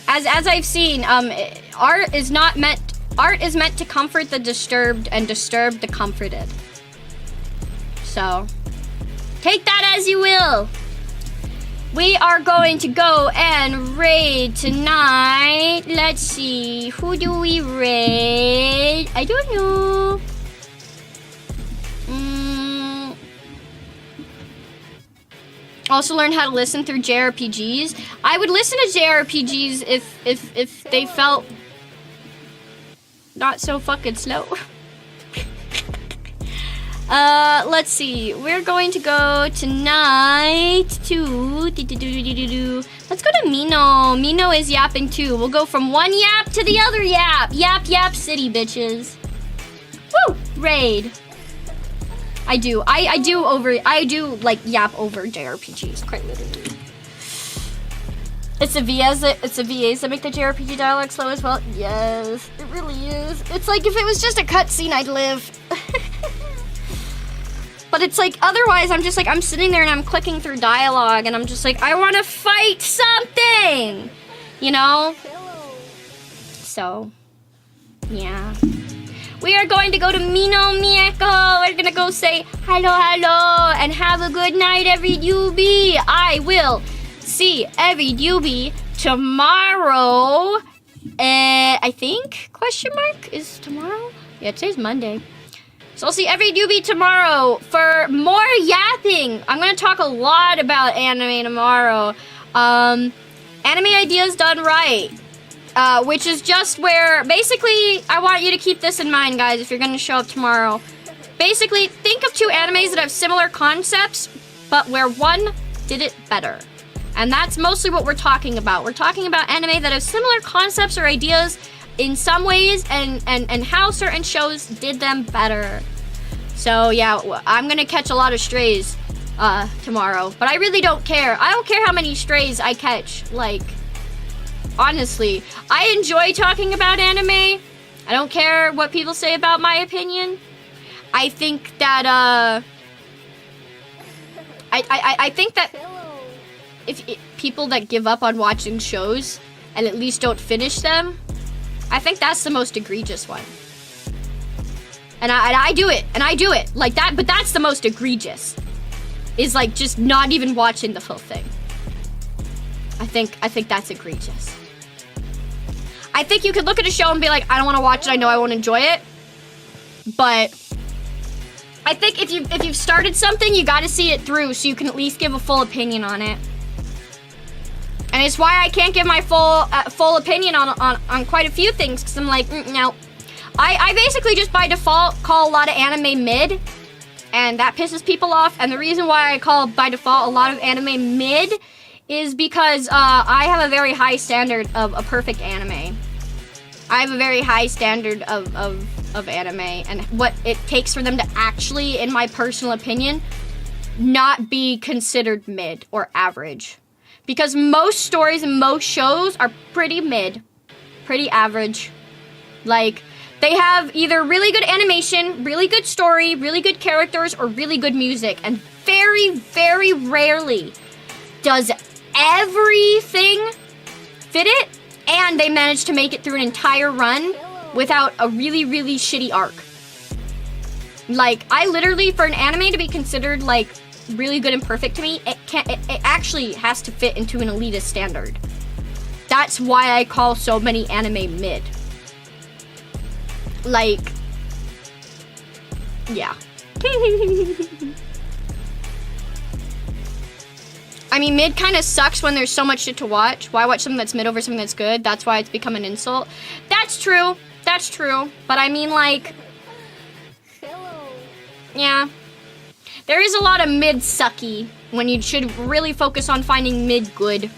As I've seen, art is meant to comfort the disturbed and disturb the comforted. So, take that as you will. We are going to go and raid tonight. Let's see, who do we raid? I don't know. Also learn how to listen through JRPGs. I would listen to JRPGs if they felt not so fucking slow. Let's see. We're going to go tonight to... Let's go to Mino. Mino is yapping too. We'll go from one yap to the other yap. Yap, yap city, bitches. Woo! Raid. I do like yap over JRPGs, quite literally. It's the VAs that make the JRPG dialogue slow as well. Yes, it really is. It's like if it was just a cutscene, I'd live. But it's like otherwise, I'm just like I'm sitting there and I'm clicking through dialogue and I'm just like I want to fight something, you know. So, Yeah. We are going to go to Mino Mieko. We're gonna go say hello and have a good night, every newbie. I will see every newbie tomorrow. I think, question mark, is tomorrow? Yeah, today's Monday. So I'll see every newbie tomorrow for more yapping. I'm gonna talk a lot about anime tomorrow. Anime ideas done right. Which is just where, basically, I want you to keep this in mind, guys, if you're gonna show up tomorrow. Basically, think of two animes that have similar concepts, but where one did it better. And that's mostly what we're talking about. We're talking about anime that have similar concepts or ideas in some ways, and how certain shows did them better. So yeah, I'm gonna catch a lot of strays tomorrow, but I really don't care. I don't care how many strays I catch. Like, honestly, I enjoy talking about anime. I don't care what people say about my opinion. I think that I think that if people that give up on watching shows and at least don't finish them, I think that's the most egregious one. And I do it, and I do it like that, but that's the most egregious. Is like just not even watching the full thing. I think that's egregious. I think you could look at a show and be like, I don't want to watch it, I know I won't enjoy it. But I think if you've started something, you got to see it through so you can at least give a full opinion on it. And it's why I can't give my full opinion on quite a few things, because I'm like, no. I basically just by default call a lot of anime mid, and that pisses people off. And the reason why I call by default a lot of anime mid is because I have a very high standard of a perfect anime. I have a very high standard of anime and what it takes for them to actually, in my personal opinion, not be considered mid or average. Because most stories and most shows are pretty mid, pretty average. Like, they have either really good animation, really good story, really good characters, or really good music. And very, very rarely does everything fit it, and they manage to make it through an entire run without a really, really shitty arc. Like, I literally, for an anime to be considered, like, really good and perfect to me, it actually has to fit into an elitist standard. That's why I call so many anime mid. Like, yeah. I mean, mid kind of sucks when there's so much shit to watch. Why watch something that's mid over something that's good? That's why it's become an insult. That's true. That's true. But I mean, like, yeah. There is a lot of mid sucky when you should really focus on finding mid good.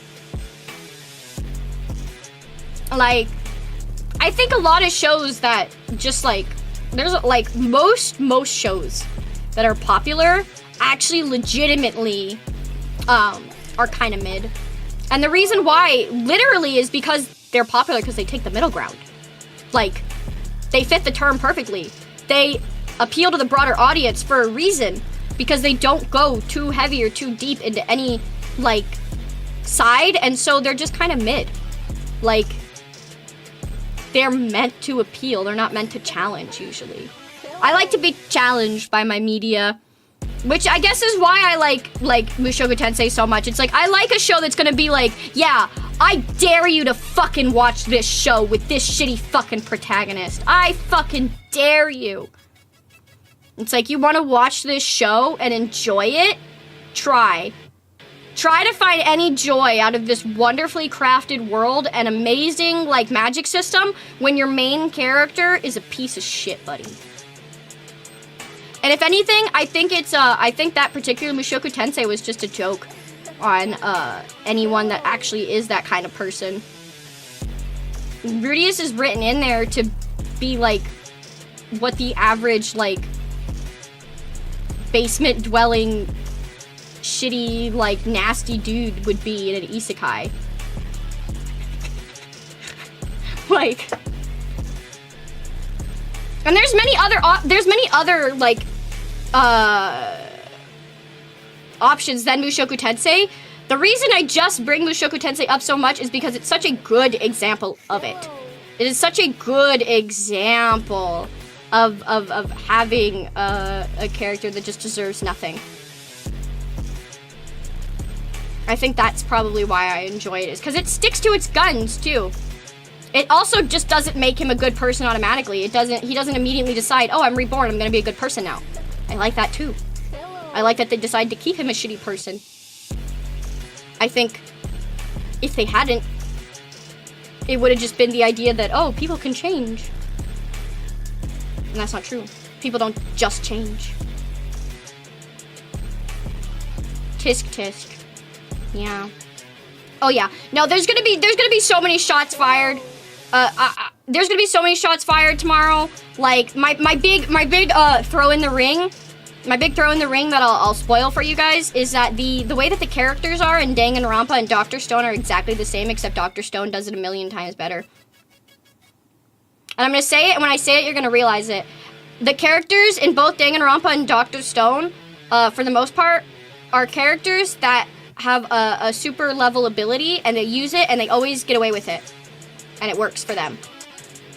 Like, I think a lot of shows that just like, there's like most shows that are popular actually legitimately are kind of mid. And the reason why literally is because they're popular because they take the middle ground. Like, they fit the term perfectly. They appeal to the broader audience for a reason, because they don't go too heavy or too deep into any, like, side, and so they're just kind of mid. Like, they're meant to appeal, they're not meant to challenge, usually. I like to be challenged by my media, which I guess is why I like Mushoku Tensei so much. It's like, I like a show that's gonna be like, yeah, I dare you to fucking watch this show with this shitty fucking protagonist. I fucking dare you. It's like, you want to watch this show and enjoy it? Try. Try to find any joy out of this wonderfully crafted world and amazing, like, magic system when your main character is a piece of shit, buddy. And if anything, I think I think that particular Mushoku Tensei was just a joke on anyone that actually is that kind of person. Rudius is written in there to be, like, what the average, like, basement-dwelling, shitty, like, nasty dude would be in an isekai. Like, and there's many other like options than Mushoku Tensei. The reason I just bring Mushoku Tensei up so much is because it's such a good example of it. It is such a good example of having a character that just deserves nothing. I think that's probably why I enjoy it, is because it sticks to its guns too. It also just doesn't make him a good person automatically. He doesn't immediately decide, oh, I'm reborn, I'm gonna be a good person now. I like that too. I like that they decide to keep him a shitty person. I think if they hadn't, it would have just been the idea that, oh, people can change. And that's not true. People don't just change. Tisk tisk. Yeah. Oh yeah. No, there's gonna be so many shots fired. There's gonna be so many shots fired tomorrow. Like my big throw in the ring. My big throw in the ring that I'll spoil for you guys is that the way that the characters are in Danganronpa and Dr. Stone are exactly the same, except Dr. Stone does it a million times better. And I'm gonna say it, and when I say it, you're gonna realize it. The characters in both Danganronpa and Dr. Stone, for the most part, are characters that have a super level ability, and they use it, and they always get away with it. And it works for them.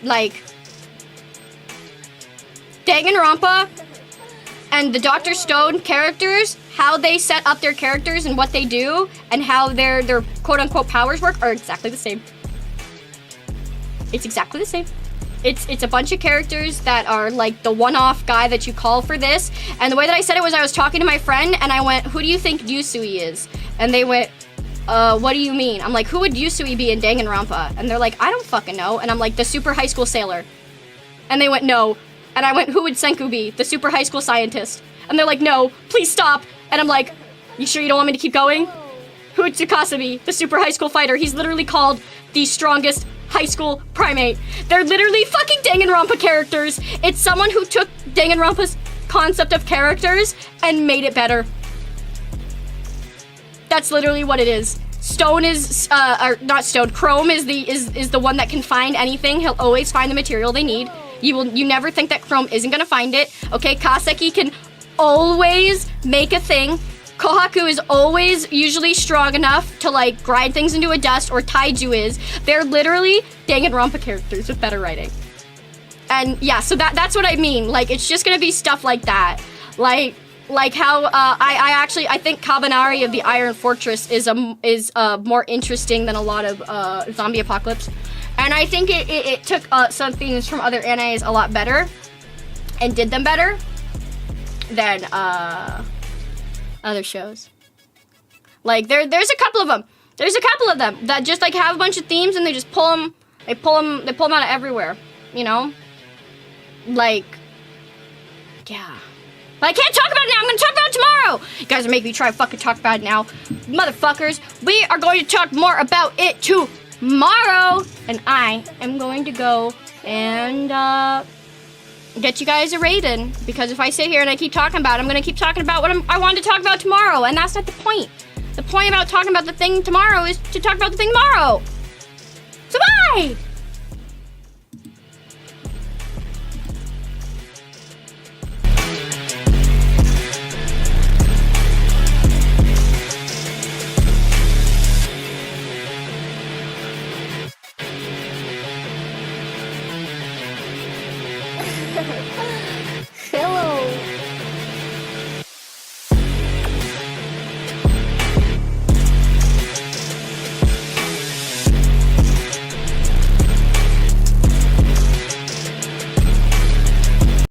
Like, Danganronpa and the Dr. Stone characters, how they set up their characters and what they do, and how their quote-unquote powers work are exactly the same. It's exactly the same. It's a bunch of characters that are like the one-off guy that you call for this. And the way that I said it was I was talking to my friend, and I went, who do you think Yusui is? And they went, what do you mean? I'm like, who would Yusui be in Danganronpa? And they're like, I don't fucking know. And I'm like, the super high school sailor. And they went, no. And I went, who would Senku be? The super high school scientist. And they're like, no, please stop. And I'm like, you sure you don't want me to keep going? Who would Tsukasa be? The super high school fighter. He's literally called the strongest high school primate. They're literally fucking Danganronpa characters. It's someone who took Danganronpa's concept of characters and made it better. That's literally what it is. Stone is, or not Stone, Chrome is the one that can find anything. He'll always find the material they need. You never think that Chrome isn't gonna find it. Okay, Kaseki can always make a thing. Kohaku is always usually strong enough to like grind things into a dust, or Taiju is. They're literally Danganronpa characters with better writing. And yeah, so that's what I mean. Like, it's just gonna be stuff like that. Like how I think Kabanari of the Iron Fortress is more interesting than a lot of Zombie Apocalypse. And I think it took some things from other animes a lot better and did them better than other shows. Like there's a couple of them. There's a couple of them that just like have a bunch of themes and they just pull them out of everywhere, you know? Like, yeah. But I can't talk about it now. I'm gonna talk about it tomorrow. You guys are making me try to fucking talk about it now. Motherfuckers, we are going to talk more about it tomorrow. And I am going to go and get you guys a rating. Because if I sit here and I keep talking about it, I'm gonna keep talking about what I wanted to talk about tomorrow. And that's not the point. The point about talking about the thing tomorrow is to talk about the thing tomorrow. So bye! Ha ha ha.